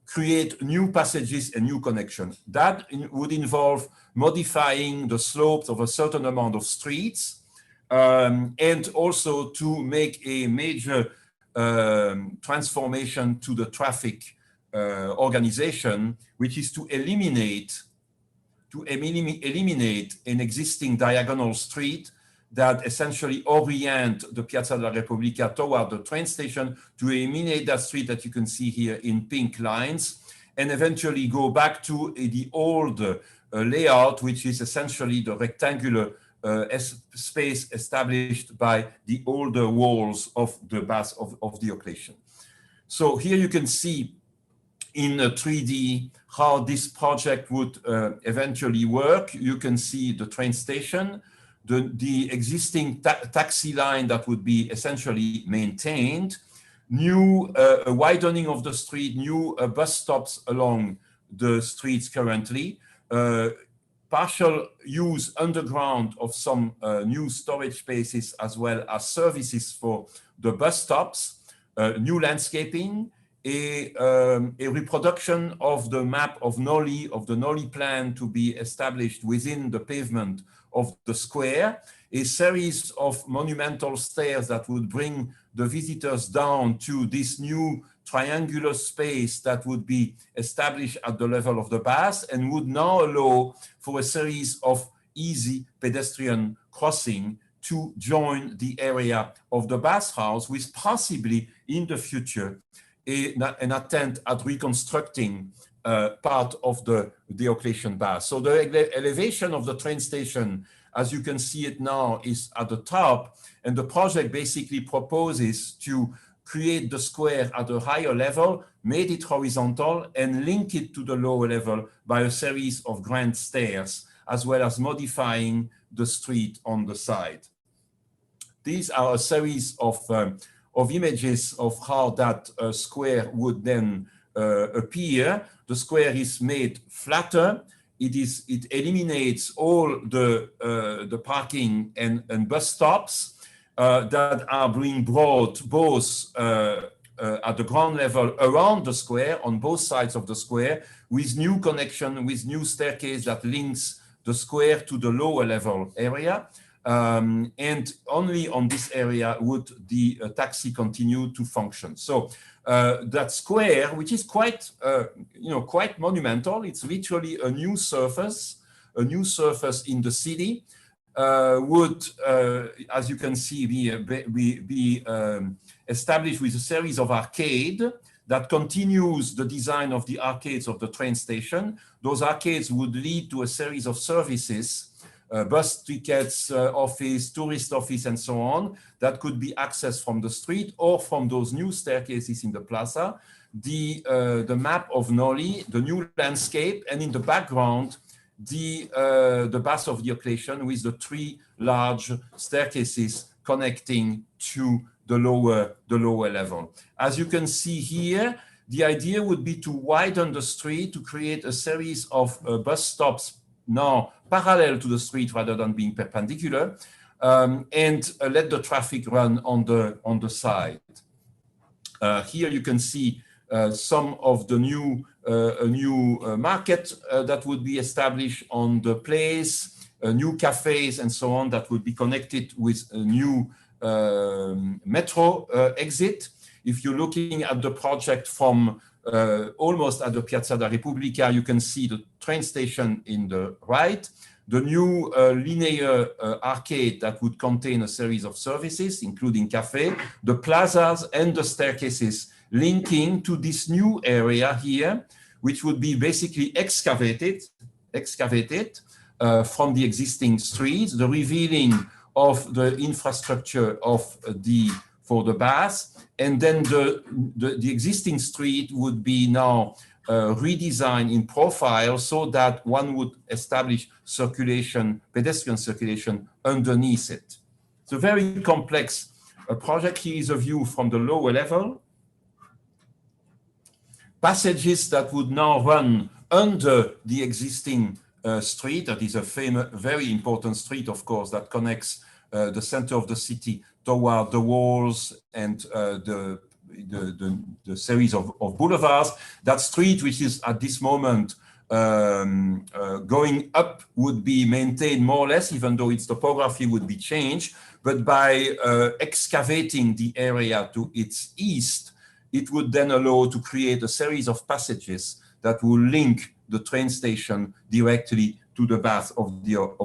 create new passages and new connections. That would involve modifying the slopes of a certain amount of streets, and also to make a major transformation to the traffic organization, which is to eliminate an existing diagonal street that essentially orient the Piazza della Repubblica toward the train station, to eliminate that street that you can see here in pink lines, and eventually go back to the old layout, which is essentially the rectangular space established by the older walls of the Baths of Diocletian. So here you can see in 3D how this project would eventually work. You can see the train station, the existing taxi line that would be essentially maintained, new widening of the street, new bus stops along the streets currently, partial use underground of some new storage spaces, as well as services for the bus stops, new landscaping, a reproduction of the map of Noli, of the Noli plan to be established within the pavement of the square, a series of monumental stairs that would bring the visitors down to this new triangular space that would be established at the level of the Baths, and would now allow for a series of easy pedestrian crossing to join the area of the Bathhouse, with possibly in the future an attempt at reconstructing part of the Diocletian Baths. So the elevation of the train station, as you can see it now, is at the top, and the project basically proposes to create the square at a higher level, made it horizontal, and link it to the lower level by a series of grand stairs, as well as modifying the street on the side. These are a series of images of how that square would then appear. The square is made flatter. It eliminates all the parking and bus stops that are being brought both at the ground level around the square, on both sides of the square, with new connection, with new staircase that links the square to the lower level area. And only on this area would the taxi continue to function. So that square, which is quite, quite monumental, it's literally a new surface in the city, would, as you can see, be established with a series of arcades that continues the design of the arcades of the train station. Those arcades would lead to a series of services, bus tickets office, tourist office, and so on, that could be accessed from the street or from those new staircases in the plaza. The map of Noli, the new landscape, and in the background, the Baths of Diocletian with the three large staircases connecting to the lower level. As you can see here, the idea would be to widen the street, to create a series of bus stops now parallel to the street rather than being perpendicular, and let the traffic run on the side. Here you can see some of the new market that would be established on the place, new cafes and so on that would be connected with a new metro exit. If you're looking at the project from almost at the Piazza della Repubblica, you can see the train station in the right, the new linear arcade that would contain a series of services, including cafe, the plazas and the staircases linking to this new area here, which would be basically excavated from the existing streets, the revealing of the infrastructure for the Baths, and then the existing street would be now redesigned in profile so that one would establish circulation, pedestrian circulation underneath it. It's a very complex project. Here is a view from the lower level. Passages that would now run under the existing street. That is a famous, very important street, of course, that connects the center of the city toward the walls and the series of boulevards. That street, which is at this moment going up, would be maintained more or less, even though its topography would be changed. But by excavating the area to its east, it would then allow to create a series of passages that will link the train station directly to the bath of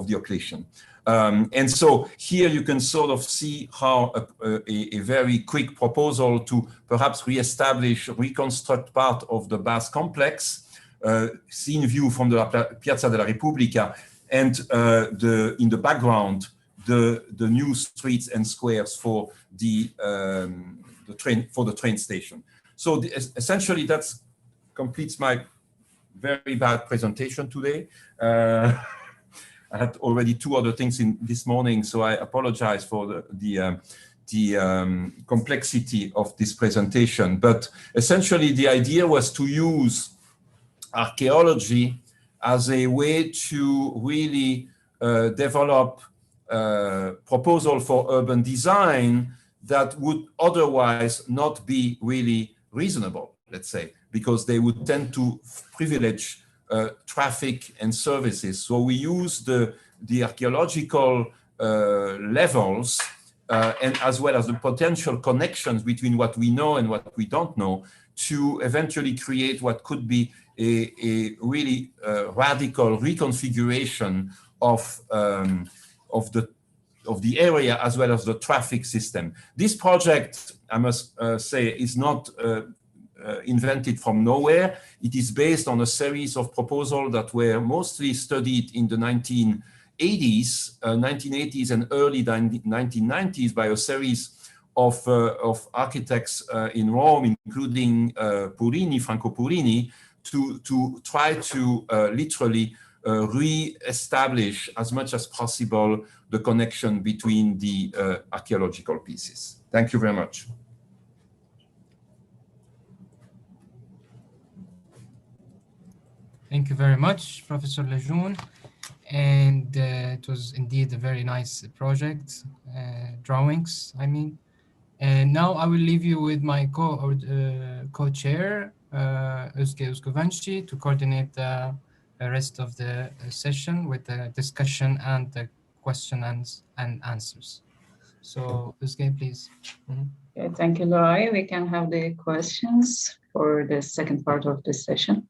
Diocletian. And so here you can sort of see how a very quick proposal to perhaps reconstruct part of the bath complex, seen view from the Piazza della Repubblica, and in the background, the new streets and squares for the train station. So essentially that completes my very bad presentation today. I had already 2 other things in this morning, so I apologize for the complexity of this presentation. But essentially, the idea was to use archaeology as a way to really develop proposal for urban design that would otherwise not be really reasonable, let's say, because they would tend to privilege traffic and services. So we use the archaeological levels and as well as the potential connections between what we know and what we don't know to eventually create what could be a really radical reconfiguration of the area as well as the traffic system. This project, I must say, is not invented from nowhere. It is based on a series of proposals that were mostly studied in the 1980s and early 1990s by a series of architects in Rome, including Franco Purini, to try to literally re-establish as much as possible the connection between the archaeological pieces. Thank you very much. Thank you very much, Professor Lejeune. And it was indeed a very nice project, drawings, I mean. And now I will leave you with my co-chair, Özge Uskovenci, to coordinate the rest of the session with the discussion and the questions and answers. So, Özge, please. Okay, thank you, Loai. We can have the questions for the second part of this session.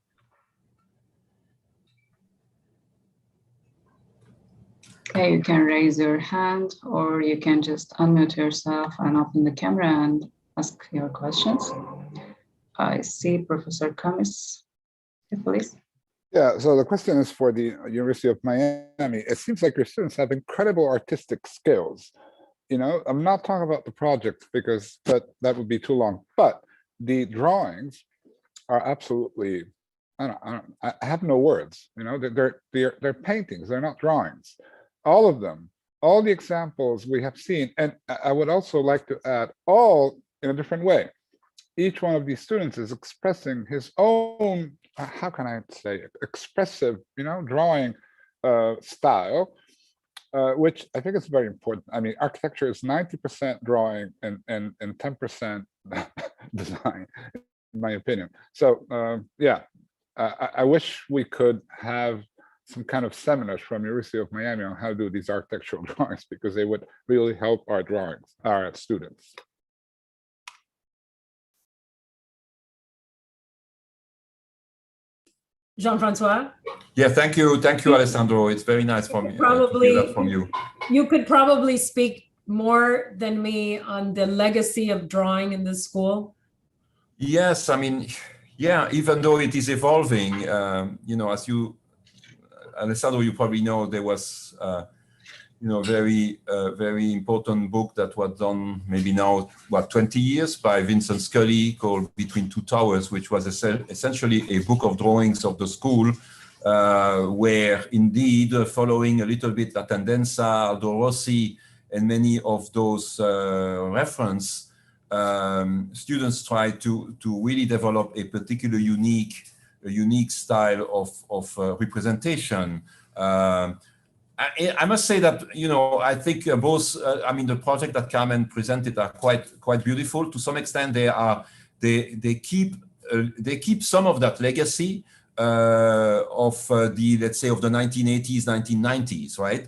Okay, you can raise your hand or you can just unmute yourself and open the camera and ask your questions. I see Professor Kamis, please. Yeah, so the question is for the University of Miami. It seems like your students have incredible artistic skills. You know, I'm not talking about the project because that would be too long, but the drawings are absolutely, I have no words. You know, they're paintings, they're not drawings. All of them, all the examples we have seen, and I would also like to add, all in a different way. Each one of these students is expressing his own, how can I say it, expressive, you know, drawing style, which I think is very important. I mean, architecture is 90% drawing and 10% design, in my opinion. So yeah, I wish we could have some kind of seminars from University of Miami on how to do these architectural drawings, because they would really help our students. Jean-Francois? Yeah, thank you, Alessandro. It's very nice for me to hear that from you. You could probably speak more than me on the legacy of drawing in the school. Yes, I mean, yeah, even though it is evolving, you know, as you, Alessandro, you probably know, there was, you know, very important book that was done maybe now, what, 20 years by Vincent Scully called Between Two Towers, which was essentially a book of drawings of the school, where indeed, following a little bit La Tendenza, Aldo Rossi, and many of those reference, students try to really develop a particular unique style of representation. I must say that, I think both, the project that Carmen presented are quite beautiful. To some extent, they keep some of that legacy of let's say, of the 1980s, 1990s, right?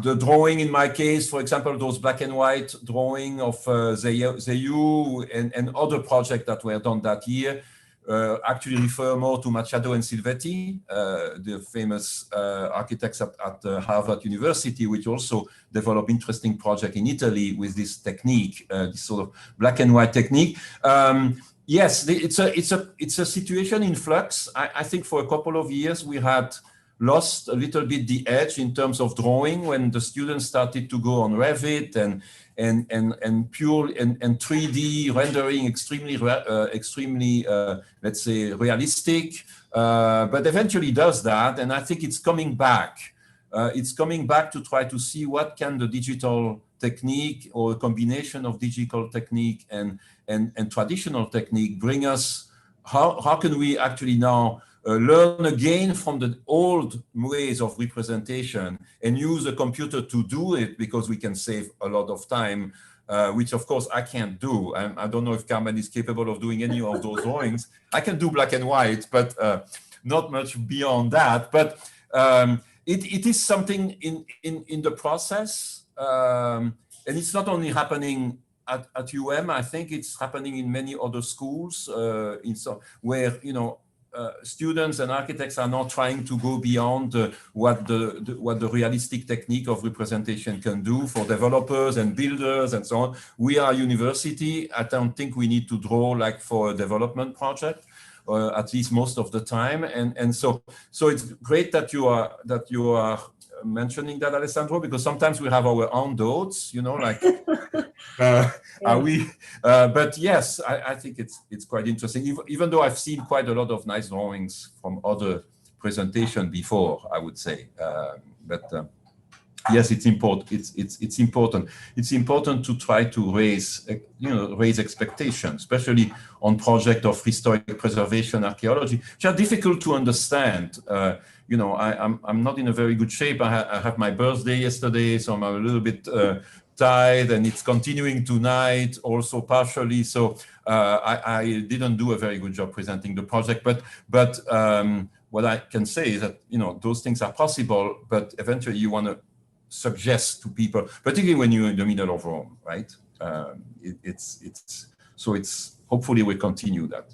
The drawing, in my case, for example, those black and white drawing of Zeyu and other projects that were done that year actually refer more to Machado and Silvetti, the famous architects at Harvard University, which also develop interesting project in Italy with this technique, this sort of black and white technique. Yes, it's a situation in flux. I think for a couple of years we had lost a little bit the edge in terms of drawing when the students started to go on Revit and pure and 3D rendering, extremely let's say realistic, but eventually does that, and I think it's coming back. It's coming back to try to see what can the digital technique or a combination of digital technique and traditional technique bring us. How can we actually now learn again from the old ways of representation and use a computer to do it, because we can save a lot of time, which of course I can't do. I don't know if Carmen is capable of doing any of those drawings. I can do black and white, but not much beyond that. But it is something in the process, and it's not only happening at UM. I think it's happening in many other schools, where students and architects are not trying to go beyond what the realistic technique of representation can do for developers and builders and so on. We are a university. I don't think we need to draw like for a development project, at least most of the time. And so it's great that you are mentioning that, Alessandro, because sometimes we have our own doubts, like. Are we? But yes, I think it's quite interesting. Even though I've seen quite a lot of nice drawings from other presentations before, I would say. Yes, it's important. It's important. It's important to try to raise expectations, especially on projects of historic preservation archaeology, which are difficult to understand. I'm not in a very good shape. I have my birthday yesterday, so I'm a little bit tired, and it's continuing tonight also partially. So I didn't do a very good job presenting the project. But what I can say is that those things are possible, but eventually you want to suggest to people, particularly when you're in the middle of Rome, right? It's hopefully we'll continue that.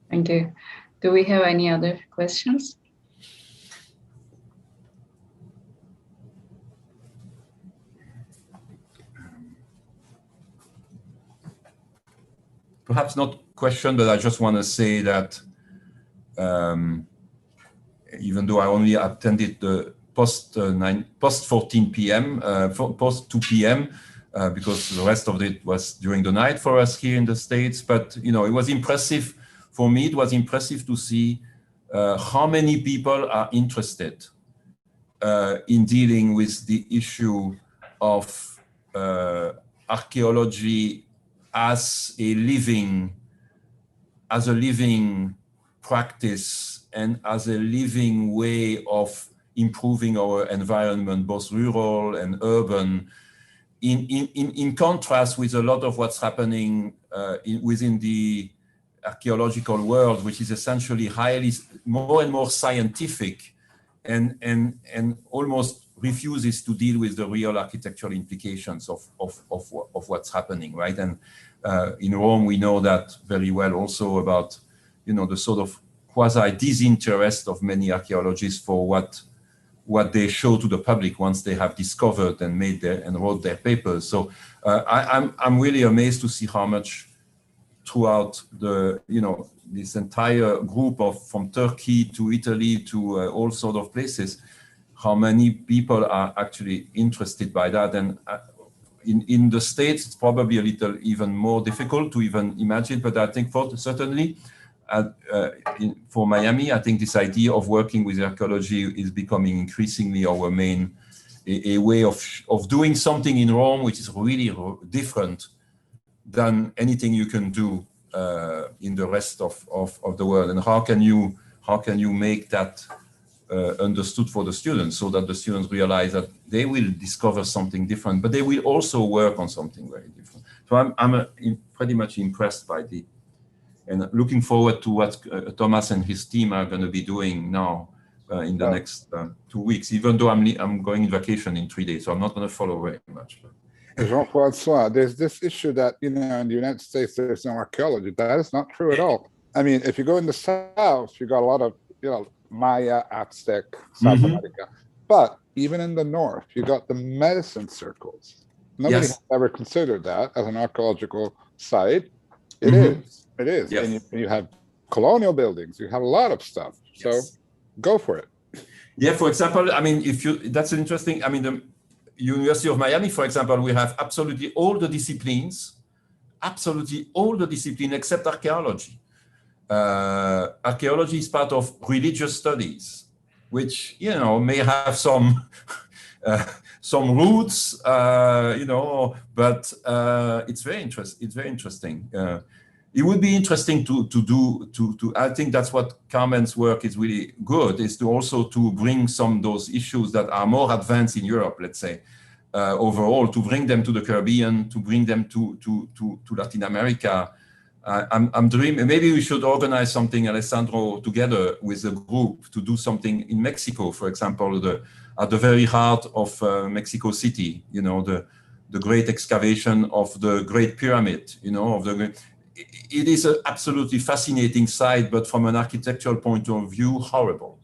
Thank you. Do we have any other questions? Perhaps not question, but I just want to say that even though I only attended the post 14 p.m., post 2 p.m., because the rest of it was during the night for us here in the States, but it was impressive for me. It was impressive to see how many people are interested in dealing with the issue of archaeology as a living practice and as a living way of improving our environment, both rural and urban, in contrast with a lot of what's happening within the archaeological world, which is essentially more and more scientific and almost refuses to deal with the real architectural implications of what's happening, right? And in Rome, we know that very well also about, the sort of quasi-disinterest of many archaeologists for what they show to the public once they have discovered and wrote their papers. So I'm really amazed to see how much throughout this entire group from Turkey to Italy to all sorts of places, how many people are actually interested by that. And in the States, it's probably a little even more difficult to even imagine, but I think certainly for Miami, I think this idea of working with archaeology is becoming increasingly our main, a way of doing something in Rome, which is really different than anything you can do in the rest of the world. And how can you make that understood for the students, so that the students realize that they will discover something different, but they will also work on something very different. So I'm pretty much impressed by and looking forward to what Thomas and his team are going to be doing now in the next 2 weeks, even though I'm going on vacation in 3 days, so I'm not going to follow very much. Jean-Francois, there's this issue that, in the United States, there's no archaeology. That is not true at all. I mean, if you go in the South, you got a lot of, Maya, Aztec, South America. But even in the North, you got the medicine circles. Nobody has ever considered that as an archaeological site. It is. It is. Yes. And you have colonial buildings. You have a lot of stuff. So go for it. Yeah, for example, I mean, that's interesting. I mean, the University of Miami, for example, we have absolutely all the disciplines except archaeology. Archaeology is part of religious studies, which, may have some roots, but it's very interesting. It would be interesting to I think that's what Carmen's work is really good, is to also to bring some of those issues that are more advanced in Europe, let's say, overall, to bring them to the Caribbean, to bring them to Latin America. I'm dreaming, maybe we should organize something, Alessandro, together with a group to do something in Mexico, for example, at the very heart of Mexico City, the great excavation of the Great Pyramid, it is an absolutely fascinating site, but from an architectural point of view, horrible.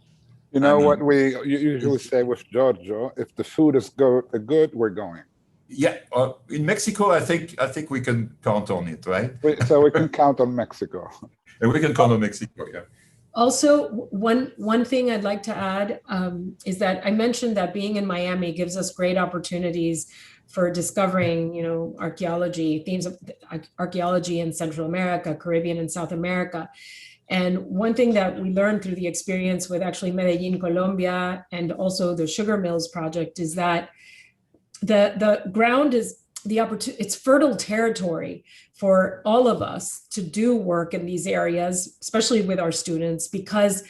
What we usually say with Giorgio, if the food is good, we're going. Yeah, in Mexico, I think we can count on it, right? So we can count on Mexico. And we can count on Mexico, yeah. Also, one thing I'd like to add is that I mentioned that being in Miami gives us great opportunities for discovering, archaeology, themes of archaeology in Central America, Caribbean, and South America. And one thing that we learned through the experience with actually Medellin, Colombia, and also the Sugar Mills project is that the ground is it's fertile territory for all of us to do work in these areas, especially with our students, because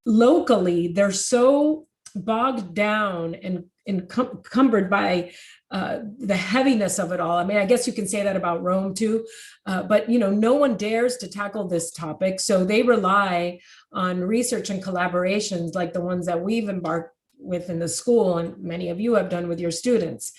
locally they're so bogged down and encumbered by the heaviness of it all. I mean, I guess you can say that about Rome too, but no one dares to tackle this topic. So they rely on research and collaborations like the ones that we've embarked with in the school, and many of you have done with your students.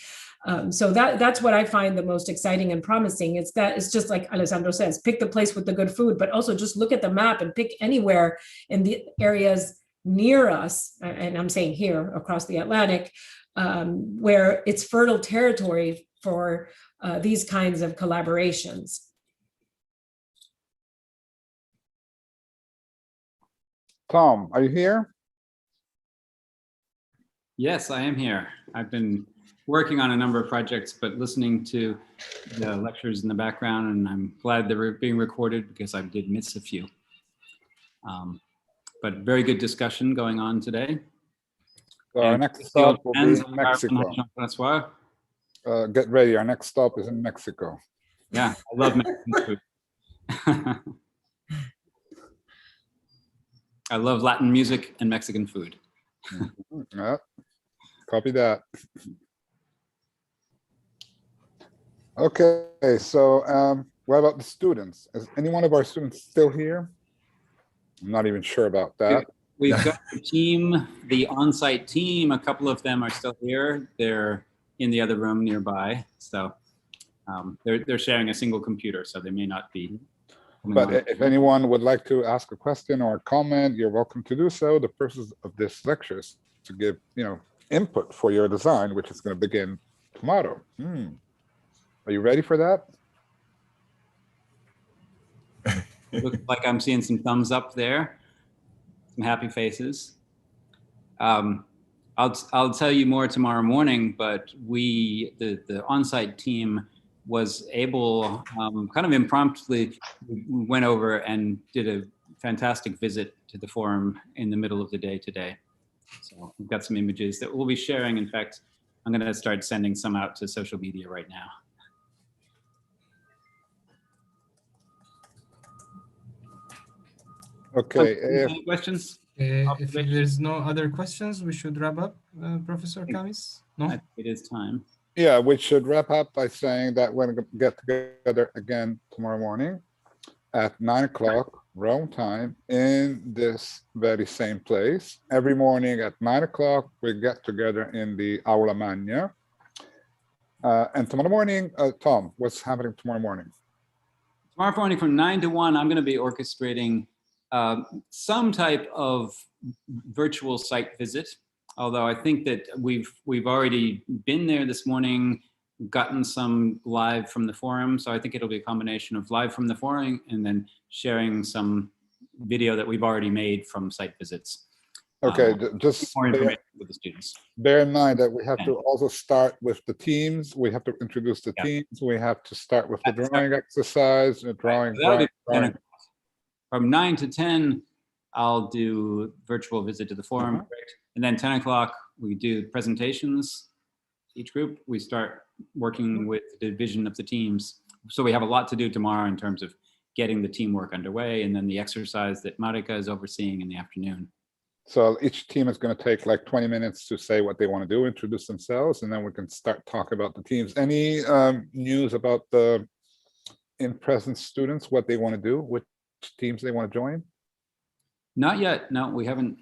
So that's what I find the most exciting and promising. It's just like Alessandro says, pick the place with the good food, but also just look at the map and pick anywhere in the areas near us, and I'm saying here across the Atlantic, where it's fertile territory for these kinds of collaborations. Tom, are you here? Yes, I am here. I've been working on a number of projects, but listening to the lectures in the background, and I'm glad they're being recorded because I did miss a few. But very good discussion going on today. So our next stop will be Mexico. Get ready, our next stop is in Mexico. Yeah, I love Mexican food. I love Latin music and Mexican food. Yeah, copy that. Okay, so what about the students? Is any one of our students still here? I'm not even sure about that. We've got the team, the on-site team. A couple of them are still here. They're in the other room nearby. So they're sharing a single computer, so they may not be. But if anyone would like to ask a question or a comment, you're welcome to do so. The purpose of this lecture is to give, input for your design, which is going to begin tomorrow. Are you ready for that? Looks like I'm seeing some thumbs up there, some happy faces. I'll tell you more tomorrow morning, but the on-site team was able, kind of impromptu, we went over and did a fantastic visit to the forum in the middle of the day today. So we've got some images that we'll be sharing. In fact, I'm going to start sending some out to social media right now. Okay. Any questions? If there's no other questions, we should wrap up, Professor Kamis? No? It is time. Yeah, we should wrap up by saying that we're going to get together again tomorrow morning at 9 o'clock Rome time in this very same place. Every morning at 9 o'clock, we get together in the Aula Magna. And tomorrow morning, Tom, what's happening tomorrow morning? Tomorrow morning from 9 to 1, I'm going to be orchestrating some type of virtual site visit. Although I think that we've already been there this morning, gotten some live from the forum. So I think it'll be a combination of live from the forum and then sharing some video that we've already made from site visits. Okay, just more information with the students. Bear in mind that we have to also start with the teams. We have to introduce the teams. We have to start with the drawing exercise, the drawing. From 9 to 10, I'll do virtual visit to the forum. And then 10 o'clock, we do presentations. Each group, we start working with the division of the teams. So we have a lot to do tomorrow in terms of getting the teamwork underway, and then the exercise that Marika is overseeing in the afternoon. So each team is going to take like 20 minutes to say what they want to do, introduce themselves, and then we can start talking about the teams. Any news about the in-present students, what they want to do, which teams they want to join? Not yet. No, we haven't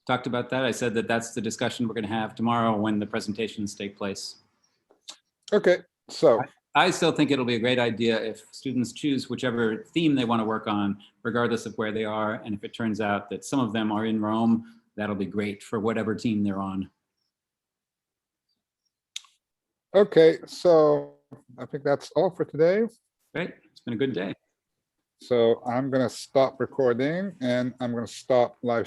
talked about that. I said that that's the discussion we're going to have tomorrow when the presentations take place. Okay, so. I still think it'll be a great idea if students choose whichever theme they want to work on, regardless of where they are. And if it turns out that some of them are in Rome, that'll be great for whatever team they're on. Okay, so I think that's all for today. Great, it's been a good day. So I'm going to stop recording and I'm going to stop live